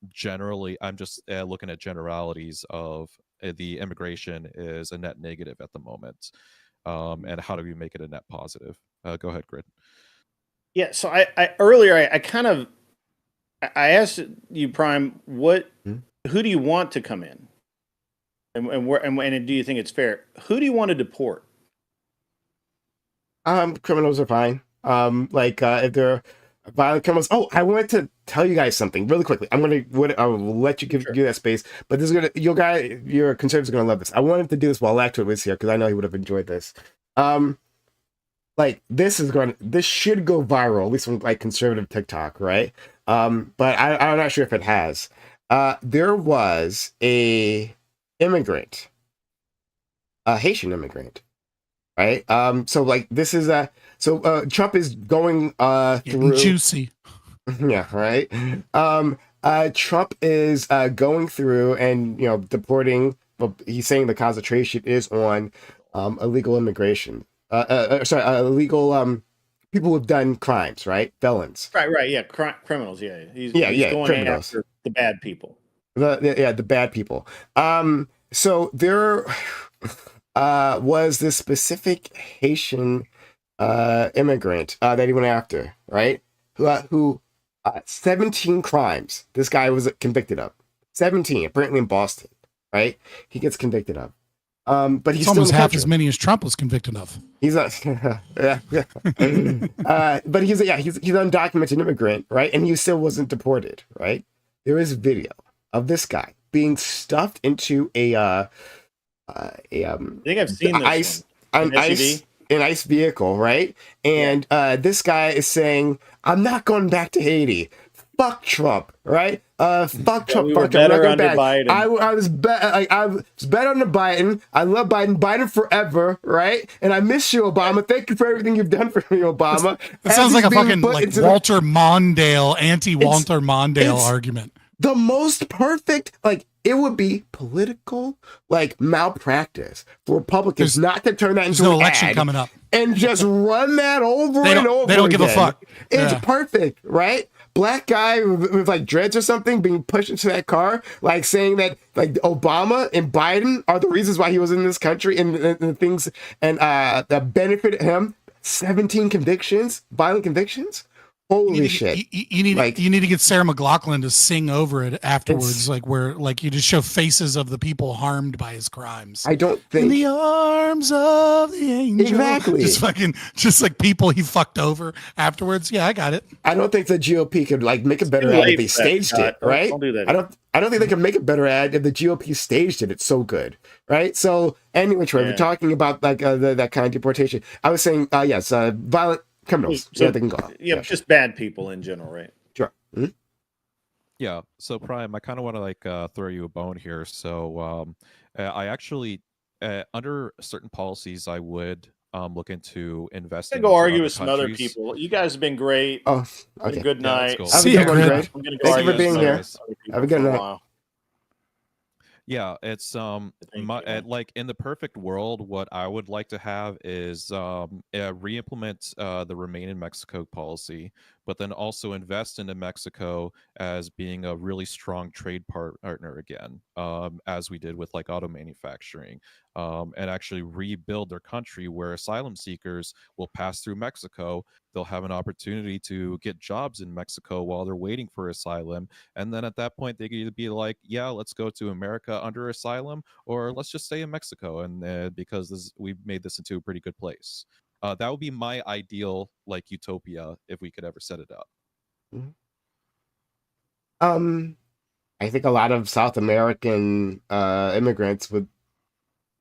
generally I'm just looking at generalities of the immigration is a net negative at the moment, and how do we make it a net positive? Go ahead, Grid. Yeah, so I earlier I asked you, Prime, who do you want to come in, and do you think it's fair? Who do you want to deport? Criminals are fine. If they're violent criminals. Oh, I wanted to tell you guys something really quickly. I'll let you give that space, but this is your conservatives are gonna love this. I wanted to do this while Lacto was here because I know he would have enjoyed this. This should go viral, at least from like conservative TikTok, right? But I'm not sure if it has. There was a immigrant, a Haitian immigrant, right? This is Trump is going through juicy. Yeah, right. Trump is going through and deporting. Well, he's saying the concentration is on illegal immigration. Illegal people who've done crimes, right? Felons. Right. Yeah, criminals. Yeah, he's going criminals. after the bad people. The bad people. So there was this specific Haitian immigrant that he went after, right? Who 17 crimes this guy was convicted of. 17, apparently in Boston, right? He gets convicted of. But he's almost still half as many as Trump was convicted of. He's not, but he's undocumented immigrant, right? And he still wasn't deported, right? There is video of this guy being stuffed into I think I've seen this an ICE vehicle, right? And this guy is saying, "I'm not going back to Haiti. Fuck Trump, right? Fuck Trump. Fuck better under Biden. I was better under Biden. I love Biden. Biden forever, right? And I miss you, Obama. Thank you for everything you've done for me, Obama." It sounds like a fucking Walter Mondale, anti-Walter Mondale argument. The most perfect, it would be political malpractice for Republicans not to turn that into an election ad coming up and just run that over and over. They don't give a fuck. It's perfect, right? Black guy with dreads or something being pushed into that car, saying that Obama and Biden are the reasons why he was in this country and things that benefited him. 17 convictions, violent convictions. Holy shit! You need to get Sarah McLachlan to sing over it afterwards, where you just show faces of the people harmed by his crimes. I don't think in the arms of the angel. Exactly. Just like people he fucked over afterwards. Yeah, I got it. I don't think the GOP could make a better ad if they staged it, right? Don't do that. I don't think they could make a better ad if the GOP staged it. It's so good, right? So anyway, Troy, we're talking about that kind of deportation. I was saying, yes, violent criminals. So, they can go. Yeah, just bad people in general, right? Sure. Mm-hmm. Yeah. So Prime, I kind of want to throw you a bone here. So I actually, under certain policies, I would look into investing. Go argue with some other people. You guys have been great. Oh, okay. Good night. Cool. See you, Greg. Thank you for being here. Have a good night. Yeah, it's Thank you. like in the perfect world, what I would like to have is re-implement the Remain in Mexico policy, but then also invest into Mexico as being a really strong trade partner again, as we did with like auto manufacturing, and actually rebuild their country where asylum seekers will pass through Mexico. They'll have an opportunity to get jobs in Mexico while they're waiting for asylum, and then at that point they could either be like, yeah, let's go to America under asylum, or let's just stay in Mexico, and because we've made this into a pretty good place. That would be my ideal like utopia if we could ever set it up. Mhm. I think a lot of South American immigrants would.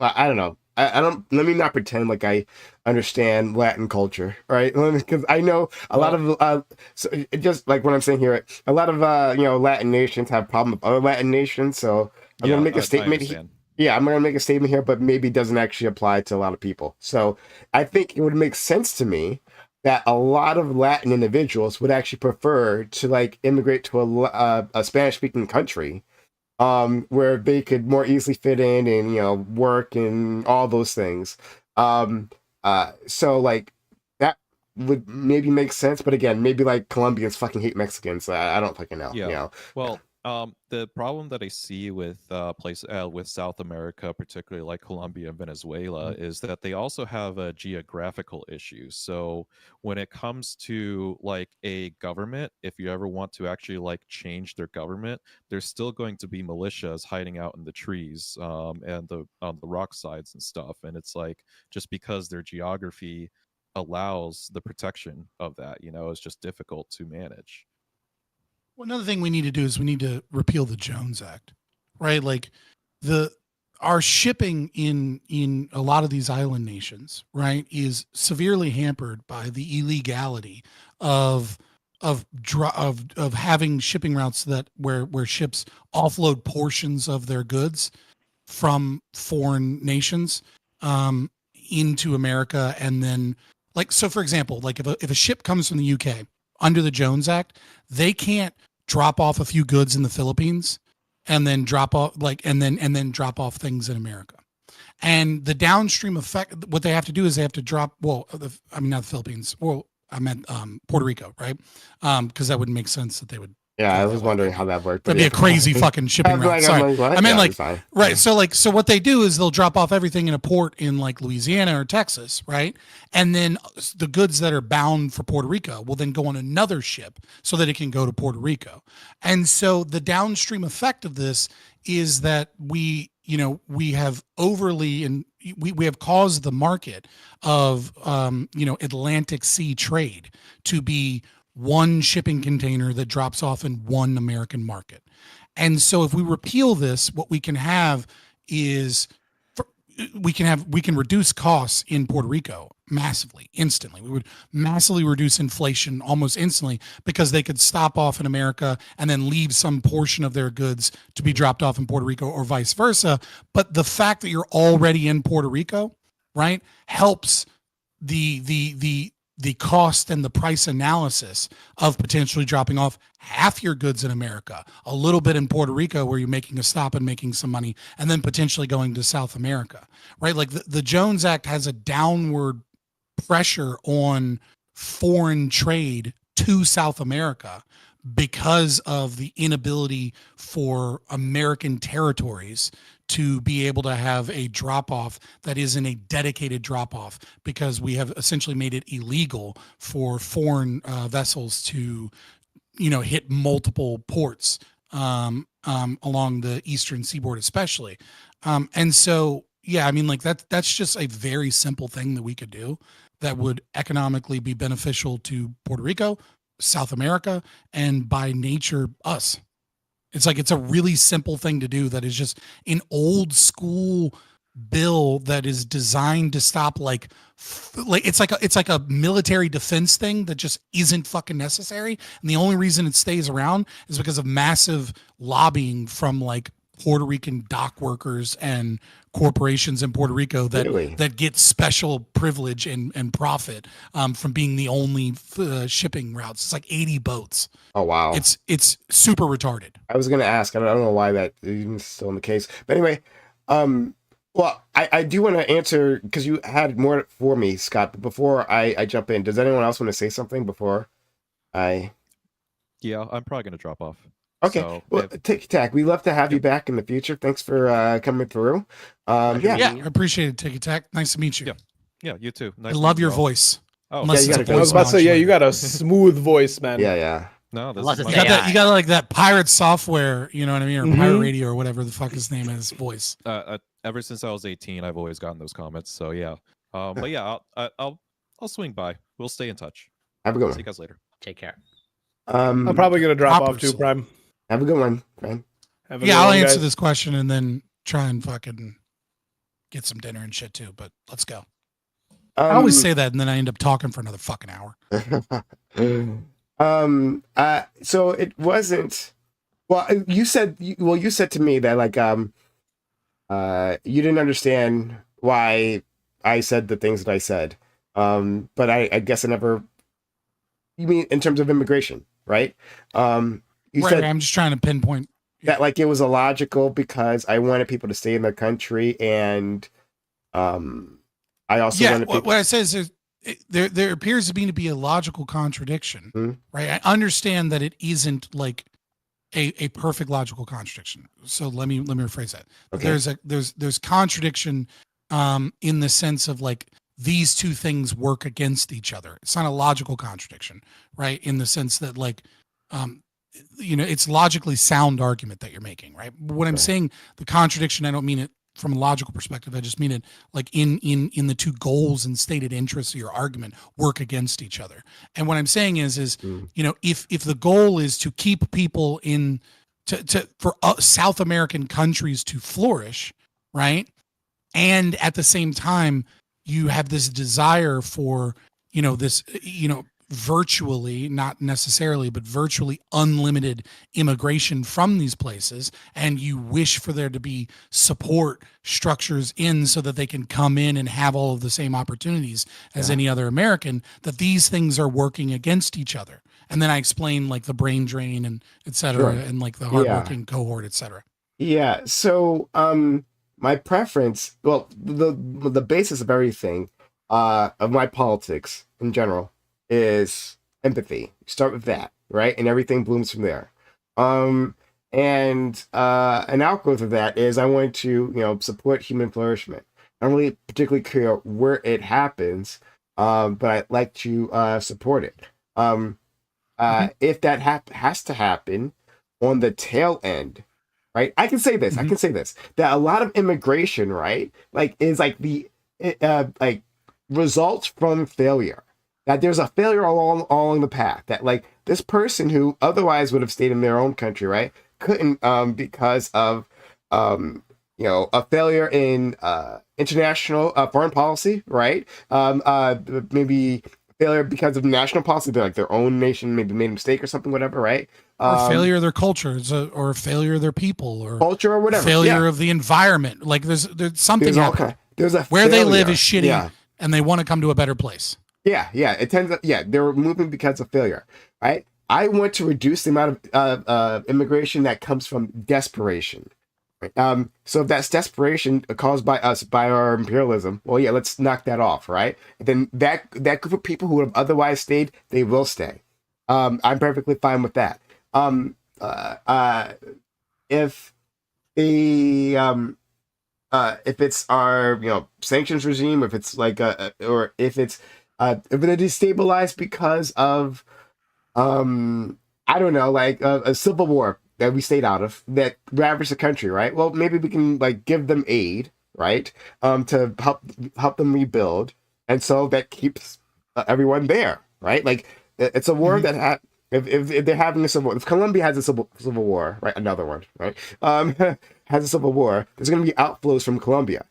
I don't know. I don't. Let me not pretend like I understand Latin culture, right? Because I know a lot of. So just like what I'm saying here, a lot of Latin nations have problem with other Latin nations. So I'm gonna Yeah, make a I statement. understand. Yeah, I'm gonna make a statement here, but maybe it doesn't actually apply to a lot of people. So I think it would make sense to me that a lot of Latin individuals would actually prefer to like immigrate to a Spanish speaking country, where they could more easily fit in and work and all those things. um so like that would maybe make sense, but again, maybe like Colombians fucking hate Mexicans, so I don't fucking know, Yeah. Well, the problem that I see with with South America, particularly like Colombia and Venezuela, is that they also have a geographical issue. So when it comes to like a government, if you ever want to actually like change their government, there's still going to be militias hiding out in the trees, and the on the rock sides and stuff. And it's like just because their geography allows the protection of that, it's just difficult to manage. Well, another thing we need to do is we need to repeal the Jones Act, right? Like the our shipping in a lot of these island nations, right, is severely hampered by the illegality of of having shipping routes that where ships offload portions of their goods from foreign nations, um, into America, and then like so for example, like if a ship comes from the UK under the Jones Act, they can't drop off a few goods in the Philippines and then drop off and then drop off things in America. And the downstream effect, what they have to do is they have to drop. Well, I mean not the Philippines. Well, I meant Puerto Rico, right? Because that wouldn't make sense that they would yeah, go I that was way. wondering how that worked, but That'd be yeah. a crazy fucking shipping I'm route. like, Sorry, what? I meant Yeah, like it's fine. right. So what they do is they'll drop off everything in a port in like Louisiana or Texas, right? And then the goods that are bound for Puerto Rico will then go on another ship so that it can go to Puerto Rico. And so the downstream effect of this is that we have overly and we have caused the market of Atlantic Sea trade to be one shipping container that drops off in one American market. And so if we repeal this, what we can have is we can reduce costs in Puerto Rico massively, instantly. We would massively reduce inflation almost instantly because they could stop off in America and then leave some portion of their goods to be dropped off in Puerto Rico or vice versa. But the fact that you're already in Puerto Rico, right, helps the cost and the price analysis of potentially dropping off half your goods in America, a little bit in Puerto Rico where you're making a stop and making some money, and then potentially going to South America, right? Like the Jones Act has a downward pressure on foreign trade to South America because of the inability for American territories to be able to have a drop off that isn't a dedicated drop off, because we have essentially made it illegal for foreign vessels to hit multiple ports along the eastern seaboard especially. And so yeah, I mean, like that's just a very simple thing that we could do that would economically be beneficial to Puerto Rico, South America, and by nature us. It's a really simple thing to do that is just an old school bill that is designed to stop like it's like a military defense thing that just isn't fucking necessary. And the only reason it stays around is because of massive lobbying from like Puerto Rican dock workers and corporations in Puerto Rico that Really? that get special privilege and profit from being the only shipping routes. It's like 80 boats. Oh wow. It's super retarded. I was gonna ask. I don't know why that is still in the case. But anyway, well, I do want to answer because you had more for me, Scott. But before I jump in, does anyone else want to say something before I? Yeah, I'm probably gonna drop off. Okay. So, Well, Tic Tac, we love to have you back in the future. Thanks for coming through. Yeah. Yeah, I appreciate it, Ticky Tack. Nice to meet you. yeah, you too. I Nice to love meet your you all. voice. Oh, Unless yeah, it's you a got a I was voice about to say, yeah, you modulator. got a smooth voice, man. Yeah. No, this Unless is it's my You got that. You got like that pirate software. You know what I mean, or Mhm. pirate radio, or whatever the fuck his name is. Voice. ever since I was 18, I've always gotten those comments. So yeah, but yeah, I'll swing by. We'll stay in touch. Have a good See you one. guys later. Take care. I'm probably gonna drop off Hoppers. too, Prime. Have a good one, friend. Have a Yeah, good I'll one, answer guys. this question and then try and fucking get some dinner and shit too. But let's go. I always say that, and then I end up talking for another fucking hour. So it wasn't. Well, you said to me that like you didn't understand why I said the things that I said. But I guess I never. You mean in terms of immigration, right? You Right, said I'm just trying to pinpoint. that like it was illogical because I wanted people to stay in their country, and I also Yeah, wanted people. what I say is there appears to be a logical contradiction, Hmm. right? I understand that it isn't like a perfect logical contradiction. So let me rephrase that. Okay. There's contradiction in the sense of like these two things work against each other. It's not a logical contradiction, right? In the sense that like it's logically sound argument that you're making, right? What I'm Right. saying, the contradiction, I don't mean it from a logical perspective. I just mean it like in the two goals and stated interests of your argument work against each other. And what I'm saying is Mm. if the goal is to keep people in for South American countries to flourish, right? And at the same time, you have this desire for, this, virtually, not necessarily, but virtually unlimited immigration from these places. And you wish for there to be support structures in so that they can come in and have all of the same opportunities as Yeah. any other American, that these things are working against each other. And then I explain like the brain drain and et cetera, Sure. and like the hardworking cohort, et cetera. Yeah. So, my preference, well, the basis of everything, of my politics in general is empathy. Start with that, right? And everything blooms from there. And an outgrowth of that is I want to, support human flourishment. I don't really particularly care where it happens, but I like to support it. If that has to happen on the tail end, right? I can say this. I can say this. That a lot of immigration, right, like is like like results from failure. That there's a failure along the path. That like this person who otherwise would have stayed in their own country, right, couldn't because of a failure in international foreign policy, right? Maybe failure because of national policy, like their own nation maybe made a mistake or something, whatever, right? Or failure of their culture, or failure of their people, or Culture or whatever. failure Yeah. of the environment. Like there's something There's all happening. there's a Where they live failure. is shitty, Yeah. and they want to come to a better place. Yeah, it tends to, they're moving because of failure, right? I want to reduce the amount of immigration that comes from desperation. Right? So if that's desperation caused by us, by our imperialism, well, yeah, let's knock that off, right? And then that group of people who would have otherwise stayed, they will stay. I'm perfectly fine with that. If the if it's our sanctions regime, if it's like or if it's if it is destabilized because of I don't know, like a civil war that we stayed out of that ravaged the country, right? Well, maybe we can like give them aid, right? To help them rebuild, and so that keeps everyone there, right? Like it's a war that if they're having a civil, if Colombia has a civil war, right? Another one, right? Has a civil war. There's going to be outflows from Colombia.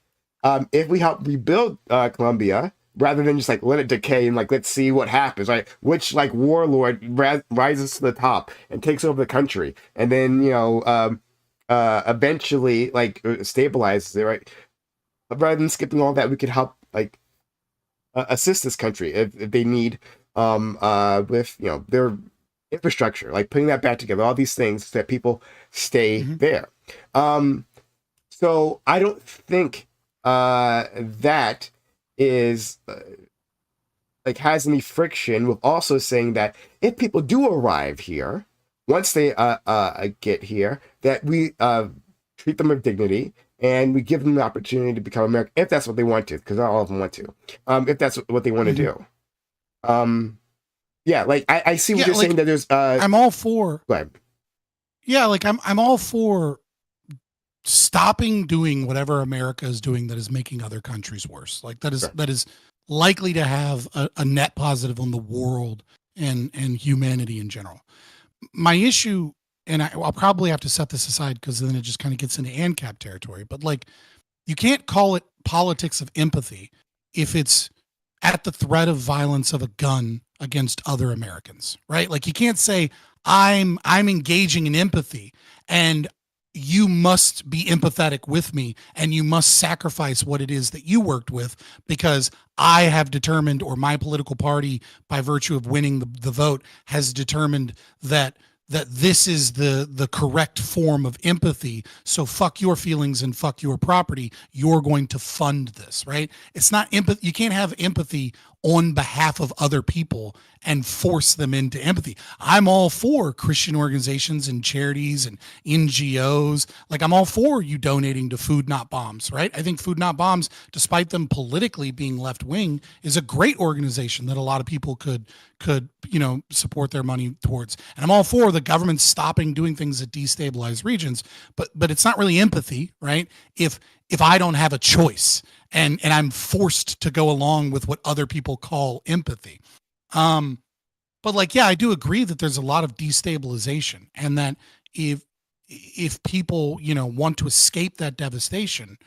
If we help rebuild Colombia, rather than just like let it decay and like let's see what happens, right? Which like warlord rises to the top and takes over the country, and then eventually like stabilizes it, right? rather than skipping all that, we could help like assist this country if they need with their infrastructure, like putting that back together, all these things so that people stay there. So I don't think that is like has any friction with also saying that if people do arrive here, once they get here, that we treat them with dignity and we give them the opportunity to become American if that's what they want to, because not all of them want to. If that's what they want to do. Yeah, like I see what you're saying that there's I'm all for. Go ahead. Yeah, like I'm all for stopping doing whatever America is doing that is making other countries worse. Like that is likely to have a net positive on the world and humanity in general. My issue, and I'll probably have to set this aside because then it just kind of gets into ANCAP territory, but like you can't call it politics of empathy if it's at the threat of violence of a gun against other Americans, right? Like you can't say I'm engaging in empathy and you must be empathetic with me and you must sacrifice what it is that you worked with because I have determined, or my political party by virtue of winning the vote has determined that this is the correct form of empathy. So fuck your feelings and fuck your property. You're going to fund this, right? It's not empathy. You can't have empathy on behalf of other people and force them into empathy. I'm all for Christian organizations and charities and NGOs. Like I'm all for you donating to Food Not Bombs, right? I think Food Not Bombs, despite them politically being left wing, is a great organization that a lot of people could support their money towards. And I'm all for the government stopping doing things that destabilize regions, but it's not really empathy, right? If I don't have a choice and I'm forced to go along with what other people call empathy. But like, yeah, I do agree that there's a lot of destabilization and that if people, want to escape that devastation,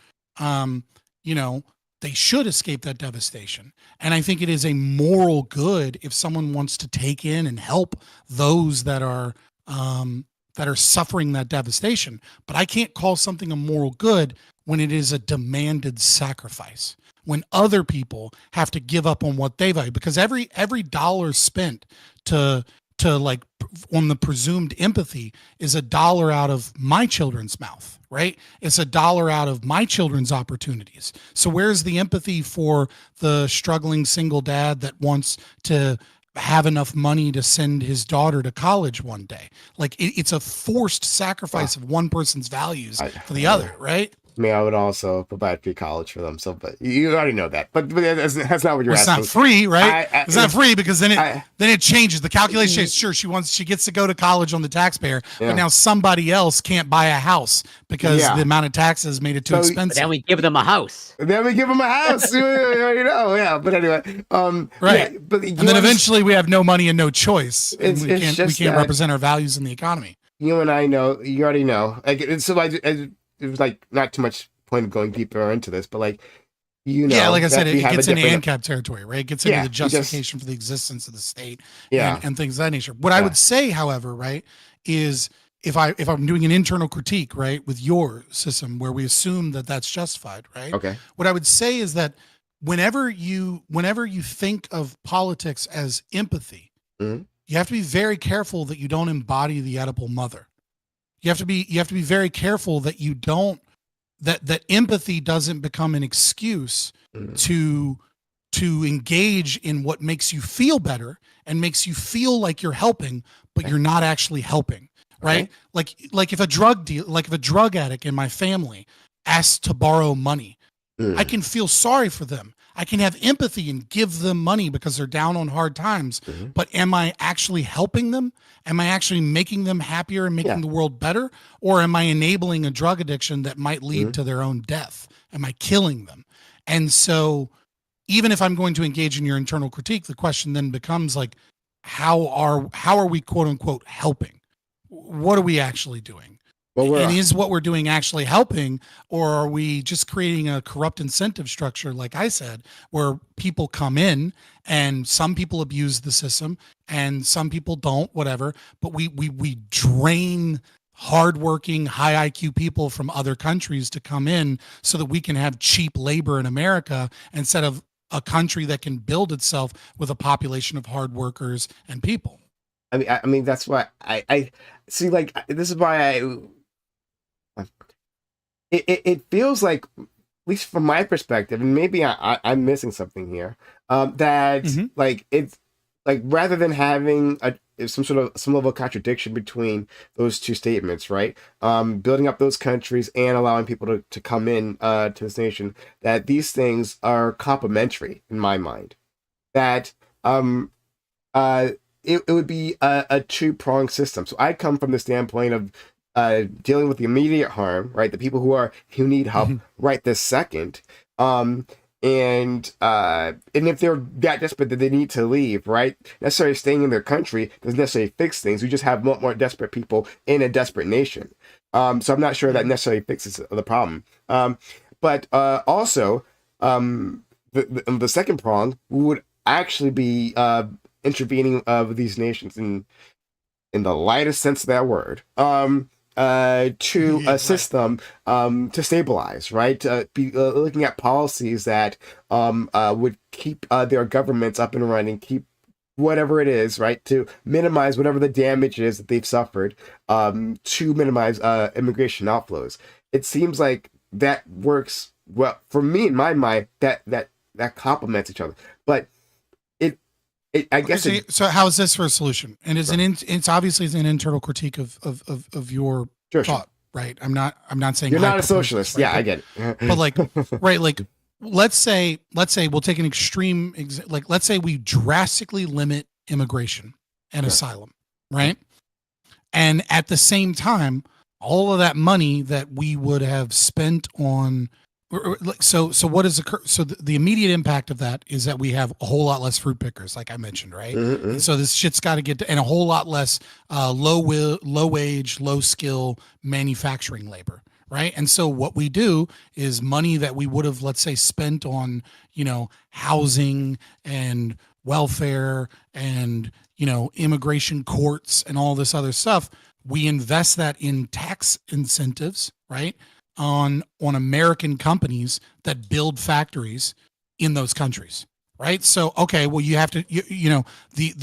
they should escape that devastation. And I think it is a moral good if someone wants to take in and help those that are suffering that devastation. But I can't call something a moral good when it is a demanded sacrifice, when other people have to give up on what they value, because every dollar spent to like on the presumed empathy is a dollar out of my children's mouth, right? It's a dollar out of my children's opportunities. So where's the empathy for the struggling single dad that wants to have enough money to send his daughter to college one day? Like it's a forced sacrifice of one person's values for the other, right? I mean, I would also provide free college for them. So, but you already know that. But that's not what you're asking. It's not free, right? It's not free because then it changes. The calculation changes. Sure, she gets to go to college on the taxpayer, but now somebody else can't buy a house because the amount of taxes made it too expensive. But then we give them a house. But anyway, right. Yeah, but and then eventually we have no money and no choice, and we can't represent our values in the economy. You and I know. You already know. Like so, it was like not too much point of going deeper into this, but like like I said, it gets into ANCAP territory, right? It gets into the justification for the existence of the state, and things of that nature. What I would say, however, right, is if I'm doing an internal critique, right, with your system where we assume that that's justified, right? Okay. What I would say is that whenever you think of politics as empathy, you have to be very careful that you don't embody the Oedipal mother. You have to be very careful that you don't that empathy doesn't become an excuse to engage in what makes you feel better and makes you feel like you're helping, but you're not actually helping, right? Okay. Like if a drug addict in my family asks to borrow money, I can feel sorry for them. I can have empathy and give them money because they're down on hard times. But am I actually helping them? Am I actually making them happier and making the world better? Or am I enabling a drug addiction that might lead to their own death? Am I killing them? And so even if I'm going to engage in your internal critique, the question then becomes like, how are we quote unquote helping? What are we actually doing? And is what we're doing actually helping, or are we just creating a corrupt incentive structure, like I said, where people come in and some people abuse the system and some people don't, whatever, but we drain hardworking, high IQ people from other countries to come in so that we can have cheap labor in America instead of a country that can build itself with a population of hard workers and people. I mean that's why I see. Like this is why it feels like, at least from my perspective, and maybe I'm missing something here. That Mhm. like it's like rather than having some level of contradiction between those two statements, right? Building up those countries and allowing people to come in to this nation, that these things are complementary in my mind. That um uh it would be a two-pronged system. So I come from the standpoint of dealing with the immediate harm, right? The people who need help right this second. And if they're that desperate that they need to leave, right? Necessarily staying in their country doesn't necessarily fix things. We just have more desperate people in a desperate nation. So I'm not sure that necessarily fixes the problem. But also, the second prong would actually be intervening of these nations in the lightest sense of that word, to assist them to stabilize, right? Be looking at policies that would keep their governments up and running, keep whatever it is, right, to minimize whatever the damage is that they've suffered, to minimize immigration outflows. It seems like that works well for me in my mind. That complements each other, but I guess so how is this for a solution? And it's obviously an internal critique of your sure. thought, right? I'm not saying You're I not a propose socialist. this, right? Yeah, I get it. But like, right, like let's say we'll take an extreme like let's say we drastically limit immigration and asylum, right? And at the same time, all of that money that we would have spent on so what is occur? So the immediate impact of that is that we have a whole lot less fruit pickers, like I mentioned, right? Mm-hmm. And so this shit's got to get and a whole lot less low wage, low skill manufacturing labor, right? And so what we do is money that we would have, let's say, spent on, housing and welfare and immigration courts and all this other stuff. We invest that in tax incentives, right? On American companies that build factories in those countries, right? So okay, well you have to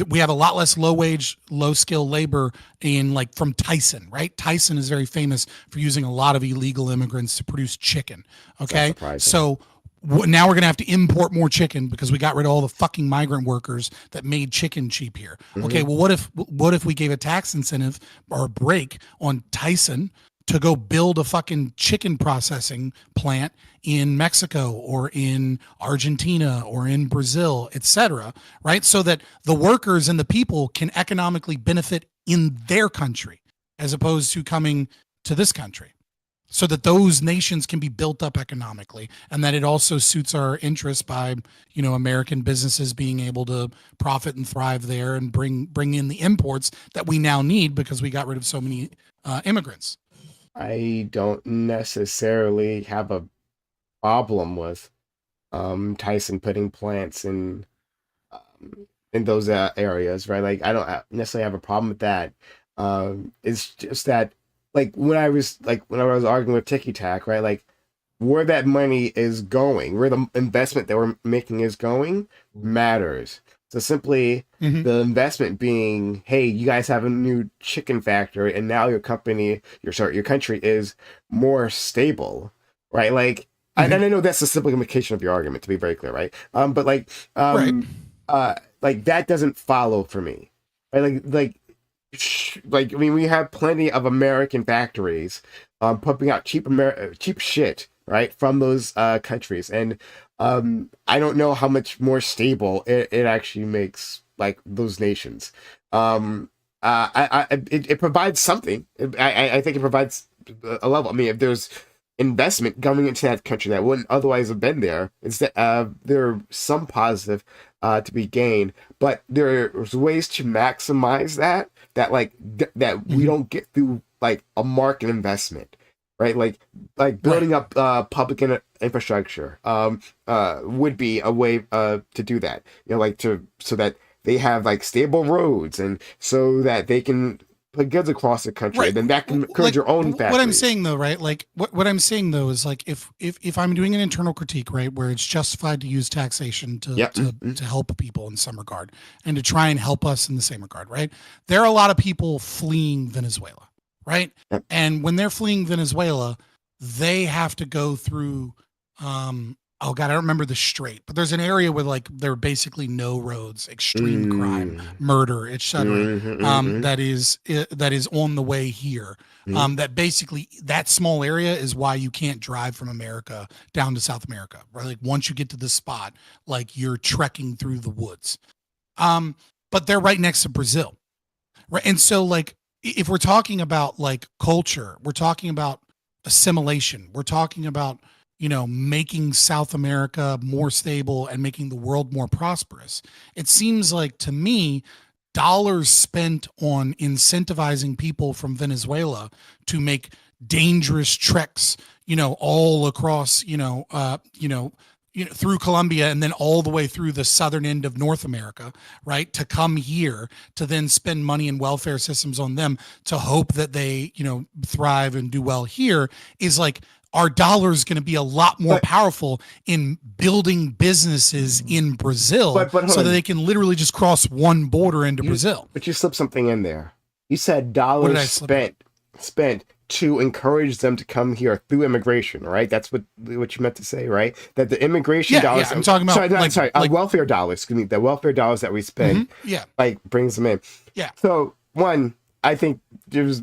we have a lot less low wage, low skill labor in like from Tyson, right? Tyson is very famous for using a lot of illegal immigrants to produce chicken. Okay, so now we're gonna have to import more chicken because we got rid of all the fucking migrant workers that made chicken cheap here. Mm-hmm. Okay, well what if we gave a tax incentive or a break on Tyson to go build a fucking chicken processing plant in Mexico or in Argentina or in Brazil, etc., right? So that the workers and the people can economically benefit in their country as opposed to coming to this country, so that those nations can be built up economically, and that it also suits our interests by, American businesses being able to profit and thrive there and bring in the imports that we now need because we got rid of so many immigrants. I don't necessarily have a problem with Tyson putting plants in those areas, right? Like I don't necessarily have a problem with that. It's just that when I was arguing with Tiki Tac, right? Like where that money is going, where the investment that we're making is going matters. So simply the investment being, hey, you guys have a new chicken factory and now your country is more stable, right? Like, and I know that's a simplification of your argument, to be very clear, right? But that doesn't follow for me, right? I mean, we have plenty of American factories pumping out cheap shit, right, from those countries, and I don't know how much more stable it actually makes like those nations. It provides something. I think it provides a level. I mean, if there's investment coming into that country that wouldn't otherwise have been there, instead there's some positive to be gained, but there's ways to maximize that we don't get through like a market investment, right? Like building up public infrastructure would be a way to do that, so that they have like stable roads and so that they can put goods across the country, Right. and then that can encourage Like, your own what I'm factories. saying though, right? Like what I'm saying though is like if I'm doing an internal critique, right, where it's justified to use taxation to Yep. to help people in some regard and to try and help us in the same regard, right? There are a lot of people fleeing Venezuela, right? Yep. And when they're fleeing Venezuela, they have to go through oh god, I don't remember the strait, but there's an area where like there are basically no roads, extreme crime, murder, etc. That is on the way here. That basically that small area is why you can't drive from America down to South America, right? Like once you get to this spot, like you're trekking through the woods. But they're right next to Brazil, right? And so like if we're talking about like culture, we're talking about assimilation, we're talking about making South America more stable and making the world more prosperous. It seems like to me, dollars spent on incentivizing people from Venezuela to make dangerous treks, all across, through Colombia and then all the way through the southern end of North America, right? To come here to then spend money in welfare systems on them to hope that they, thrive and do well here is like, our dollar is going to be a lot more powerful in building businesses in Brazil so that they can literally just cross one border into Brazil. But you slipped something in there. You said dollars spent to encourage them to come here through immigration, right? That's what you meant to say, right? That the immigration dollars. Yeah, I'm talking about welfare dollars. Excuse me, the welfare dollars that we spend, brings them in. Yeah. So one, I think there's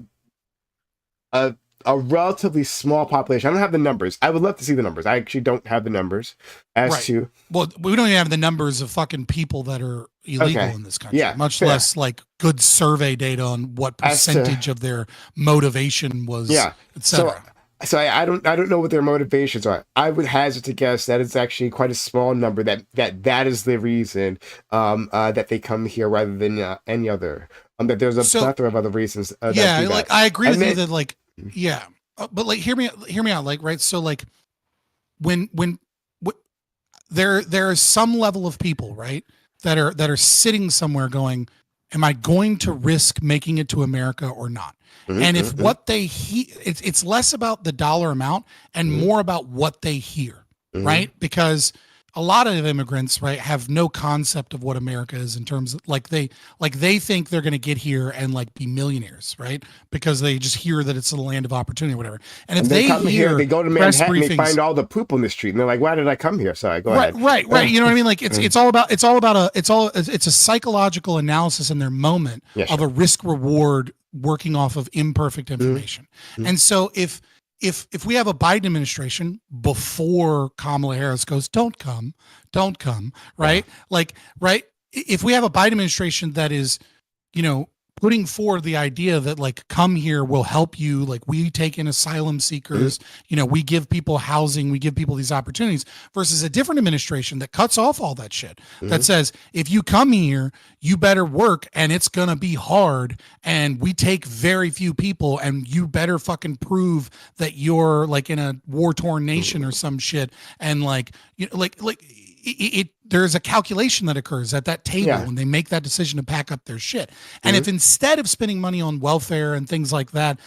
a relatively small population. I don't have the numbers. I would love to see the numbers. I actually don't have the numbers to. Well, we don't even have the numbers of fucking people that are illegal in this country. Yeah, much less like good survey data on what percentage of their motivation was. Yeah, etc. So I don't know what their motivations are. I would hazard to guess that it's actually quite a small number. That is the reason that they come here rather than any other. That there's a plethora of other reasons. Like I agree with you that like. Yeah, but like hear me out, like right. So like when there is some level of people, right, that are sitting somewhere going, am I going to risk making it to America or not? And if what they it's less about the dollar amount and more about what they hear, right? Because a lot of immigrants, right, have no concept of what America is in terms of they think they're going to get here and like be millionaires, right? Because they just hear that it's a land of opportunity or whatever. And if they come hear here, they go to Manhattan, they find all the poop on the street, and they're like, "Why did I come here?" Sorry, go ahead. Right. You know what I mean? Like it's a psychological analysis in their moment of a risk reward working off of imperfect information. And so if we have a Biden administration before Kamala Harris goes, don't come, right? If we have a Biden administration that is, putting forward the idea that like, come here, we'll help you. Like we take in asylum seekers, we give people housing, we give people these opportunities versus a different administration that cuts off all that shit. That says, if you come here, you better work and it's going to be hard. And we take very few people and you better fucking prove that you're like in a war torn nation or some shit. And there's a calculation that occurs at that table when they make that decision to pack up their shit. And if instead of spending money on welfare and things like that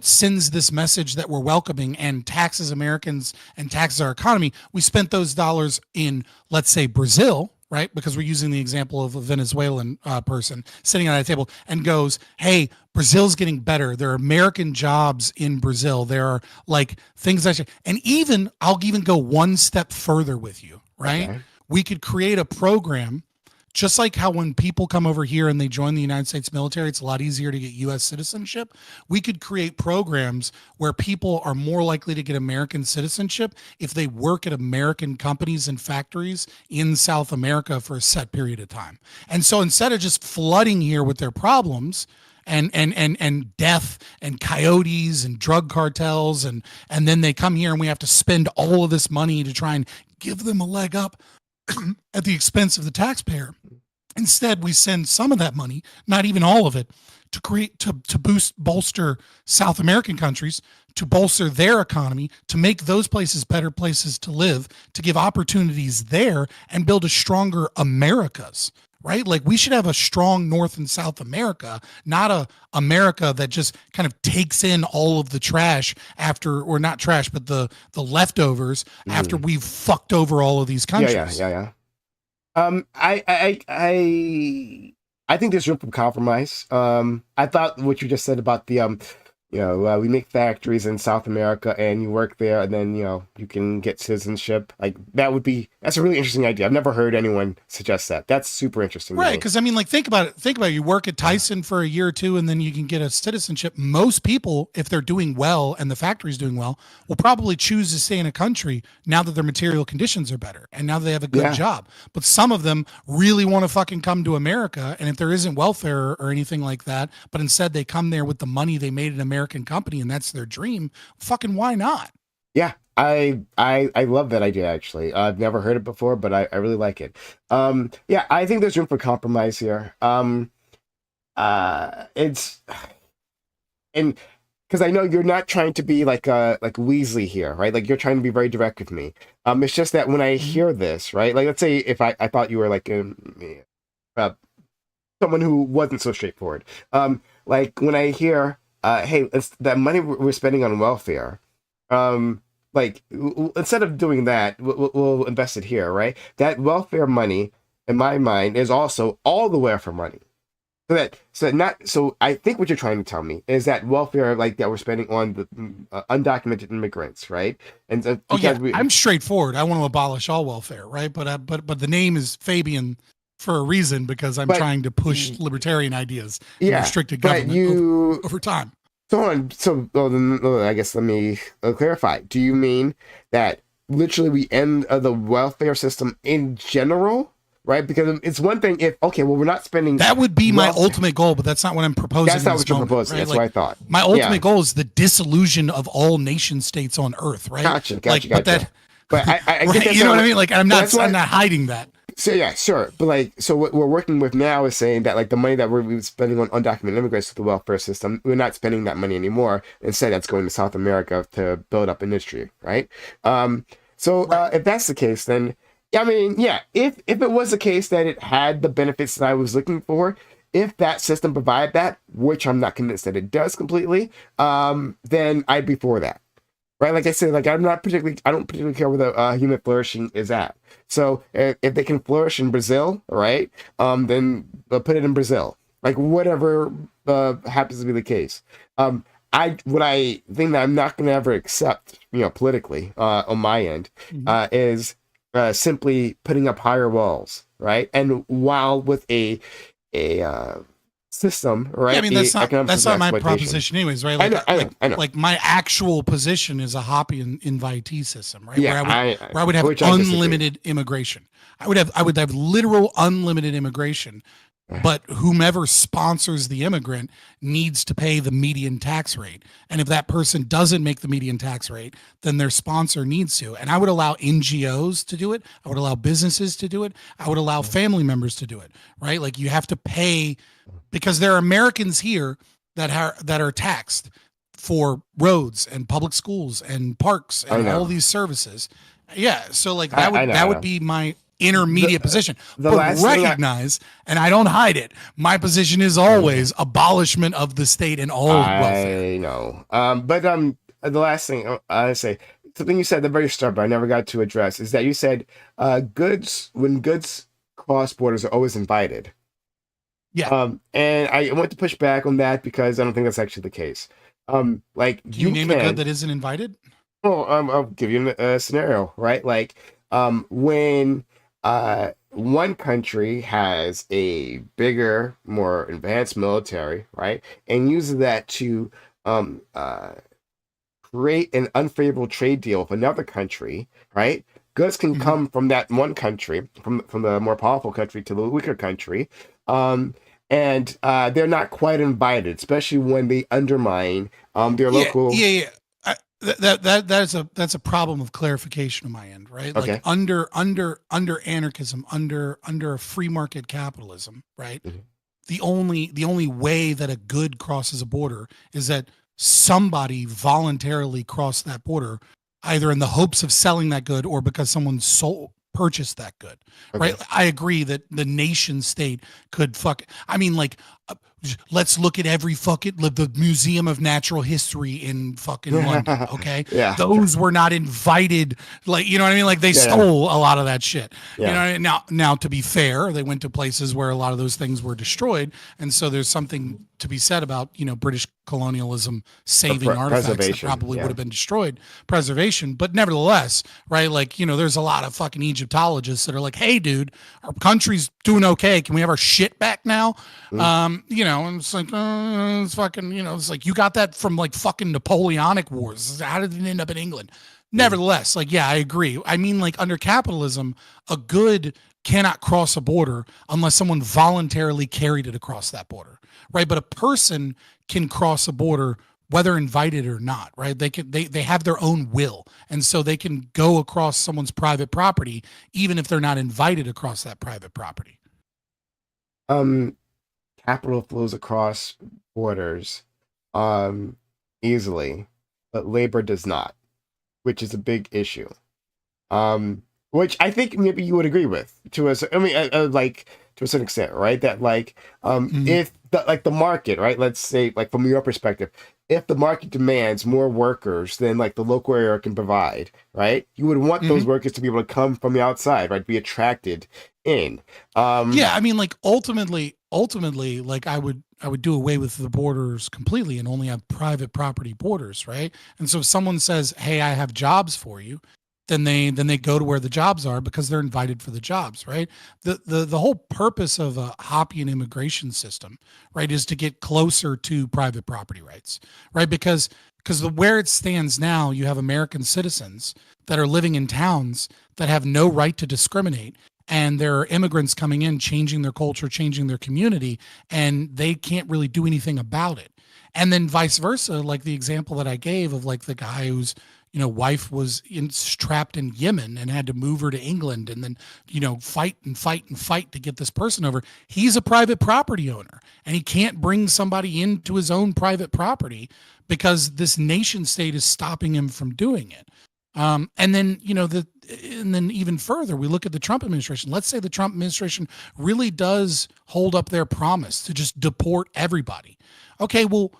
sends this message that we're welcoming and taxes Americans and taxes our economy, we spent those dollars in, let's say, Brazil, right? Because we're using the example of a Venezuelan person sitting at a table and goes, hey, Brazil's getting better. There are American jobs in Brazil. There are like things and even I'll even go one step further with you, right? Okay. We could create a program just like how when people come over here and they join the United States military, it's a lot easier to get U.S. citizenship. We could create programs where people are more likely to get American citizenship if they work at American companies and factories in South America for a set period of time. And so instead of just flooding here with their problems and death and coyotes and drug cartels and then they come here and we have to spend all of this money to try and give them a leg up at the expense of the taxpayer. Instead, we send some of that money, not even all of it, to bolster South American countries, to bolster their economy, to make those places better places to live, to give opportunities there and build a stronger Americas, right? Like we should have a strong North and South America, not a America that just kind of takes in all of the trash after, or not trash, but the leftovers after we've fucked over all of these countries. Yeah. I think there's room for compromise. I thought what you just said about the we make factories in South America and you work there and then you can get citizenship. Like that's a really interesting idea. I've never heard anyone suggest that. That's super interesting. Right, because I mean, like think about it. You work at Tyson for a year or two and then you can get a citizenship. Most people, if they're doing well and the factory's doing well, will probably choose to stay in a country now that their material conditions are better and now they have a good job. But some of them really want to fucking come to America, and if there isn't welfare or anything like that, but instead they come there with the money they made in American company and that's their dream, fucking why not? Yeah, I love that idea actually. I've never heard it before, but I really like it. Yeah, I think there's room for compromise here. It's and because I know you're not trying to be like Weasley here, right? Like you're trying to be very direct with me. It's just that when I hear this, right? Like let's say if I thought you were like someone who wasn't so straightforward. Like when I hear hey, it's that money we're spending on welfare. Instead of doing that, we'll invest it here, right? That welfare money, in my mind, is also all the welfare money. So I think what you're trying to tell me is that welfare, like that, we're spending on the undocumented immigrants, right? And I'm straightforward. I want to abolish all welfare, right? But the name is Fabian for a reason, because I'm trying to push libertarian ideas and restricted government over time. I guess let me clarify. Do you mean that literally we end the welfare system in general, right? Because it's one thing if, we're not spending... That would be my ultimate goal, but that's not what I'm proposing. That's not what you're proposing. Right? That's what I thought. My ultimate goal is the dissolution of all nation states on Earth, right? Gotcha. But I right, you know what I mean? Like I'm not hiding that. So yeah, sure. But so what we're working with now is saying that the money that we're spending on undocumented immigrants to the welfare system, we're not spending that money anymore. Instead, that's going to South America to build up industry, right? If that's the case, then if it was the case that it had the benefits that I was looking for, if that system provided that, which I'm not convinced that it does completely, then I'd be for that. Right, like I said, I don't particularly care where the human flourishing is at. So if they can flourish in Brazil, right, then put it in Brazil. Like whatever happens to be the case. What I think that I'm not going to ever accept, politically on my end, is simply putting up higher walls, right, and while with a system, right? Yeah, I mean that's not my proposition, anyways, right? Like, I know. Like my actual position is a Hoppe invitee system, right? Yeah, where I would have unlimited immigration. I would have literal unlimited immigration, but whomever sponsors the immigrant needs to pay the median tax rate, and if that person doesn't make the median tax rate, then their sponsor needs to. And I would allow NGOs to do it. I would allow businesses to do it. I would allow family members to do it, right? Like you have to pay. Because there are Americans here that are taxed for roads and public schools and parks and all these services. Yeah, so that would be my intermediate position. But recognize, and I don't hide it, my position is always abolishment of the state and all welfare. I know. But the last thing I say, something you said at the very start, but I never got to address, is that you said goods cross borders are always invited. Yeah. And I want to push back on that because I don't think that's actually the case. Can you name a good that isn't invited? Well, I'll give you a scenario, right? When one country has a bigger, more advanced military, right, and uses that to create an unfavorable trade deal with another country, right? Goods can come from that one country, from the more powerful country to the weaker country. And they're not quite invited, especially when they undermine their local. Yeah. That's a problem of clarification on my end, right? Okay. Like under anarchism, under a free market capitalism, right? Mm-hmm. The only way that a good crosses a border is that somebody voluntarily crossed that border, either in the hopes of selling that good or because someone purchase that good, Okay. right? I agree that the nation state could I mean, like, let's look at every fucking the Museum of Natural History in fucking London. Okay, Yeah. those were not invited. Like, you know what I mean? Like, they Yeah. stole a lot of that shit. Yeah. You know what I mean? Now, to be fair, they went to places where a lot of those things were destroyed, and so there's something to be said about, you know, British colonialism saving artifacts that preservation, probably yeah. would have been destroyed, preservation. But nevertheless, right? Like, you know, there's a lot of fucking Egyptologists that are like, hey, dude, our country's doing okay. Can we have our shit back now? You know, and it's like, it's fucking, you know, it's like, you got that from like fucking Napoleonic Wars. How did it end up in England? Nevertheless, like, yeah, I agree. I mean, like, under capitalism, a good cannot cross a border unless someone voluntarily carried it across that border, right? But a person can cross a border whether invited or not, right? They have their own will, and so they can go across someone's private property even if they're not invited across that private property. Capital flows across borders easily, but labor does not, which is a big issue. Which I think maybe you would agree with like to a certain extent, right? That like if the market, right? Let's say, like, from your perspective, if the market demands more workers than like the local area can provide, right? You would want those workers to be able to come from the outside, right? Be attracted in. Yeah, I mean, like, ultimately, like, I would do away with the borders completely and only have private property borders, right? And so if someone says, hey, I have jobs for you, then they go to where the jobs are because they're invited for the jobs, right? The whole purpose of a Hoppian immigration system, right, is to get closer to private property rights, right? Because where it stands now, you have American citizens that are living in towns that have no right to discriminate, and there are immigrants coming in, changing their culture, changing their community, and they can't really do anything about it. And then vice versa, like the example that I gave of, like, the guy whose, you know, wife was trapped in Yemen and had to move her to England, and then, you know, fight to get this person over. He's a private property owner, and he can't bring somebody into his own private property because this nation state is stopping him from doing it. And then, you know, and then even further, we look at the Trump administration. Let's say the Trump administration really does hold up their promise to just deport everybody. Okay, well,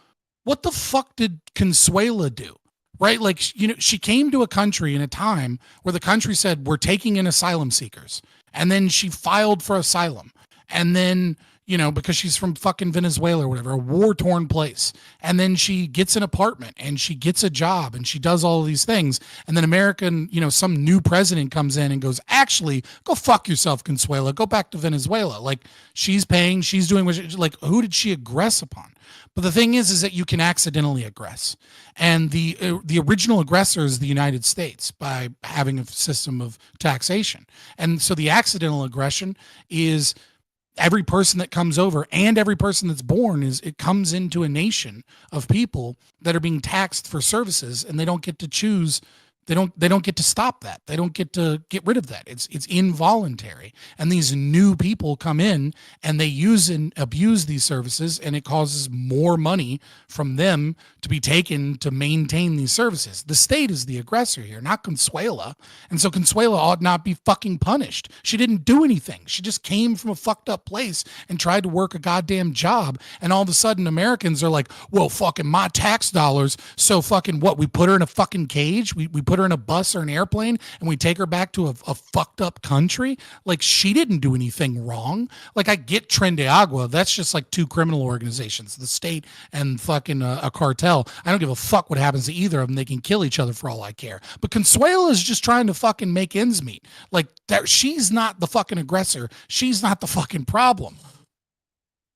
what the fuck did Consuela do? Right? Like, you know, she came to a country in a time where the country said, we're taking in asylum seekers. And then she filed for asylum. And then, you know, because she's from fucking Venezuela or whatever, a war-torn place. And then she gets an apartment and she gets a job and she does all of these things. And then some new president comes in and goes, actually, go fuck yourself, Consuela. Go back to Venezuela. Like, she's paying, she's doing like, who did she aggress upon? But the thing is that you can accidentally aggress. And the original aggressor is the United States by having a system of taxation. And so the accidental aggression is every person that comes over and every person that's born it comes into a nation of people that are being taxed for services, and they don't get to choose. They don't get to stop that. They don't get to get rid of that. It's involuntary. And these new people come in and they use and abuse these services, and it causes more money from them to be taken to maintain these services. The state is the aggressor here, not Consuela. And so Consuela ought not be fucking punished. She didn't do anything. She just came from a fucked up place and tried to work a goddamn job. And all of a sudden Americans are like, well, fucking my tax dollars. So fucking what? We put her in a fucking cage? We put her in a bus or an airplane and we take her back to a fucked up country? Like, she didn't do anything wrong. Like, I get Tren de Agua. That's just like two criminal organizations, the state and fucking a cartel. I don't give a fuck what happens to either of them. They can kill each other for all I care. But Consuela is just trying to fucking make ends meet. Like, that, she's not the fucking aggressor. She's not the fucking problem.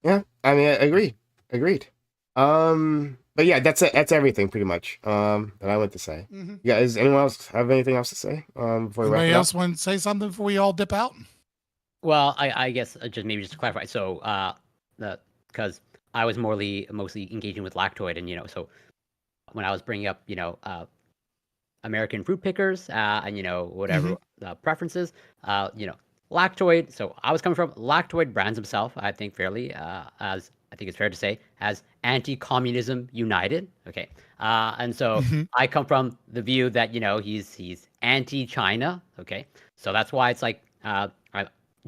Yeah, I mean, I agree. Agreed. But yeah, that's it. That's everything pretty much that I want to say. Yeah, does anyone else have anything else to say? Before we wrap Anybody it else up? want to say something before we all dip out? Well, I guess just to clarify. So, because I was mostly engaging with Lactoid, and so when I was bringing up American fruit pickers and whatever preferences, Lactoid. So I was coming from Lactoid brands himself, I think fairly as I think it's fair to say, as anti-communism united. Okay, and so Mhm. I come from the view that he's anti-China. Okay, so that's why it's like,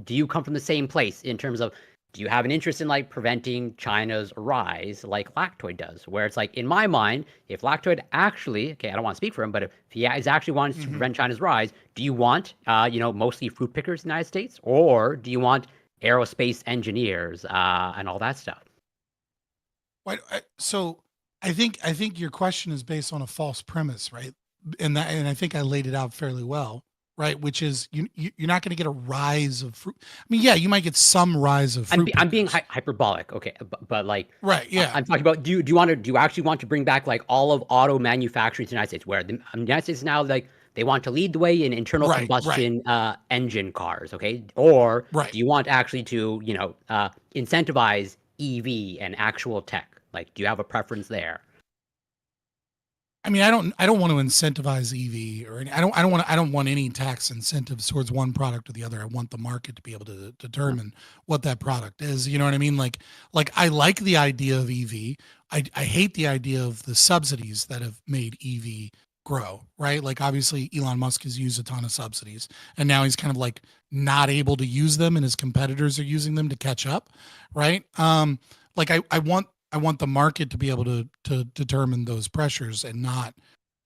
do you come from the same place in terms of, do you have an interest in like preventing China's rise like Lactoid does? Where it's like, in my mind, if Lactoid actually, okay, I don't want to speak for him, but if he is actually wants to Mhm. prevent China's rise, do you want, mostly fruit pickers in the United States, or do you want aerospace engineers and all that stuff? So I think your question is based on a false premise, right? And I think I laid it out fairly well, right? Which is you're not going to get a rise of fruit. I mean, yeah, you might get some rise of fruit. I'm being pickers. hyperbolic, okay, but like, Right, yeah. I'm talking about, do you actually want to bring back like all of auto manufacturing to the United States, where the United States now, like, they want to lead the way in internal Right, combustion engine cars, okay? Or Right. do you want actually to incentivize EV and actual tech? Like, do you have a preference there? I mean, I don't want to incentivize EV or any, I don't want any tax incentives towards one product or the other. I want the market to be able to determine what that product is. You know what I mean? Like I like the idea of EV. I hate the idea of the subsidies that have made EV grow, right? Like, obviously Elon Musk has used a ton of subsidies and now he's kind of like not able to use them and his competitors are using them to catch up, right? Like I want the market to be able to determine those pressures and not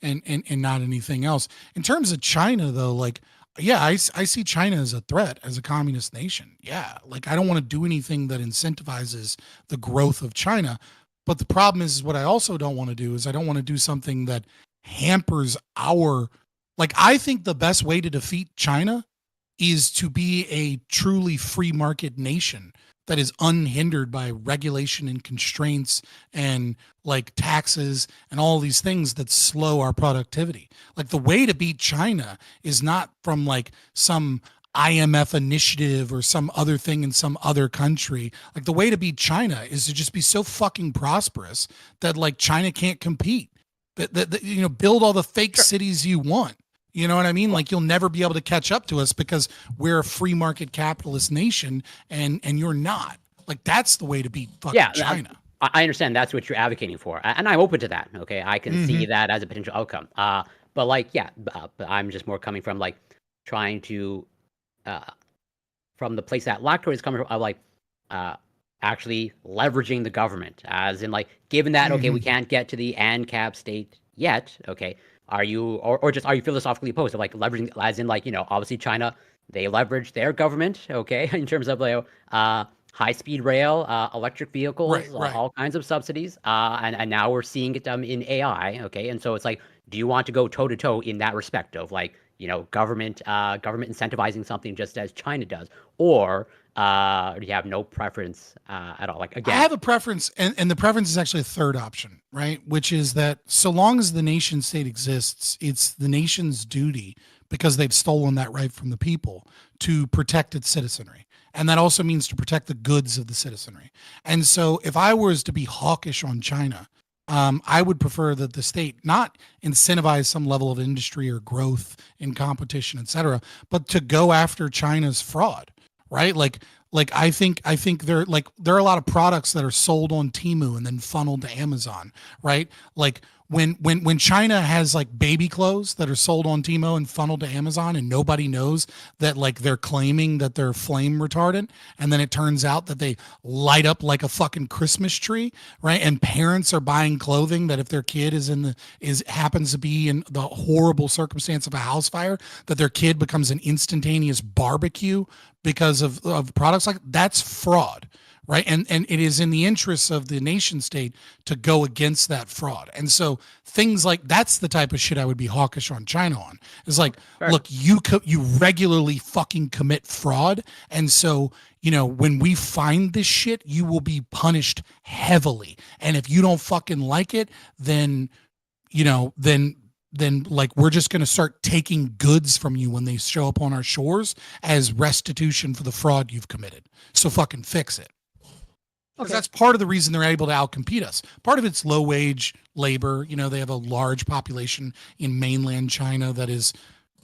and not anything else. In terms of China, though, like, yeah, I see China as a threat, as a communist nation. Yeah, like, I don't want to do anything that incentivizes the growth of China. But the problem is what I also don't want to do is I don't want to do something that hampers our, like, I think the best way to defeat China is to be a truly free market nation that is unhindered by regulation and constraints and like taxes and all these things that slow our productivity. Like, the way to beat China is not from like some IMF initiative or some other thing in some other country. Like, the way to beat China is to just be so fucking prosperous that like China can't compete. That build all the fake cities you want. You know what I mean? Like, you'll never be able to catch up to us because we're a free market capitalist nation and you're not. Like, that's the way to beat fucking Yeah, China. I understand that's what you're advocating for, and I'm open to that. Okay, I can see that as a potential outcome. But like, yeah, but I'm just more coming from like trying to, from the place that Lactoid is coming from, of like, actually leveraging the government, as in like, given that, okay, we can't get to the ANCAP state yet. Okay, are you, or just are you philosophically opposed to like leveraging, as in like, obviously China, they leverage their government, okay, in terms of like, high-speed rail, electric vehicles, Right. all kinds of subsidies, and now we're seeing it in AI, okay, and so it's like, do you want to go toe to toe in that respect of like, government incentivizing something just as China does, or do you have no preference at all? Like, I again, have a preference, and the preference is actually a third option, right? Which is that so long as the nation state exists, it's the nation's duty, because they've stolen that right from the people, to protect its citizenry. And that also means to protect the goods of the citizenry. And so if I was to be hawkish on China, I would prefer that the state not incentivize some level of industry or growth in competition, et cetera, but to go after China's fraud, right? Like I think there are a lot of products that are sold on Temu and then funneled to Amazon, right? Like when China has like baby clothes that are sold on Temu and funneled to Amazon and nobody knows that, like, they're claiming that they're flame retardant, and then it turns out that they light up like a fucking Christmas tree, right? And parents are buying clothing that if their kid happens to be in the horrible circumstance of a house fire, that their kid becomes an instantaneous barbecue because of products like that's fraud, right? And it is in the interests of the nation state to go against that fraud. And so things like that's the type of shit I would be hawkish on China on. It's like, Fair. look, you regularly fucking commit fraud, and so when we find this shit, you will be punished heavily. And if you don't fucking like it, then like we're just going to start taking goods from you when they show up on our shores as restitution for the fraud you've committed. So fucking fix it. Because that's part of the reason they're able to outcompete us. Part of it's low wage labor. They have a large population in mainland China that is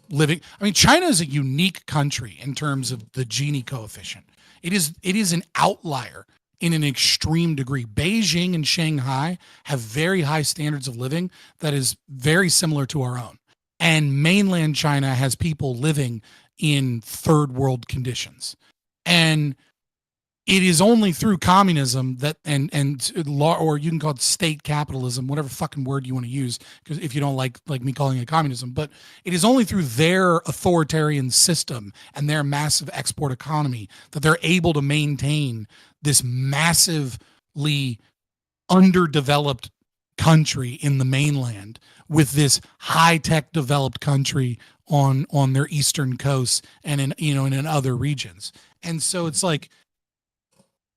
living. I mean, China is a unique country in terms of the Gini coefficient. It is an outlier in an extreme degree. Beijing and Shanghai have very high standards of living that is very similar to our own. And mainland China has people living in third world conditions. And it is only through communism that and law, or you can call it state capitalism, whatever fucking word you want to use, because if you don't like me calling it communism, but it is only through their authoritarian system and their massive export economy that they're able to maintain this massively underdeveloped country in the mainland with this high-tech developed country on their eastern coast and in other regions. And so it's like,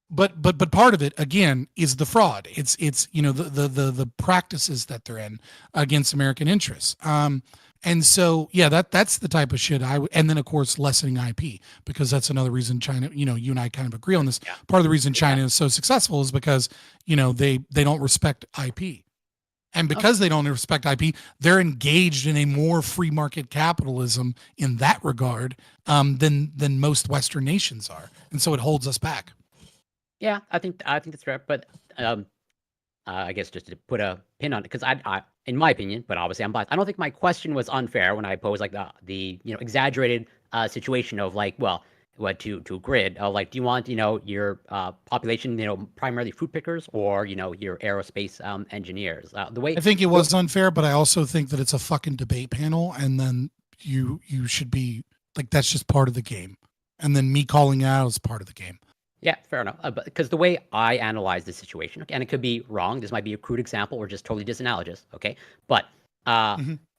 but part of it again is the fraud. It's the practices that they're in against American interests. And so yeah, that's the type of shit and then of course lessening IP, because that's another reason China, you and I kind of agree on this. Yeah. Part of the reason China is so successful is because they don't respect IP. And because they don't respect IP, they're engaged in a more free market capitalism in that regard than most Western nations are, and so it holds us back. Yeah, I think that's fair, but I guess just to put a pin on it, because I, in my opinion, but obviously I'm biased, I don't think my question was unfair when I posed like the exaggerated situation of like, well, what to grid, like, do you want your population primarily fruit pickers or your aerospace engineers? The way I think it was unfair, but I also think that it's a fucking debate panel, and then you should be like, that's just part of the game, and then me calling it out is part of the game. Yeah, fair enough. But because the way I analyze this situation, and it could be wrong, this might be a crude example or just totally disanalogous, okay? But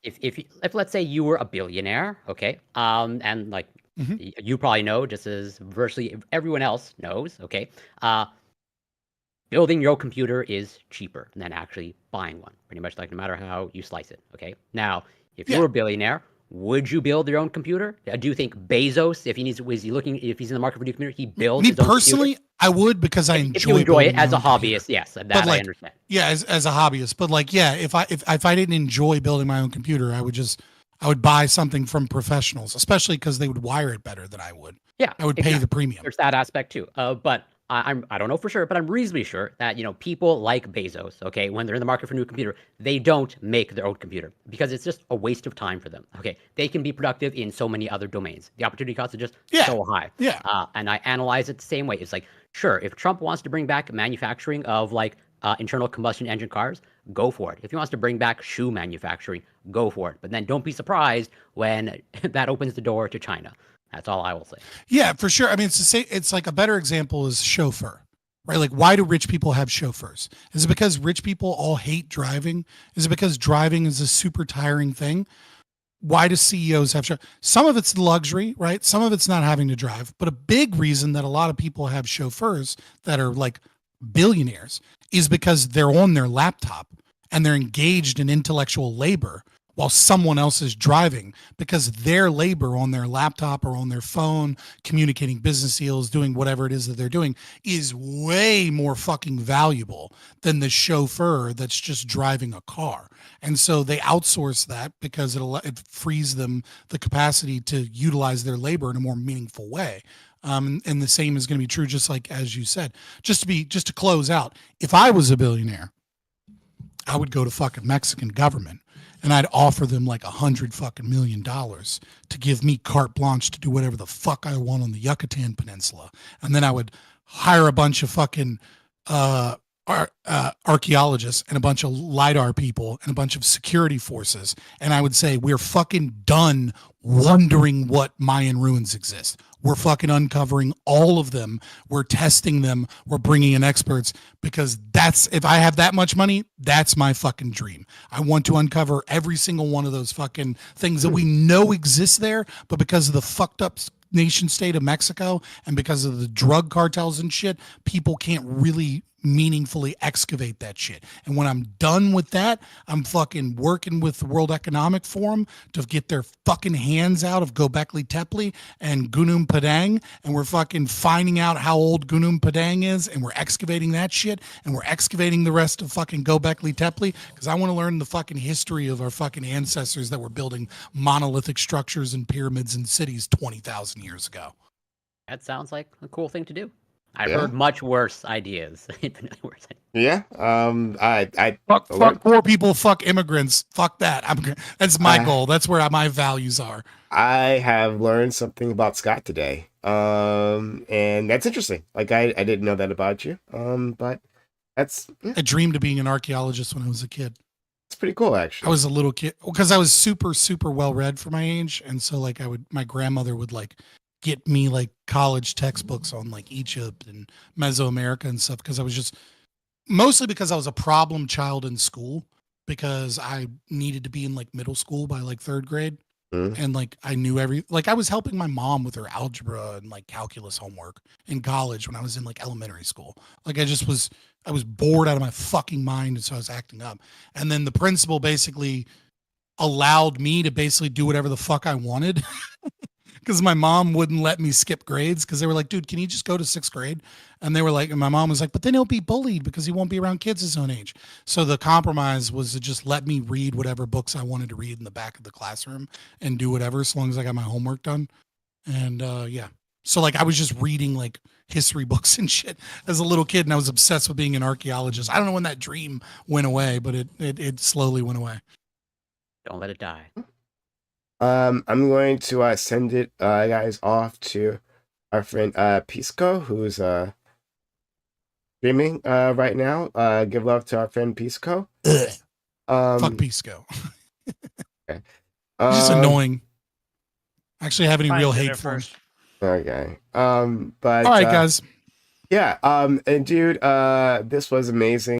if let's say you were a billionaire, okay, and like you probably know, just as virtually everyone else knows, okay, building your own computer is cheaper than actually buying one, pretty much, like no matter how you slice it, okay? Now, if you're a billionaire, would you build your own computer? Do you think Bezos, if he's in the market for a new computer, he builds his own personally, computer? I would, because I if you enjoy it as a hobbyist, yes, that like, I understand. Yeah, as a hobbyist, but like, yeah, if I didn't enjoy building my own computer, I would buy something from professionals, especially because they would wire it better than I would. Yeah, I would pay the premium. There's that aspect too. But I don't know for sure, but I'm reasonably sure that people like Bezos, okay, when they're in the market for a new computer, they don't make their own computer because it's just a waste of time for them. Okay, they can be productive in so many other domains. The opportunity cost is just so high. Yeah. And I analyze it the same way. It's like, sure, if Trump wants to bring back manufacturing of like internal combustion engine cars, go for it. If he wants to bring back shoe manufacturing, go for it. But then don't be surprised when that opens the door to China. That's all I will say. Yeah, for sure. I mean, it's like a better example is chauffeur, right? Like, why do rich people have chauffeurs? Is it because rich people all hate driving? Is it because driving is a super tiring thing? Why do CEOs have chauffeurs? Some of it's the luxury, right? Some of it's not having to drive. But a big reason that a lot of people have chauffeurs that are like billionaires is because they're on their laptop and they're engaged in intellectual labor while someone else is driving, because their labor on their laptop or on their phone, communicating business deals, doing whatever it is that they're doing, is way more fucking valuable than the chauffeur that's just driving a car. And so they outsource that because it frees them the capacity to utilize their labor in a more meaningful way. And the same is going to be true, just like as you said. Just to close out, if I was a billionaire, I would go to fucking Mexican government and I'd offer them like $100 million to give me carte blanche to do whatever the fuck I want on the Yucatan Peninsula. And then I would hire a bunch of fucking archaeologists and a bunch of LiDAR people and a bunch of security forces. And I would say, we're fucking done wondering what Mayan ruins exist. We're fucking uncovering all of them. We're testing them. We're bringing in experts, because if I have that much money, that's my fucking dream. I want to uncover every single one of those fucking things that we know exist there, but because of the fucked up nation state of Mexico and because of the drug cartels and shit, people can't really meaningfully excavate that shit. And when I'm done with that, I'm fucking working with the World Economic Forum to get their fucking hands out of Göbekli Tepe and Gunung Padang, and we're fucking finding out how old Gunung Padang is, and we're excavating that shit, and we're excavating the rest of fucking Göbekli Tepe, because I want to learn the fucking history of our fucking ancestors that were building monolithic structures and pyramids and cities 20,000 years ago. That sounds like a cool thing to do. I've Yeah. heard much worse ideas. Yeah. I Fuck poor people. Fuck immigrants. Fuck that. That's my Uh, goal. That's where my values are. I have learned something about Scott today. And that's interesting. Like I didn't know that about you. But that's I dreamed of being an archaeologist when I was a kid. it's pretty cool I actually. was a little kid because I was super well read for my age, and so like my grandmother would like get me like college textbooks on like Egypt and Mesoamerica and stuff because I was just mostly because I was a problem child in school because I needed to be in like middle school by like third grade. Mhm. And like I knew I was helping my mom with her algebra and like calculus homework in college when I was in like elementary school. Like I was bored out of my fucking mind, and so I was acting up. And then the principal basically allowed me to basically do whatever the fuck I wanted. Because my mom wouldn't let me skip grades because they were like, dude, can you just go to sixth grade? And they were like, and my mom was like, but then he'll be bullied because he won't be around kids his own age. So the compromise was to just let me read whatever books I wanted to read in the back of the classroom and do whatever as long as I got my homework done. And yeah. So like I was just reading like history books and shit as a little kid, and I was obsessed with being an archaeologist. I don't know when that dream went away, but it slowly went away. Don't let it die. I'm going to send it guys off to our friend Pisco, who's streaming right now. Give love to our friend Pisco. Fuck Pisco. Okay. He's just annoying. I actually have any Find real dinner hate for him. first. Okay. But All right, guys. yeah. And dude, this was amazing.